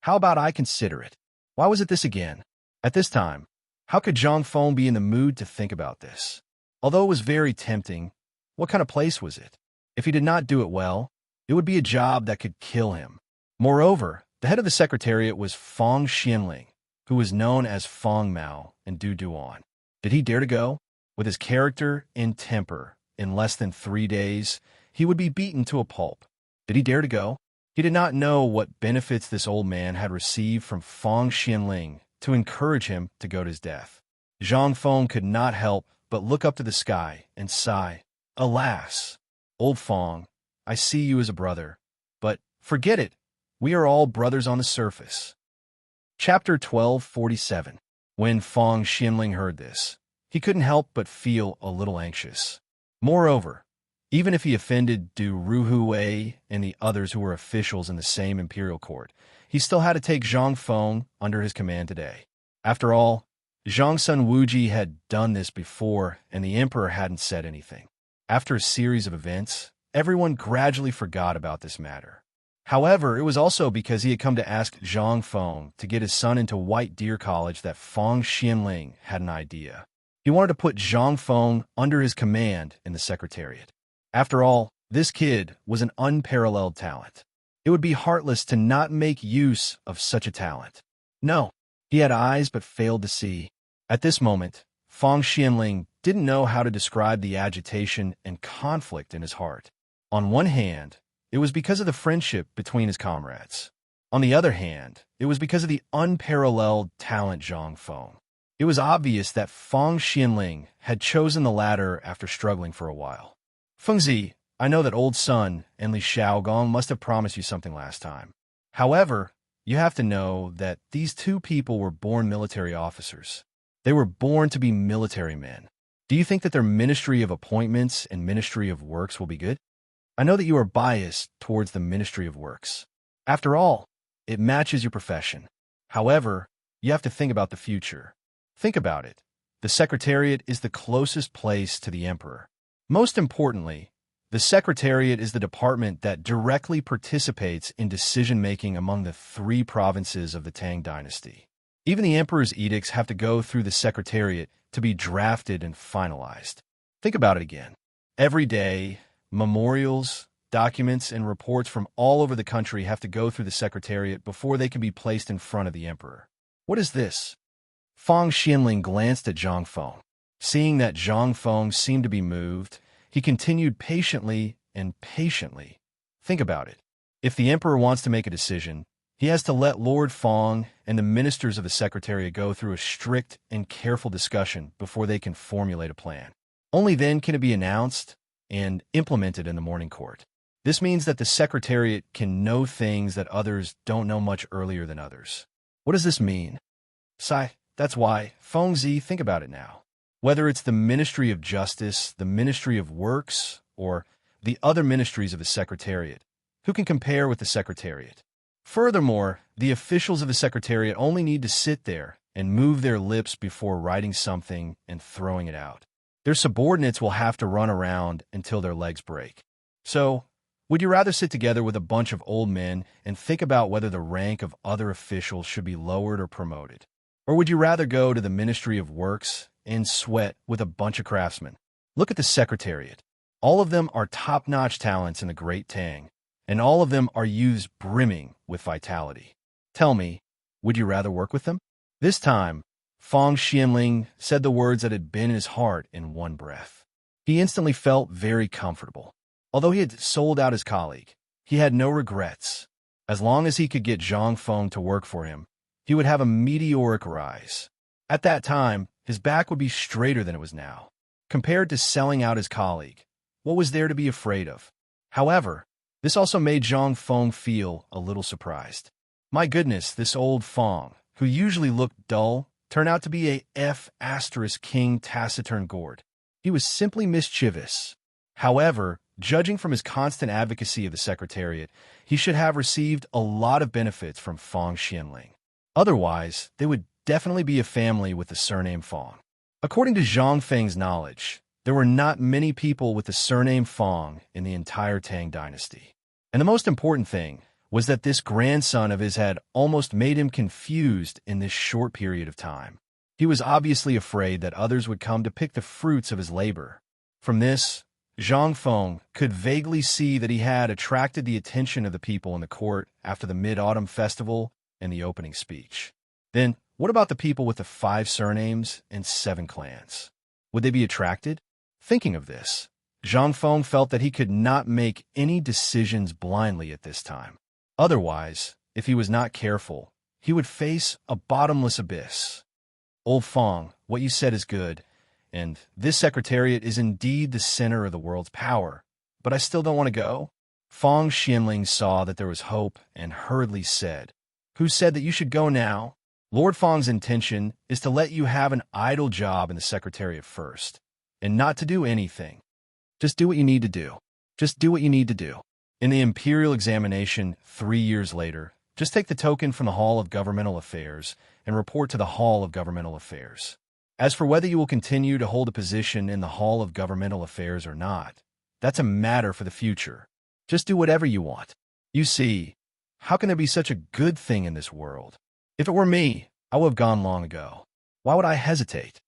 S1: How about I consider it?" Why was it this again? At this time, how could Zhang Feng be in the mood to think about this? Although it was very tempting, what kind of place was it? If he did not do it well, it would be a job that could kill him. Moreover, the head of the Secretariat was Fang Xianling, who was known as Fang Mao and Du Duan. Did he dare to go? With his character and temper, in less than 3 days, he would be beaten to a pulp. Did he dare to go? He did not know what benefits this old man had received from Fang Xianling to encourage him to go to his death. Zhang Feng could not help but look up to the sky and sigh. "Alas, old Fang, I see you as a brother, but forget it. We are all brothers on the surface." Chapter 1247. When Fang Xianling heard this, he couldn't help but feel a little anxious. Moreover, even if he offended Du Ruhui and the others who were officials in the same imperial court, he still had to take Zhang Feng under his command today. After all, Zhang Sun Wuji had done this before, and the emperor hadn't said anything. After a series of events, everyone gradually forgot about this matter. However, it was also because he had come to ask Zhang Feng to get his son into White Deer College that Fang Xianling had an idea. He wanted to put Zhang Feng under his command in the Secretariat. After all, this kid was an unparalleled talent. It would be heartless to not make use of such a talent. No, he had eyes but failed to see. At this moment, Feng Xianling didn't know how to describe the agitation and conflict in his heart. On one hand, it was because of the friendship between his comrades. On the other hand, it was because of the unparalleled talent Zhang Feng. It was obvious that Feng Xianling had chosen the latter after struggling for a while. Fengzi, I know that old Sun and Li Xiaogong must have promised you something last time. However, you have to know that these two people were born military officers. They were born to be military men. Do you think that their Ministry of Appointments and Ministry of Works will be good? I know that you are biased towards the Ministry of Works. After all, it matches your profession. However, you have to think about the future. Think about it. The Secretariat is the closest place to the Emperor. Most importantly, the Secretariat is the department that directly participates in decision-making among the 3 provinces of the Tang dynasty. Even the Emperor's edicts have to go through the Secretariat to be drafted and finalized. Think about it again. Every day, memorials, documents, and reports from all over the country have to go through the Secretariat before they can be placed in front of the Emperor. What is this? Feng Xianling glanced at Zhang Feng. Seeing that Zhang Feng seemed to be moved, he continued patiently and patiently. Think about it. If the Emperor wants to make a decision, he has to let Lord Feng and the ministers of the Secretariat go through a strict and careful discussion before they can formulate a plan. Only then can it be announced and implemented in the morning court. This means that the Secretariat can know things that others don't know much earlier than others. What does this mean? Sai, that's why, Fengzi, think about it now. Whether it's the Ministry of Justice, the Ministry of Works, or the other ministries of the Secretariat, who can compare with the Secretariat? Furthermore, the officials of the Secretariat only need to sit there and move their lips before writing something and throwing it out. Their subordinates will have to run around until their legs break. So, would you rather sit together with a bunch of old men and think about whether the rank of other officials should be lowered or promoted? Or would you rather go to the Ministry of Works and sweat with a bunch of craftsmen? Look at the Secretariat. All of them are top-notch talents in the Great Tang, and all of them are youths brimming with vitality. Tell me, would you rather work with them? This time, Feng Xianling said the words that had been in his heart in one breath. He instantly felt very comfortable. Although he had sold out his colleague, he had no regrets. As long as he could get Zhang Feng to work for him, he would have a meteoric rise. At that time, his back would be straighter than it was now. Compared to selling out his colleague, what was there to be afraid of? However, this also made Zhang Feng feel a little surprised. My goodness, this old Feng, who usually looked dull, turned out to be a F** King taciturn gourd. He was simply mischievous. However, judging from his constant advocacy of the Secretariat, he should have received a lot of benefits from Feng Xianling. Otherwise, they would definitely be a family with the surname Feng. According to Zhang Feng's knowledge, there were not many people with the surname Feng in the entire Tang dynasty. And the most important thing was that this grandson of his had almost made him confused in this short period of time. He was obviously afraid that others would come to pick the fruits of his labor. From this, Zhang Feng could vaguely see that he had attracted the attention of the people in the court after the Mid-Autumn Festival and the opening speech. Then, what about the people with the 5 surnames and 7 clans? Would they be attracted? Thinking of this, Zhang Feng felt that he could not make any decisions blindly at this time. Otherwise, if he was not careful, he would face a bottomless abyss. Old Feng, what you said is good, and this Secretariat is indeed the center of the world's power, but I still don't want to go. Feng Xianling saw that there was hope and hurriedly said, "Who said that you should go now? Lord Feng's intention is to let you have an idle job in the Secretariat first, and not to do anything. Just do what you need to do. Just do what you need to do. In the Imperial examination 3 years later, just take the token from the Hall of Governmental Affairs and report to the Hall of Governmental Affairs. As for whether you will continue to hold a position in the Hall of Governmental Affairs or not, that's a matter for the future. Just do whatever you want. You see, how can there be such a good thing in this world? If it were me, I would have gone long ago. Why would I hesitate?"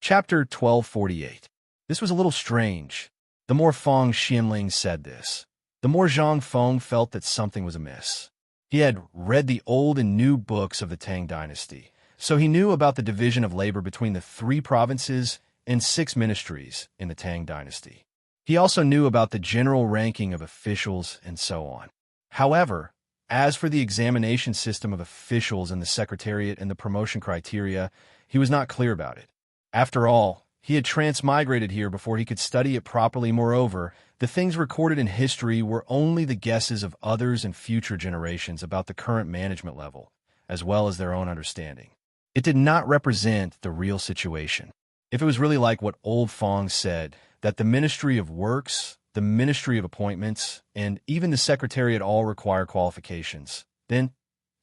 S1: Chapter 1248. This was a little strange. The more Feng Xianling said this, the more Zhang Feng felt that something was amiss. He had read the old and new books of the Tang dynasty, so he knew about the division of labor between the 3 provinces and 6 ministries in the Tang dynasty. He also knew about the general ranking of officials and so on. However, as for the examination system of officials in the Secretariat and the promotion criteria, he was not clear about it. After all, he had transmigrated here before he could study it properly. Moreover, the things recorded in history were only the guesses of others and future generations about the current management level, as well as their own understanding. It did not represent the real situation. If it was really like what old Fong said, that the Ministry of Works, the Ministry of Appointments, and even the Secretariat all require qualifications, then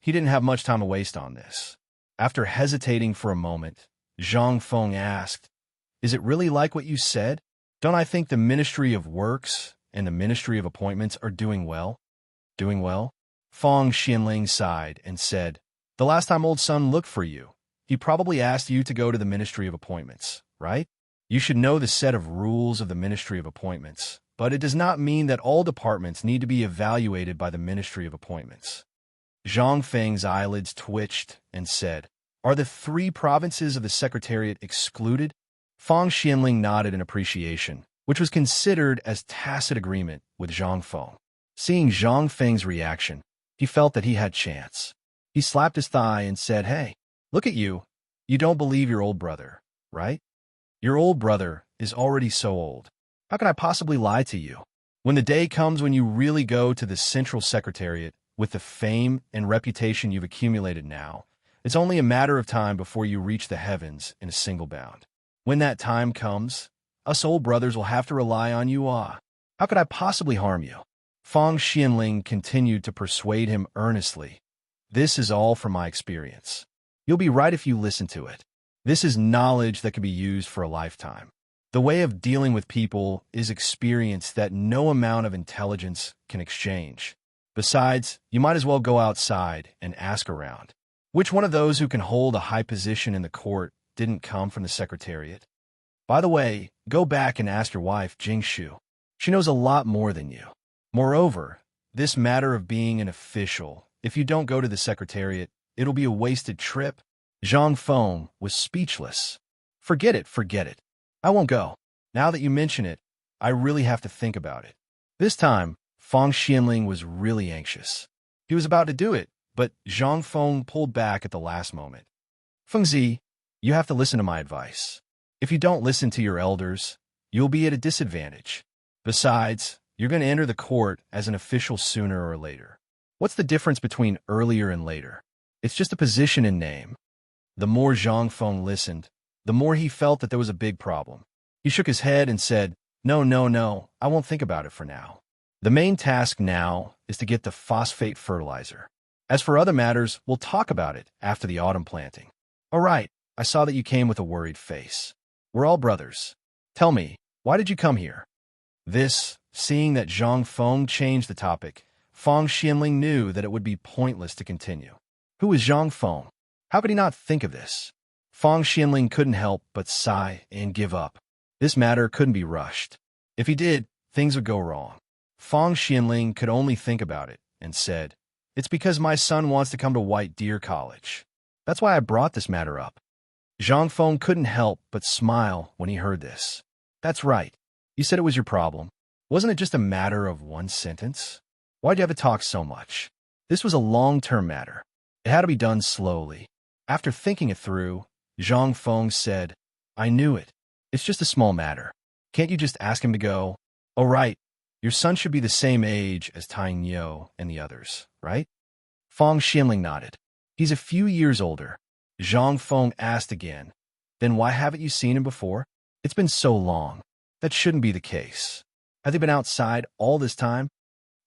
S1: he didn't have much time to waste on this. After hesitating for a moment, Zhang Feng asked, "Is it really like what you said? Don't I think the Ministry of Works and the Ministry of Appointments are doing well?" "Doing well?" Feng Xianling sighed and said, "The last time old Sun looked for you, he probably asked you to go to the Ministry of Appointments, right? You should know the set of rules of the Ministry of Appointments, but it does not mean that all departments need to be evaluated by the Ministry of Appointments." Zhang Feng's eyelids twitched and said, "Are the 3 provinces of the Secretariat excluded?" Feng Xianling nodded in appreciation, which was considered as tacit agreement with Zhang Feng. Seeing Zhang Feng's reaction, he felt that he had chance. He slapped his thigh and said, "Hey, look at you. You don't believe your old brother, right? Your old brother is already so old. How can I possibly lie to you? When the day comes when you really go to the Central Secretariat with the fame and reputation you've accumulated now, it's only a matter of time before you reach the heavens in a single bound. When that time comes, us old brothers will have to rely on you. How could I possibly harm you?" Feng Xianling continued to persuade him earnestly. "This is all from my experience. You'll be right if you listen to it. This is knowledge that can be used for a lifetime. The way of dealing with people is experience that no amount of intelligence can exchange. Besides, you might as well go outside and ask around. Which one of those who can hold a high position in the court didn't come from the Secretariat? By the way, go back and ask your wife, Jingshu. She knows a lot more than you. Moreover, this matter of being an official, if you don't go to the Secretariat, it'll be a wasted trip." Zhang Feng was speechless. Forget it. I won't go. Now that you mention it, I really have to think about it." This time, Feng Xianling was really anxious. He was about to do it, but Zhang Feng pulled back at the last moment. "Fengzi, you have to listen to my advice. If you don't listen to your elders, you'll be at a disadvantage. Besides, you're going to enter the court as an official sooner or later. What's the difference between earlier and later? It's just a position in name." The more Zhang Feng listened, the more he felt that there was a big problem. He shook his head and said, No, I won't think about it for now. The main task now is to get the phosphate fertilizer. As for other matters, we'll talk about it after the autumn planting." "All right, I saw that you came with a worried face. We're all brothers. Tell me, why did you come here?" Seeing that Zhang Feng changed the topic, Feng Xianling knew that it would be pointless to continue. Who is Zhang Feng? How could he not think of this? Feng Xianling couldn't help but sigh and give up. This matter couldn't be rushed. If he did, things would go wrong. Feng Xianling could only think about it and said, "It's because my son wants to come to White Deer College. That's why I brought this matter up." Zhang Feng couldn't help but smile when he heard this. "That's right. You said it was your problem. Wasn't it just a matter of one sentence? Why'd you have to talk so much? This was a long-term matter. It had to be done slowly." After thinking it through, Zhang Feng said, "I knew it. It's just a small matter. Can't you just ask him to go?" "Oh, right. Your son should be the same age as Tying Yo and the others, right?" Feng Xianling nodded. "He's a few years older." Zhang Feng asked again, "Then why haven't you seen him before? It's been so long. That shouldn't be the case. Have they been outside all this time?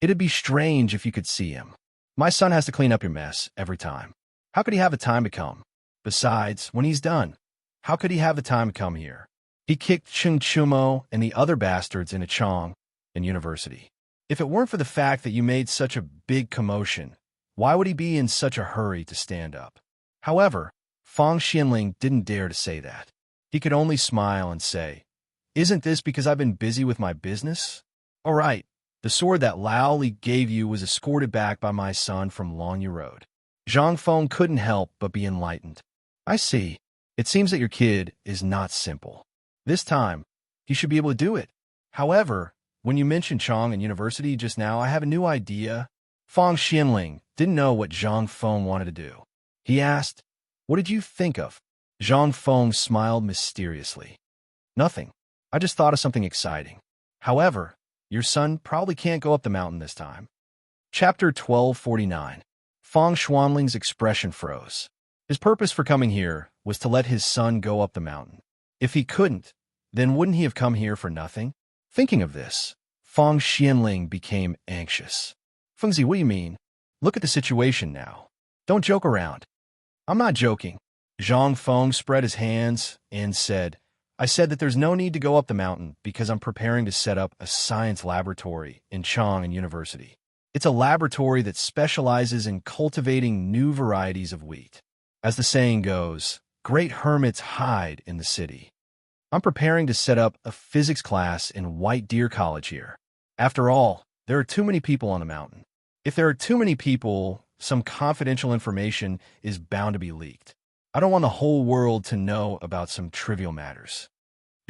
S1: It'd be strange if you could see him. My son has to clean up your mess every time. How could he have the time to come? Besides, when he's done, how could he have the time to come here? He kicked Cheng Chumo and the other bastards into Chong in university. If it weren't for the fact that you made such a big commotion, why would he be in such a hurry to stand up?" However, Feng Xianling didn't dare to say that. He could only smile and say, "Isn't this because I've been busy with my business? All right, the sword that Lao Li gave you was escorted back by my son from Longyu Road." Zhang Feng couldn't help but be enlightened. "I see. It seems that your kid is not simple. This time, he should be able to do it. However, when you mentioned Chong and University just now, I have a new idea." Fang Xianling didn't know what Zhang Feng wanted to do. He asked, "What did you think of?" Zhang Feng smiled mysteriously. "Nothing. I just thought of something exciting. However, your son probably can't go up the mountain this time." Chapter 1249. Fang Xuanling's expression froze. His purpose for coming here was to let his son go up the mountain. If he couldn't, then wouldn't he have come here for nothing? Thinking of this, Fang Xianling became anxious. "Fengzi, what do you mean? Look at the situation now. Don't joke around." "I'm not joking." Zhang Feng spread his hands and said, "I said that there's no need to go up the mountain because I'm preparing to set up a science laboratory in Chang'an University. It's a laboratory that specializes in cultivating new varieties of wheat. As the saying goes, great hermits hide in the city. I'm preparing to set up a physics class in White Deer College here. After all, there are too many people on the mountain. If there are too many people, some confidential information is bound to be leaked. I don't want the whole world to know about some trivial matters."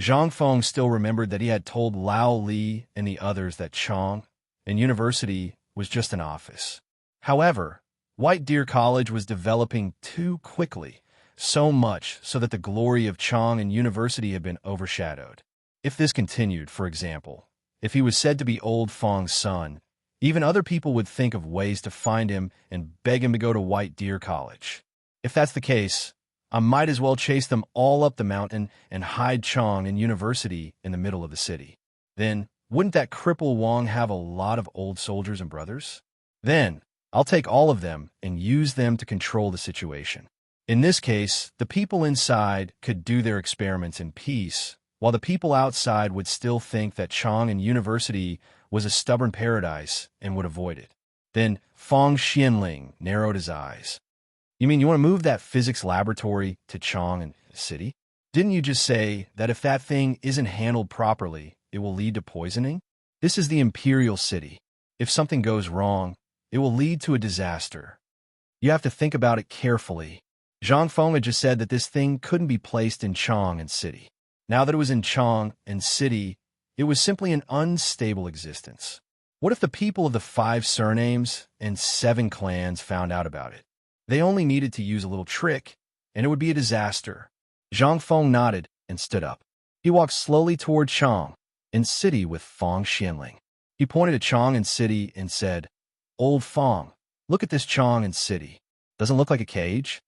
S1: Zhang Feng still remembered that he had told Lao Li and the others that Chong and University was just an office. However, White Deer College was developing too quickly, so much so that the glory of Chong and University had been overshadowed. If this continued, for example, if he was said to be old Feng's son, even other people would think of ways to find him and beg him to go to White Deer College. If that's the case, I might as well chase them all up the mountain and hide Chong and University in the middle of the city. Then, wouldn't that cripple Wang have a lot of old soldiers and brothers? Then, I'll take all of them and use them to control the situation. In this case, the people inside could do their experiments in peace, while the people outside would still think that Chong and University was a stubborn paradise and would avoid it." Then Fang Xianling narrowed his eyes. "You mean you want to move that physics laboratory to Chong and City? Didn't you just say that if that thing isn't handled properly, it will lead to poisoning? This is the Imperial City. If something goes wrong, it will lead to a disaster. You have to think about it carefully." Zhang Feng had just said that this thing couldn't be placed in Chong and City. Now that it was in Chong and City, it was simply an unstable existence. What if the people of the 5 surnames and 7 clans found out about it? They only needed to use a little trick, and it would be a disaster. Zhang Feng nodded and stood up. He walked slowly toward Chong and City with Fang Xianling. He pointed at Chong and City and said, "Old Fang, look at this Chong and City. Doesn't look like a cage?"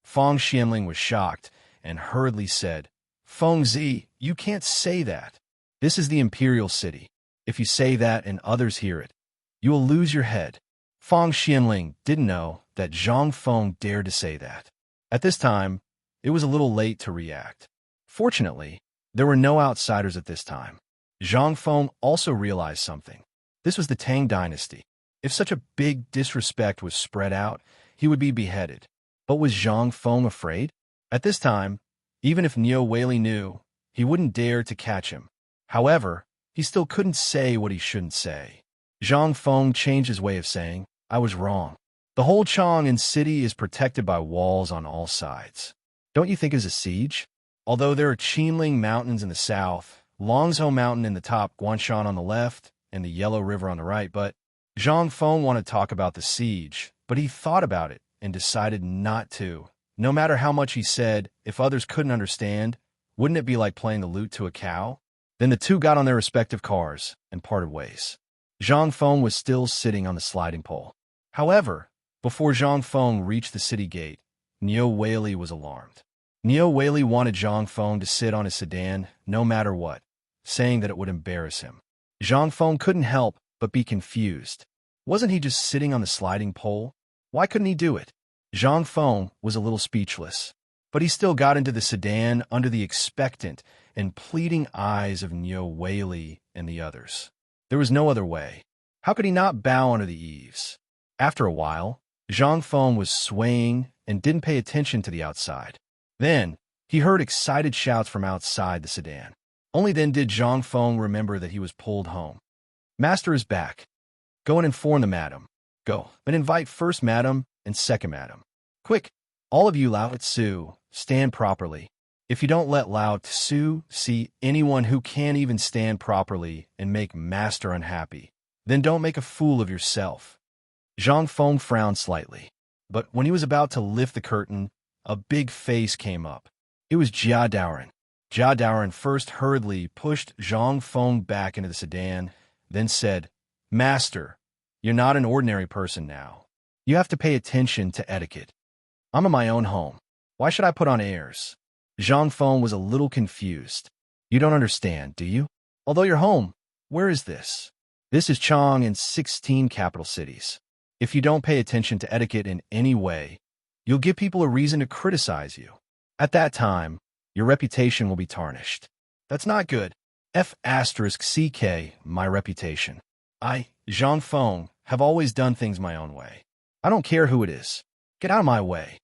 S1: Fang Xianling was shocked and hurriedly said, "Feng Zi, you can't say that. This is the Imperial City. If you say that and others hear it, you will lose your head." Fang Xianling didn't know that Zhang Feng dared to say that. At this time, it was a little late to react. Fortunately, there were no outsiders at this time. Zhang Feng also realized something. This was the Tang dynasty. If such a big disrespect was spread out, he would be beheaded. But was Zhang Feng afraid? At this time, even if Niu Weili knew, he wouldn't dare to catch him. However, he still couldn't say what he shouldn't say. Zhang Feng changed his way of saying, "I was wrong. The whole Chong and City is protected by walls on all sides. Don't you think it's a siege? Although there are Qinling Mountains in the south, Longzhou Mountain in the top, Guanshan on the left, and the Yellow River on the right, but..." Zhang Feng wanted to talk about the siege, but he thought about it and decided not to. No matter how much he said, if others couldn't understand, wouldn't it be like playing the lute to a cow? Then the two got on their respective cars and parted ways. Zhang Feng was still sitting on the sliding pole. However, before Zhang Feng reached the city gate, Niu Weili was alarmed. Niu Weili wanted Zhang Feng to sit on his sedan no matter what, saying that it would embarrass him. Zhang Feng couldn't help but be confused. Wasn't he just sitting on the sliding pole? Why couldn't he do it? Zhang Feng was a little speechless, but he still got into the sedan under the expectant and pleading eyes of Niu Weili and the others. There was no other way. How could he not bow under the eaves? After a while, Zhang Feng was swaying and didn't pay attention to the outside. Then, He heard excited shouts from outside the sedan. Only then did Zhang Feng remember that he was pulled home. Master is back. Go and inform the madam. Go, but invite first madam and second madam. Quick, all of you Lao Tzu, stand properly. If you don't let Lao Tzu see anyone who can't even stand properly and make master unhappy, then don't make a fool of yourself. Zhang Feng frowned slightly, but when he was about to lift the curtain, a big face came up. It was Jia Daoren. Jia Daoren first hurriedly pushed Zhang Feng back into the sedan, then said, Master, you're not an ordinary person now. You have to pay attention to etiquette. I'm in my own home. Why should I put on airs? Zhang Feng was a little confused. You don't understand, do you? Although you're home, where is this? This is Chang in 16 capital cities. If you don't pay attention to etiquette in any way, you'll give people a reason to criticize you. At that time, your reputation will be tarnished. That's not good. F***CK, my reputation. I, Zhang Feng, have always done things my own way. I don't care who it is. Get out of my way.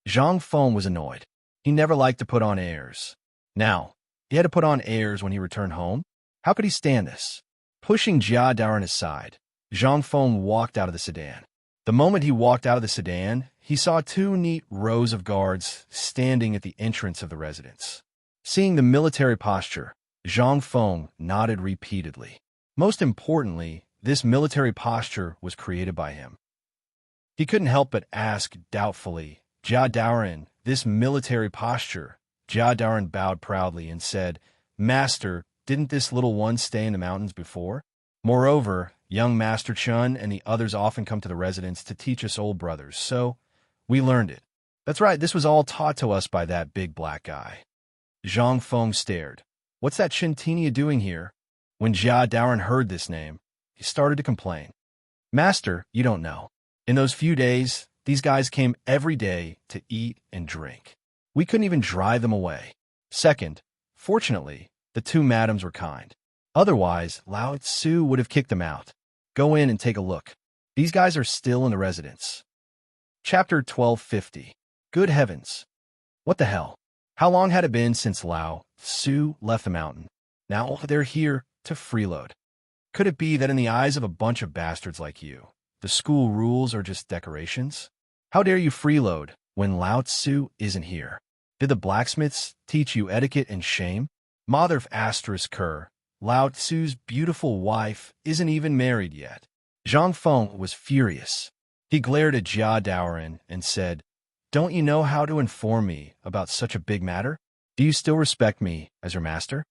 S1: Zhang Feng was annoyed. He never liked to put on airs. Now, he had to put on airs when he returned home? How could he stand this? Pushing Jia Daoren aside, Zhang Feng walked out of the sedan. The moment he walked out of the sedan, he saw two neat rows of guards standing at the entrance of the residence. Seeing the military posture, Zhang Feng nodded repeatedly. Most importantly, this military posture was created by him. He couldn't help but ask doubtfully, Jia Daoren, this military posture? Jia Daoren bowed proudly and said, Master, didn't this little one stay in the mountains before? Moreover, young Master Chun and the others often come to the residence to teach us old brothers, so we learned it. That's right, this was all taught to us by that big black guy. Zhang Feng stared. What's that Shintinia doing here? When Jia Daoren heard this name, he started to complain. Master, you don't know. In those few days, these guys came every day to eat and drink. We couldn't even drive them away. Second, fortunately, the two madams were kind. Otherwise, Lao Tzu would have kicked them out. Go in and take a look. These guys are still in the residence. Chapter 1250. Good heavens. What the hell? How long had it been since Lao Tzu left the mountain? Now they're here to freeload. Could it be that in the eyes of a bunch of bastards like you, the school rules are just decorations? How dare you freeload when Lao Tzu isn't here? Did the blacksmiths teach you etiquette and shame? Mother of asterisk Kerr, Lao Tzu's beautiful wife isn't even married yet. Zhang Feng was furious. He glared at Jia Daoren and said, Don't you know how to inform me about such a big matter? Do you still respect me as your master?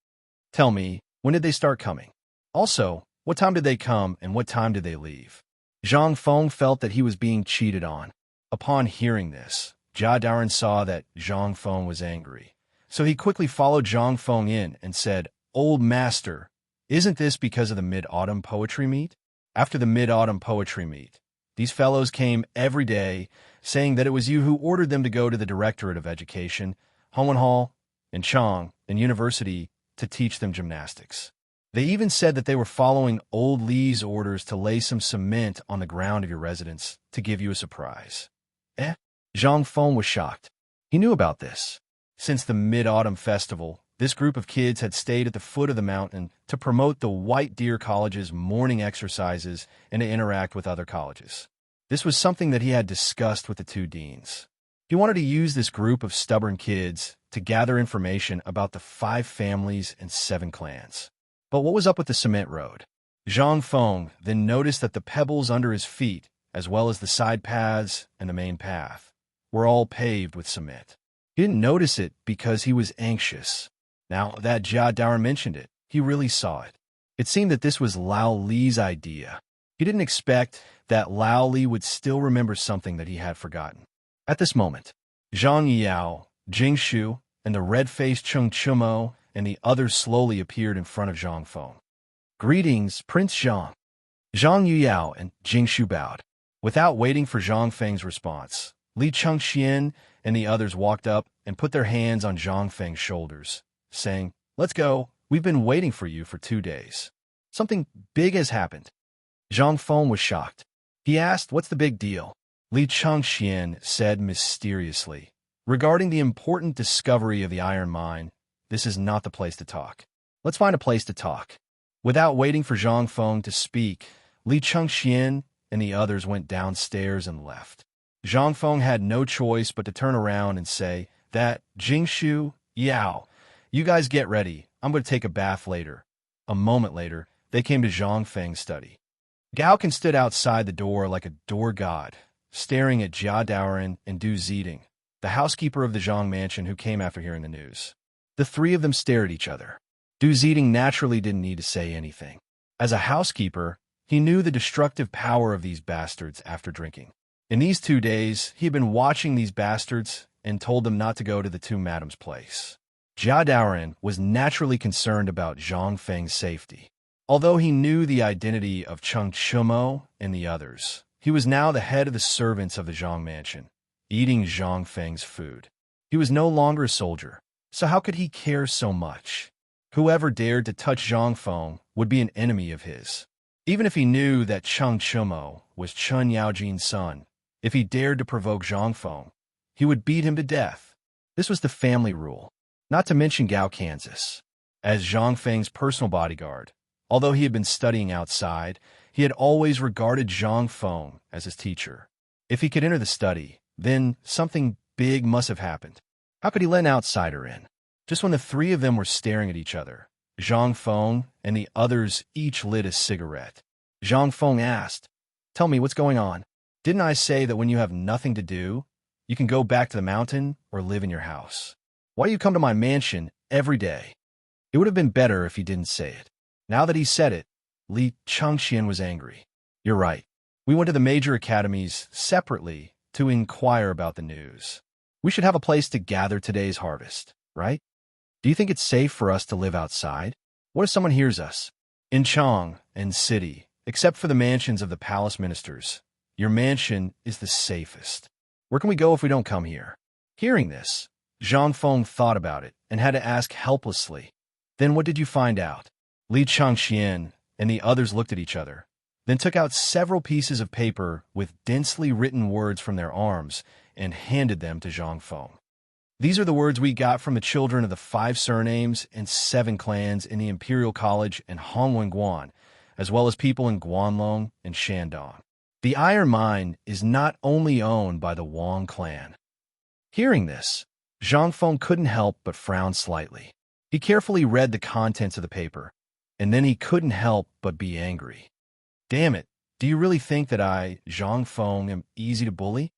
S1: Tell me, when did they start coming? Also, what time did they come and what time did they leave? Zhang Feng felt that he was being cheated on. Upon hearing this, Jia Daoren saw that Zhang Feng was angry. So he quickly followed Zhang Feng in and said, Old master, isn't this because of the mid-autumn poetry meet? After the mid-autumn poetry meet, these fellows came every day saying that it was you who ordered them to go to the Directorate of Education, Hongwen Hall, and Chang, and University to teach them gymnastics. They even said that they were following old Li's orders to lay some cement on the ground of your residence to give you a surprise. Zhang Feng was shocked. He knew about this. Since the Mid-Autumn Festival, this group of kids had stayed at the foot of the mountain to promote the White Deer College's morning exercises and to interact with other colleges. This was something that he had discussed with the two deans. He wanted to use this group of stubborn kids to gather information about the 5 families and 7 clans. But what was up with the cement road? Zhang Feng then noticed that the pebbles under his feet, as well as the side paths and the main path, were all paved with cement. He didn't notice it because he was anxious. Now that Jia Daoren mentioned it, he really saw it. It seemed that this was Lao Li's idea. He didn't expect that Lao Li would still remember something that he had forgotten. At this moment, Zhang Yao, Jing Shu, and the red-faced Cheng Chumo and the others slowly appeared in front of Zhang Feng. Greetings, Prince Zhang. Zhang Yuyao and Jing Shu bowed. Without waiting for Zhang Feng's response, Li Chengxian and the others walked up and put their hands on Zhang Feng's shoulders, saying, Let's go, we've been waiting for you for 2 days. Something big has happened. Zhang Feng was shocked. He asked, What's the big deal? Li Chengxian said mysteriously, Regarding the important discovery of the iron mine, this is not the place to talk. Let's find a place to talk. Without waiting for Zhang Feng to speak, Li Chengxian and the others went downstairs and left. Zhang Feng had no choice but to turn around and say that, Jingshu, Yao, you guys get ready. I'm going to take a bath later. A moment later, they came to Zhang Feng's study. Gaoken stood outside the door like a door god, staring at Jia Daoren and Du Ziding, the housekeeper of the Zhang mansion who came after hearing the news. The three of them stared at each other. Du Ziding naturally didn't need to say anything. As a housekeeper, he knew the destructive power of these bastards after drinking. In these 2 days, he had been watching these bastards and told them not to go to the two madams' place. Jia Daoren was naturally concerned about Zhang Feng's safety. Although he knew the identity of Cheng Chumo and the others, he was now the head of the servants of the Zhang mansion, eating Zhang Feng's food. He was no longer a soldier, so how could he care so much? Whoever dared to touch Zhang Feng would be an enemy of his. Even if he knew that Cheng Chumo was Chen Yaojin's son, if he dared to provoke Zhang Feng, he would beat him to death. This was the family rule, not to mention Gao Kansas. As Zhang Feng's personal bodyguard, although he had been studying outside, he had always regarded Zhang Feng as his teacher. If he could enter the study, then something big must have happened. How could he let an outsider in? Just when the three of them were staring at each other, Zhang Feng and the others each lit a cigarette. Zhang Feng asked, "Tell me what's going on. Didn't I say that when you have nothing to do, you can go back to the mountain or live in your house? Why do you come to my mansion every day?" It would have been better if he didn't say it. Now that he said it, Li Chengxian was angry. "You're right. We went to the major academies separately to inquire about the news. We should have a place to gather today's harvest, right? Do you think it's safe for us to live outside? What if someone hears us? In Chang and city, except for the mansions of the palace ministers, your mansion is the safest. Where can we go if we don't come here?" Hearing this, Zhang Feng thought about it and had to ask helplessly, "Then what did you find out?" Li Chengxian and the others looked at each other, then took out several pieces of paper with densely written words from their arms and handed them to Zhang Feng. "These are the words we got from the children of the 5 surnames and 7 clans in the Imperial College and Hongwen-Guan, as well as people in Guanlong and Shandong. The iron mine is not only owned by the Wang clan." Hearing this, Zhang Feng couldn't help but frown slightly. He carefully read the contents of the paper, and then he couldn't help but be angry. "Damn it, do you really think that I, Zhang Feng, am easy to bully?"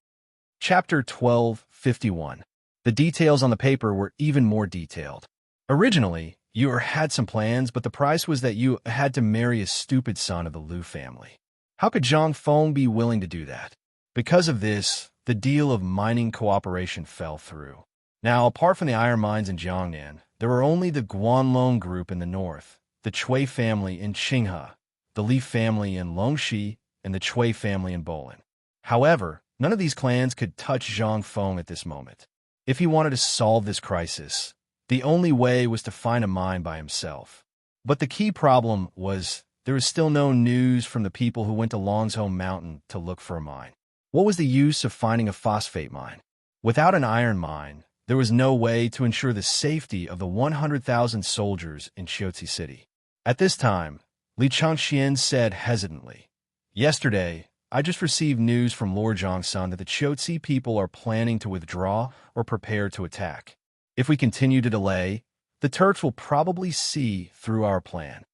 S1: Chapter 1251. The details on the paper were even more detailed. Originally, you had some plans, but the price was that you had to marry a stupid son of the Liu family. How could Zhang Feng be willing to do that? Because of this, the deal of mining cooperation fell through. Now, apart from the iron mines in Jiangnan, there were only the Guanlong group in the north, the Chui family in Qinghe, the Li family in Longxi, and the Chui family in Bolin. However, none of these clans could touch Zhang Feng at this moment. If he wanted to solve this crisis, the only way was to find a mine by himself. But the key problem was there was still no news from the people who went to Longzhou Mountain to look for a mine. What was the use of finding a phosphate mine? Without an iron mine, there was no way to ensure the safety of the 100,000 soldiers in Xiaozi City. At this time, Li Chengxian said hesitantly, "Yesterday, I just received news from Lord Zhongsun that the Xiaozi people are planning to withdraw or prepare to attack. If we continue to delay, the Turks will probably see through our plan.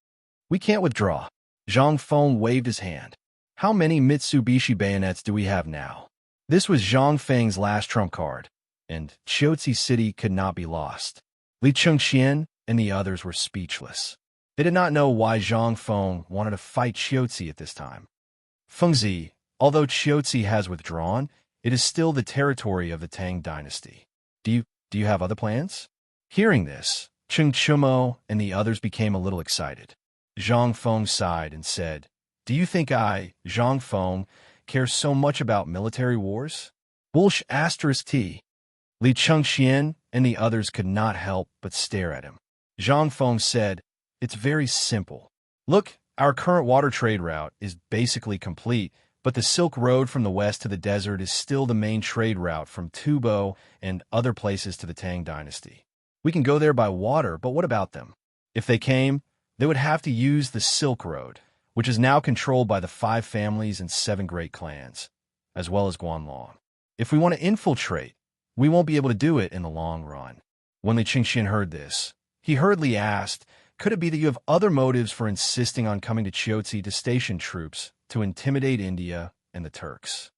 S1: We can't withdraw." Zhang Feng waved his hand. "How many Mitsubishi bayonets do we have now?" This was Zhang Feng's last trump card, and Xiaozi City could not be lost. Li Chengxian and the others were speechless. They did not know why Zhang Feng wanted to fight Xiaozi at this time. "Fengzi, although Xiaozi has withdrawn, it is still the territory of the Tang dynasty. Do you have other plans?" Hearing this, Cheng Chumo and the others became a little excited. Zhang Feng sighed and said, "Do you think I, Zhang Feng, care so much about military wars?" Bullsh *T. Li Chengxian and the others could not help but stare at him. Zhang Feng said, "It's very simple. Look, our current water trade route is basically complete, But the Silk Road from the west to the desert is still the main trade route from Tubo and other places to the Tang Dynasty. We can go there by water, but what about them? If they came, they would have to use the Silk Road, which is now controlled by the 5 families and 7 great clans, as well as Guanlong. If we want to infiltrate, we won't be able to do it in the long run. When Li Qingxian heard this, he hurriedly asked, could it be that you have other motives for insisting on coming to Chiaotzi to station troops to intimidate India and the Turks?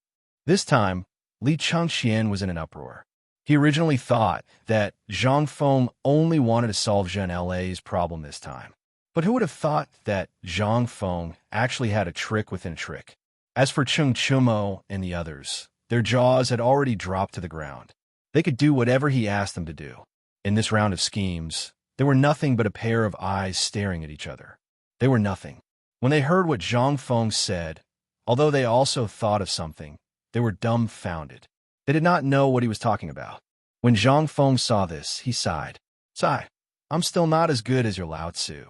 S1: This time, Li Qingxian was in an uproar. He originally thought that Zhang Feng only wanted to solve Zhen La's problem this time. But who would have thought that Zhang Feng actually had a trick within a trick? As for Cheng Chumo and the others, their jaws had already dropped to the ground. They could do whatever he asked them to do. In this round of schemes, they were nothing but a pair of eyes staring at each other. They were nothing. When they heard what Zhang Feng said, although they also thought of something, they were dumbfounded. They did not know what he was talking about. When Zhang Feng saw this, he sighed. Sigh, I'm still not as good as your Lao Tzu.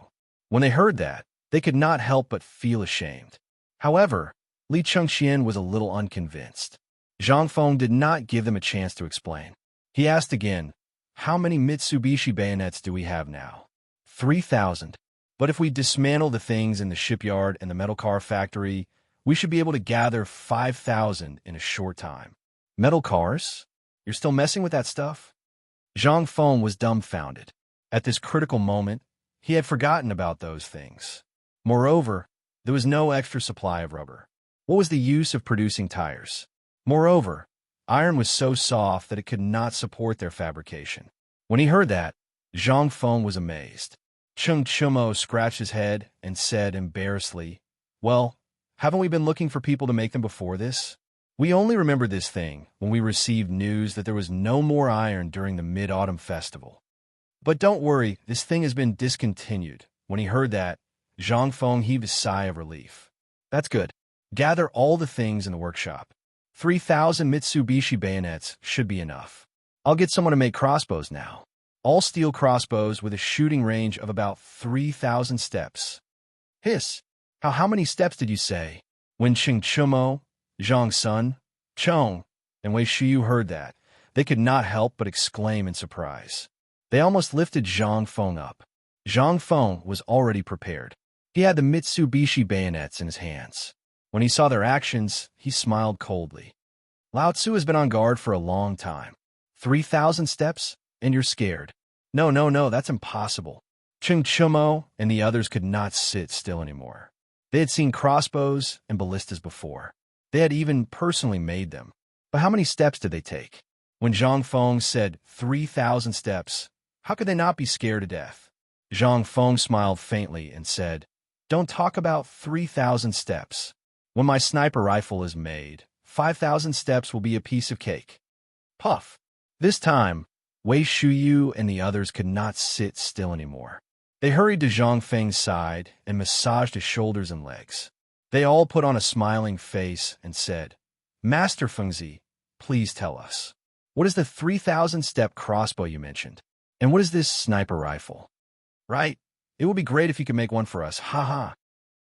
S1: When they heard that, they could not help but feel ashamed. However, Li Qingxian was a little unconvinced. Zhang Feng did not give them a chance to explain. He asked again, how many Mitsubishi bayonets do we have now? 3,000. But if we dismantle the things in the shipyard and the metal car factory, we should be able to gather 5,000 in a short time. Metal cars? You're still messing with that stuff? Zhang Feng was dumbfounded. At this critical moment, he had forgotten about those things. Moreover, there was no extra supply of rubber. What was the use of producing tires? Moreover, iron was so soft that it could not support their fabrication. When he heard that, Zhang Feng was amazed. Cheng Chumo scratched his head and said embarrassedly, well, haven't we been looking for people to make them before this? We only remembered this thing when we received news that there was no more iron during the Mid-Autumn Festival. But don't worry, this thing has been discontinued. When he heard that, Zhang Feng heaved a sigh of relief. That's good. Gather all the things in the workshop. 3,000 Mitsubishi bayonets should be enough. I'll get someone to make crossbows now. All steel crossbows with a shooting range of about 3,000 steps. Hiss! How many steps did you say? When Cheng Chumo, Zhang Sun, Chong, and Wei Shiyu heard that, they could not help but exclaim in surprise. They almost lifted Zhang Feng up. Zhang Feng was already prepared. He had the Mitsubishi bayonets in his hands. When he saw their actions, he smiled coldly. Lao Tzu has been on guard for a long time. 3,000 steps, and you're scared. No, that's impossible. Cheng Chumo and the others could not sit still anymore. They had seen crossbows and ballistas before. They had even personally made them. But how many steps did they take? When Zhang Feng said 3,000 steps, how could they not be scared to death? Zhang Feng smiled faintly and said, don't talk about 3,000 steps. When my sniper rifle is made, 5,000 steps will be a piece of cake. Puff. This time, Wei Shiyu and the others could not sit still anymore. They hurried to Zhang Feng's side and massaged his shoulders and legs. They all put on a smiling face and said, Master Fengzi, please tell us. What is the 3,000-step crossbow you mentioned? And what is this sniper rifle? Right, it would be great if you could make one for us, ha ha.